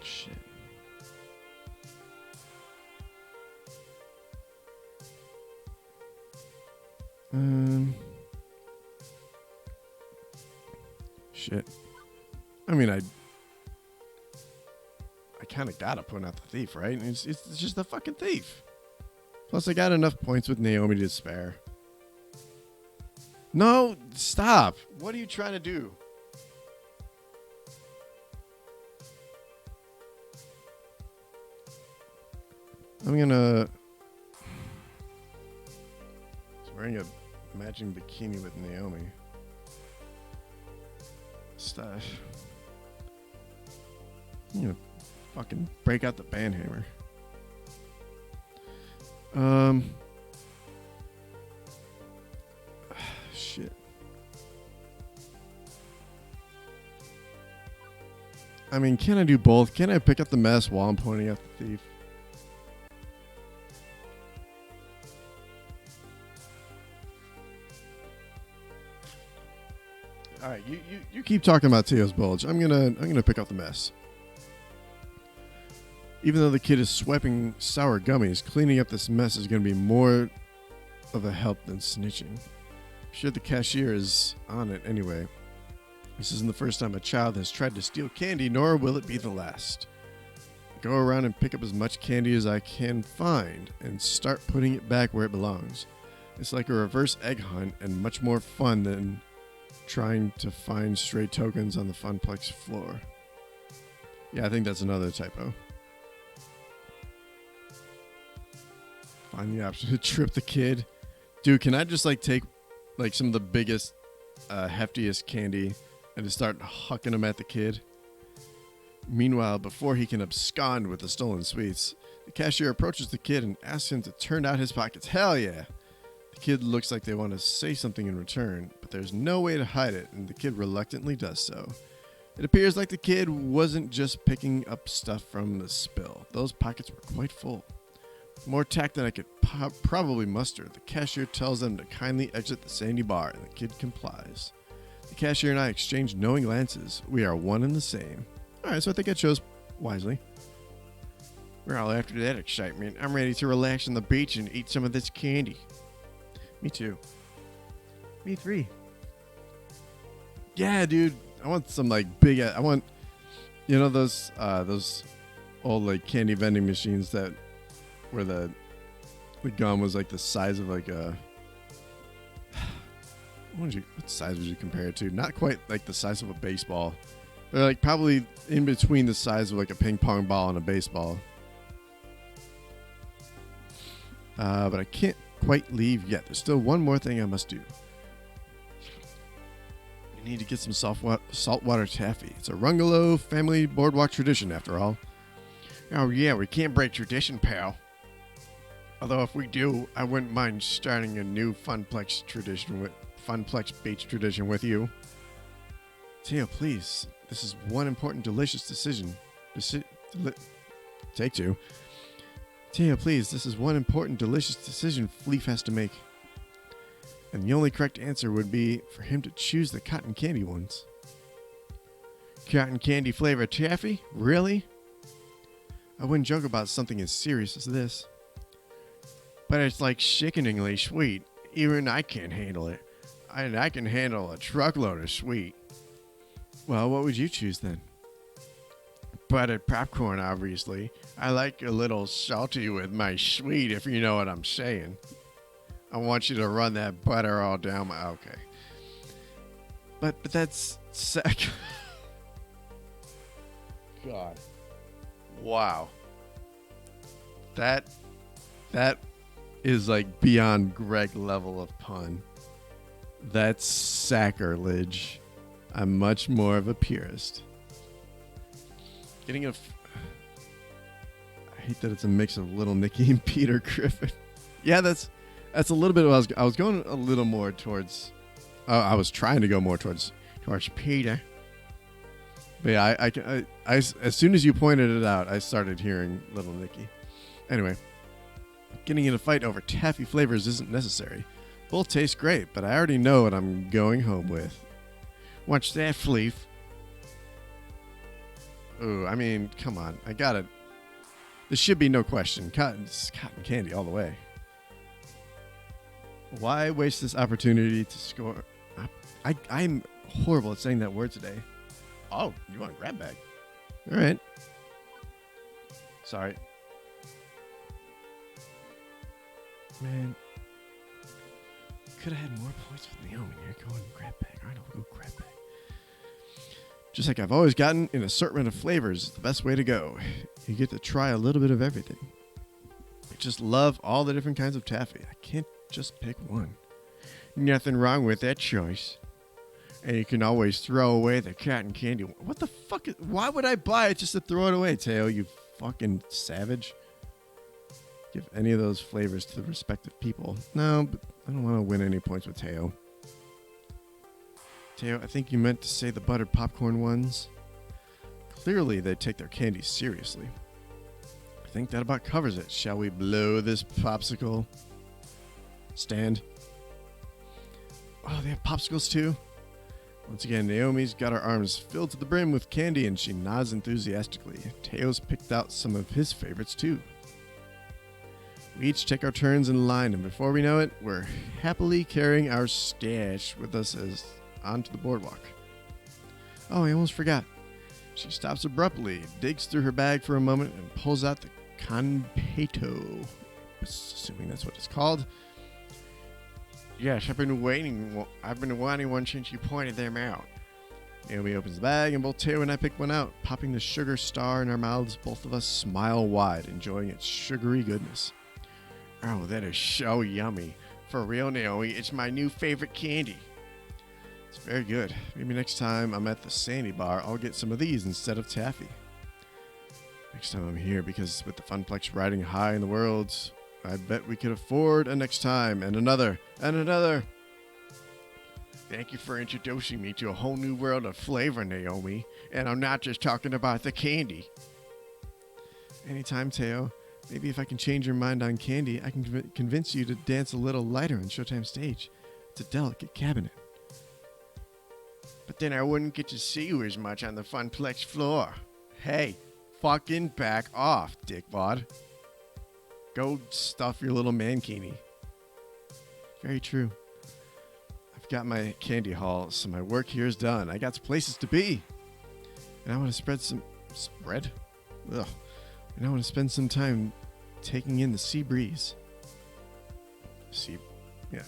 Shit. Shit. I mean, I kind of gotta point out the thief, right? It's just the fucking thief. Plus, I got enough points with Naomi to spare. No, stop. What are you trying to do? I'm gonna... He's wearing a matching bikini with Naomi. Stash. I'm gonna fucking break out the band hammer. Shit. I mean, can I do both? Can I pick up the mess while I'm pointing at the thief? All right, you keep talking about Teo's bulge. I'm gonna pick up the mess. Even though the kid is swiping sour gummies, cleaning up this mess is gonna be more of a help than snitching. I'm sure the cashier is on it anyway. This isn't the first time a child has tried to steal candy, nor will it be the last. go around and pick up as much candy as I can find and start putting it back where it belongs. It's like a reverse egg hunt and much more fun than trying to find stray tokens on the Funplex floor. Yeah, I think that's another typo. Find the option to trip the kid. Dude, can I just like take like some of the biggest, heftiest candy and just start hucking them at the kid? Meanwhile, before he can abscond with the stolen sweets, the cashier approaches the kid and asks him to turn out his pockets. Hell yeah! The kid looks like they want to say something in return, but there's no way to hide it, and the kid reluctantly does so. It appears like the kid wasn't just picking up stuff from the spill. Those pockets were quite full. With more tact than I could probably muster, the cashier tells them to kindly exit the sandy bar, and the kid complies. The cashier and I exchange knowing glances. We are one and the same. Alright, so I think I chose wisely. We're all after that excitement. I'm ready to relax on the beach and eat some of this candy. Me too. Me three. Yeah, dude. I want some like big. I want, you know, those old like candy vending machines that where the gum was like the size of like a. What size would you compare it to? Not quite like the size of a baseball. They're like probably in between the size of like a ping pong ball and a baseball. But I can't quite leave yet. There's still one more thing I must do. We need to get some saltwater taffy. It's a Rungalo family boardwalk tradition, after all. Oh yeah, we can't break tradition, pal. Although if we do, I wouldn't mind starting a new Funplex Beach tradition with you. Teo, please. This is one important, delicious decision. Take two. Teo, please. This is one important, delicious decision Fleef has to make. And the only correct answer would be for him to choose the cotton candy ones. Cotton candy flavor taffy? Really? I wouldn't joke about something as serious as this. But it's like sickeningly sweet. Even I can't handle it. And I can handle a truckload of sweet. Well, what would you choose then? Buttered popcorn, obviously. I like a little salty with my sweet, if you know what I'm saying. I want you to run that butter all down my... Okay. But that's... God. Wow. That is like beyond Greg level of pun. That's sacrilege. I'm much more of a purist. I hate that it's a mix of Little Nicky and Peter Griffin. Yeah, that's a little bit of I was going a little more towards. I was trying to go more towards Peter. But yeah, I as soon as you pointed it out, I started hearing Little Nicky. Anyway, getting in a fight over taffy flavors isn't necessary. Both taste great, but I already know what I'm going home with. Watch that, Fleef. Ooh, I mean, come on. I got it. This should be no question. Cotton candy all the way. Why waste this opportunity to score? I'm horrible at saying that word today. Oh, you want a grab bag? All right. Sorry. Man. Could have had more points with Naomi. You're going grab bag. All right, I'll go grab bag. Just like I've always gotten, an assortment of flavors is the best way to go. You get to try a little bit of everything. I just love all the different kinds of taffy. I can't just pick one. Nothing wrong with that choice. And you can always throw away the cotton candy. What the fuck? Why would I buy it just to throw it away, Teo? You fucking savage. Give any of those flavors to the respective people. No, but I don't want to win any points with Teo. Teo, I think you meant to say the buttered popcorn ones. Clearly, they take their candy seriously. I think that about covers it. Shall we blow this popsicle stand? Oh, they have popsicles too? Once again, Naomi's got her arms filled to the brim with candy and she nods enthusiastically. Teo's picked out some of his favorites too. We each take our turns in line, and before we know it, we're happily carrying our stash with us onto the boardwalk. Oh, I almost forgot. She stops abruptly, digs through her bag for a moment, and pulls out the Conpeto. Assuming that's what it's called. Yes, I've been wanting one since you pointed them out. Naomi opens the bag, and both Teo and I pick one out, popping the sugar star in our mouths. Both of us smile wide, enjoying its sugary goodness. Oh, that is so yummy. For real, Naomi, it's my new favorite candy. It's very good. Maybe next time I'm at the Sandy Bar, I'll get some of these instead of taffy. Next time I'm here, because with the Funplex riding high in the world, I bet we could afford a next time, and another, and another. Thank you for introducing me to a whole new world of flavor, Naomi. And I'm not just talking about the candy. Anytime, Teo. Maybe if I can change your mind on candy, I can convince you to dance a little lighter on Showtime stage. It's a delicate cabinet. But then I wouldn't get to see you as much on the Funplex floor. Hey, fucking back off, dickwad. Go stuff your little mankini. Very true. I've got my candy haul, so my work here is done. I got some places to be. And I want to spread? Ugh. And I want to spend some time taking in the sea breeze. Yeah.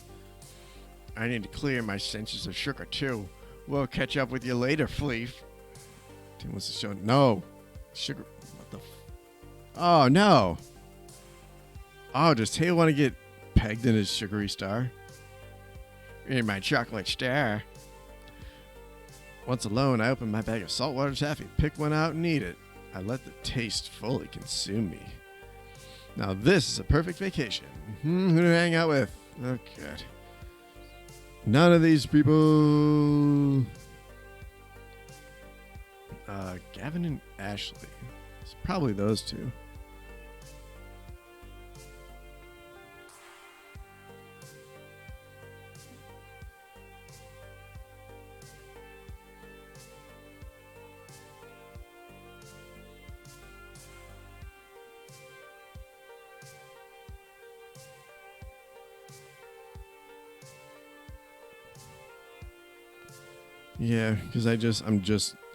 I need to clear my senses of sugar, too. We'll catch up with you later, Fleef. Tim wants to show. No. Sugar. What the Oh, no. Oh, does Tay want to get pegged in his sugary star? In my chocolate star. Once alone, I open my bag of saltwater taffy, pick one out, and eat it. I let the taste fully consume me. Now this is a perfect vacation. Who to hang out with? Oh, God. None of these people. Gavin and Ashley. It's probably those two. Yeah, because I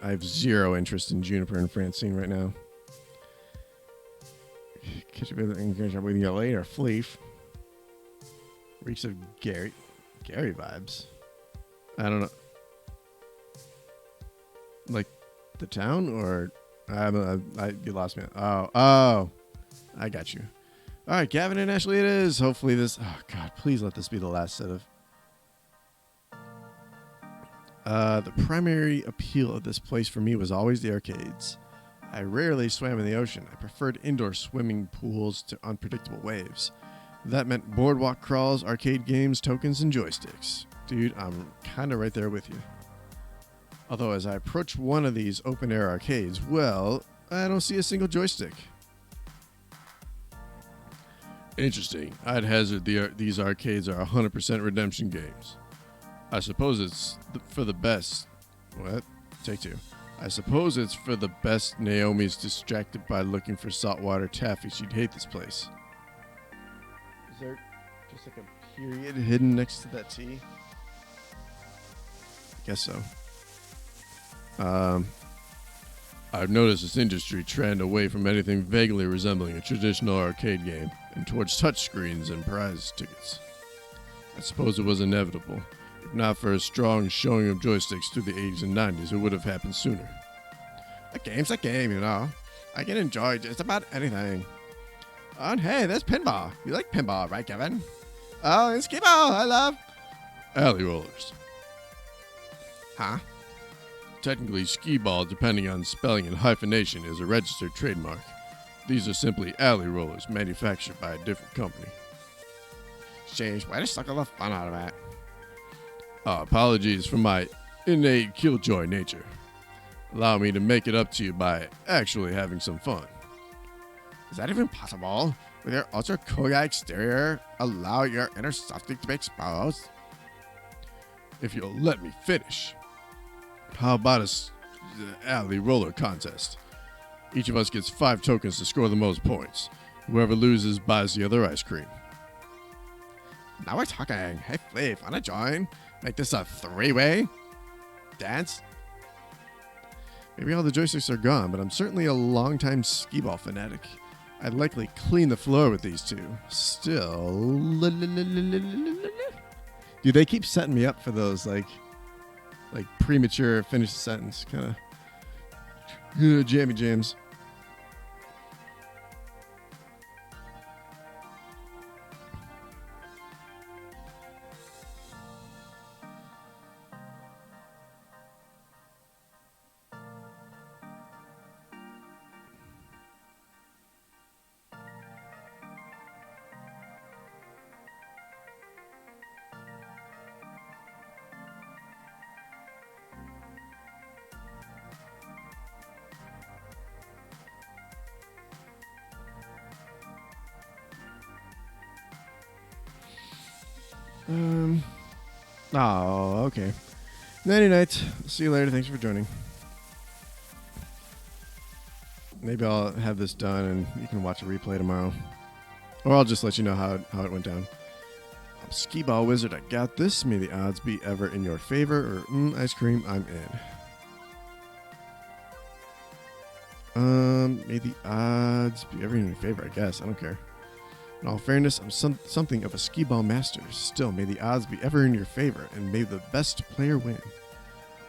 have zero interest in Juniper and Francine right now. Catch up with you later, Fleef. Reeks of Gary vibes. I don't know. Like the town, or you lost me. Oh, I got you. All right, Gavin and Ashley, it is. Hopefully this. Oh God, please let this be the last set of. The primary appeal of this place for me was always the arcades. I rarely swam in the ocean. I preferred indoor swimming pools to unpredictable waves. That meant boardwalk crawls, arcade games, tokens, and joysticks. Dude, I'm kind of right there with you. Although as I approach one of these open-air arcades, well, I don't see a single joystick. Interesting. I'd hazard these arcades are 100% redemption games. I suppose it's for the best. What? Take two. I suppose it's for the best Naomi's distracted by looking for saltwater taffy. She'd hate this place. Is there just like a period hidden next to that T? I guess so. I've noticed this industry trend away from anything vaguely resembling a traditional arcade game and towards touchscreens and prize tickets. I suppose it was inevitable. If not for a strong showing of joysticks through the 80s and 90s, it would have happened sooner. A game's a game, you know. I can enjoy just about anything. Oh, and hey, there's pinball. You like pinball, right, Kevin? Oh, and skee ball, I love. Alley rollers. Huh? Technically, skee ball, depending on spelling and hyphenation, is a registered trademark. These are simply alley rollers manufactured by a different company. Jeez, why to suck all the fun out of that? Apologies for my innate killjoy nature. Allow me to make it up to you by actually having some fun. Is that even possible? With your ultra cool exterior, allow your inner softy to be exposed? If you'll let me finish. How about a alley roller contest? Each of us gets 5 tokens to score the most points. Whoever loses buys the other ice cream. Now we're talking. Hey, Fleef, wanna join? Make this a 3-way dance? Maybe all the joysticks are gone, but I'm certainly a longtime skee-ball fanatic. I'd likely clean the floor with these two. Still... Dude, they keep setting me up for those, like premature finish the sentence kind of jammy jams. Oh, okay. Nighty night. See you later. Thanks for joining. Maybe I'll have this done and you can watch a replay tomorrow. Or I'll just let you know how it went down. I'm Skee Ball Wizard. I got this. May the odds be ever in your favor. Or ice cream, I'm in. May the odds be ever in your favor, I guess. I don't care. In all fairness, I'm something of a skee ball master. Still, may the odds be ever in your favor, and may the best player win.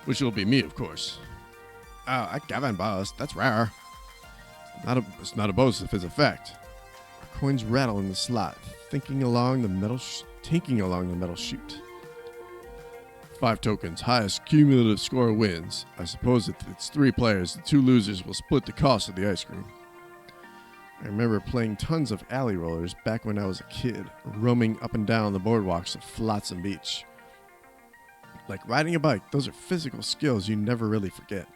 Which will be me, of course. Oh, I Gavin boss. That's rare. It's not a boast if it's a fact. Our coins rattle in the slot, tinking along the metal chute. 5 tokens, highest cumulative score wins. I suppose if it's 3 players, the 2 losers will split the cost of the ice cream. I remember playing tons of alley rollers back when I was a kid, roaming up and down the boardwalks of Flotsam Beach. Like riding a bike, those are physical skills you never really forget.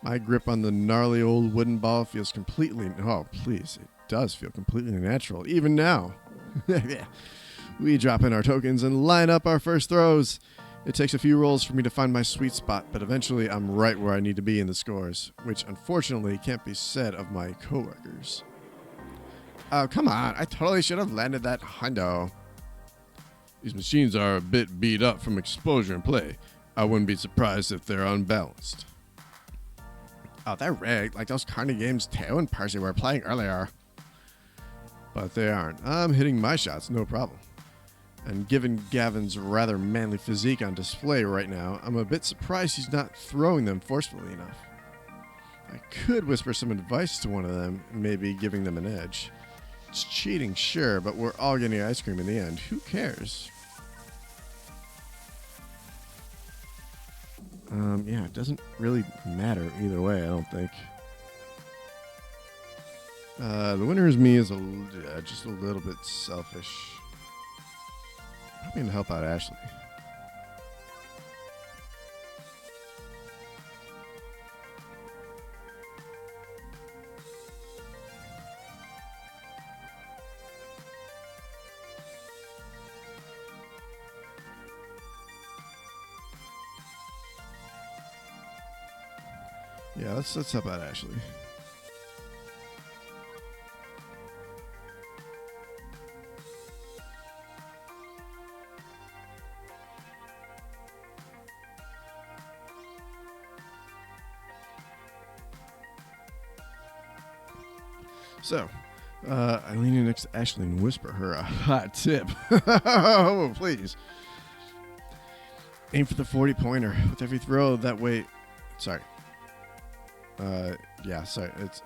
My grip on the gnarly old wooden ball feels completely... Oh, please, it does feel completely natural, even now. Yeah. We drop in our tokens and line up our first throws. It takes a few rolls for me to find my sweet spot, but eventually I'm right where I need to be in the scores, which unfortunately can't be said of my coworkers. Oh, come on. I totally should have landed that hundo. These machines are a bit beat up from exposure and play. I wouldn't be surprised if they're unbalanced. Oh, they're rigged, like those carny games Teo and Percy were playing earlier. But they aren't. I'm hitting my shots, no problem. And given Gavin's rather manly physique on display right now, I'm a bit surprised he's not throwing them forcefully enough. I could whisper some advice to one of them, maybe giving them an edge. It's cheating, sure, but we're all getting ice cream in the end. Who cares? Yeah, it doesn't really matter either way, I don't think. The winner is me is just a little bit selfish. I'm going to help out Ashley. Yeah, let's help out Ashley. So, I lean in next to Ashley and whisper her a hot tip. Oh, please. Aim for the 40-pointer with every throw. That way... Sorry. It's,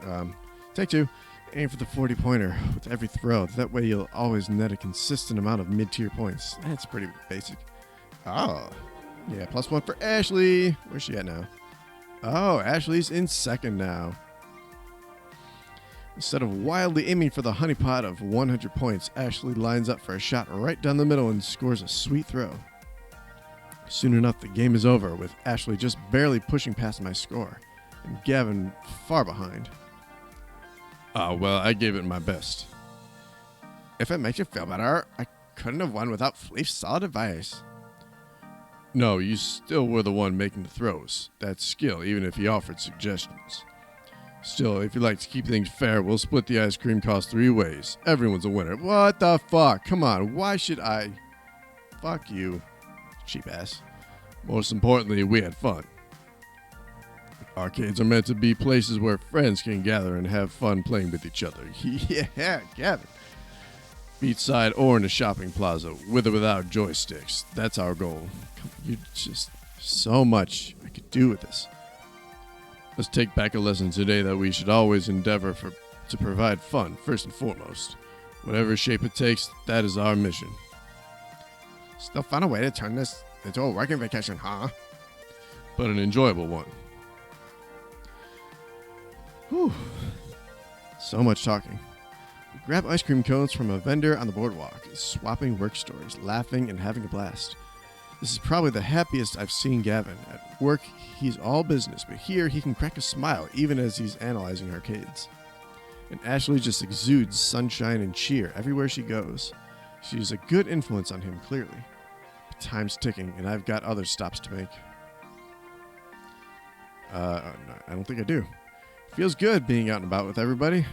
take 2. Aim for the 40-pointer with every throw. That way you'll always net a consistent amount of mid-tier points. That's pretty basic. Oh. Yeah, +1 for Ashley. Where's she at now? Oh, Ashley's in second now. Instead of wildly aiming for the honeypot of 100 points, Ashley lines up for a shot right down the middle and scores a sweet throw. Soon enough, the game is over, with Ashley just barely pushing past my score, and Gavin far behind. Well, I gave it my best. If it makes you feel better, I couldn't have won without Fleef's solid advice. No, you still were the one making the throws. That's skill, even if he offered suggestions. Still, if you'd like to keep things fair, we'll split the ice cream cost 3 ways. Everyone's a winner. What the fuck? Come on, why should I? Fuck you, cheap ass. Most importantly, we had fun. Arcades are meant to be places where friends can gather and have fun playing with each other. Yeah, Gavin. Beachside or in a shopping plaza, with or without joysticks. That's our goal. You just so much I could do with this. Let's take back a lesson today that we should always endeavor to provide fun first and foremost. Whatever shape it takes, that is our mission. Still find a way to turn this into a working vacation, huh? But an enjoyable one. Whew. So much talking. We grab ice cream cones from a vendor on the boardwalk, swapping work stories, laughing, and having a blast. This is probably the happiest I've seen Gavin. At work, he's all business, but here he can crack a smile even as he's analyzing arcades. And Ashley just exudes sunshine and cheer everywhere she goes. She's a good influence on him, clearly. But time's ticking, and I've got other stops to make. I don't think I do. Feels good being out and about with everybody.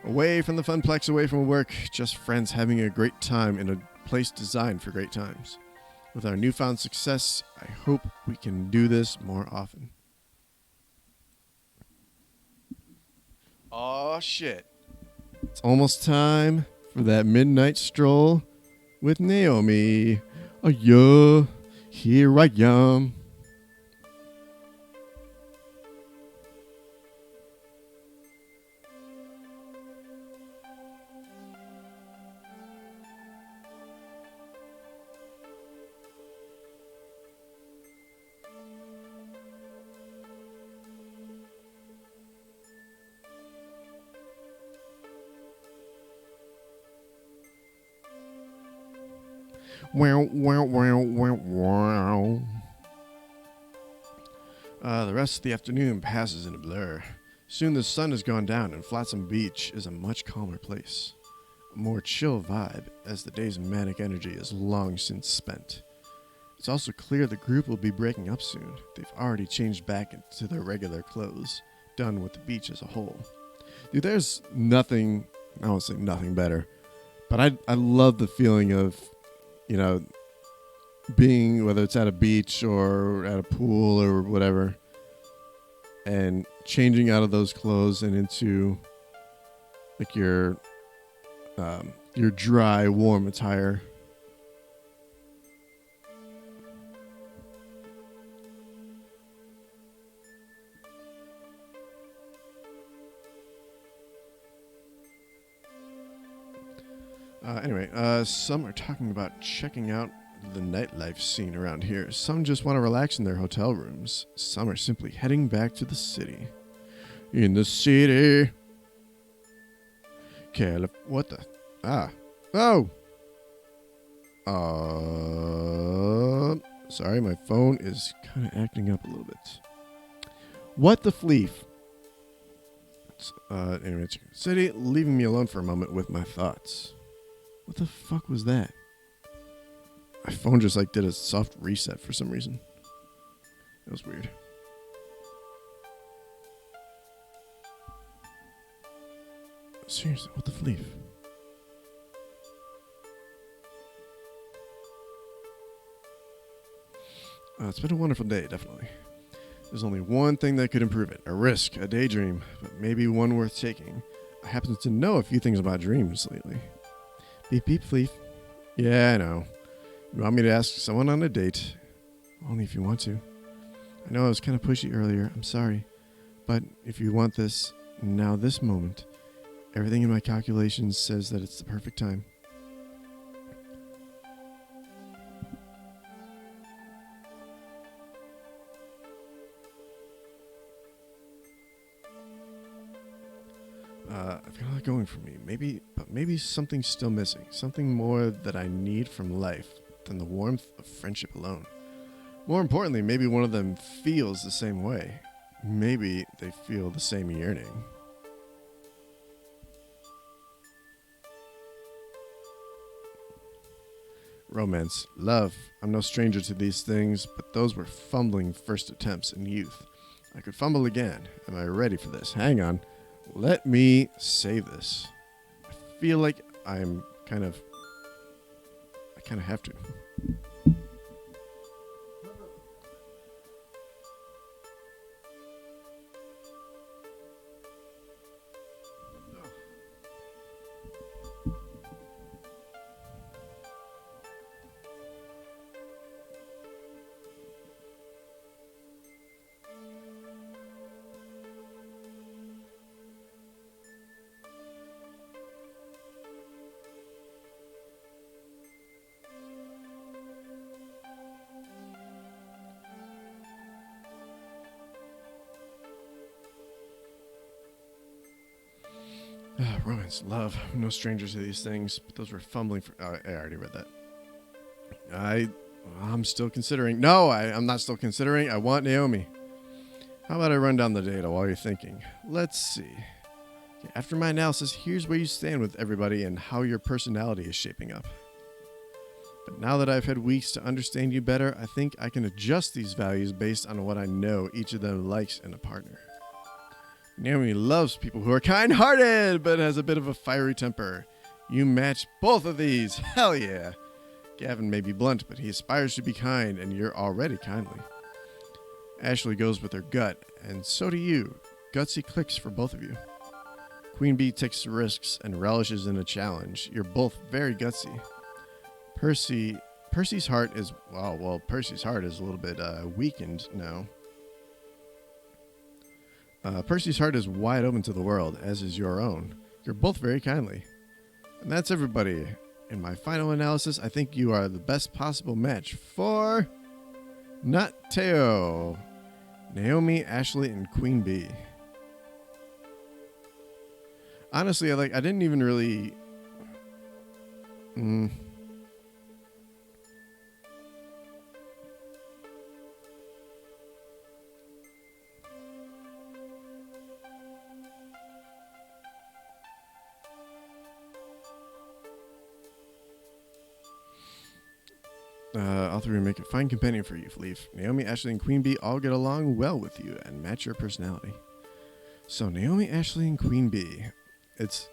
Away from the funplex, away from work, just friends having a great time in a place designed for great times. With our newfound success, I hope we can do this more often. Aw, shit. It's almost time for that midnight stroll with Naomi. Oh, yeah, here I am. Wow, wow, wow, wow, wow. The rest of the afternoon passes in a blur. Soon the sun has gone down and Flotsam Beach is a much calmer place. A more chill vibe as the day's manic energy is long since spent. It's also clear the group will be breaking up soon. They've already changed back into their regular clothes, done with the beach as a whole. Dude, there's nothing, I won't say nothing better, but I love the feeling of, you know, being, whether it's at a beach or at a pool or whatever, and changing out of those clothes and into like your dry, warm attire. Anyway, some are talking about checking out the nightlife scene around here. Some just want to relax in their hotel rooms. Some are simply heading back to the city. In the city. What the? Oh! Sorry, my phone is kind of acting up a little bit. What the fleef? Anyway, city, leaving me alone for a moment with my thoughts. What the fuck was that? My phone just like did a soft reset for some reason. That was weird. Seriously, what the fleef? It's been a wonderful day, definitely. There's only one thing that could improve it. A risk, a daydream, but maybe one worth taking. I happen to know a few things about dreams lately. Beep beep fleef. Yeah, I know. You want me to ask someone on a date? Only if you want to. I know I was kind of pushy earlier. I'm sorry. But if you want this, now this moment, everything in my calculations says that it's the perfect time. I've got a lot going for me. Maybe something's still missing. Something more that I need from life than the warmth of friendship alone. More importantly, maybe one of them feels the same way. Maybe they feel the same yearning. Romance, love. I'm no stranger to these things, but those were fumbling first attempts in youth. I could fumble again. Am I ready for this? Hang on. Let me save this. I feel like I kind of have to. Romance, love, no strangers to these things, but those were fumbling for... I already read that. I'm still considering. No, I'm not still considering. I want Naomi. How about I run down the data while you're thinking? Let's see. Okay, after my analysis, here's where you stand with everybody and how your personality is shaping up. But now that I've had weeks to understand you better, I think I can adjust these values based on what I know each of them likes in a partner. Naomi loves people who are kind-hearted, but has a bit of a fiery temper. You match both of these. Hell yeah. Gavin may be blunt, but he aspires to be kind, and you're already kindly. Ashley goes with her gut, and so do you. Gutsy clicks for both of you. Queen Bee takes risks and relishes in a challenge. You're both very gutsy. Percy's heart is, Percy's heart is a little bit weakened now. Percy's heart is wide open to the world, as is your own. You're both very kindly. And that's everybody. In my final analysis, I think you are the best possible match for... not Teo. Naomi, Ashley, and Queen Bee. Honestly, I didn't even really... all three make a fine companion for you, Leaf. Naomi, Ashley, and Queen Bee all get along well with you and match your personality. So Naomi, Ashley, and Queen Bee. It's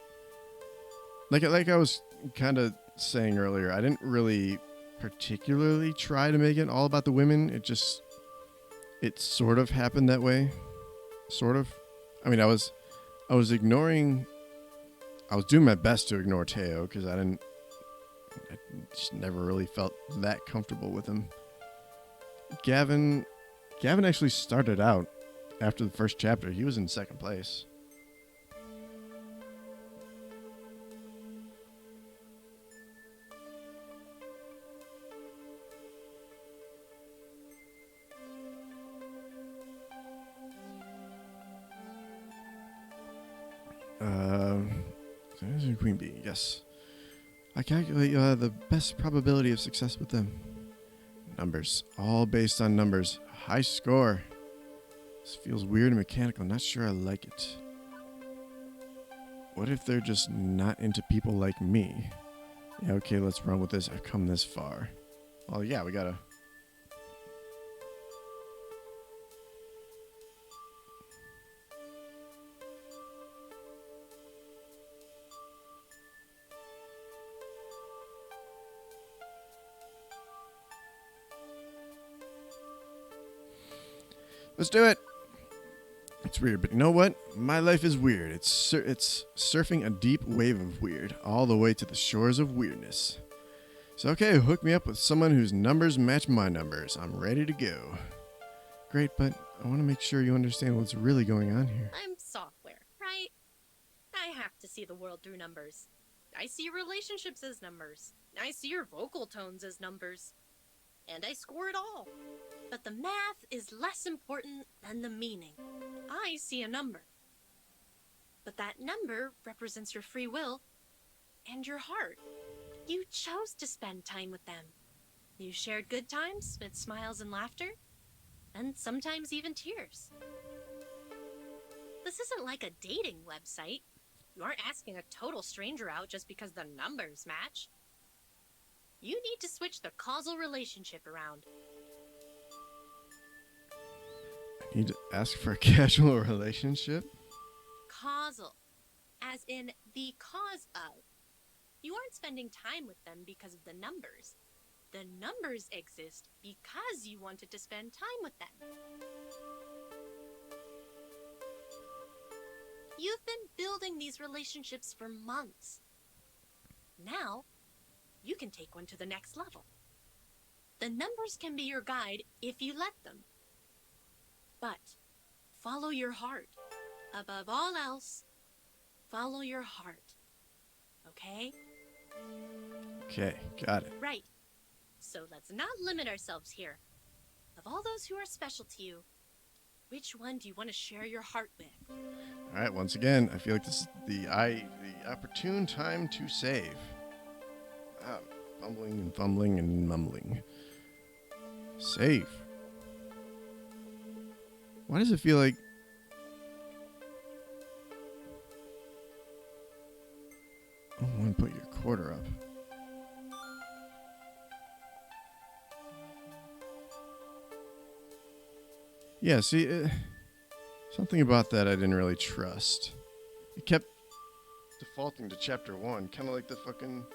like I was kind of saying earlier. I didn't really particularly try to make it all about the women. It sort of happened that way. Sort of. I mean, I was ignoring. I was doing my best to ignore Teo because I just never really felt that comfortable with him. Gavin actually started out after the first chapter. He was in second place. Queen Bee, yes. I calculate the best probability of success with them. Numbers. All based on numbers. High score. This feels weird and mechanical. Not sure I like it. What if they're just not into people like me? Yeah, okay, let's run with this. I've come this far. Well, yeah, we gotta... Let's do it. It's weird, but you know what? My life is weird. It's surfing a deep wave of weird, all the way to the shores of weirdness. So okay, hook me up with someone whose numbers match my numbers. I'm ready to go. Great, but I want to make sure you understand what's really going on here. I'm software, right? I have to see the world through numbers. I see your relationships as numbers. I see your vocal tones as numbers. And I score it all. But the math is less important than the meaning. I see a number. But that number represents your free will and your heart. You chose to spend time with them. You shared good times with smiles and laughter, and sometimes even tears. This isn't like a dating website. You aren't asking a total stranger out just because the numbers match. You need to switch the causal relationship around. I need to ask for a casual relationship? Causal, as in the cause of. You aren't spending time with them because of the numbers. The numbers exist because you wanted to spend time with them. You've been building these relationships for months. Now, you can take one to the next level. The numbers can be your guide if you let them. But follow your heart. Above all else, follow your heart. Okay? Okay, got it. Right. So let's not limit ourselves here. Of all those who are special to you, which one do you want to share your heart with? All right, once again, I feel like this is the opportune time to save. Fumbling and fumbling and mumbling. Save. Why does it feel like... Oh, I want to put your quarter up. Yeah, see, something about that I didn't really trust. It kept defaulting to chapter 1, kind of like the fucking...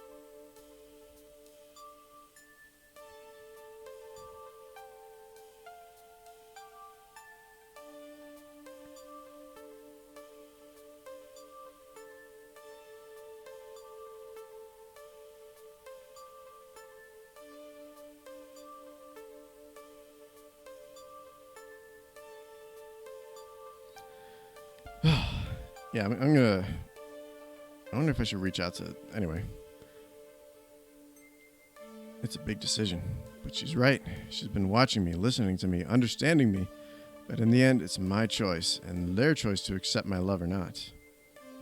Yeah, I'm gonna... I wonder if I should reach out to... Anyway. It's a big decision. But she's right. She's been watching me, listening to me, understanding me. But in the end, it's my choice, and their choice to accept my love or not.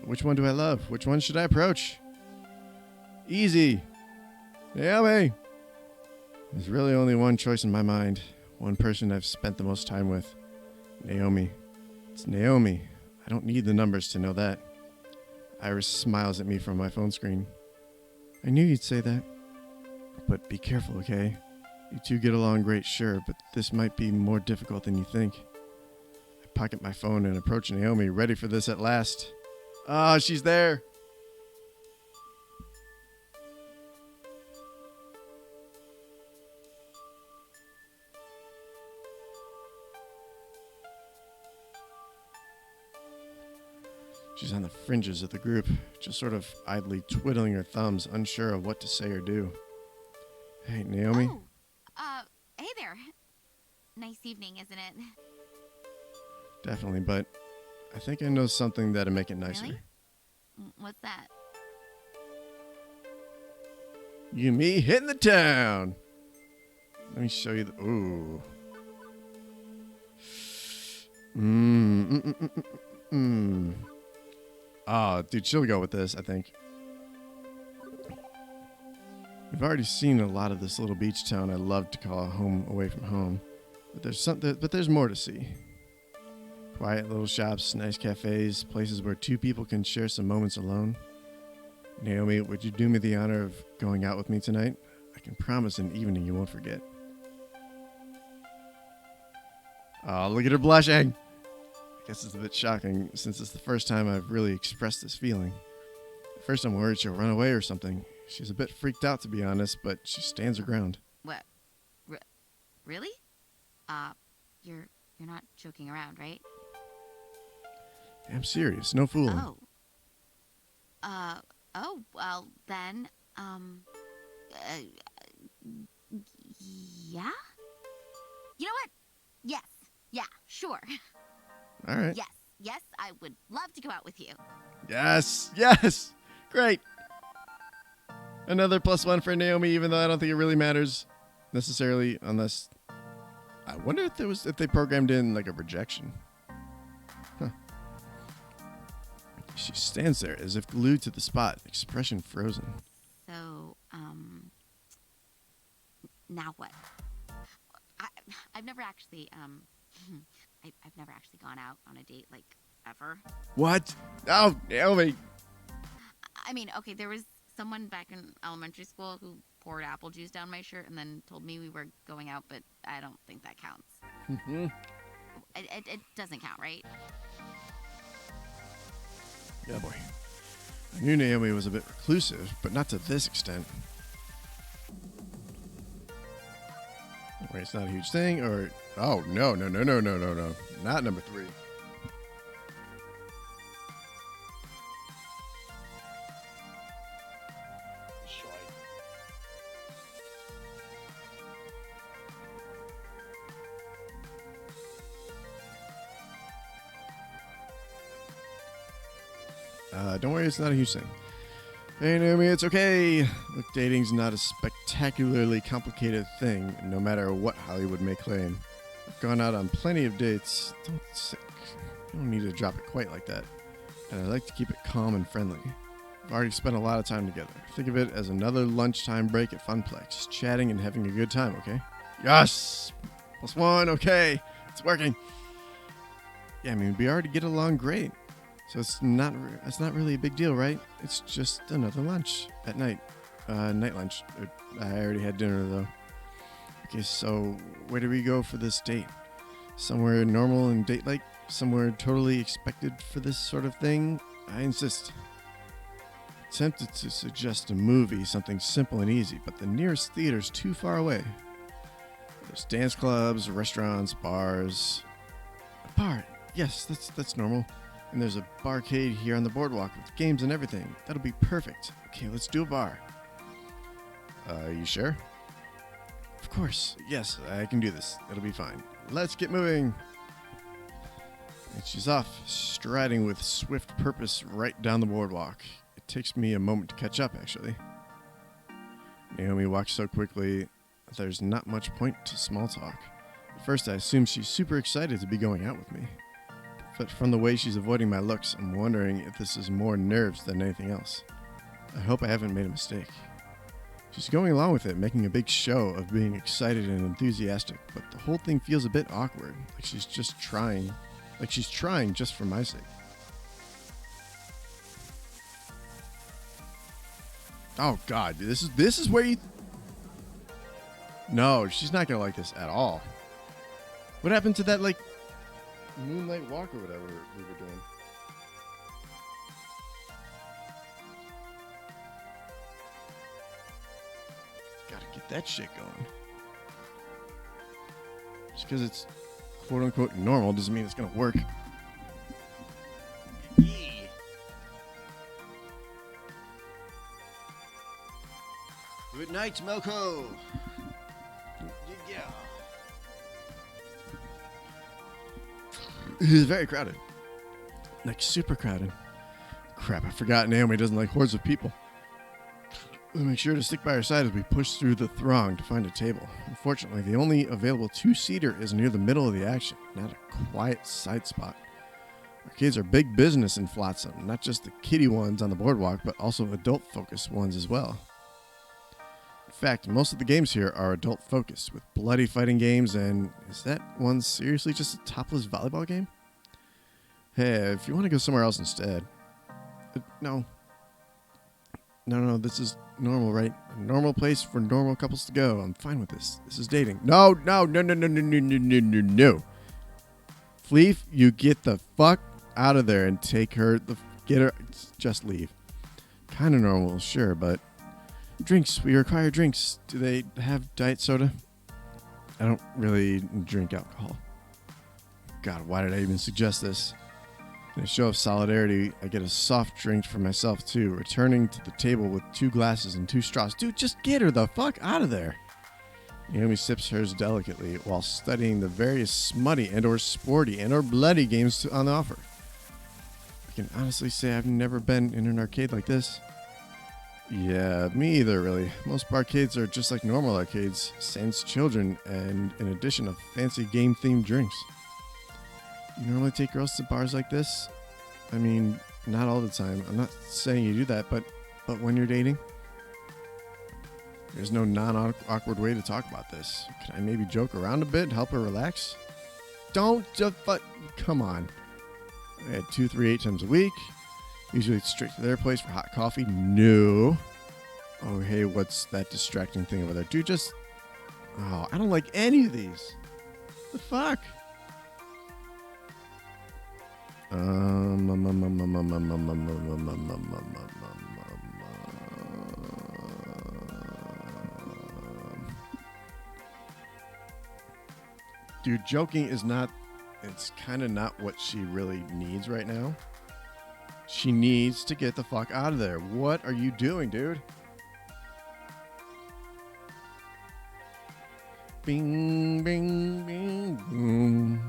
Which one do I love? Which one should I approach? Easy. Naomi! There's really only one choice in my mind. One person I've spent the most time with. Naomi. It's Naomi. I don't need the numbers to know that. Iris smiles at me from my phone screen. I knew you'd say that. But be careful, okay? You two get along great, sure, but this might be more difficult than you think. I pocket my phone and approach Naomi, ready for this at last. Ah, she's there! She's on the fringes of the group, just sort of idly twiddling her thumbs, unsure of what to say or do. Hey, Naomi? Oh, hey there. Nice evening, isn't it? Definitely, but I think I know something that'll make it nicer. Really? What's that? You and me hitting the town! Let me show you the... Ooh. Oh, dude, she'll go with this, I think. We've already seen a lot of this little beach town I love to call home away from home. But there's more to see. Quiet little shops, nice cafes, places where two people can share some moments alone. Naomi, would you do me the honor of going out with me tonight? I can promise an evening you won't forget. Oh, look at her blushing! I guess it's a bit shocking, since it's the first time I've really expressed this feeling. At first I'm worried she'll run away or something. She's a bit freaked out, to be honest, but she stands her ground. What? Really? You're not joking around, right? I'm serious, no fooling. Well then, yeah? You know what? Yes, yeah, sure. All right. Yes, I would love to go out with you. Yes! Great! Another +1 for Naomi, even though I don't think it really matters necessarily, unless... I wonder if they programmed in, like, a rejection. Huh. She stands there as if glued to the spot, expression frozen. So, now what? I've never actually, I've never actually gone out on a date, like, ever. What? Oh, Naomi! I mean, okay, there was someone back in elementary school who poured apple juice down my shirt and then told me we were going out, but I don't think that counts. Mm-hmm. It doesn't count, right? Yeah, boy. I knew Naomi was a bit reclusive, but not to this extent. Wait, it's not a huge thing, or... Oh, no. Not number 3. Don't worry, it's not a huge thing. Hey, Naomi, it's okay. Look, dating's not a spectacularly complicated thing, no matter what Hollywood may claim. I've gone out on plenty of dates. You don't need to drop it quite like that. and I like to keep it calm and friendly. We've already spent a lot of time together. Think of it as another lunchtime break at Funplex, chatting and having a good time, okay? Yes! +1, okay. It's working. Yeah, I mean, we already get along great. So it's not really a big deal, right? It's just another lunch at night. Night lunch. I already had dinner, though. Okay, so where do we go for this date? Somewhere normal and date-like? Somewhere totally expected for this sort of thing? I insist. Tempted to suggest a movie, something simple and easy, but the nearest theater's too far away. There's dance clubs, restaurants, bars. A bar, yes, that's normal. And there's a barcade here on the boardwalk with games and everything. That'll be perfect. Okay, let's do a bar. You sure? Of course. Yes, I can do this. It'll be fine. Let's get moving. And she's off, striding with swift purpose right down the boardwalk. It takes me a moment to catch up, actually. Naomi walks so quickly, there's not much point to small talk. At first, I assume she's super excited to be going out with me. But from the way she's avoiding my looks, I'm wondering if this is more nerves than anything else. I hope I haven't made a mistake. She's going along with it, making a big show of being excited and enthusiastic, but the whole thing feels a bit awkward, like she's trying just for my sake. Oh God, this is where you... No, she's not gonna like this at all. What happened to that, like, moonlight walk or whatever we were doing? Gotta get that shit going. Just because it's quote unquote normal doesn't mean it's gonna work. Good night, Melko. Yeah. It is very crowded. Like, super crowded. Crap, I forgot Naomi doesn't like hordes of people. We'll make sure to stick by her side as we push through the throng to find a table. Unfortunately, the only available two-seater is near the middle of the action, not a quiet side spot. Arcades are big business in Flotsam, not just the kiddie ones on the boardwalk, but also adult-focused ones as well. In fact, most of the games here are adult-focused, with bloody fighting games and... Is that one seriously just a topless volleyball game? Hey, if you want to go somewhere else instead... No, this is normal, right? A normal place for normal couples to go. I'm fine with this. This is dating. No. Fleef, you get the fuck out of there and take her... Just leave. Kind of normal, sure, but... Drinks. We require drinks. Do they have diet soda? I don't really drink alcohol. God, why did I even suggest this? In a show of solidarity, I get a soft drink for myself too, returning to the table with 2 glasses and 2 straws. Dude, just get her the fuck out of there. Naomi sips hers delicately while studying the various smutty and or sporty and or bloody games on offer. I can honestly say I've never been in an arcade like this. Yeah, me either, really. Most barcades are just like normal arcades, sans children, and in addition of fancy game-themed drinks. You normally take girls to bars like this? I mean, not all the time. I'm not saying you do that, but when you're dating? There's no non-awkward way to talk about this. Can I maybe joke around a bit, help her relax? Don't just, come on. I had 2, 3, 8 times a week. Usually it's straight to their place for hot coffee. No. Oh, hey, what's that distracting thing over there? Dude, just... Oh, I don't like any of these. The fuck? Dude, joking is not... It's kind of not what she really needs right now. She needs to get the fuck out of there. What are you doing, dude? Bing, bing, bing, boom.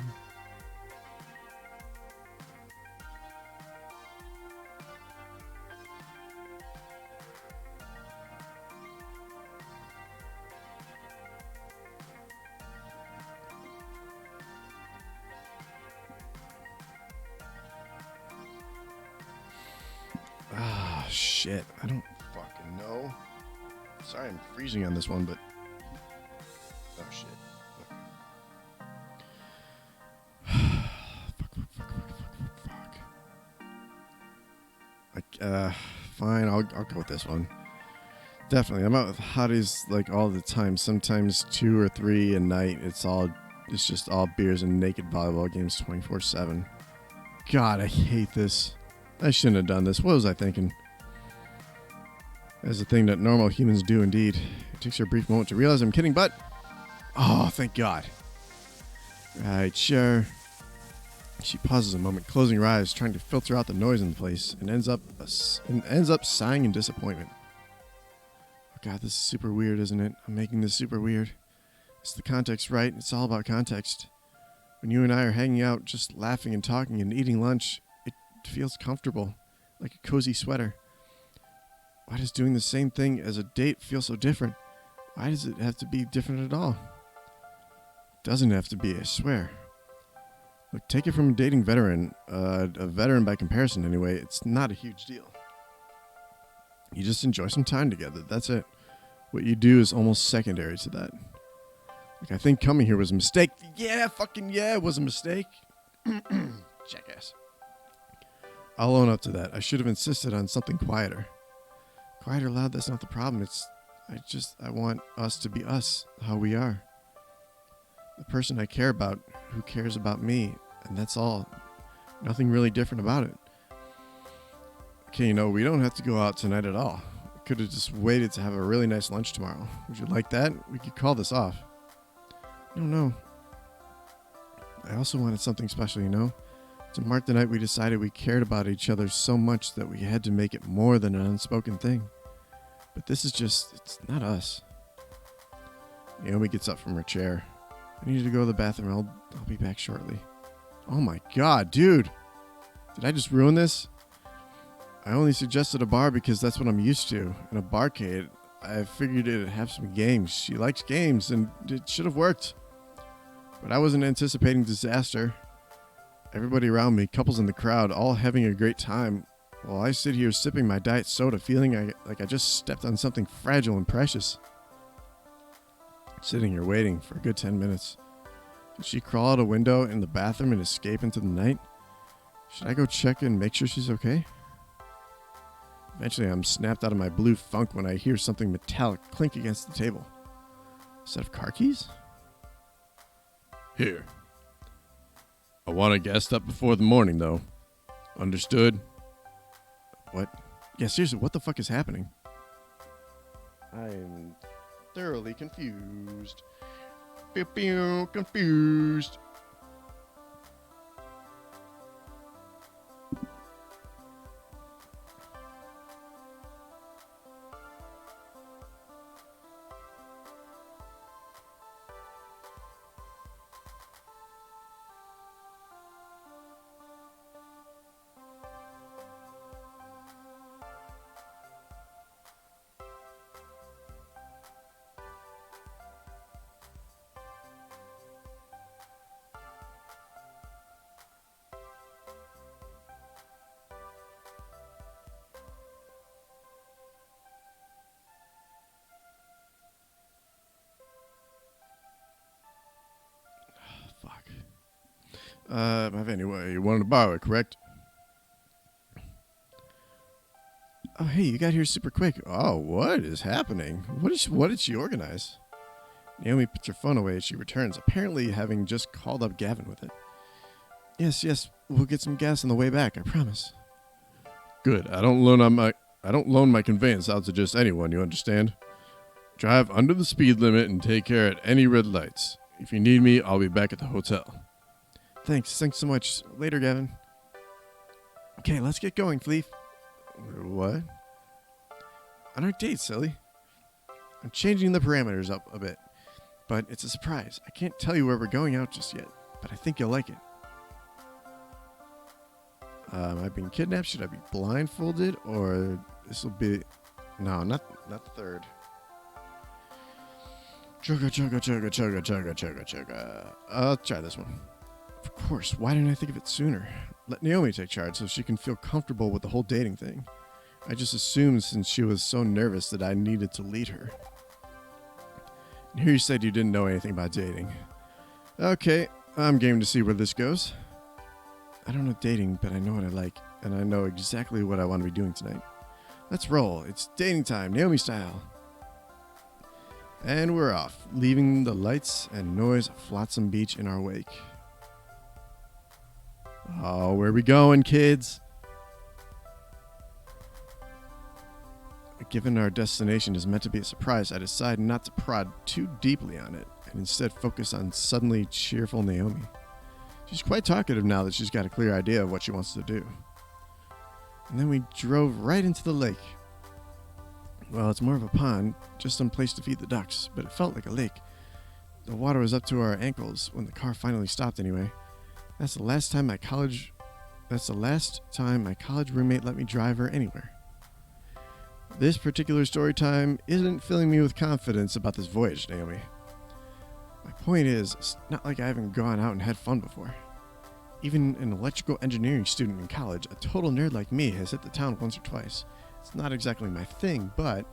Ah, shit. I don't fucking know. Sorry I'm freezing on this one, but... Oh, shit. Fine, I'll go with this one. Definitely. I'm out with hotties like all the time. Sometimes 2 or 3 a night. It's just all beers and naked volleyball games 24/7. God, I hate this. I shouldn't have done this. What was I thinking? That's a thing that normal humans do indeed. It takes you a brief moment to realize I'm kidding, but... Oh, thank God. Right, sure. She pauses a moment, closing her eyes, trying to filter out the noise in the place, and ends up sighing in disappointment. Oh God, this is super weird, isn't it? I'm making this super weird. It's the context, right? It's all about context. When you and I are hanging out, just laughing and talking and eating lunch, it feels comfortable, like a cozy sweater. Why does doing the same thing as a date feel so different? Why does it have to be different at all? It doesn't have to be, I swear. Look, take it from a dating veteran, a veteran by comparison anyway, it's not a huge deal. You just enjoy some time together, that's it. What you do is almost secondary to that. Like, I think coming here was a mistake. Yeah, fucking yeah, it was a mistake. Jackass. I'll own up to that. I should have insisted on something quieter. Quiet or loud, that's not the problem. I want us to be us, how we are. The person I care about, who cares about me, and that's all. Nothing really different about it. Okay, we don't have to go out tonight at all. We could have just waited to have a really nice lunch tomorrow. Would you like that? We could call this off. No. I also wanted something special, To mark the night we decided we cared about each other so much that we had to make it more than an unspoken thing. But this is it's not us. Naomi gets up from her chair. I need to go to the bathroom. I'll be back shortly. Oh my God, dude. Did I just ruin this? I only suggested a bar because that's what I'm used to. In a barcade, I figured it'd have some games. She likes games, and it should have worked. But I wasn't anticipating disaster. Everybody around me, couples in the crowd, all having a great time, while I sit here sipping my diet soda, feeling like I just stepped on something fragile and precious. Sitting here waiting for a good 10 minutes. Did she crawl out a window in the bathroom and escape into the night? Should I go check and make sure she's okay? Eventually, I'm snapped out of my blue funk when I hear something metallic clink against the table. A set of car keys? Here. I want a guest up before the morning, though. Understood? What? Yeah, seriously, what the fuck is happening? I'm thoroughly confused. Confused. Fuck. Anyway, you wanted to borrow it, correct? Oh, hey, you got here super quick. Oh, what is happening? What did she organize? Naomi puts her phone away as she returns, apparently having just called up Gavin with it. Yes, we'll get some gas on the way back, I promise. Good. I don't loan my conveyance out to just anyone, you understand? Drive under the speed limit and take care at any red lights. If you need me, I'll be back at the hotel. Thanks so much. Later, Gavin. Okay, let's get going, Fleef. What? On our date, silly. I'm changing the parameters up a bit, but it's a surprise. I can't tell you where we're going out just yet, but I think you'll like it. Am I being kidnapped? Should I be blindfolded? Or this will be... No, not the third. Chugga, chugga, chugga, chugga, chugga, chugga, chugga. I'll try this one. Of course, why didn't I think of it sooner? Let Naomi take charge so she can feel comfortable with the whole dating thing. I just assumed since she was so nervous that I needed to lead her. And here you said you didn't know anything about dating. Okay, I'm game to see where this goes. I don't know dating, but I know what I like, and I know exactly what I want to be doing tonight. Let's roll. It's dating time, Naomi style. And we're off, leaving the lights and noise of Flotsam Beach in our wake. Oh, where we going, kids? Given our destination is meant to be a surprise, I decide not to prod too deeply on it and instead focus on suddenly cheerful Naomi. She's quite talkative now that she's got a clear idea of what she wants to do. And then we drove right into the lake. Well, it's more of a pond, just some place to feed the ducks, but it felt like a lake. The water was up to our ankles when the car finally stopped anyway. That's the last time my college roommate let me drive her anywhere. This particular story time isn't filling me with confidence about this voyage, Naomi. My point is, it's not like I haven't gone out and had fun before. Even an electrical engineering student in college, a total nerd like me, has hit the town once or twice. It's not exactly my thing, but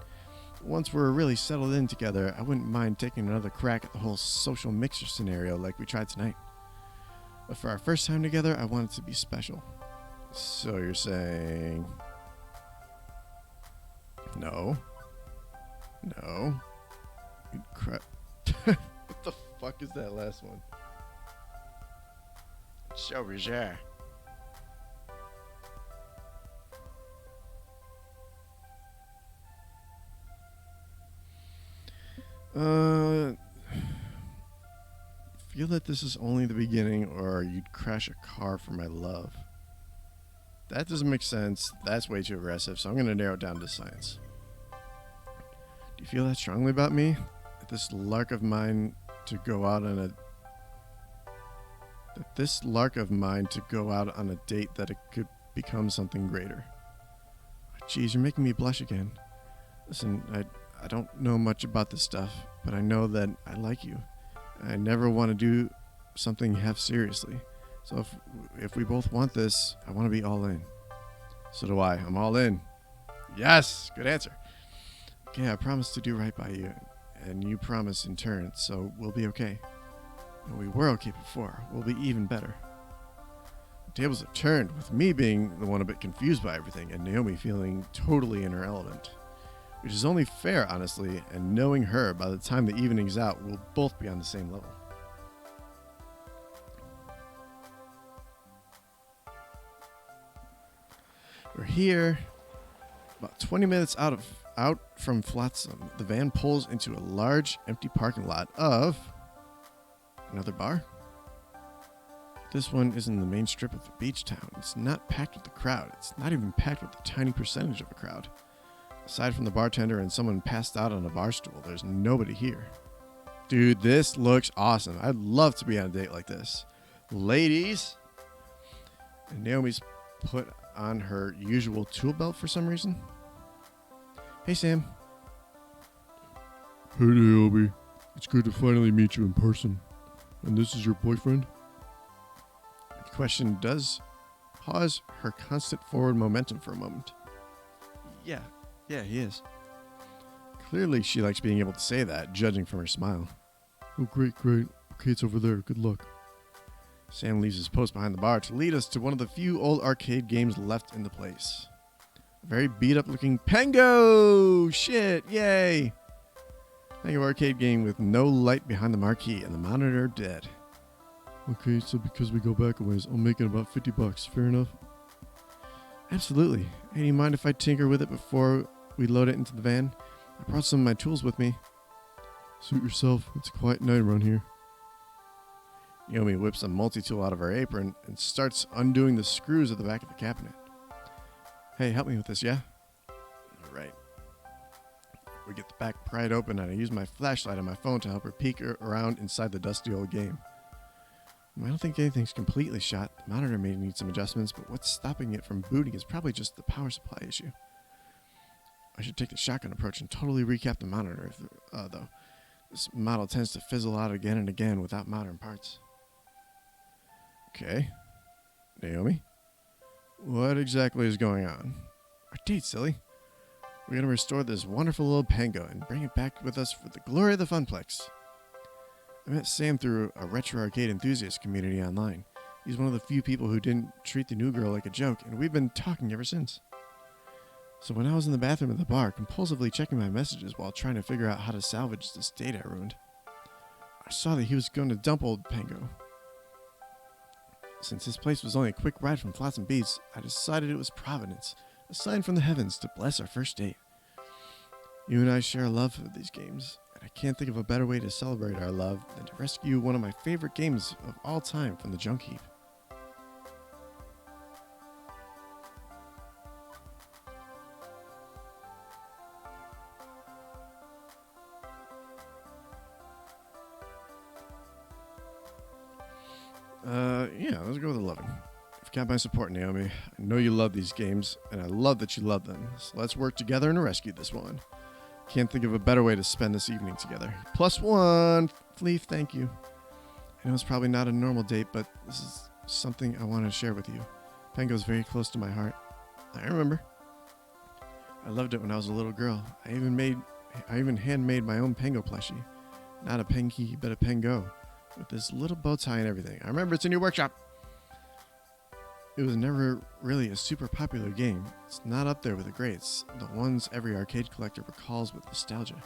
once we're really settled in together, I wouldn't mind taking another crack at the whole social mixer scenario like we tried tonight. But for our first time together, I want it to be special. So you're saying... No. You'd crap. What the fuck is that last one? So bizarre. Feel that this is only the beginning, or you'd crash a car for my love. That doesn't make sense. That's way too aggressive, so I'm going to narrow it down to science. Do you feel that strongly about me? That this lark of mine to go out on a date that it could become something greater. Jeez, you're making me blush again. Listen, I don't know much about this stuff, but I know that I like you. I never want to do something half seriously. So if we both want this, I want to be all in. So do I. I'm all in. Yes! Good answer. Okay, I promise to do right by you, and you promise in turn, so we'll be okay. And we were okay before. We'll be even better. The tables have turned, with me being the one a bit confused by everything, and Naomi feeling totally in her element. Which is only fair, honestly, and knowing her, by the time the evening's out, we'll both be on the same level. We're here, about 20 minutes out from Flotsam. The van pulls into a large, empty parking lot of another bar. This one is in the main strip of the beach town. It's not packed with a crowd. It's not even packed with a tiny percentage of a crowd. Aside from the bartender and someone passed out on a bar stool, there's nobody here. Dude, this looks awesome. I'd love to be on a date like this. Ladies! And Naomi's put on her usual tool belt for some reason. Hey, Sam. Hey, Naomi. It's good to finally meet you in person. And this is your boyfriend? The question does pause her constant forward momentum for a moment. Yeah, he is. Clearly, she likes being able to say that, judging from her smile. Oh, great. Okay, it's over there. Good luck. Sam leaves his post behind the bar to lead us to one of the few old arcade games left in the place. A very beat-up looking Pango! Shit, yay! Pango arcade game with no light behind the marquee and the monitor dead. Okay, so because we go back a ways, I'll make it about $50. Fair enough? Absolutely. Hey, do you mind if I tinker with it before we load it into the van? I brought some of my tools with me. Suit yourself. It's a quiet night around here. Naomi whips a multi-tool out of her apron and starts undoing the screws at the back of the cabinet. Hey, help me with this, yeah? All right. We get the back pried open and I use my flashlight on my phone to help her peek around inside the dusty old game. I don't think anything's completely shot. The monitor may need some adjustments, but what's stopping it from booting is probably just the power supply issue. I should take the shotgun approach and totally recap the monitor, though. This model tends to fizzle out again and again without modern parts. Okay. Naomi? What exactly is going on? Our date, silly. We're going to restore this wonderful little pango and bring it back with us for the glory of the Funplex. I met Sam through a retro arcade enthusiast community online. He's one of the few people who didn't treat the new girl like a joke, and we've been talking ever since. So when I was in the bathroom at the bar, compulsively checking my messages while trying to figure out how to salvage this date I ruined, I saw that he was going to dump old Pango. Since this place was only a quick ride from Flotsam Beach, I decided it was Providence, a sign from the heavens to bless our first date. You and I share a love for these games, and I can't think of a better way to celebrate our love than to rescue one of my favorite games of all time from the junk heap. Yeah, let's go with the loving. You've got my support, Naomi. I know you love these games, and I love that you love them. So let's work together and rescue this one. Can't think of a better way to spend this evening together. +1, Fleef, thank you. I know it's probably not a normal date, but this is something I want to share with you. Pango's very close to my heart. I remember. I loved it when I was a little girl. I even handmade my own Pango plushie. Not a Pengy, but a Pango. With this little bow tie and everything. I remember it's in your workshop. It was never really a super popular game. It's not up there with the greats, the ones every arcade collector recalls with nostalgia.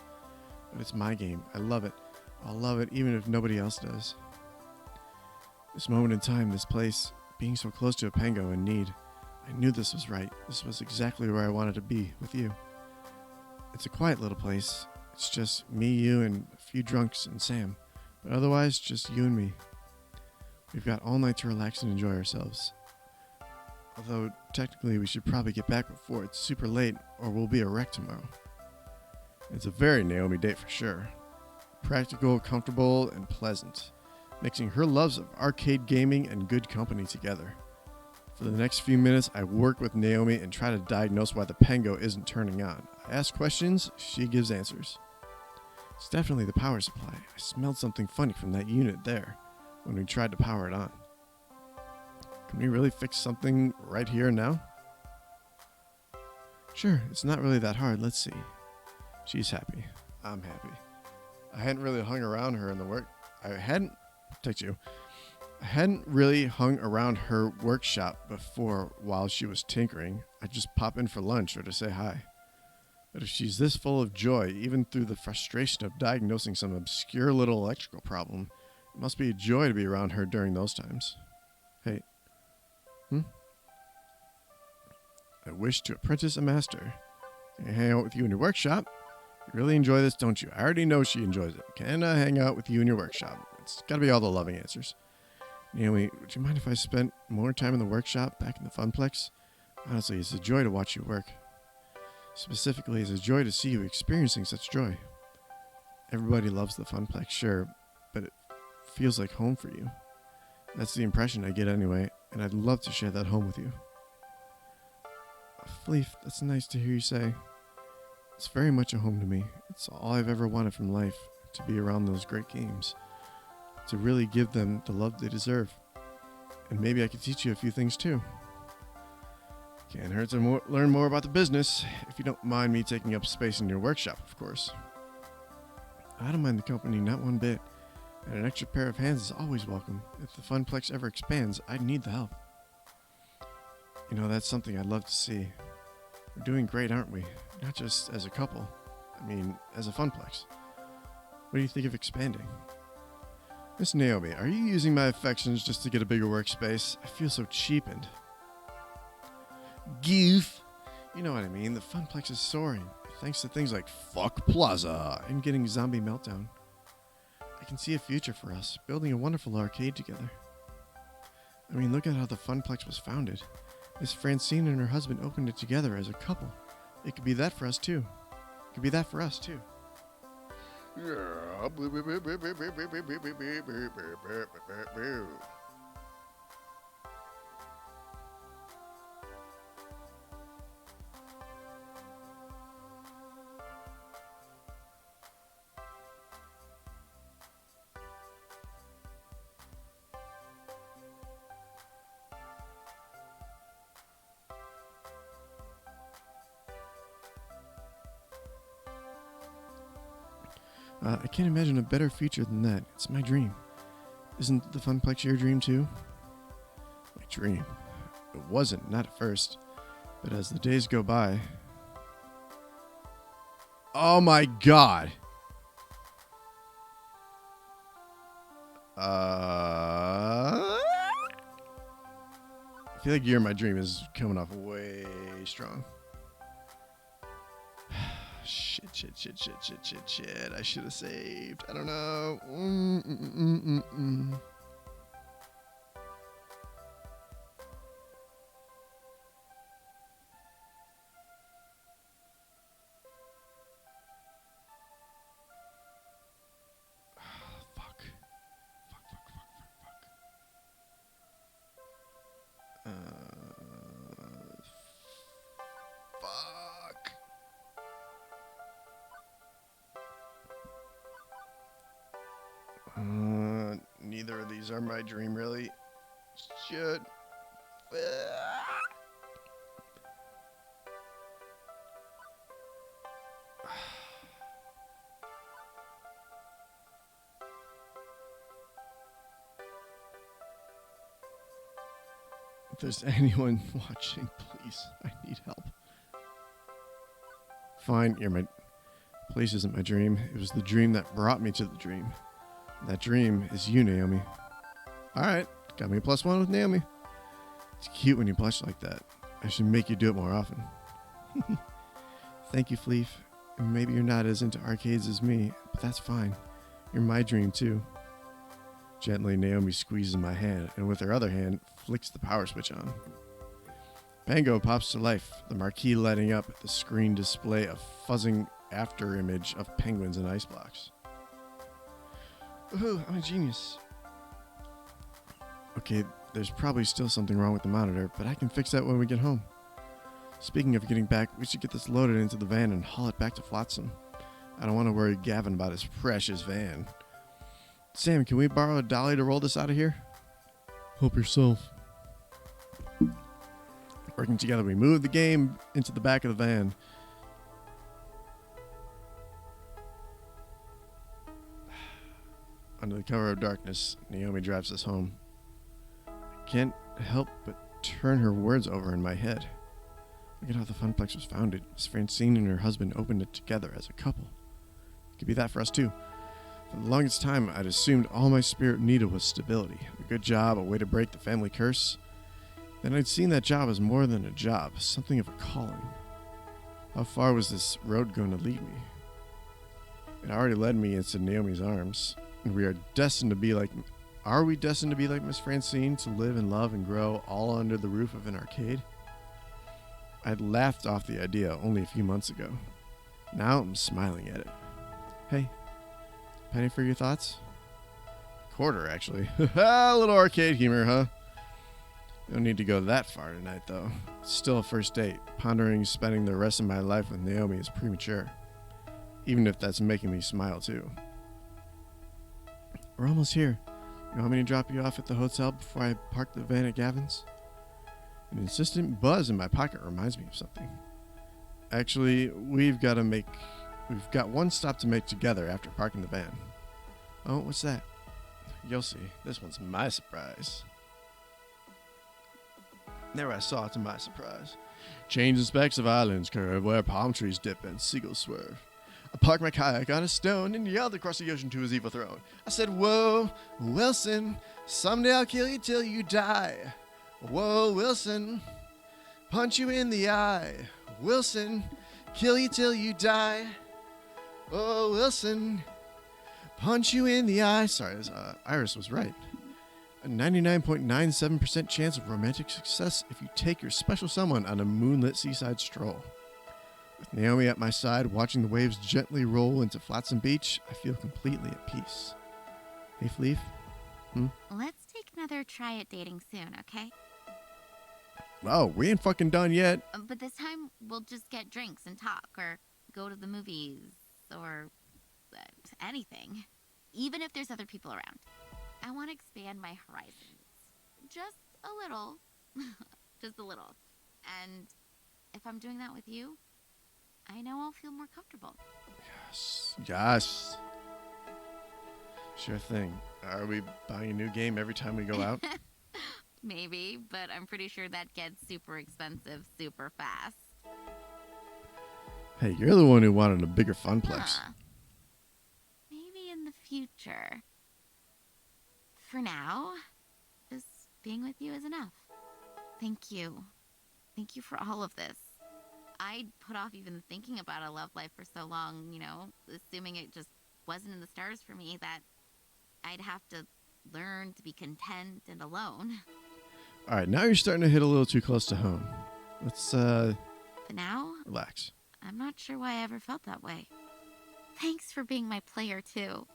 But it's my game. I love it. I'll love it even if nobody else does. This moment in time, this place, being so close to a Pango in need, I knew this was right. This was exactly where I wanted to be with you. It's a quiet little place. It's just me, you, and a few drunks and Sam. But otherwise, just you and me. We've got all night to relax and enjoy ourselves. Although, technically, we should probably get back before it's super late, or we'll be a wreck tomorrow. It's a very Naomi date for sure. Practical, comfortable, and pleasant. Mixing her loves of arcade gaming and good company together. For the next few minutes, I work with Naomi and try to diagnose why the Pango isn't turning on. I ask questions, she gives answers. It's definitely the power supply. I smelled something funny from that unit there when we tried to power it on. Can we really fix something right here and now? Sure, it's not really that hard. Let's see. She's happy. I'm happy. I hadn't really hung around her in the work. I hadn't really hung around her workshop before while she was tinkering. I'd just pop in for lunch or to say hi. But if she's this full of joy, even through the frustration of diagnosing some obscure little electrical problem, it must be a joy to be around her during those times. Hey. I wish to apprentice a master. Can I hang out with you in your workshop? You really enjoy this, don't you? I already know she enjoys it. Can I hang out with you in your workshop? It's gotta be all the loving answers. Naomi, would you mind if I spent more time in the workshop back in the Funplex? Honestly, it's a joy to watch you work. Specifically, it's a joy to see you experiencing such joy. Everybody loves the Funplex, sure, but it feels like home for you. That's the impression I get anyway, and I'd love to share that home with you. Fleef, that's nice to hear you say. It's very much a home to me. It's all I've ever wanted from life, to be around those great games. To really give them the love they deserve. And maybe I could teach you a few things too. Can't hurt to learn more about the business, if you don't mind me taking up space in your workshop, of course. I don't mind the company, not one bit, and an extra pair of hands is always welcome. If the Funplex ever expands, I'd need the help. You know, that's something I'd love to see. We're doing great, aren't we? Not just as a couple, I mean, as a Funplex. What do you think of expanding? Miss Naomi, are you using my affections just to get a bigger workspace? I feel so cheapened. Goof. You know what I mean, the Funplex is soaring, thanks to things like Fuck Plaza and getting Zombie Meltdown. I can see a future for us, building a wonderful arcade together. I mean, look at how the Funplex was founded. Miss Francine and her husband opened it together as a couple. It could be that for us too. It could be that for us too. Yeah. I can't imagine a better future than that. It's my dream. Isn't the Funplex your dream too? My dream. It wasn't, not at first. But as the days go by... Oh my god! I feel like You're My Dream is coming off way strong. Shit. I should have saved. I don't know. Fuck. Fuck. Neither of these are my dream, really. Shit. If there's anyone watching, please, I need help. Fine, Police isn't my dream. It was the dream that brought me to the dream. That dream is you, Naomi. Alright, got me a +1 with Naomi. It's cute when you blush like that. I should make you do it more often. Thank you, Fleef. Maybe you're not as into arcades as me, but that's fine. You're my dream, too. Gently, Naomi squeezes my hand, and with her other hand, flicks the power switch on. Pango pops to life, the marquee lighting up, the screen display a fuzzing after image of penguins and ice blocks. Woohoo, I'm a genius. Okay, there's probably still something wrong with the monitor, but I can fix that when we get home. Speaking of getting back, we should get this loaded into the van and haul it back to Flotsam. I don't want to worry Gavin about his precious van. Sam, can we borrow a dolly to roll this out of here? Help yourself. Working together, we move the game into the back of the van. Under the cover of darkness, Naomi drives us home. I can't help but turn her words over in my head. Look at how the Funplex was founded. Miss Francine and her husband opened it together as a couple. It could be that for us too. For the longest time, I'd assumed all my spirit needed was stability, a good job, a way to break the family curse. Then I'd seen that job as more than a job, something of a calling. How far was this road going to lead me? It already led me into Naomi's arms, and we are destined to be like... Are we destined to be like Miss Francine, to live and love and grow all under the roof of an arcade? I'd laughed off the idea only a few months ago. Now I'm smiling at it. Hey, penny for your thoughts? Quarter, actually. A little arcade humor, huh? Don't need to go that far tonight, though. It's still a first date. Pondering spending the rest of my life with Naomi is premature. Even if that's making me smile, too. We're almost here. You want me to drop you off at the hotel before I park the van at Gavin's? An insistent buzz in my pocket reminds me of something. Actually, we've got one stop to make together after parking the van. Oh, what's that? You'll see. This one's my surprise. There I saw, to my surprise. Change and specks of islands curve where palm trees dip and seagulls swerve. I parked my kayak on a stone and yelled across the ocean to his evil throne. I said, whoa, Wilson, someday I'll kill you till you die. Whoa, Wilson, punch you in the eye. Wilson, kill you till you die. Oh, Wilson, punch you in the eye. Sorry, Iris was right. A 99.97% chance of romantic success if you take your special someone on a moonlit seaside stroll. With Naomi at my side, watching the waves gently roll into Flotsam Beach, I feel completely at peace. Hey, Fleef? Let's take another try at dating soon, okay? Oh, we ain't fucking done yet. But this time, we'll just get drinks and talk, or go to the movies, or anything. Even if there's other people around. I want to expand my horizons. Just a little. Just a little. And if I'm doing that with you, I know I'll feel more comfortable. Yes. Sure thing. Are we buying a new game every time we go out? Maybe, but I'm pretty sure that gets super expensive super fast. Hey, you're the one who wanted a bigger funplex. Huh. Maybe in the future. For now, just being with you is enough. Thank you. Thank you for all of this. I'd put off even thinking about a love life for so long, assuming it just wasn't in the stars for me, that I'd have to learn to be content and alone. All right, now you're starting to hit a little too close to home. Let's But now, relax. I'm not sure why I ever felt that way. Thanks for being my player, too.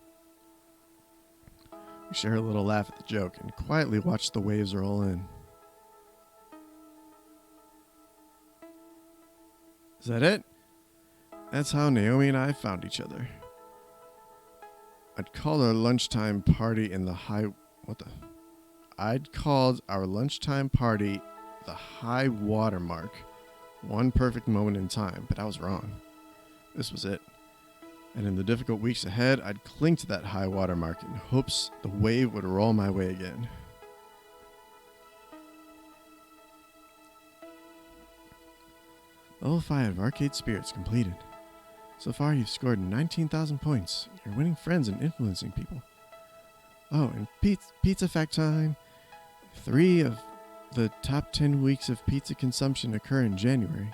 We share a little laugh at the joke and quietly watch the waves roll in. Is that it? That's how Naomi and I found each other. I'd called our lunchtime party in the I'd called our lunchtime party the high water mark. One perfect moment in time, but I was wrong. This was it. And in the difficult weeks ahead, I'd cling to that high water mark in hopes the wave would roll my way again. Level 5 of Arcade Spirits completed. So far, you've scored 19,000 points. You're winning friends and influencing people. Oh, and pizza fact time. 3 of the top 10 weeks of pizza consumption occur in January.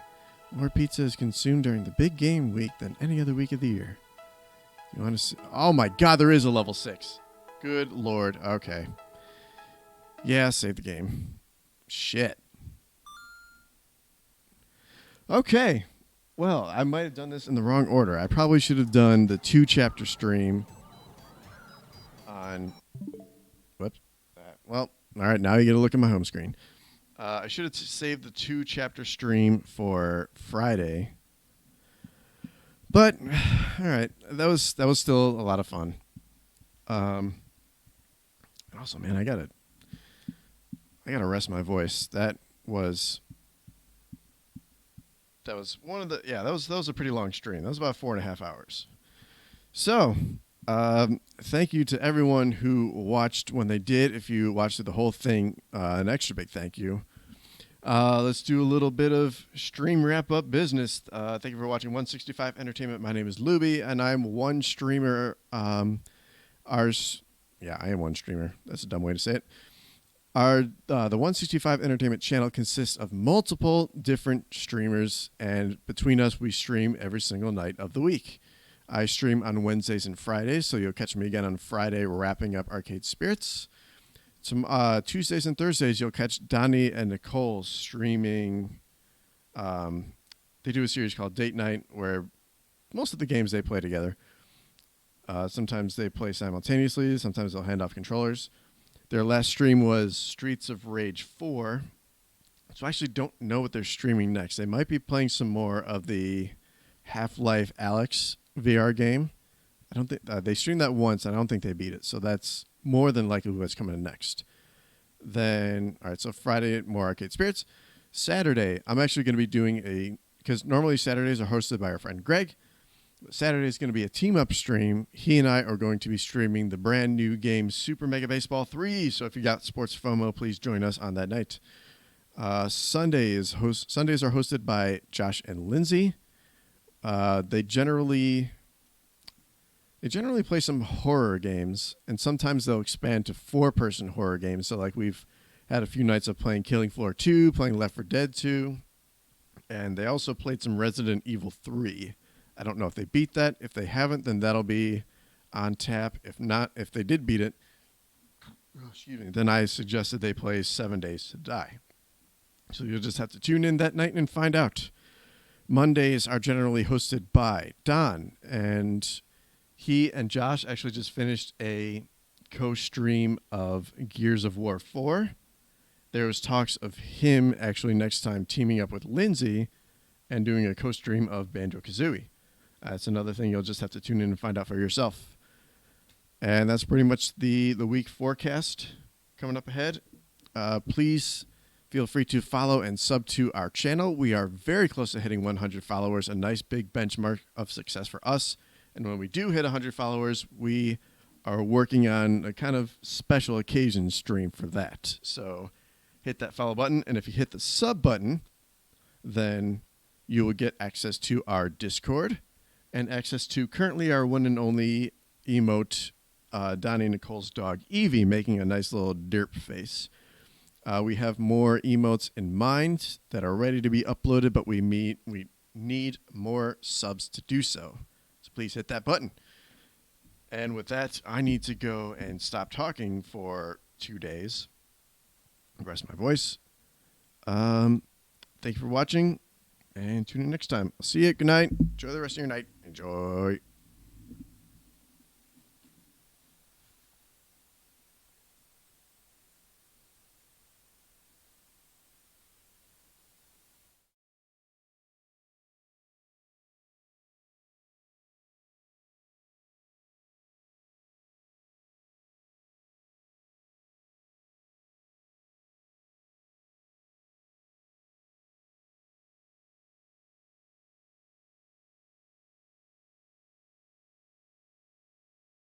More pizza is consumed during the big game week than any other week of the year. You want to see? Oh my god, there is a level 6. Good lord. Okay. Yeah, save the game. Shit. Okay. Well, I might have done this in the wrong order. I probably should have done the 2-chapter stream on... Whoops. Well, all right, now you get a look at my home screen. I should have saved the 2-chapter stream for Friday. But, all right, that was still a lot of fun. And also, man, I gotta rest my voice. That was one of the that was a pretty long stream. That was about 4.5 hours. So, thank you to everyone who watched when they did. If you watched the whole thing, an extra big thank you. Let's do a little bit of stream wrap-up business. Thank you for watching 165 Entertainment. My name is Looby, and I'm one streamer. I am one streamer. That's a dumb way to say it. The 165 Entertainment channel consists of multiple different streamers, and between us, we stream every single night of the week. I stream on Wednesdays and Fridays, so you'll catch me again on Friday wrapping up Arcade Spirits. Some Tuesdays and Thursdays, you'll catch Donnie and Nicole streaming. They do a series called Date Night, where most of the games they play together. Sometimes they play simultaneously. Sometimes they'll hand off controllers. Their last stream was Streets of Rage 4. So I actually don't know what they're streaming next. They might be playing some more of the Half-Life Alyx VR game. I don't think they streamed that once, and I don't think they beat it. So that's more than likely what's coming in next. Then, all right, so Friday, more Arcade Spirits. Saturday, I'm actually going to be doing because normally Saturdays are hosted by our friend Greg. Saturday is going to be a team-up stream. He and I are going to be streaming the brand new game Super Mega Baseball 3. So if you got sports FOMO, please join us on that night. Sundays are hosted by Josh and Lindsay. They generally play some horror games, and sometimes they'll expand to 4-person horror games. So like we've had a few nights of playing Killing Floor 2, playing Left 4 Dead 2, and they also played some Resident Evil 3. I don't know if they beat that. If they haven't, then that'll be on tap. If not, if they did beat it, then I suggested they play 7 Days to Die. So you'll just have to tune in that night and find out. Mondays are generally hosted by Don, and he and Josh actually just finished a co-stream of Gears of War 4. There was talks of him actually next time teaming up with Lindsay and doing a co-stream of Banjo-Kazooie. That's another thing you'll just have to tune in and find out for yourself. And that's pretty much the week forecast coming up ahead. Please feel free to follow and sub to our channel. We are very close to hitting 100 followers, a nice big benchmark of success for us. And when we do hit 100 followers, we are working on a kind of special occasion stream for that. So hit that follow button, and if you hit the sub button, then you will get access to our Discord and access to currently our one and only emote, Donnie Nicole's dog Evie, making a nice little derp face. We have more emotes in mind that are ready to be uploaded, but we need more subs to do so. So please hit that button. And with that, I need to go and stop talking for 2 days. Rest my voice. Thank you for watching, and tune in next time. I'll see you. Good night. Enjoy the rest of your night. Enjoy.